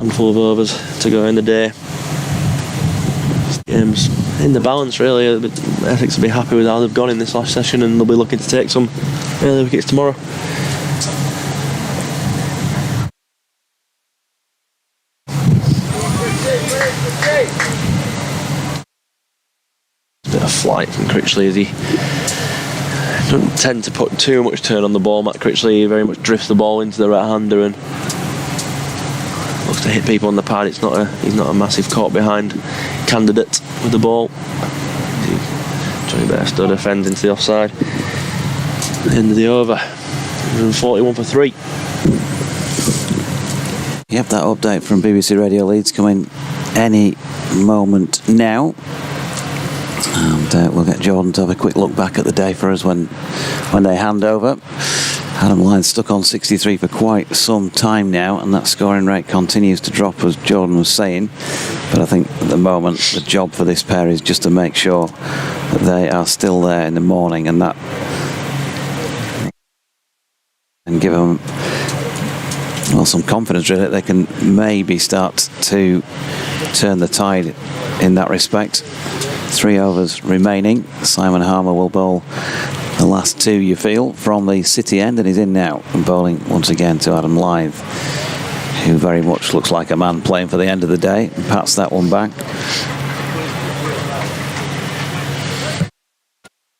Handful of overs to go in the day. This game's in the balance really. Essex will be happy with how they've gone in this last session, and they'll be looking to take some early wickets tomorrow. Bit of flight from Critchley as he doesn't tend to put too much turn on the ball. Matt Critchley very much drifts the ball into the right-hander and looks to hit people on the pad. He's not a massive caught behind candidate with the ball. Johnny Bairstow defends into the offside. End of the over. 141 for 3. Yep, that update from BBC Radio Leeds coming any moment now. And we'll get Jordan to have a quick look back at the day for us when they hand over. Adam Lyne's stuck on 63 for quite some time now, and that scoring rate continues to drop, as Jordan was saying. But I think at the moment the job for this pair is just to make sure that they are still there in the morning, and give them some confidence really that they can maybe start to turn the tide in that respect. 3 overs remaining. Simon Harmer will bowl the last 2, you feel, from the City end, and he's in now and bowling once again to Adam Lyne, who very much looks like a man playing for the end of the day, and pats that one back.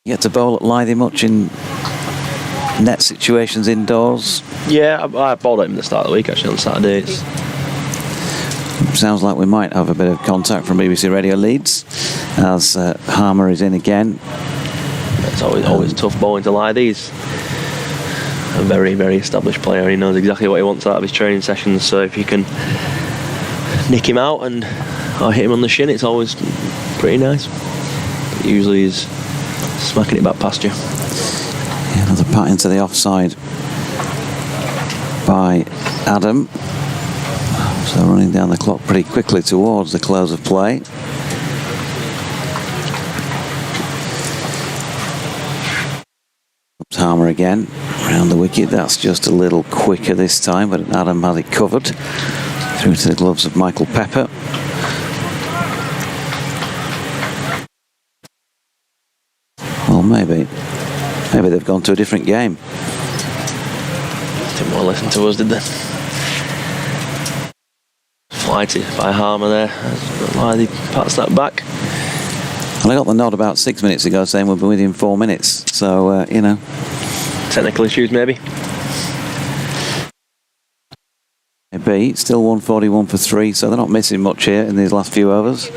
You get to bowl at Lythe much in net situations indoors? Yeah, I bowled at him at the start of the week actually on Saturdays. Sounds like we might have a bit of contact from BBC Radio Leeds as Harmer is in again. It's always tough bowling to Lythe. He's a very, very established player. He knows exactly what he wants out of his training sessions, so if you can nick him out or hit him on the shin, it's always pretty nice. But usually he's smacking it back past you. Yeah, another pat into the offside by Adam. So running down the clock pretty quickly towards the close of play. Harmer again around the wicket. That's just a little quicker this time, but Adam has it covered through to the gloves of Michael Pepper. Well, maybe they've gone to a different game. Didn't want to listen to us, did they? Flighted by Harmer there. Lythe pats that back. Well, I got the nod about 6 minutes ago saying we'll be within 4 minutes. So, Technical issues, maybe. Maybe. Still 141 for 3, so they're not missing much here in these last few overs.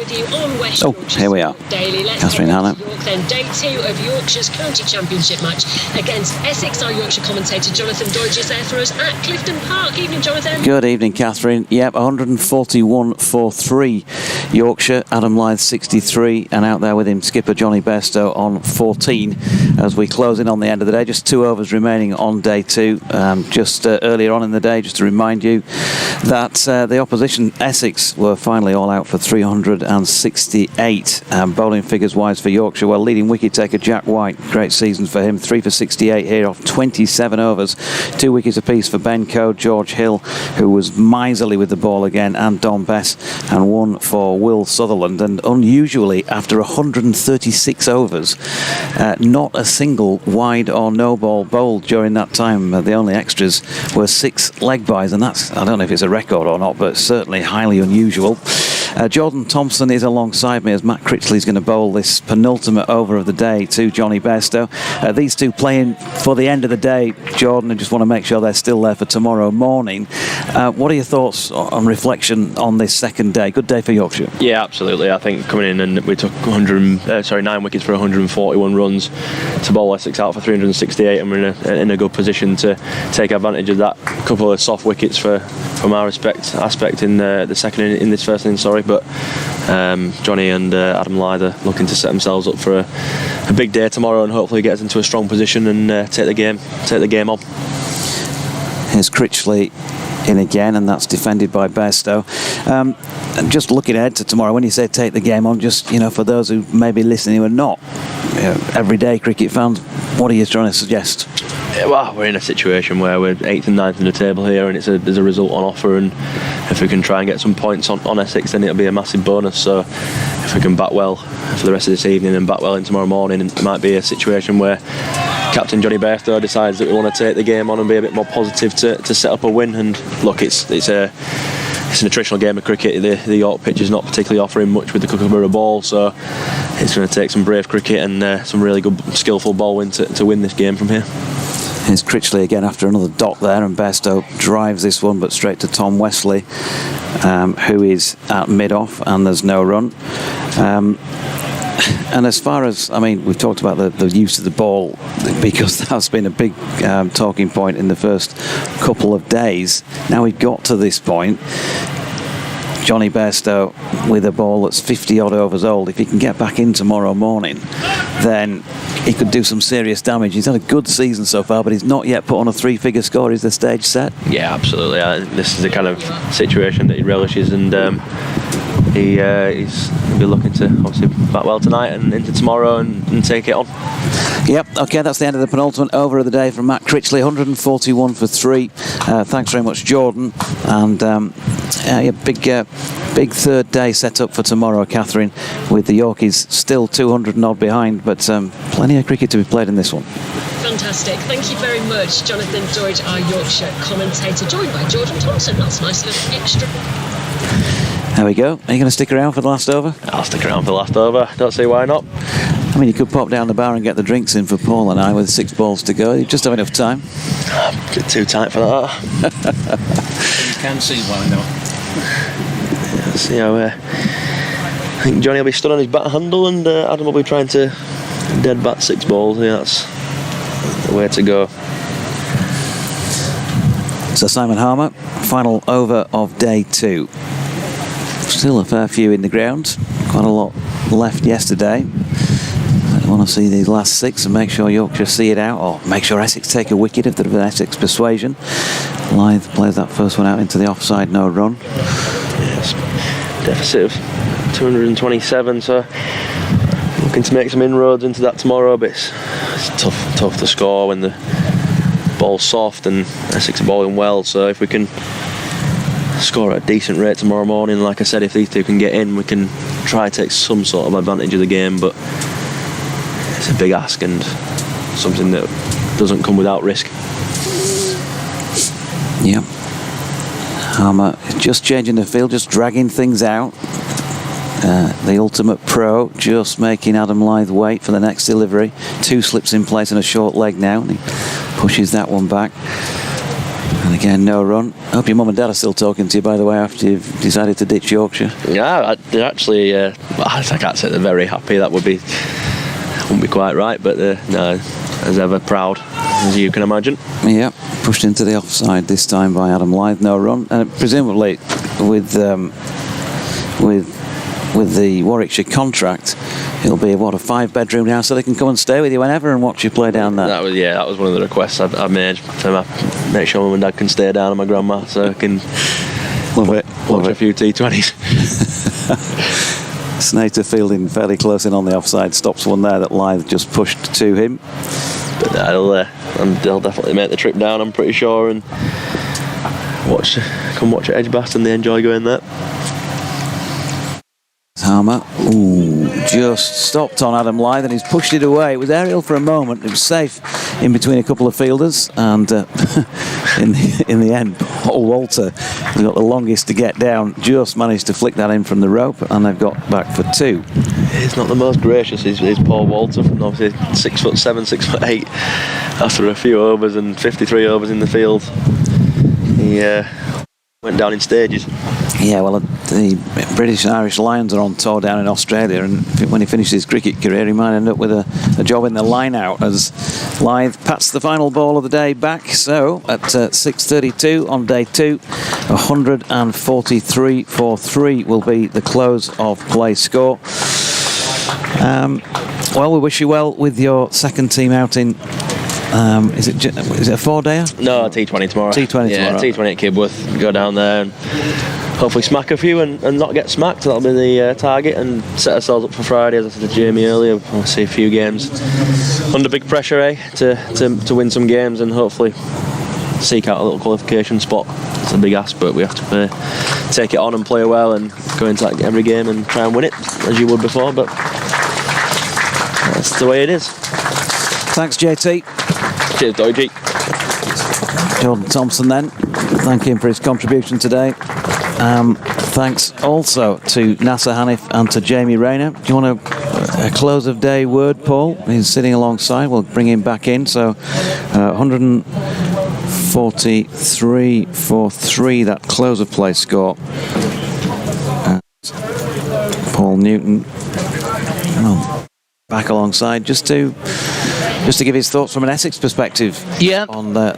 Oh, here we are. Catherine Hannah. Then day 2 of Yorkshire's County Championship match against Essex. Our Yorkshire commentator Jonathan Deutsch is there for us at Clifton Park. Evening, Jonathan. Good evening, Catherine. Yep, 141 for 3. Yorkshire, Adam Lythe 63, and out there with him skipper Johnny Bairstow on 14 as we close in on the end of the day. Just 2 overs remaining on day 2. Just earlier on in the day, just to remind you that the opposition Essex were finally all out for 368. Bowling figures wise for Yorkshire, well, leading wicket taker Jack White, great season for him, 3 for 68 here off 27 overs. 2 wickets apiece for Ben Coe, George Hill, who was miserly with the ball again, and Don Bess, and 1 for Will Sutherland. And unusually, after 136 overs, not a single wide or no ball bowled during that time. The only extras were 6 leg byes, and that's, I don't know if it's a record or not, but certainly highly unusual. Jordan Thompson is alongside me as Matt Critchley is going to bowl this penultimate over of the day to Johnny Bairstow. These two playing for the end of the day, Jordan, and just want to make sure they're still there for tomorrow morning. What are your thoughts on reflection on this second day? Good day for Yorkshire. Yeah, absolutely. I think coming in and we took 9 wickets for 141 runs to bowl Essex out for 368, and we're in a good position to take advantage of that. A couple of soft wickets from our aspect in the second in this first inning, but Johnny and Adam Lythe are looking to set themselves up for a big day tomorrow, and hopefully get us into a strong position and take the game on. Here's Critchley in again, and that's defended by Bairstow. And just looking ahead to tomorrow, when you say take the game on, just for those who may be listening who are not everyday cricket fans, what are you trying to suggest? Well, we're in a situation where we're 8th and 9th in the table here, and there's a result on offer, and if we can try and get some points on Essex, then it'll be a massive bonus. So if we can bat well for the rest of this evening and bat well in tomorrow morning, it might be a situation where Captain Johnny Bairstow decides that we want to take the game on and be a bit more positive to set up a win. And look, it's a traditional game of cricket. The York pitch is not particularly offering much with the Kookaburra ball, so it's going to take some brave cricket and some really good skillful bowling to win this game from here. Here's Critchley again after another dot there, and Bairstow drives this one but straight to Tom Wesley, who is at mid-off, and there's no run. And as far as, we've talked about the use of the ball, because that's been a big talking point in the first couple of days. Now we've got to this point. Johnny Bairstow with a ball that's 50 odd overs old, if he can get back in tomorrow morning, then he could do some serious damage. He's had a good season so far, but he's not yet put on a 3-figure score. Is the stage set? Yeah, absolutely. This is the kind of situation that he relishes, and he's going to be looking to obviously bat well tonight and into tomorrow and take it on. Yep, okay, that's the end of the penultimate over of the day from Matt Critchley, 141 for 3. Thanks very much, Jordan. And big third day set up for tomorrow, Catherine, with the Yorkies still 200 and odd behind, but plenty of cricket to be played in this one. Fantastic. Thank you very much, Jonathan Doidge, our Yorkshire commentator, joined by Jordan Thompson. That's nice little extra. There we go. Are you going to stick around for the last over? I'll stick around for the last over. Don't see why not. I mean, you could pop down the bar and get the drinks in for Paul and I with 6 balls to go. You just have enough time. A bit too tight for that. You can see why not. See how I think Johnny will be stood on his bat handle, and Adam will be trying to dead bat 6 balls. Yeah, that's the way to go. So Simon Harmer, final over of day 2. Still a fair few in the ground. Quite a lot left yesterday. I want to see these last 6 and make sure Yorkshire see it out, or make sure Essex take a wicket if there's an Essex persuasion. Lyth plays that first one out into the offside, no run. Yes, deficit of 227, so looking to make some inroads into that tomorrow, but it's tough to score when the ball's soft and Essex are bowling well. So if we can score at a decent rate tomorrow morning, like I said, if these two can get in, we can try to take some sort of advantage of the game, but it's a big ask and something that doesn't come without risk. Yep. Harmer just changing the field, just dragging things out. The ultimate pro, just making Adam Lyth wait for the next delivery. 2 slips in place and a short leg now, and he pushes that one back. And again, no run. I hope your mum and dad are still talking to you, by the way, after you've decided to ditch Yorkshire. Yeah, they're actually, I can't say they're very happy. That wouldn't be quite right, but no, as ever proud, as you can imagine. Yeah, pushed into the offside this time by Adam Lyth, no run. And presumably with the Warwickshire contract, it'll be a 5-bedroom house, so they can come and stay with you whenever and watch you play down there. That was one of the requests I made to make sure mum and dad can stay down and my grandma, so I can watch a few T20s. Snater fielding fairly close in on the offside, stops one there that Lyth just pushed to him. But they'll definitely make the trip down, I'm pretty sure, and come watch at Edgbaston, and they enjoy going there. Harmer, just stopped on Adam Lyth and he's pushed it away. It was aerial for a moment. It was safe in between a couple of fielders, and in the end, Paul Walter, who got the longest to get down, just managed to flick that in from the rope, and they've got back for 2. He's not the most gracious, is Paul Walter, from obviously 6'7", 6'8", after a few overs and 53 overs in the field. He went down in stages. Yeah, well, the British and Irish Lions are on tour down in Australia, and when he finishes his cricket career, he might end up with a job in the line-out as Lyth pats the final ball of the day back. So, at 6:32 on day 2, 143 for 3 will be the close of play score. Well, we wish you well with your second team outing. Is it a 4-dayer? No, T20 tomorrow. T20 tomorrow. Yeah, T20 at Kibworth. Go down there and hopefully smack a few and not get smacked. That'll be the target, and set ourselves up for Friday, as I said to Jamie earlier. We'll see a few games under big pressure, to win some games and hopefully seek out a little qualification spot. It's a big ask, but we have to take it on and play well and go into every game and try and win it as you would before, but that's the way it is. Thanks, JT. Cheers, Doidge. Jordan Thompson then, thank him for his contribution today. Thanks also to Nasser Hanif and to Jamie Rayner. Do you want a close of day word, Paul? He's sitting alongside. We'll bring him back in. So 143 for 3, that close of play score. Paul Newton, well, back alongside just to give his thoughts from an Essex perspective on the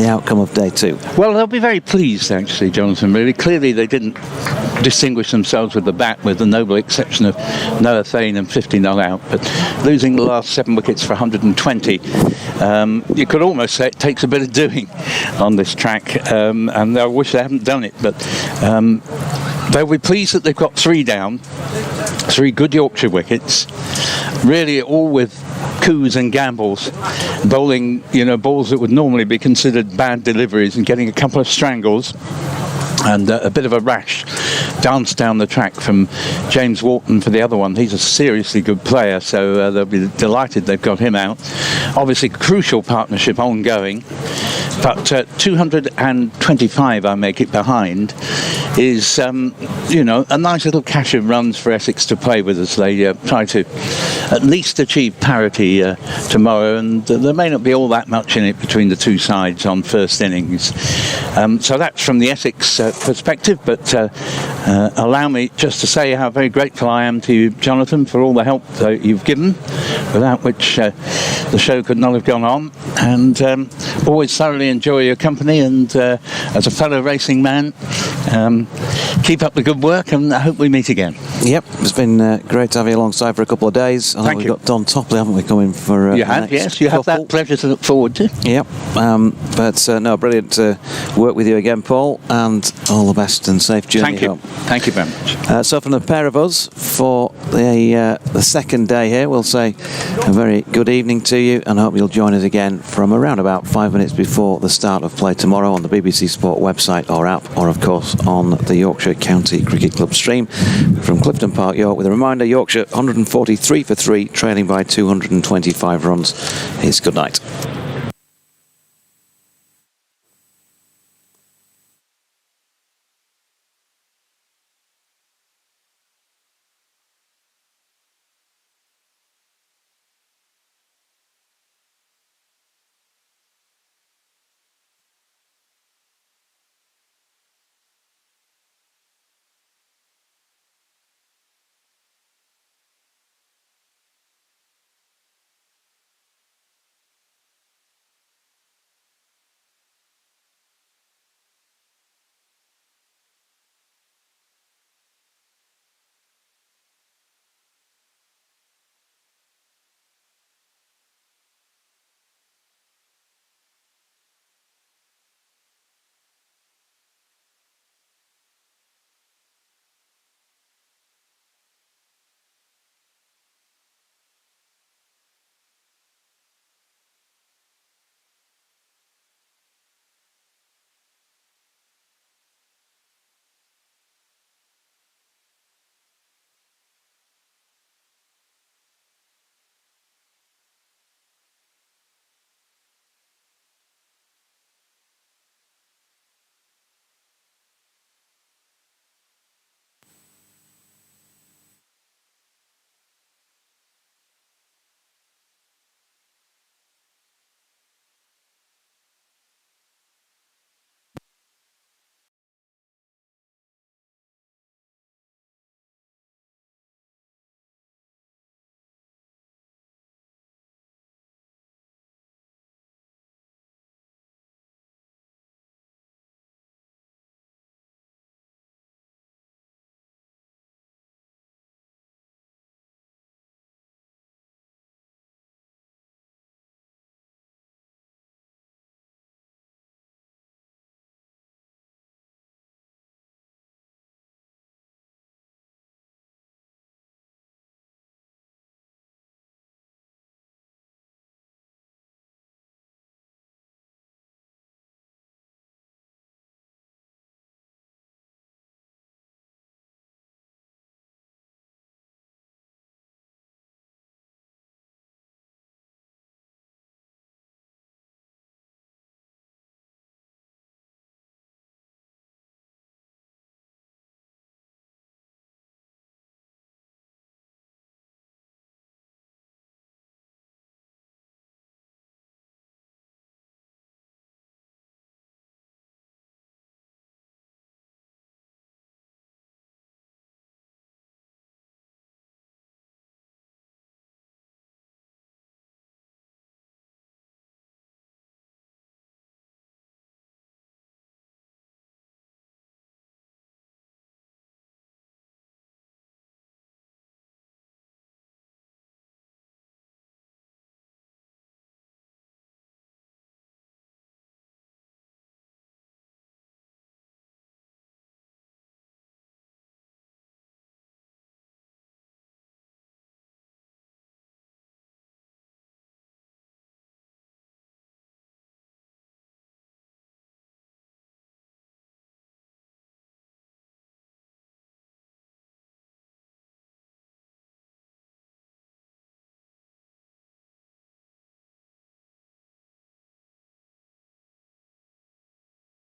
outcome of day 2. Well, they'll be very pleased, actually, Jonathan. Really, clearly they didn't distinguished themselves with the bat, with the noble exception of Noah Thane and 50 not out. But losing the last 7 wickets for 120, you could almost say it takes a bit of doing on this track, and I wish they hadn't done it. But they'll be pleased that they've got 3 down, 3 good Yorkshire wickets, really all with coups and gambles, bowling, balls that would normally be considered bad deliveries, and getting a couple of strangles and a bit of a rash dance down the track from James Wharton for the other one. He's a seriously good player, so they'll be delighted they've got him out. Obviously, crucial partnership ongoing, but 225 I make it behind is a nice little cache of runs for Essex to play with as they try to at least achieve parity tomorrow, and there may not be all that much in it between the two sides on first innings. So that's from the Essex perspective, but allow me just to say how very grateful I am to you, Jonathan, for all the help you've given, without which the show could not have gone on, and always thoroughly enjoy your company, and as a fellow racing man, keep up the good work, and I hope we meet again. Yep, it's been great to have you alongside for a couple of days. I think we've got Don Topley, haven't we, coming for you have, yes, you have that pleasure to look forward to. Yep, but no, brilliant to work with you again, Paul, and all the best and safe journey home. Thank you very much. So from the pair of us for the second day here, we'll say a very good evening to you, and I hope you'll join us again from around about 5 minutes before the start of play tomorrow on the BBC Sport website or app, or of course on the Yorkshire County Cricket Club stream from Clifton Park, York, with a reminder: Yorkshire 143 for 3, trailing by 225 runs. It's good night.